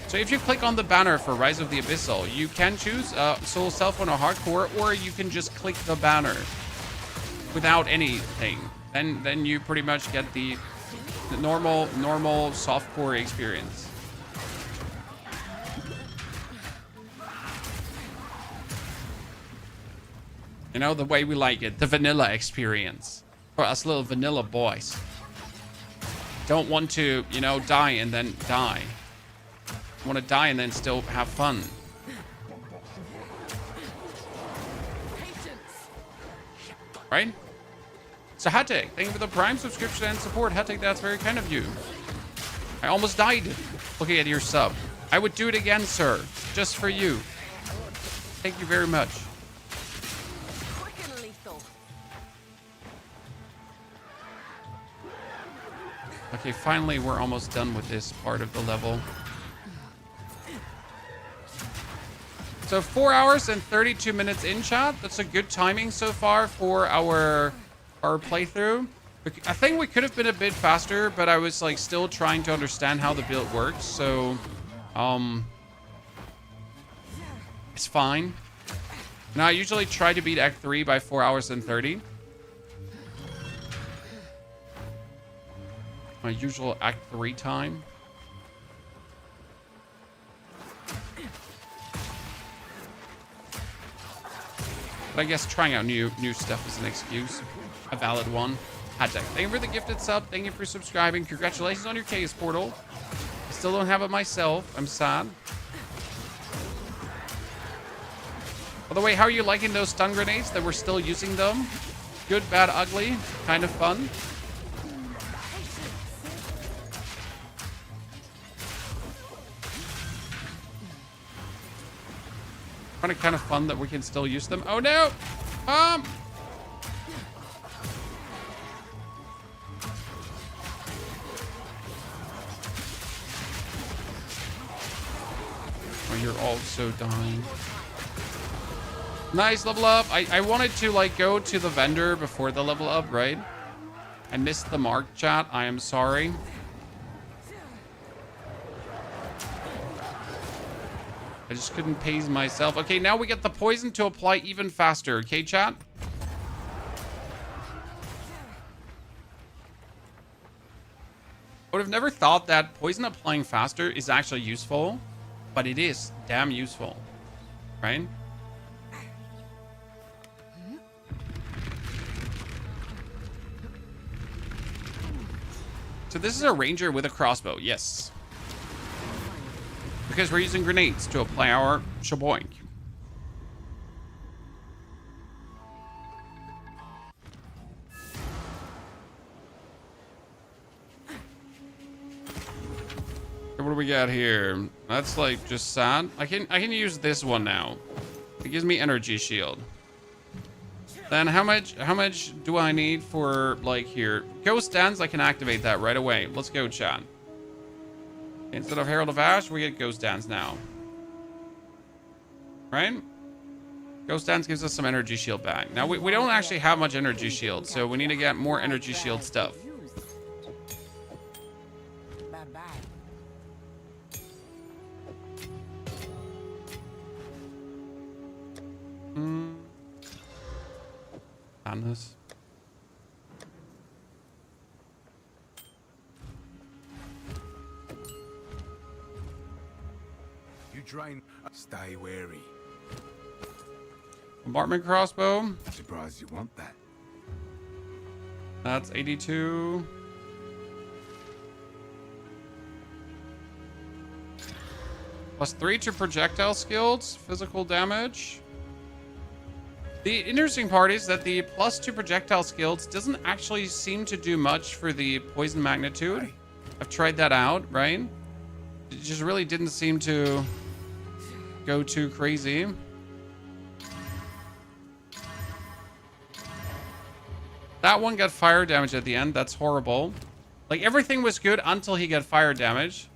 So if you click on the banner for Rise of the Abyssal, you can choose Soul Self on a Hardcore, or you can just click the banner without anything. Then you pretty much get the normal softcore experience. You know, the way we like it. The vanilla experience. For us little vanilla boys. Don't want to, you know, die and then die. Want to die and then still have fun. Right? So Hatek, thank you for the Prime subscription and support. Hatek, that's very kind of you. I almost died looking at your sub. I would do it again, sir. Just for you. Thank you very much. Okay, finally we're almost done with this part of the level. So 4 hours and 32 minutes in, chat. That's a good timing so far for our playthrough. I think we could have been a bit faster, but I was like still trying to understand how the build works. So, it's fine. Now I usually try to beat Act 3 by 4 hours and 30. My usual Act 3 time. But I guess trying out new stuff is an excuse. A valid one. Hatek, thank you for the gifted sub. Thank you for subscribing. Congratulations on your case portal. I still don't have it myself. I'm sad. By the way, how are you liking those stun grenades that we're still using them? Good, bad, ugly. Kind of fun. Kind of fun that we can still use them. Oh no! Oh, you're also dying. Nice level up. I wanted to like go to the vendor before the level up, right? I missed the mark, chat. I am sorry. I just couldn't pace myself. Okay, now we get the poison to apply even faster. Okay, chat? I would have never thought that poison applying faster is actually useful, but it is damn useful, right? So this is a ranger with a crossbow, yes. Because we're using grenades to apply our shaboink. What do we got here? That's like just sad. I can use this one now. It gives me energy shield. Then how much do I need for like here? Ghost dance, I can activate that right away. Let's go, chat. Instead of Herald of Ash, we get Ghost Dance now. Right? Ghost Dance gives us some energy shield back. Now, we don't actually have much energy shield, so we need to get more energy shield stuff. Madness. Drain. Stay wary. Bombardment crossbow. Surprised you want that. That's 82. +3 to projectile skills, physical damage. The interesting part is that the +2 projectile skills doesn't actually seem to do much for the poison magnitude. I've tried that out, right? It just really didn't seem to go too crazy. That one got fire damage at the end. That's horrible. Like everything was good until he got fire damage.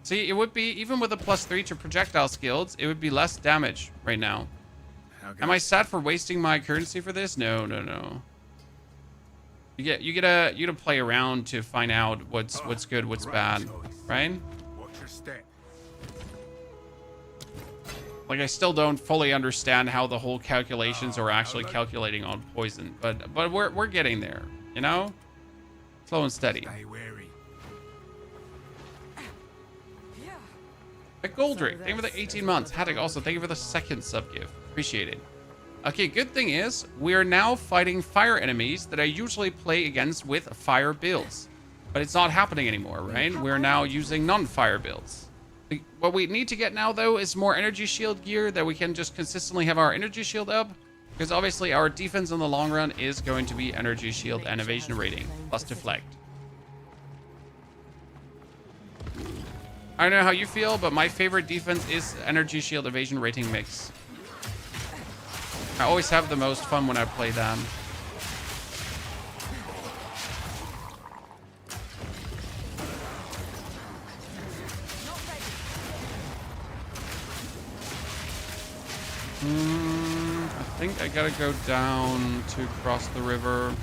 See, it would be, even with a +3 to projectile skills, it would be less damage right now. Am I sad for wasting my currency for this? No, no, no. You get to play around to find out what's good, what's bad, right? Watch your step. Like, I still don't fully understand how the whole calculations are actually calculating on poison, but we're getting there, you know? Slow and steady. Stay wary. A Goldrick, thank you for the 18 months. Haddock also, thank you for the second sub gift. Appreciate it. Okay, good thing is, we are now fighting fire enemies that I usually play against with fire builds. But it's not happening anymore, right? We're now using non-fire builds. What we need to get now, though, is more energy shield gear that we can just consistently have our energy shield up. Because obviously our defense in the long run is going to be energy shield and evasion rating, plus deflect. I don't know how you feel, but my favorite defense is energy shield evasion rating mix. I always have the most fun when I play them. I think I gotta go down to cross the river.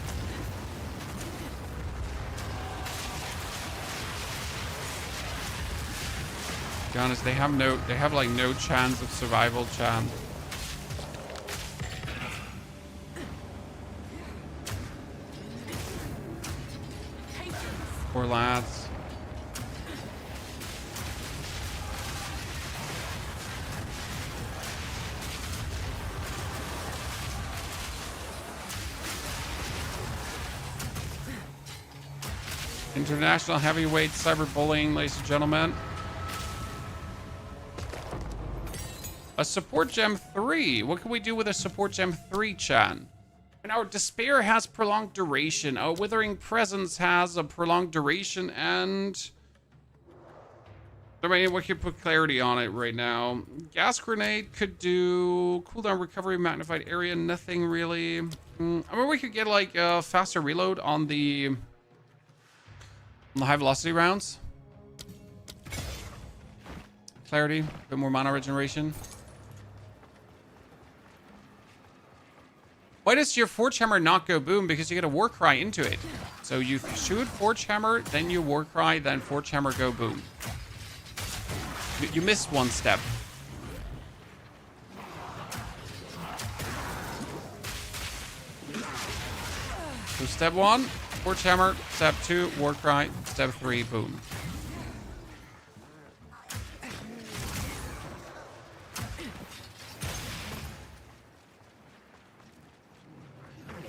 To be honest, they have like no chance of survival chance. Poor lads. International heavyweight cyberbullying, ladies and gentlemen. A support gem 3. What can we do with a support gem 3, Chan? And our despair has prolonged duration. Our withering presence has a prolonged duration, and I mean, we could put clarity on it right now. Gas grenade could do cooldown recovery, magnified area. Nothing really. I mean, we could get like a faster reload on the high velocity rounds. Clarity, a bit more mana regeneration. Why does your Forge Hammer not go boom? Because you get a War Cry into it. So you shoot Forge Hammer, then you War Cry, then Forge Hammer go boom. You missed one step. So step 1, Forge Hammer. Step 2, War Cry. Step 3, boom.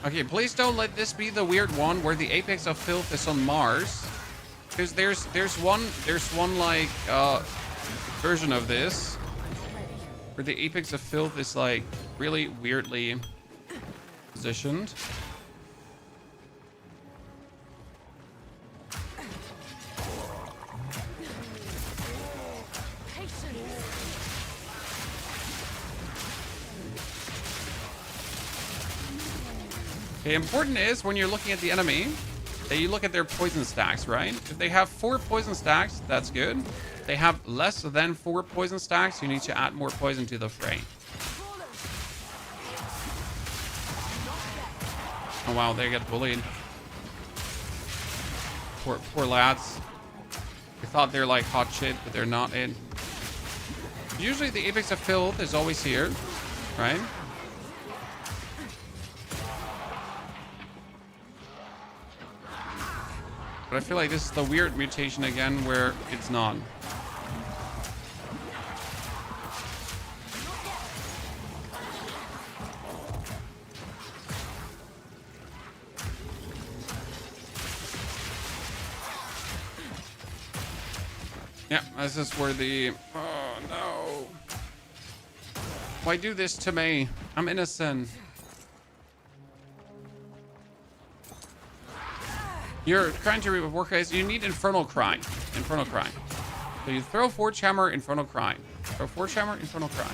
Okay, please don't let this be the weird one where the apex of filth is on Mars. Because there's one like version of this where the apex of filth is like really weirdly positioned. Okay, important is when you're looking at the enemy that you look at their poison stacks, right? If they have 4 poison stacks, that's good. If they have less than 4 poison stacks, you need to add more poison to the fray. Oh wow, they get bullied. Poor lads. They thought they're like hot shit, but they're not it. Usually the apex of filth is always here, right? But I feel like this is the weird mutation again where it's not. Yeah, this is where the... Oh, no. Why do this to me? I'm innocent. You're trying to work, guys. You need Infernal Cry. Infernal Cry. So you throw Forge Hammer, Infernal Cry. Throw Forge Hammer, Infernal Cry.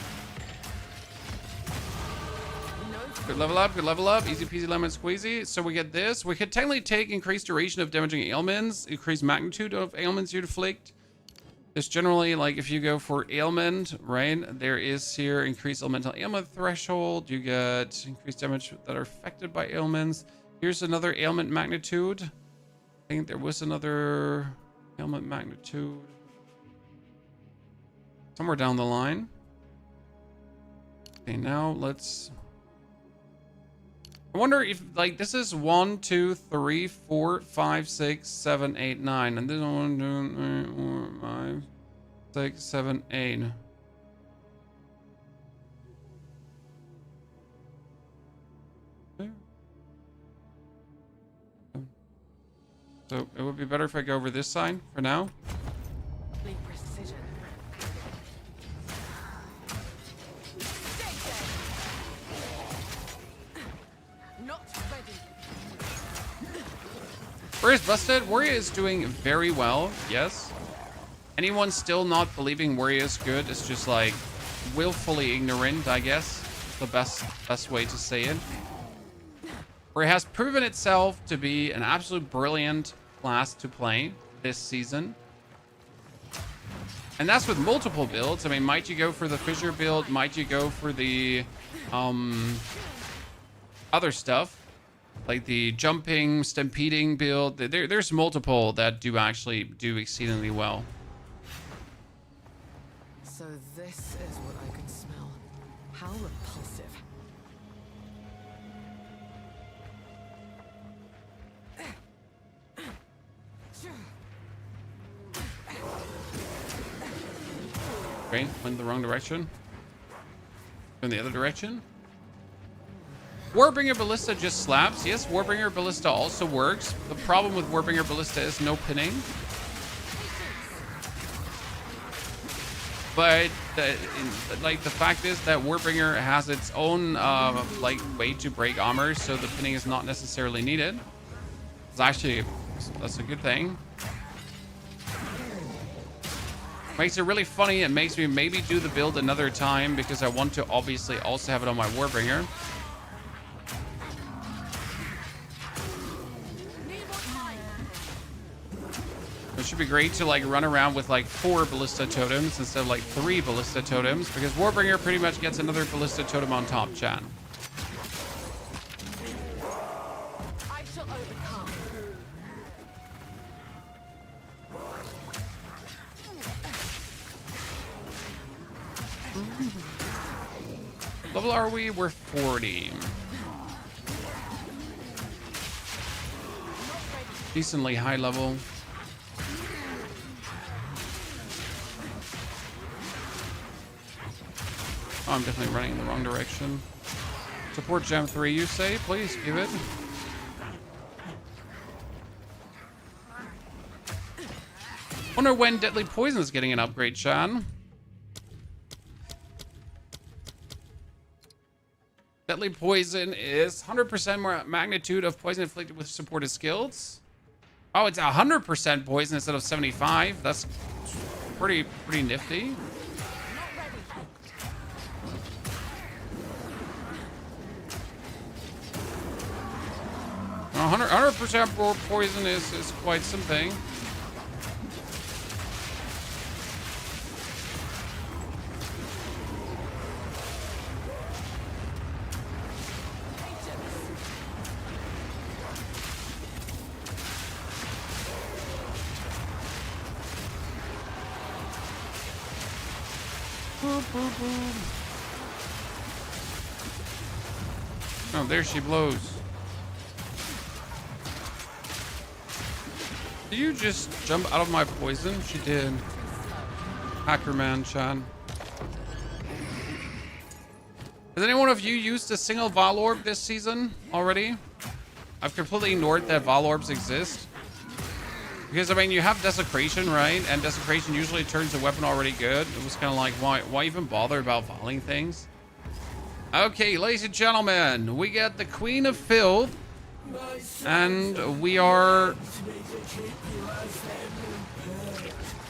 Good level up, good level up. Easy peasy lemon squeezy. So we get this. We could technically take increased duration of damaging ailments, increased magnitude of ailments you inflict. There's generally, like, if you go for ailment, right, there is here increased elemental ailment threshold. You get increased damage that are affected by ailments. Here's another ailment magnitude. I think there was another ailment magnitude somewhere down the line. Okay, now let's... I wonder if, like, this is 1, 2, 3, 4, 5, 6, 7, 8, 9. And this is 1, 2, 3, 4, 5, 6, 7, 8. So it would be better if I go over this side for now. Precision. Not ready. Warrior's busted. Warrior is doing very well. Yes. Anyone still not believing Warrior is good is just like willfully ignorant, I guess. The best way to say it. Warrior has proven itself to be an absolute brilliant class to play this season. And that's with multiple builds. I mean, might you go for the Fissure build? Might you go for the other stuff? Like the jumping, stampeding build. There's multiple that do actually do exceedingly well. So this is what I can smell. How repulsive. Okay, went in the wrong direction. In the other direction. Warbringer Ballista just slaps. Yes, Warbringer Ballista also works. The problem with Warbringer Ballista is no pinning. But the fact is that Warbringer has its own like way to break armor, so the pinning is not necessarily needed. It's actually, that's a good thing. Makes it really funny. It makes me maybe do the build another time because I want to obviously also have it on my Warbringer. It should be great to like run around with like 4 ballista totems instead of like 3 ballista totems, because Warbringer pretty much gets another ballista totem on top, chat. I shall overcome. Level are we? We're 40. Decently high level. Oh, I'm definitely running in the wrong direction. Support Gem 3, you say? Please give it. Wonder when Deadly Poison is getting an upgrade, Shan. Deadly Poison is 100% more magnitude of poison inflicted with supported skills. Oh, it's 100% poison instead of 75. That's pretty nifty. 100% more poison is quite something. Oh, there she blows. Did you just jump out of my poison? She did. Hacker man, Chan. Has anyone of you used a single Val Orb this season already? I've completely ignored that Val Orbs exist. Because, I mean, you have Desecration, right? And Desecration usually turns a weapon already good. It was kind of like, why even bother about volleying things? Okay, ladies and gentlemen, we get the Queen of Filth. And we are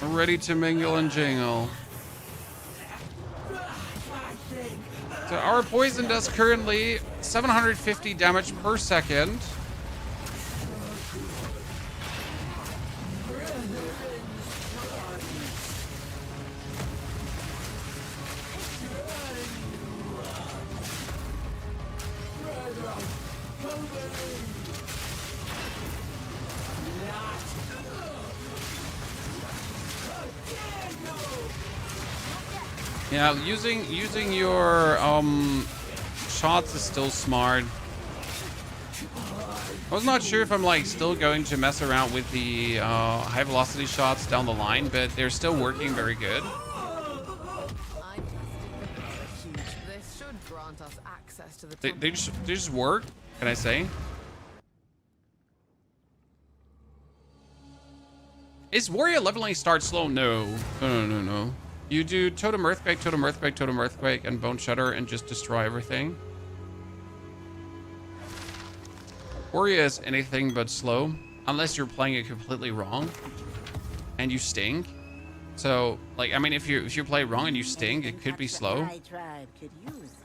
ready to mingle and jingle. So our poison does currently 750 damage per second. Yeah, using your shots is still smart. I was not sure if I'm like still going to mess around with the high velocity shots down the line, but they're still working very good. I tested the huge. This should grant us access to the They just work, can I say? Is warrior leveling start slow? No. No. You do totem earthquake, totem earthquake, totem earthquake, and bone shudder, and just destroy everything. Warrior is anything but slow, unless you're playing it completely wrong, and you stink. So, like, I mean, if you play it wrong and you sting, it could be slow.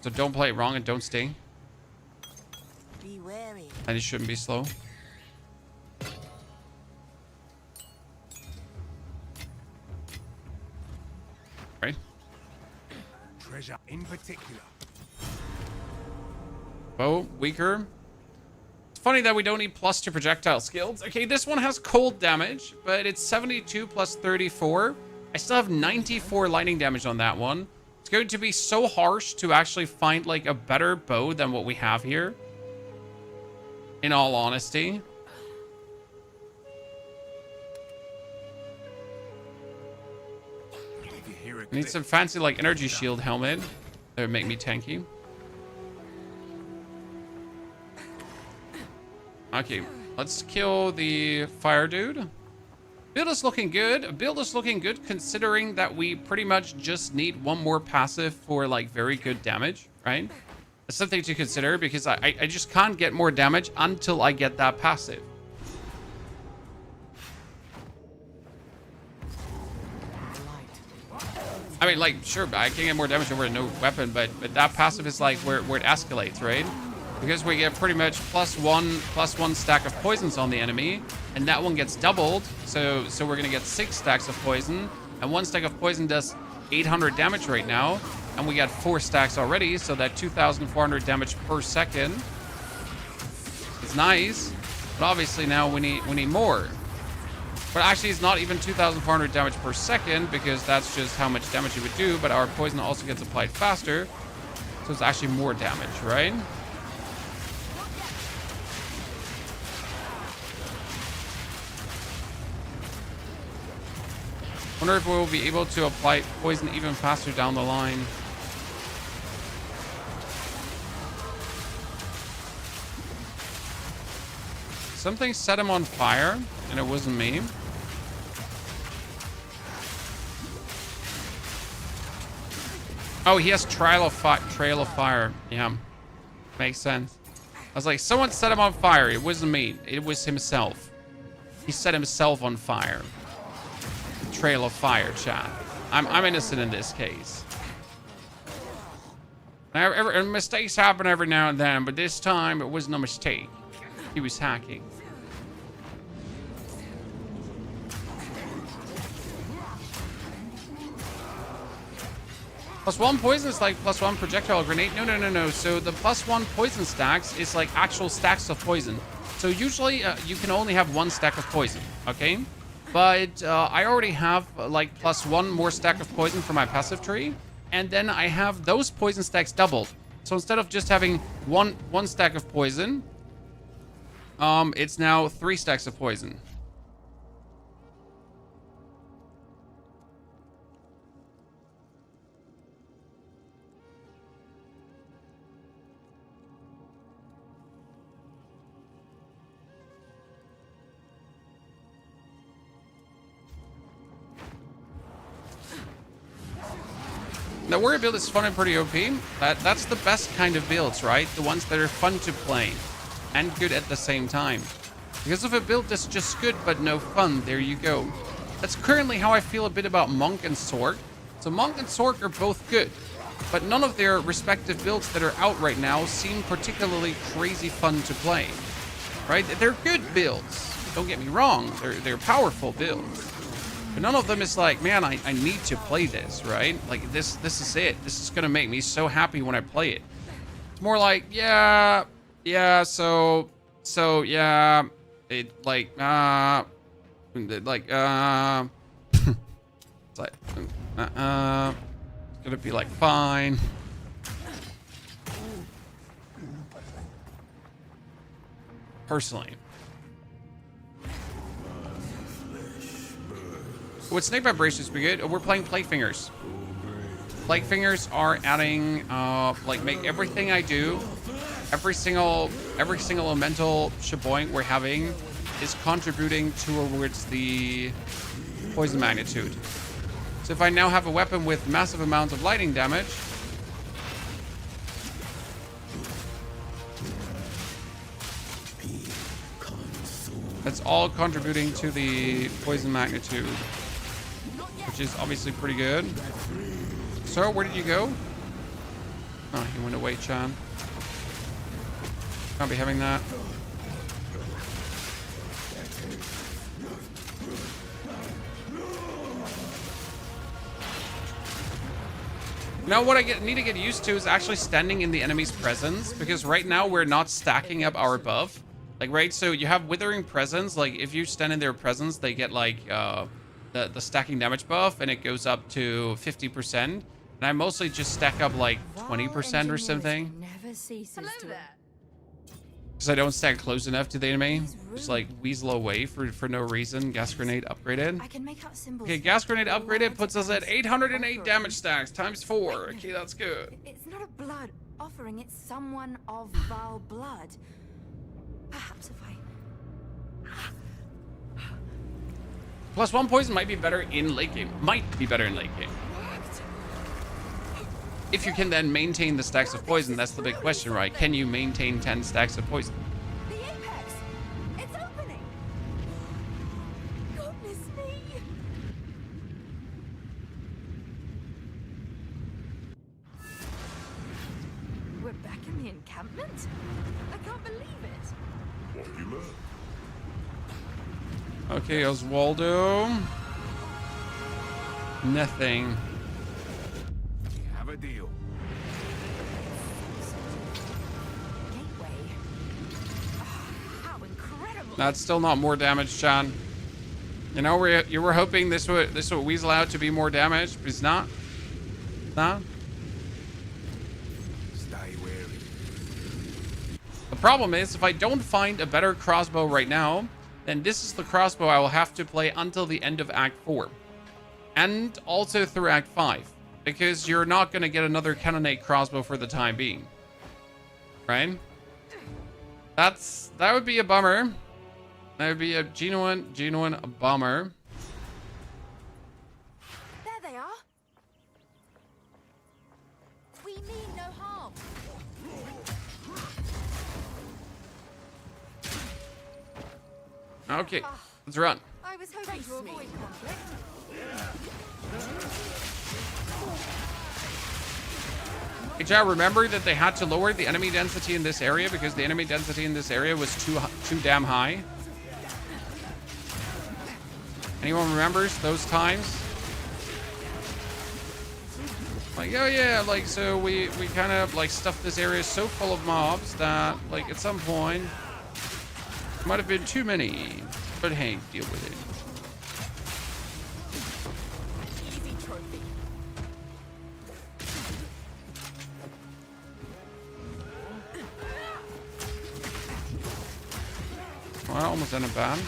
So don't play it wrong and don't sting. Be wary. And it shouldn't be slow. Right? Treasure in particular. Bow, weaker. It's funny that we don't need plus to projectile skills. Okay, this one has cold damage, but it's 72 plus 34. I still have 94 lightning damage on that one. It's going to be so harsh to actually find like a better bow than what we have here. In all honesty. I need some fancy like energy shield helmet. That would make me tanky. Okay, let's kill the fire dude. Build is looking good. Build is looking good considering that we pretty much just need one more passive for like very good damage, right? That's something to consider because I just can't get more damage until I get that passive. I mean, like, sure, I can get more damage over a no weapon, but that passive is like where it escalates, right? Because we get pretty much plus one stack of poisons on the enemy, and that one gets doubled. So we're gonna get 6 stacks of poison, and 1 stack of poison does 800 damage right now, and we got 4 stacks already, so that 2,400 damage per second is nice. But obviously now we need more. But actually, it's not even 2,400 damage per second because that's just how much damage it would do. But our poison also gets applied faster, so it's actually more damage, right? Wonder if we'll be able to apply poison even faster down the line. Something set him on fire, and it wasn't me. Oh, he has trail of fire. Yeah, makes sense. I was like, someone set him on fire. It wasn't me. It was himself. He set himself on fire. Trail of fire, chat. I'm innocent in this case. Mistakes happen every now and then, but this time it wasn't a mistake. He was hacking. +1 poison is like +1 projectile grenade. No. So the +1 poison stacks is like actual stacks of poison. So usually you can only have 1 stack of poison, okay? But I already have like +1 more stack of poison for my passive tree. And then I have those poison stacks doubled. So instead of just having one stack of poison, it's now 3 stacks of poison. The warrior build is fun and pretty OP. That's the best kind of builds, right? The ones that are fun to play and good at the same time. Because if a build that's just good but no fun, there you go. That's currently how I feel a bit about Monk and Sork. So Monk and Sork are both good, but none of their respective builds that are out right now seem particularly crazy fun to play, right? They're good builds. Don't get me wrong. They're powerful builds. But none of them is like, man, I need to play this, right? Like, this is it. This is going to make me so happy when I play it. It's more like, yeah, so, yeah, it, like, it's like, it's gonna be like, fine. Personally. With Snake Vibration is pretty good. We're playing Plague Fingers. Plague Fingers are adding, like, make everything I do, every single elemental shaboing we're having is contributing towards the poison magnitude. So if I now have a weapon with massive amounts of lightning damage, that's all contributing to the poison magnitude, which is obviously pretty good. So where did you go? Oh, he went away, Chan. Can't be having that. Now what I need to get used to is actually standing in the enemy's presence, because right now we're not stacking up our buff. Like, right, so you have Withering Presence. Like, if you stand in their presence, they get, like, the stacking damage buff, and it goes up to 50%. And I mostly just stack up, like, 20% or something. Hello there. Because I don't stack close enough to the enemy. Just, like, weasel away for no reason. Gas Grenade upgraded. I can make out symbols. Okay, Gas Grenade upgraded puts us at 808 damage stacks times 4. Okay, that's good. It's not a blood offering, it's someone of vile blood. Perhaps if I... +1 poison might be better in late game. Might be better in late game. If you can then maintain the stacks of poison, that's the big question, right? Can you maintain 10 stacks of poison? The apex! It's opening! Goodness me! We're back in the encampment? I can't believe it! What you learn? Okay, Oswaldo. Nothing. Have a deal. Gateway. How incredible! That's still not more damage, John. You know, you were hoping this would weasel out to be more damage, but it's not. Not. Stay wary. The problem is, if I don't find a better crossbow right now, then this is the crossbow I will have to play until the end of Act 4. And also through Act 5. Because you're not going to get another cannonade crossbow for the time being. Right? That would be a bummer. That would be a genuine bummer. There they are! We mean no harm. Okay, let's run. I was hoping to avoid conflict. Hey, chat, remember that they had to lower the enemy density in this area because the enemy density in this area was too damn high. Anyone remembers those times? Like, oh yeah, like, so we kind of, like, stuffed this area so full of mobs that, like, at some point, it might have been too many. But hey, deal with it. Easy trophy. Well, I almost ended bad.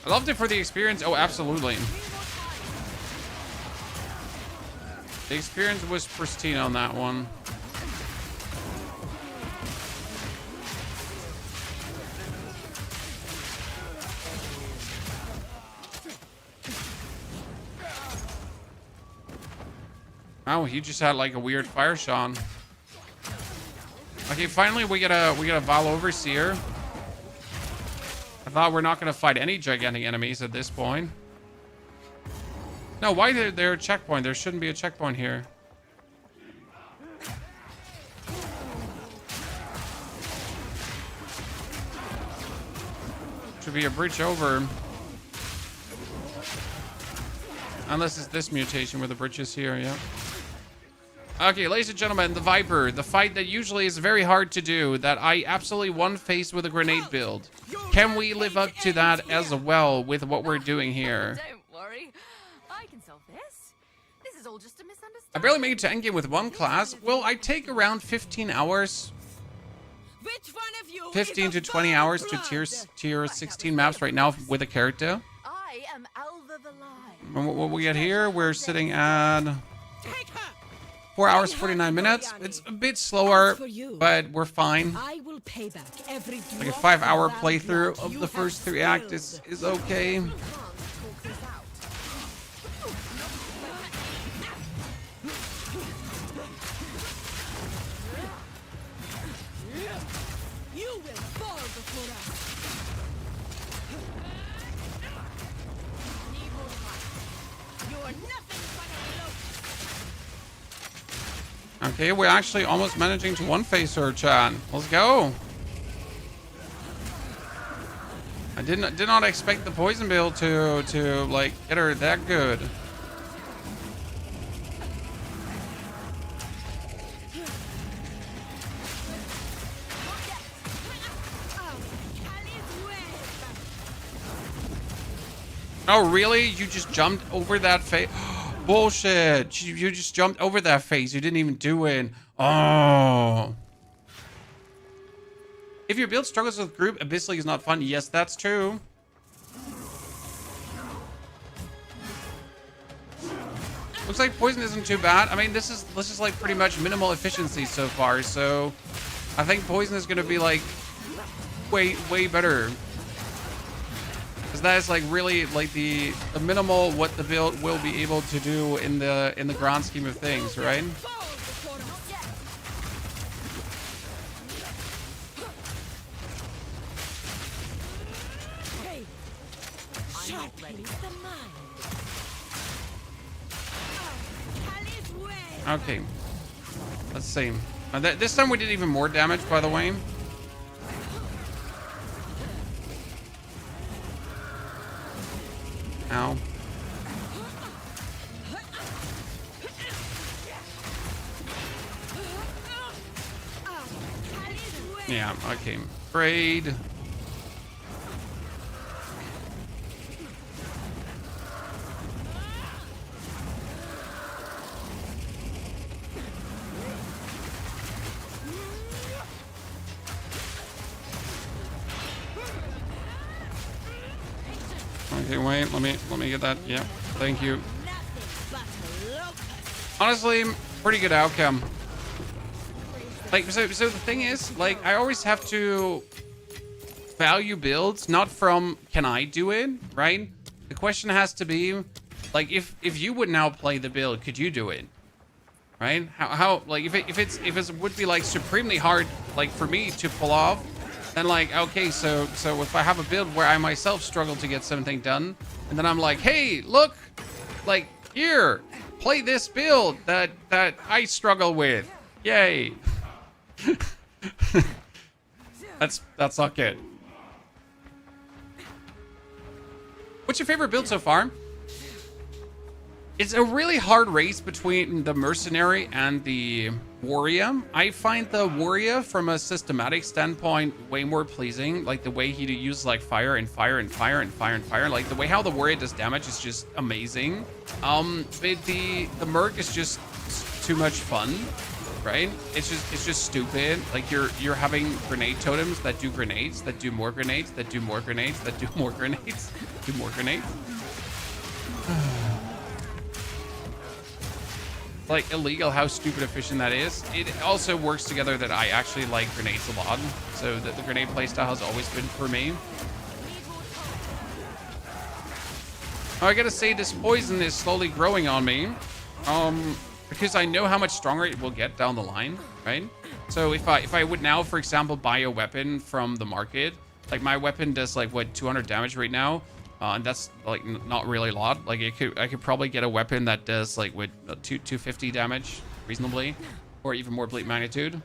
I loved it for the experience. Oh, absolutely. The experience was pristine on that one. Oh, he just had like a weird fire shot. Okay, finally we get a Val Overseer. I thought we're not gonna fight any gigantic enemies at this point. No, why is there a checkpoint? There shouldn't be a checkpoint here. Should be a bridge over. Unless it's this mutation where the bridge is here, yeah. Okay, ladies and gentlemen, the Viper. The fight that usually is very hard to do, that I absolutely one-face with a grenade build. Can we live up to that as well with what we're doing here? Don't worry. I can solve this. all just a misunderstanding. I barely made it to endgame with one class. Well, I take around 15 hours. Which one of you 15 is to a 20 foul hours to blood? tier 16 maps right now with a character. I am Alva the Lion. And what we get here, we're sitting at Take her. 4 hours 49 minutes. It's a bit slower, but we're fine. I will pay back every Like a drop 5-hour of that playthrough blood of you the have first 3 acts spilled. is okay. You will fall before us. You are nothing but a loaf. Okay, we're actually almost managing to one-face her, chat. Let's go. I did not expect the poison build to like get her that good. Oh, really? You just jumped over that phase? Bullshit. You just jumped over that phase. You didn't even do it. Oh. If your build struggles with group, Abyss League is not fun. Yes, that's true. Looks like poison isn't too bad. I mean, this is like pretty much minimal efficiency so far. So I think poison is going to be like way better. Because that is like really like the minimal what the build will be able to do in the grand scheme of things, right? Okay. Let's see. This time we did even more damage, by the way. Ow. Yeah, okay. Braid. Okay, wait, let me get that. Yeah, thank you. Honestly, pretty good outcome. Like, so the thing is, like, I always have to value builds, not from can I do it, right? The question has to be, like, if you would now play the build, could you do it? Right? How like if it would be like supremely hard, like for me to pull off, then like, okay, so if I have a build where I myself struggle to get something done, and then I'm like, hey, look, like, here, play this build that I struggle with. Yay. That's not good. What's your favorite build so far? It's a really hard race between the mercenary and the warrior. I find the warrior from a systematic standpoint way more pleasing. Like the way he uses like fire and fire and fire and fire and fire. Like the way how the warrior does damage is just amazing. But the merc is just too much fun, right? It's just stupid. Like you're having grenade totems that do grenades, that do more grenades, that do more grenades, that do more grenades, do more grenades. Like illegal how stupid efficient that is. It also works together that I actually like grenades a lot, so that the grenade playstyle has always been for me. Oh, I gotta say this poison is slowly growing on me, because I know how much stronger it will get down the line, right? So if I would now, for example, buy a weapon from the market, like my weapon does like what 200 damage right now. And that's like not really a lot. Like I could probably get a weapon that does like with 250 damage reasonably, or even more bleed magnitude.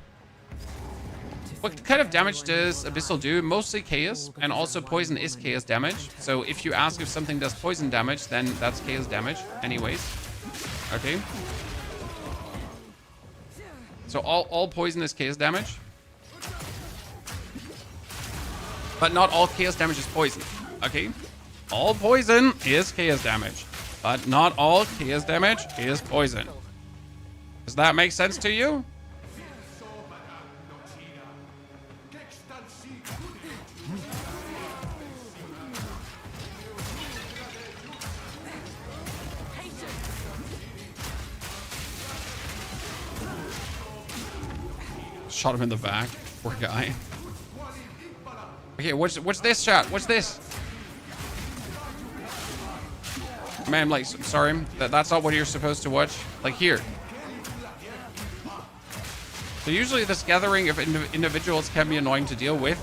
What kind of damage does Abyssal do? Mostly chaos, and also poison is chaos damage. So if you ask if something does poison damage, then that's chaos damage anyways. Okay. So all poison is chaos damage. But not all chaos damage is poison. Okay. All poison is chaos damage. But not all chaos damage is poison. Does that make sense to you? Shot him in the back. Poor guy. Okay, what's this shot? What's this? Man, like, sorry. That's not what you're supposed to watch. Like, here. So usually this gathering of individuals can be annoying to deal with.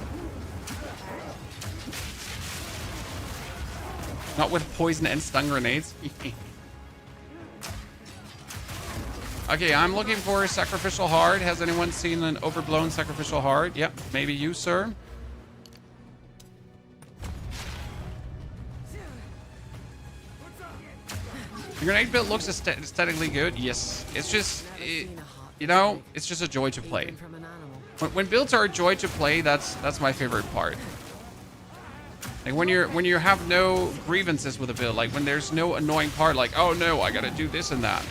Not with poison and stun grenades. Okay, I'm looking for a sacrificial heart. Has anyone seen an overblown sacrificial heart? Yep, maybe you, sir. The grenade build looks aesthetically good. Yes, it's just, you know, it's just a joy to play. When builds are a joy to play, that's my favorite part. Like when you have no grievances with a build, like when there's no annoying part, like, oh no, I gotta do this and that.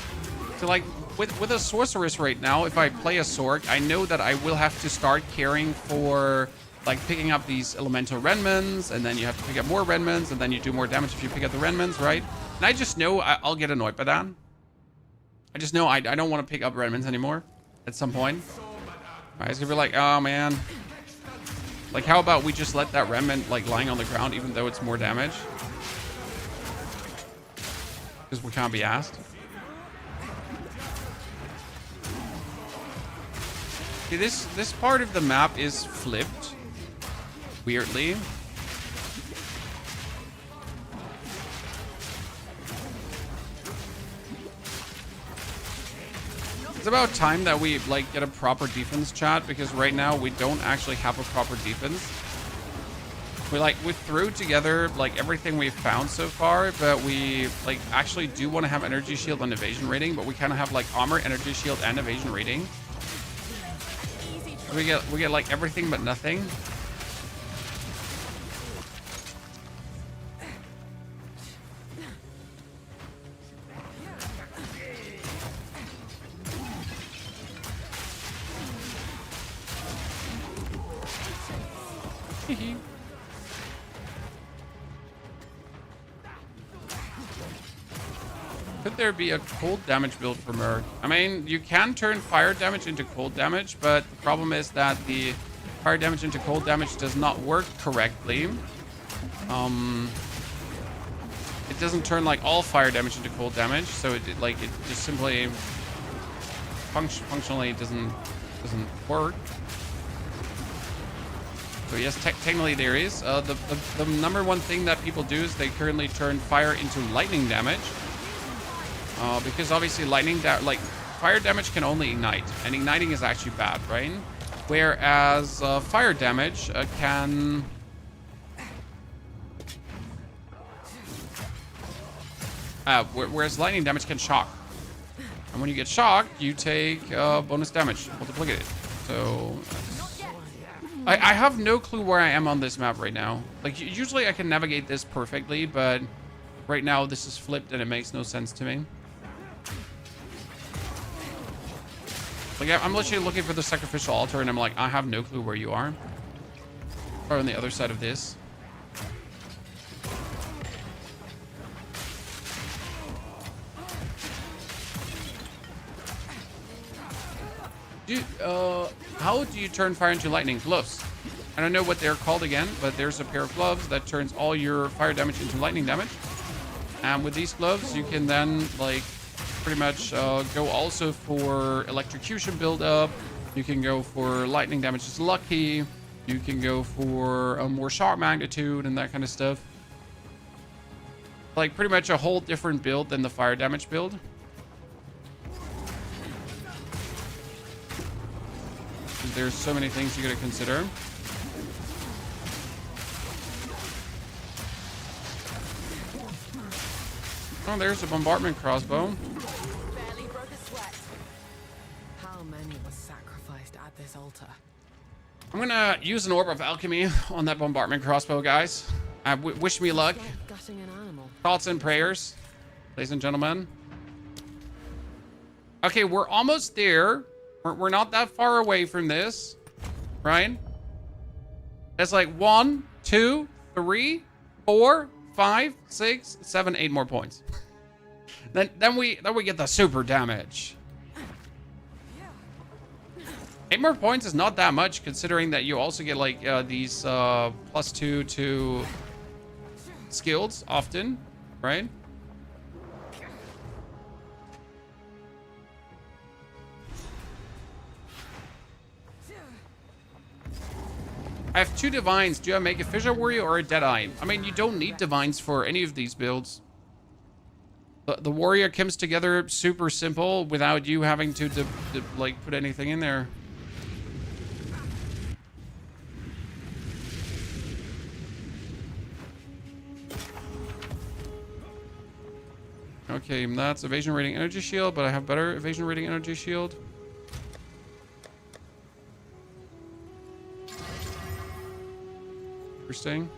So like with a sorceress right now, if I play a Sorc, I know that I will have to start caring for like picking up these elemental Renmans, and then you have to pick up more Renmans, and then you do more damage if you pick up the Renmans, right? And I just know I'll get annoyed by that. I just know I don't want to pick up Renmans anymore at some point. Right, it's gonna be like, oh man. Like, how about we just let that Remnant like lying on the ground even though it's more damage? Because we can't be asked. See, this part of the map is flipped. Weirdly. It's about time that we like get a proper defense, chat, because right now we don't actually have a proper defense. We threw together like everything we've found so far, but we like actually do want to have energy shield and evasion rating, but we kind of have like armor, energy shield, and evasion rating. We get like everything but nothing. Could there be a cold damage build for Merc? I mean, you can turn fire damage into cold damage, but the problem is that the fire damage into cold damage does not work correctly. It doesn't turn like all fire damage into cold damage, so it just simply functionally doesn't work. So yes, technically there is. The number one thing that people do is they currently turn fire into lightning damage. Because obviously fire damage can only ignite, and igniting is actually bad, right? Whereas fire damage can... whereas lightning damage can shock. And when you get shocked, you take bonus damage, multiplicated. So... I have no clue where I am on this map right now. Like, usually I can navigate this perfectly, but right now this is flipped and it makes no sense to me. Like, I'm literally looking for the sacrificial altar, and I'm like, I have no clue where you are. Or on the other side of this. How do you turn fire into lightning? Gloves. I don't know what they're called again, but there's a pair of gloves that turns all your fire damage into lightning damage. And with these gloves, you can then, like, pretty much go also for electrocution buildup. You can go for lightning damage is lucky. You can go for a more shock magnitude and that kind of stuff. Like, pretty much a whole different build than the fire damage build. There's so many things you gotta consider. Oh, there's a bombardment crossbow. Barely broke a sweat. How many was sacrificed at this altar? I'm gonna use an orb of alchemy on that bombardment crossbow, guys. Wish me luck. Gutting an animal. Thoughts and prayers. ladies and gentlemen. Okay, we're almost there. We're not that far away from this, right? It's like 1, 2, 3, 4, 5, 6, 7, 8 more points. Then we get the super damage. 8 more points is not that much, considering that you also get like these +2 to skills often, right? I have 2 divines. Do I make a Fissure Warrior or a Deadeye? I mean, you don't need divines for any of these builds. The warrior comes together super simple without you having to like put anything in there. Okay, that's evasion rating energy shield, but I have better evasion rating energy shield. Interesting.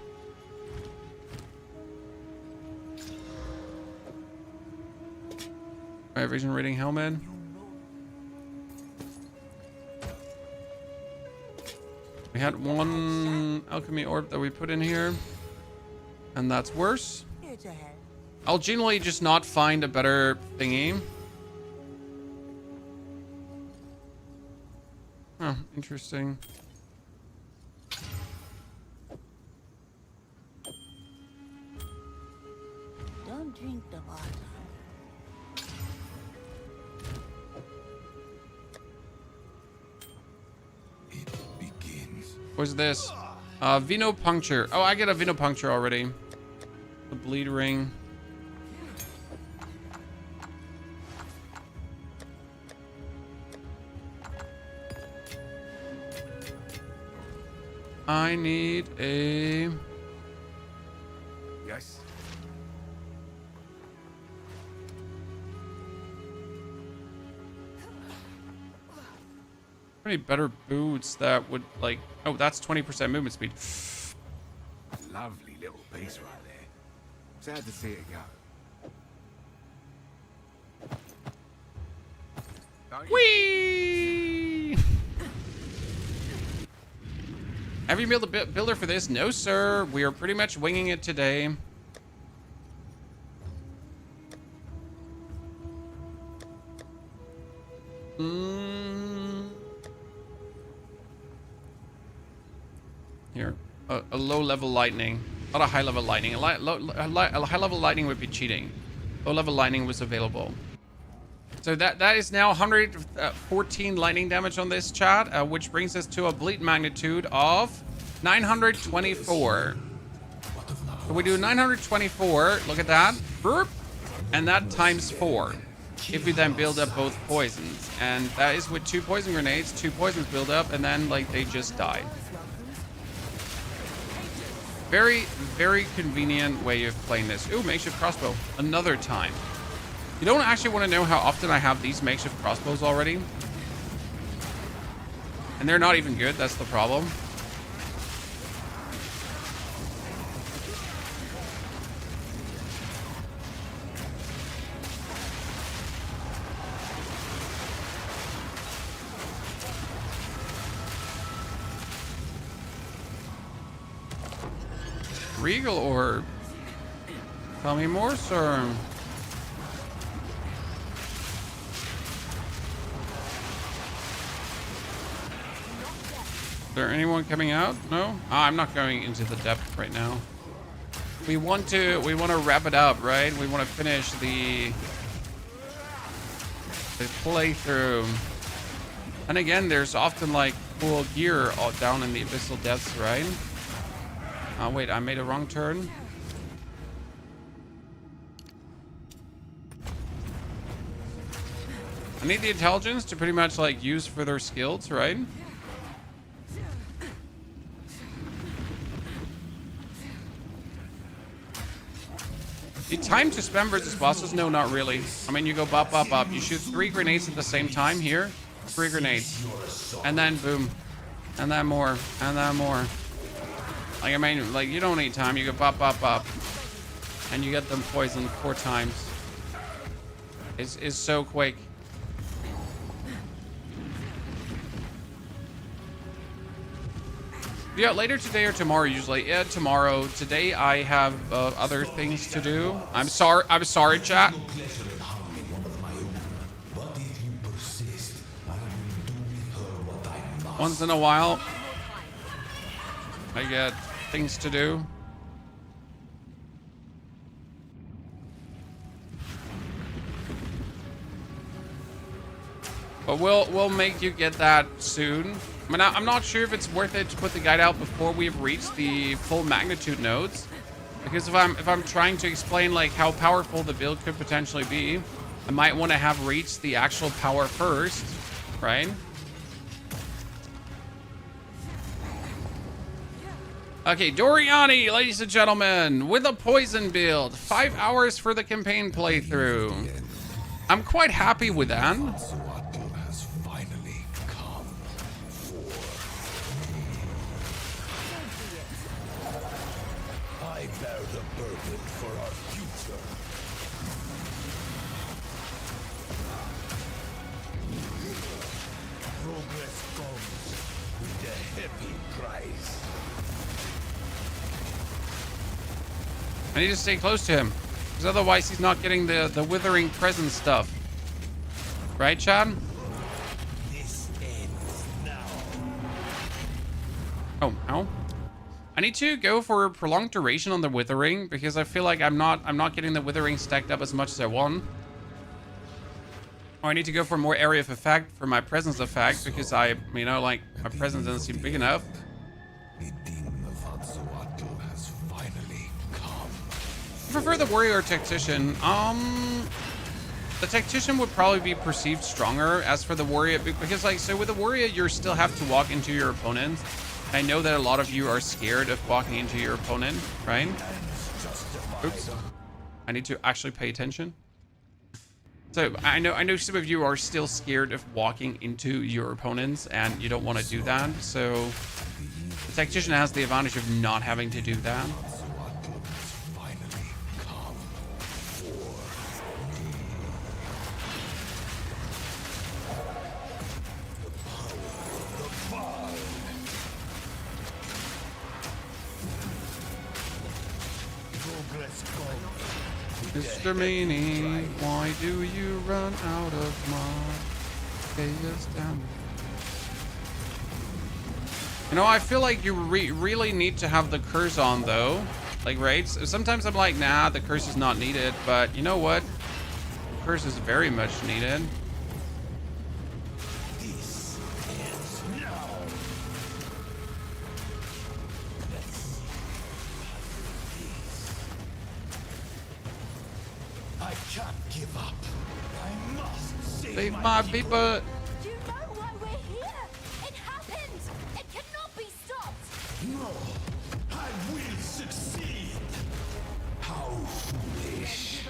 My evasion rating helmet. We had 1 alchemy orb that we put in here, and that's worse. I'll generally just not find a better thingy. Oh, interesting. Don't drink the water. It begins. What's this? Vino puncture. Oh, I get a vino puncture already. The bleed ring. I need a... Yes. Pretty better boots that would like... Oh, that's 20% movement speed. Lovely little piece right there. Sad to see it go. Whee! Have you built a builder for this? No, sir. We are pretty much winging it today. Here, a low-level lightning, not a high-level lightning. A high-level lightning would be cheating. Low-level lightning was available. So that is now 114 lightning damage on this chat, which brings us to a bleed magnitude of 924. So we do 924. Look at that. Burp, and that times 4. If we then build up both poisons, and that is with 2 poison grenades. 2 poisons build up, and then like they just die. Very, very convenient way of playing this. Ooh, makeshift crossbow. Another time. You don't actually want to know how often I have these makeshift crossbows already. And they're not even good. That's the problem. Regal orb. Tell me more, sir. Is there anyone coming out? No? I'm not going into the depth right now. We want to wrap it up, right? We want to finish the playthrough. And again, there's often like cool gear all down in the abyssal depths, right? Wait, I made a wrong turn. I need the intelligence to pretty much like use for their skills, right? The time to spam versus bosses? No, not really. I mean, you go bop, bop, bop. You shoot 3 grenades at the same time here. 3 grenades. And then boom. And then more. And then more. Like, I mean, like, you don't need time. You go bop, bop, bop. And you get them poisoned 4 times. is so quick. Yeah, later today or tomorrow usually. Yeah, tomorrow. Today I have other things to do. I'm sorry, chat. Once in a while, I get things to do. But we'll make you get that soon. I mean, I'm not sure if it's worth it to put the guide out before we've reached the full magnitude nodes, because if I'm trying to explain like how powerful the build could potentially be, I might want to have reached the actual power first, right? Okay, Doriani, ladies and gentlemen, with a poison build, 5 hours for the campaign playthrough. I'm quite happy with that. I need to stay close to him, because otherwise he's not getting the withering presence stuff. Right, Chad? Oh, ow. I need to go for prolonged duration on the withering, because I feel like I'm not getting the withering stacked up as much as I want. Or I need to go for more area of effect for my presence effect, because my presence doesn't seem big enough. I prefer the warrior or tactician. The tactician would probably be perceived stronger. As for the warrior, because so with the warrior, you still have to walk into your opponent. I know that a lot of you are scared of walking into your opponent, right? Oops. I need to actually pay attention. So I know some of you are still scared of walking into your opponents and you don't want to do that. So the tactician has the advantage of not having to do that. Mr. Meanie, why do you run out of my chaos damage? You know, I feel like you really need to have the curse on though. Like, right? Sometimes I'm like, nah, the curse is not needed. But you know what? The curse is very much needed. Save my people. Do you know why we're here? It happened. It cannot be stopped. No, I will succeed. How foolish.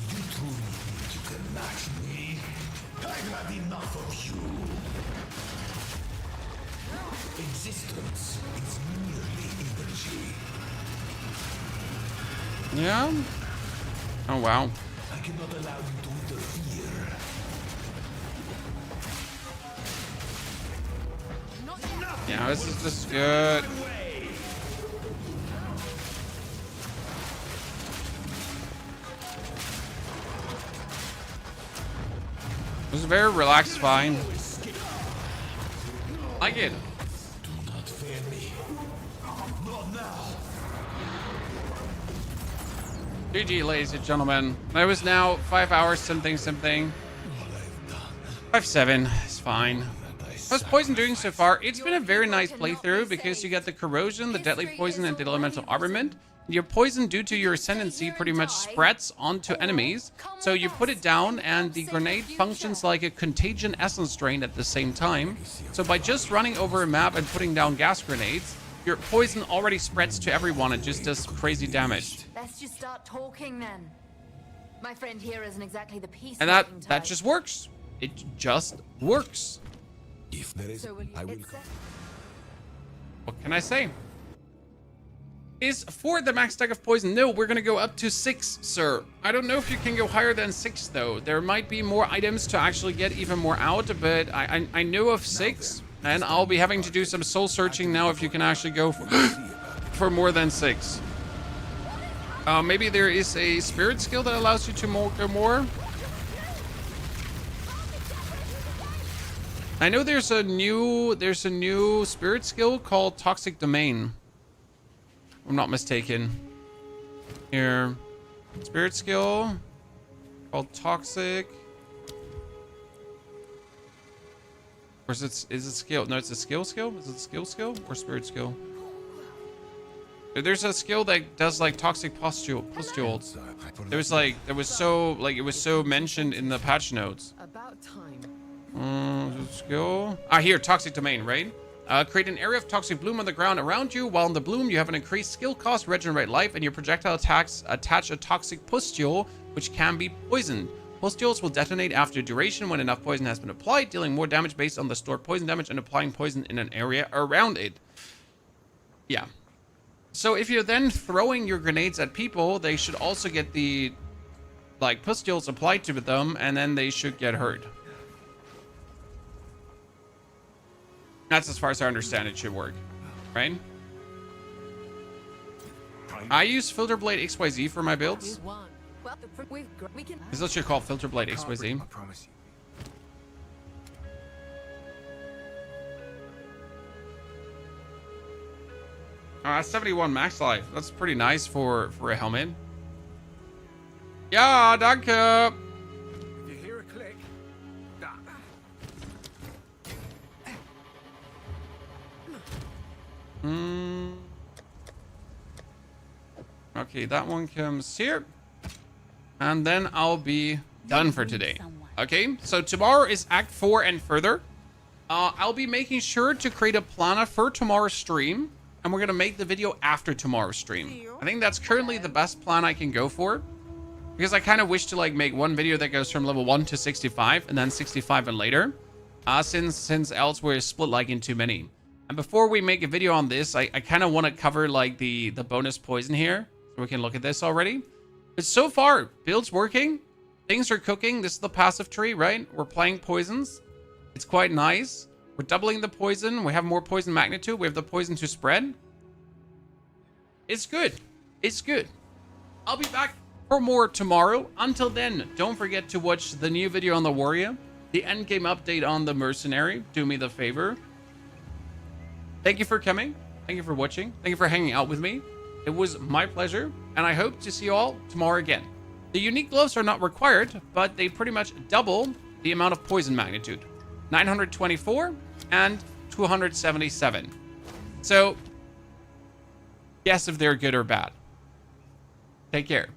Do you truly think you can match me? I've had enough of you. Existence is merely energy. Yeah? Oh, wow. I cannot allow you to interfere. Yeah, this is good. This is very relaxed, fine. Like it. Do not fear me. Not now. GG, ladies and gentlemen. It was now 5 hours, something. 5-7, it's fine. How's poison doing so far? It's been a very nice playthrough because you get the corrosion, the deadly poison, and the elemental armament. Your poison, due to your ascendancy, pretty much spreads onto enemies. So you put it down, and the grenade functions like a contagion essence drain at the same time. So by just running over a map and putting down gas grenades, your poison already spreads to everyone and just does crazy damage. Let's just start talking then. My friend here isn't exactly the peace. And that just works. It just works. If there is, I will. What can I say? is for the max stack of poison. No, we're gonna go up to 6, sir. I don't know if you can go higher than 6 though. There might be more items to actually get even more out, but I know of 6, and I'll be having to do some soul searching now if you can actually go for more than 6. Maybe there is a spirit skill that allows you to go more. I know there's a new spirit skill called Toxic Domain. I'm not mistaken. Here, spirit skill called Toxic. Or is it skill? No, it's a skill. Is it skill or spirit skill? There's a skill that does like toxic pustules. It was so mentioned in the patch notes. About time. Skill. Here, Toxic Domain, right? Create an area of toxic bloom on the ground around you. While in the bloom, you have an increased skill cost, regenerate life, and your projectile attacks attach a toxic pustule, which can be poisoned. Pustules will detonate after duration when enough poison has been applied, dealing more damage based on the stored poison damage and applying poison in an area around it. Yeah. So if you're then throwing your grenades at people, they should also get the, like, pustules applied to them, and then they should get hurt. That's as far as I understand it should work, right? I use Filter Blade XYZ for my builds. This is what you call Filter Blade XYZ. I promise you. 71 max life. That's pretty nice for a helmet. Ja, danke. If you hear a click, Okay, that one comes here. And then I'll be done for today. Okay, so tomorrow is Act 4 and further. I'll be making sure to create a planner for tomorrow's stream. And we're going to make the video after tomorrow's stream. I think that's currently the best plan I can go for. Because I kind of wish to like make one video that goes from level 1 to 65 and then 65 and later. Since else we're split like in too many. And before we make a video on this, I kind of want to cover like the bonus poison here. So we can look at this already. But so far, build's working. Things are cooking. This is the passive tree, right? We're playing poisons. It's quite nice. We're doubling the poison. We have more poison magnitude. We have the poison to spread. It's good. It's good. I'll be back for more tomorrow. Until then, don't forget to watch the new video on the warrior, the endgame update on the mercenary. Do me the favor. Thank you for coming. Thank you for watching. Thank you for hanging out with me. It was my pleasure, and I hope to see you all tomorrow again. The unique gloves are not required, but they pretty much double the amount of poison magnitude. 924 and 277. So, guess if they're good or bad. Take care.